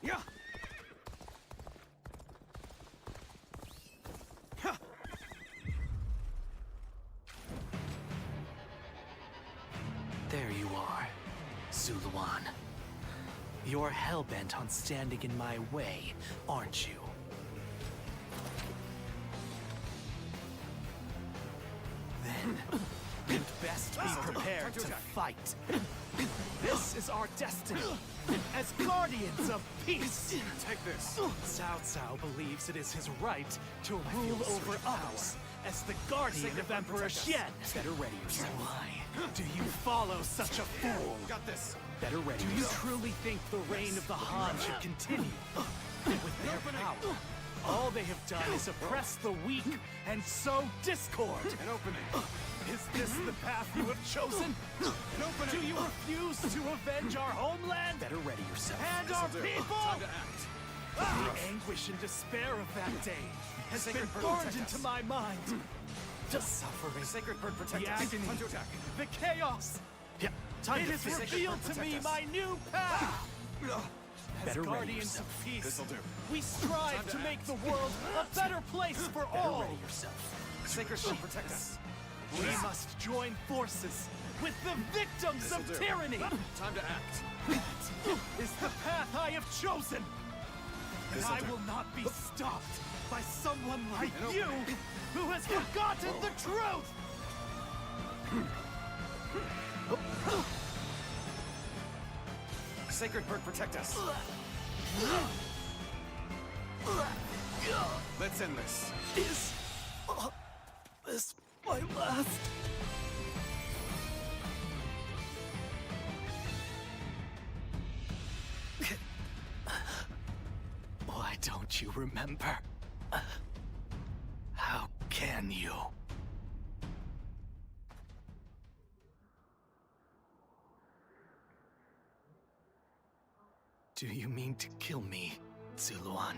Yeah. There you are, Zuluan. You're hell-bent on standing in my way, aren't you? Then, you'd best be prepared to fight. This is our destiny, as guardians of peace. Take this. Cao Cao believes it is his right to rule over others as the guardian of Emperor Xian. Better ready yourself. Why do you follow such a fool? Got this. Better ready Do you yourself. truly think the reign of the Han should continue? With their power, all they have done is oppress the weak and sow discord. An opening. Is this the path you have chosen? An opening. Do you refuse to avenge our homeland? Better ready yourself. And our This'll do. people? Time to act. The anguish and despair of that day has been Sacred bird, burned protect into us. my mind. The suffering, Sacred bird, protect the us. agony, Time to attack. the chaos. Time It to has face revealed Sacred to bird, me protect my us. new path. As Better ready guardians yourself. of peace, This'll do. we strive Time to to make act. the world a better place for Better all. ready yourself. Sacred bird, protect us. We must join forces with the victims This'll of do. tyranny. Time to act. That is the path I have chosen. And This'll I do. will not be stopped by someone like An you opening. who has forgotten the truth. Sacred bird, protect us. Let's end this. Is this my last? Why don't you remember? How can you? Do you mean to kill me, Zuluan?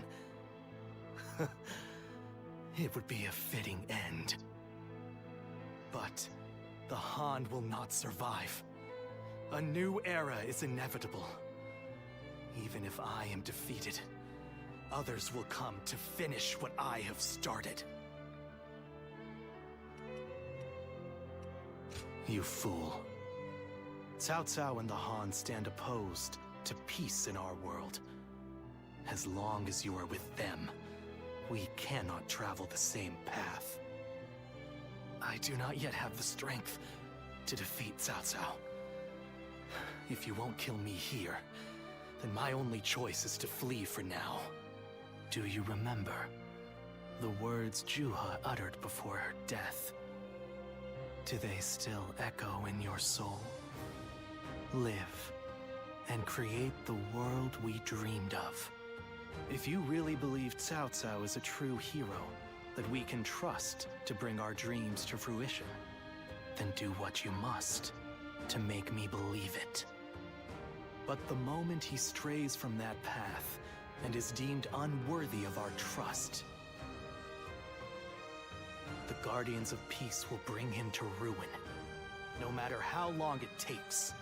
It would be a fitting end. But the Han will not survive. A new era is inevitable. Even if I am defeated, others will come to finish what I have started. You fool. Cao Cao and the Han stand opposed to peace in our world. As long as you are with them, we cannot travel the same path. I do not yet have the strength to defeat Cao Cao. If you won't kill me here, then my only choice is to flee for now. Do you remember the words Juha uttered before her death? Do they still echo in your soul? Live and create the world we dreamed of. If you really believe Cao Cao is a true hero that we can trust to bring our dreams to fruition, then do what you must to make me believe it. But the moment he strays from that path and is deemed unworthy of our trust, the Guardians of Peace will bring him to ruin, no matter how long it takes.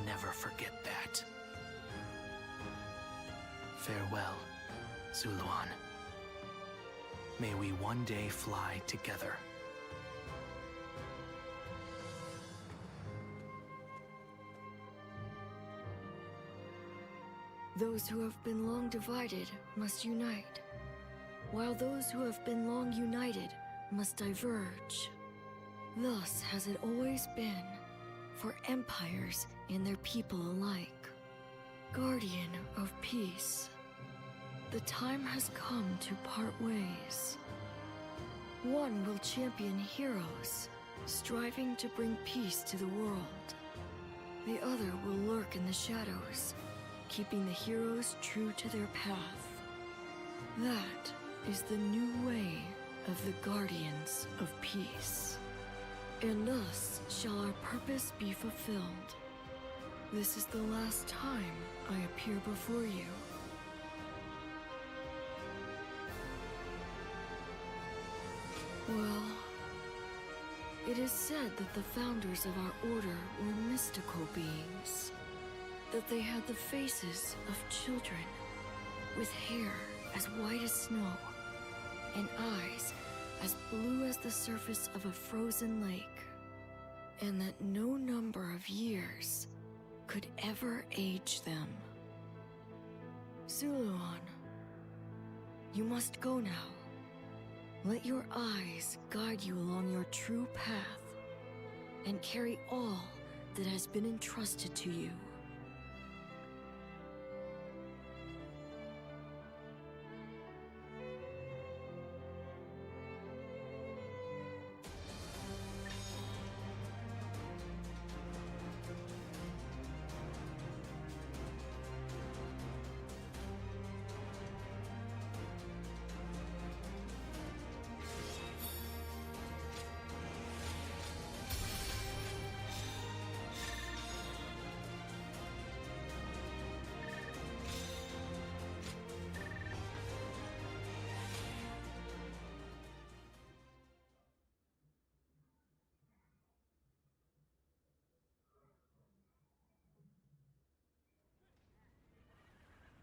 Never forget that. Farewell, Zuluan. May we one day fly together. Those who have been long divided must unite, while those who have been long united must diverge. Thus has it always been, for empires and their people alike. Guardian of Peace, the time has come to part ways. One will champion heroes, striving to bring peace to the world. The other will lurk in the shadows, keeping the heroes true to their path. That is the new way of the Guardians of Peace. And thus shall our purpose be fulfilled. This is the last time I appear before you. Well, it is said that the founders of our order were mystical beings. That they had the faces of children, with hair as white as snow, and eyes as blue as the surface of a frozen lake. And that no number of years could ever age them. Zuluon, you must go now. Let your eyes guide you along your true path, and carry all that has been entrusted to you.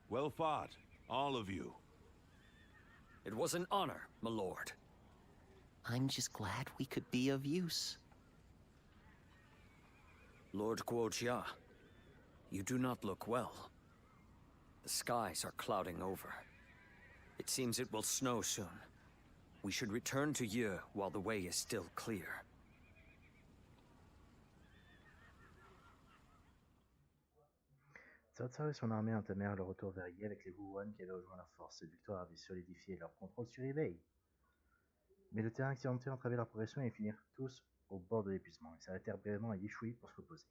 Well fought, all of you. It was an honor, my lord. I'm just glad we could be of use. Lord Guojia, you do not look well. The skies are clouding over. It seems it will snow soon. We should return to Yi while the way is still clear. Cao Cao et son armée entamèrent le retour vers Yi avec les Wuhan qui avaient rejoint la force. Cette victoire avait solidifié leur contrôle sur Ebay. Mais le terrain accidenté entravait leur progression et ils finirent tous au bord de l'épuisement. Ils s'arrêtèrent brièvement à Yishui pour se reposer.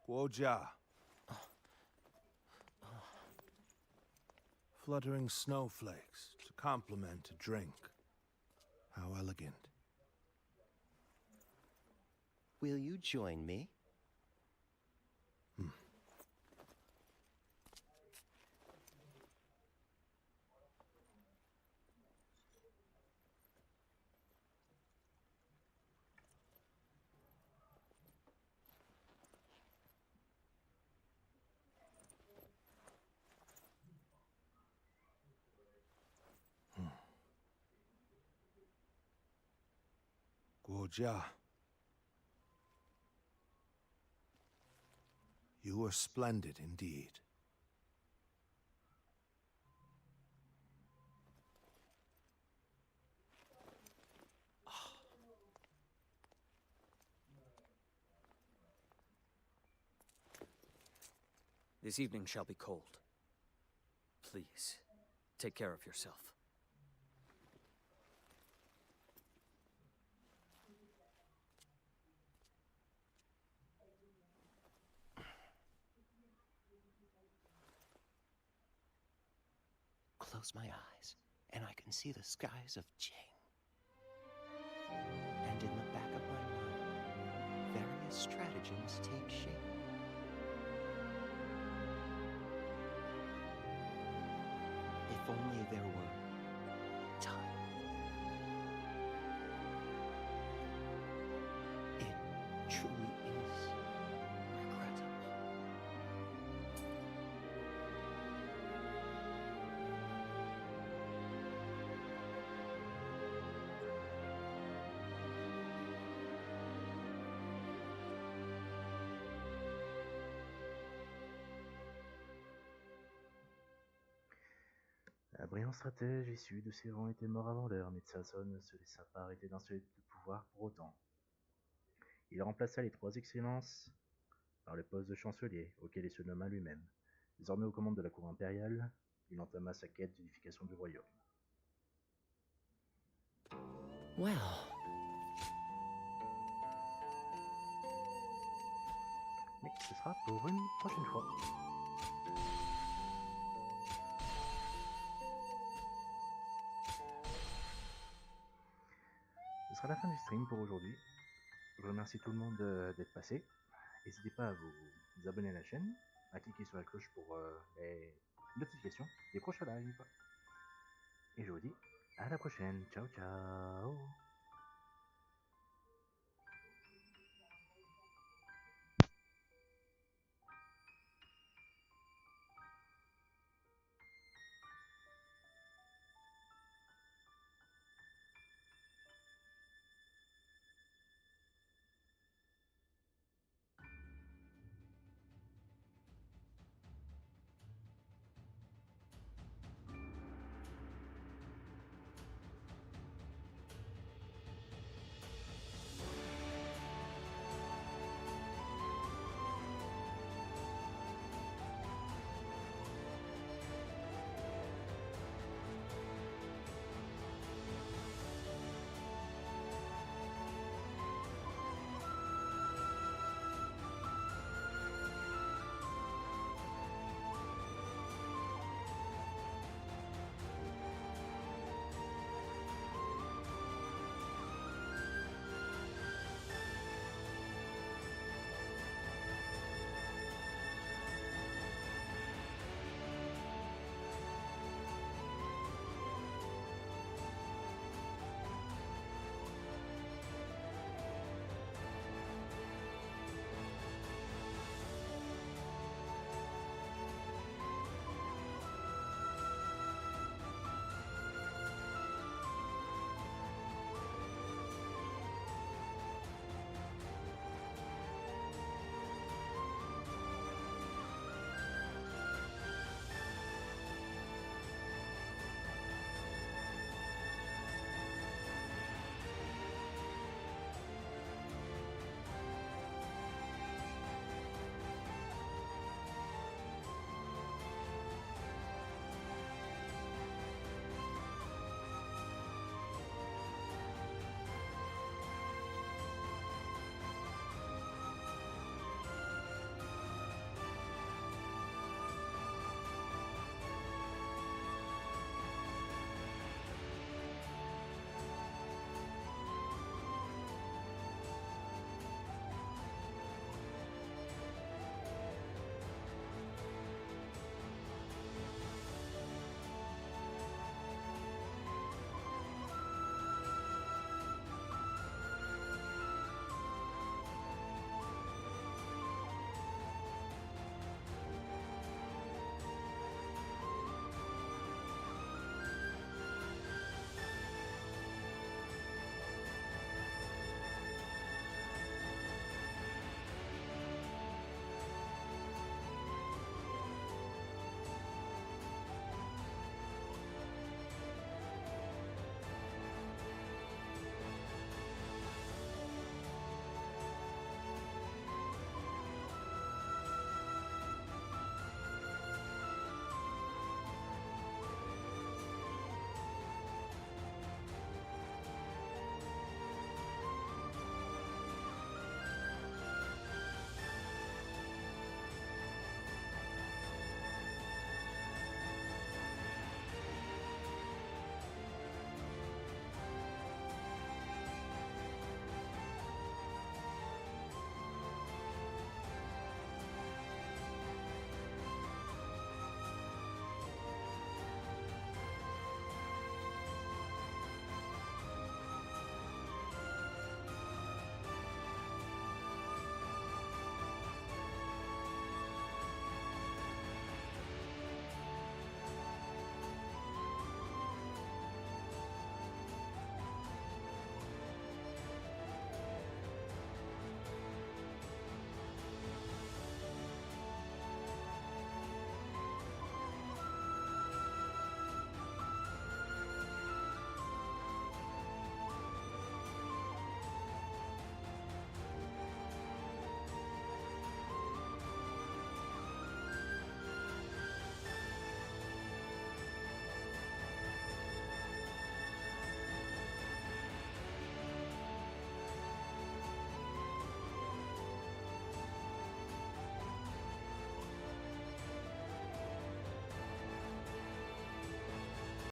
Guojia. Fluttering snowflakes to complement a drink. How elegant. Will you join me? Guojia. You were splendid indeed. This evening shall be cold. Please, take care of yourself. Close my eyes, and I can see the skies of Jing. And in the back of my mind, various stratagems take shape. If If only there were time. It truly is regrettable. Un brillant stratège issu de ces rangs était mort avant l'heure, mais Tsason ne se laissa pas arrêter d'un seul de pouvoir pour autant. Il remplaça les trois excellences par le poste de chancelier, auquel il se nomma lui-même. Désormais aux commandes de la cour impériale, il entama sa quête d'unification du royaume. Well. Mais ce sera pour une prochaine fois. Ce sera la fin du stream pour aujourd'hui. Je remercie tout le monde d'être passé. N'hésitez pas à vous abonner à la chaîne, à cliquer sur la cloche pour les notifications des prochains lives. Et je vous dis à la prochaine. Ciao ciao.